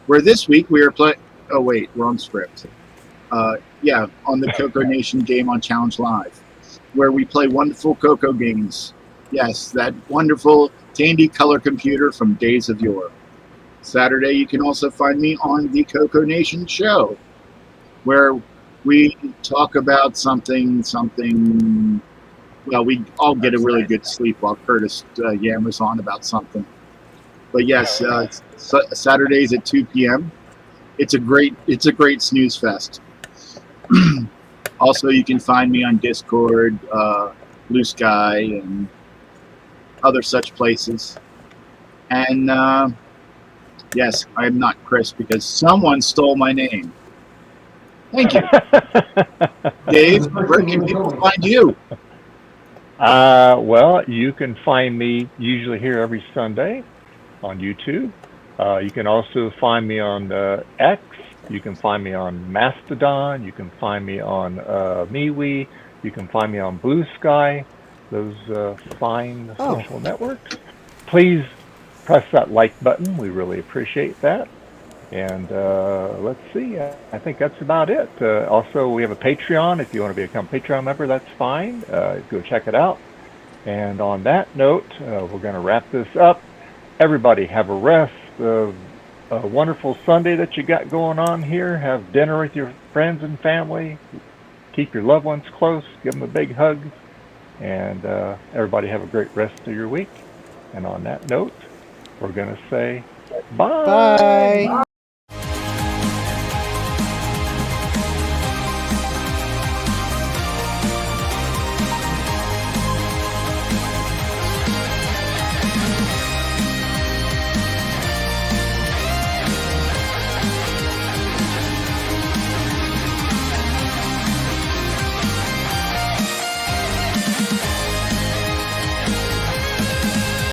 Where this week we are playing... Oh, wait, wrong script. Yeah, on the Coco Nation Game On Challenge Live, where we play wonderful Coco games. Yes, that wonderful Tandy color computer from days of yore. Saturday, you can also find me on the Coco Nation show, where we talk about something. Well, we all get a really good sleep while Curtis yammers on about something. But yes, Saturdays at 2 p.m. It's a great snooze fest. Also, you can find me on Discord, Blue Sky, and other such places. And yes, I am not Chris because someone stole my name. Thank you. Dave, where can people find you? Well, you can find me usually here every Sunday on YouTube. You can also find me on X. You can find me on Mastodon. You can find me on MeWe. You can find me on Blue Sky. Those fine social networks. Please press that like button. We really appreciate that. And let's see. I think that's about it. Also, we have a Patreon. If you want to become a Patreon member, that's fine. Go check it out. And on that note, we're going to wrap this up. Everybody have a rest of a wonderful Sunday that you got going on here. Have dinner with your friends and family. Keep your loved ones close. Give them a big hug. And everybody have a great rest of your week. And on that note, we're going to say bye. Bye.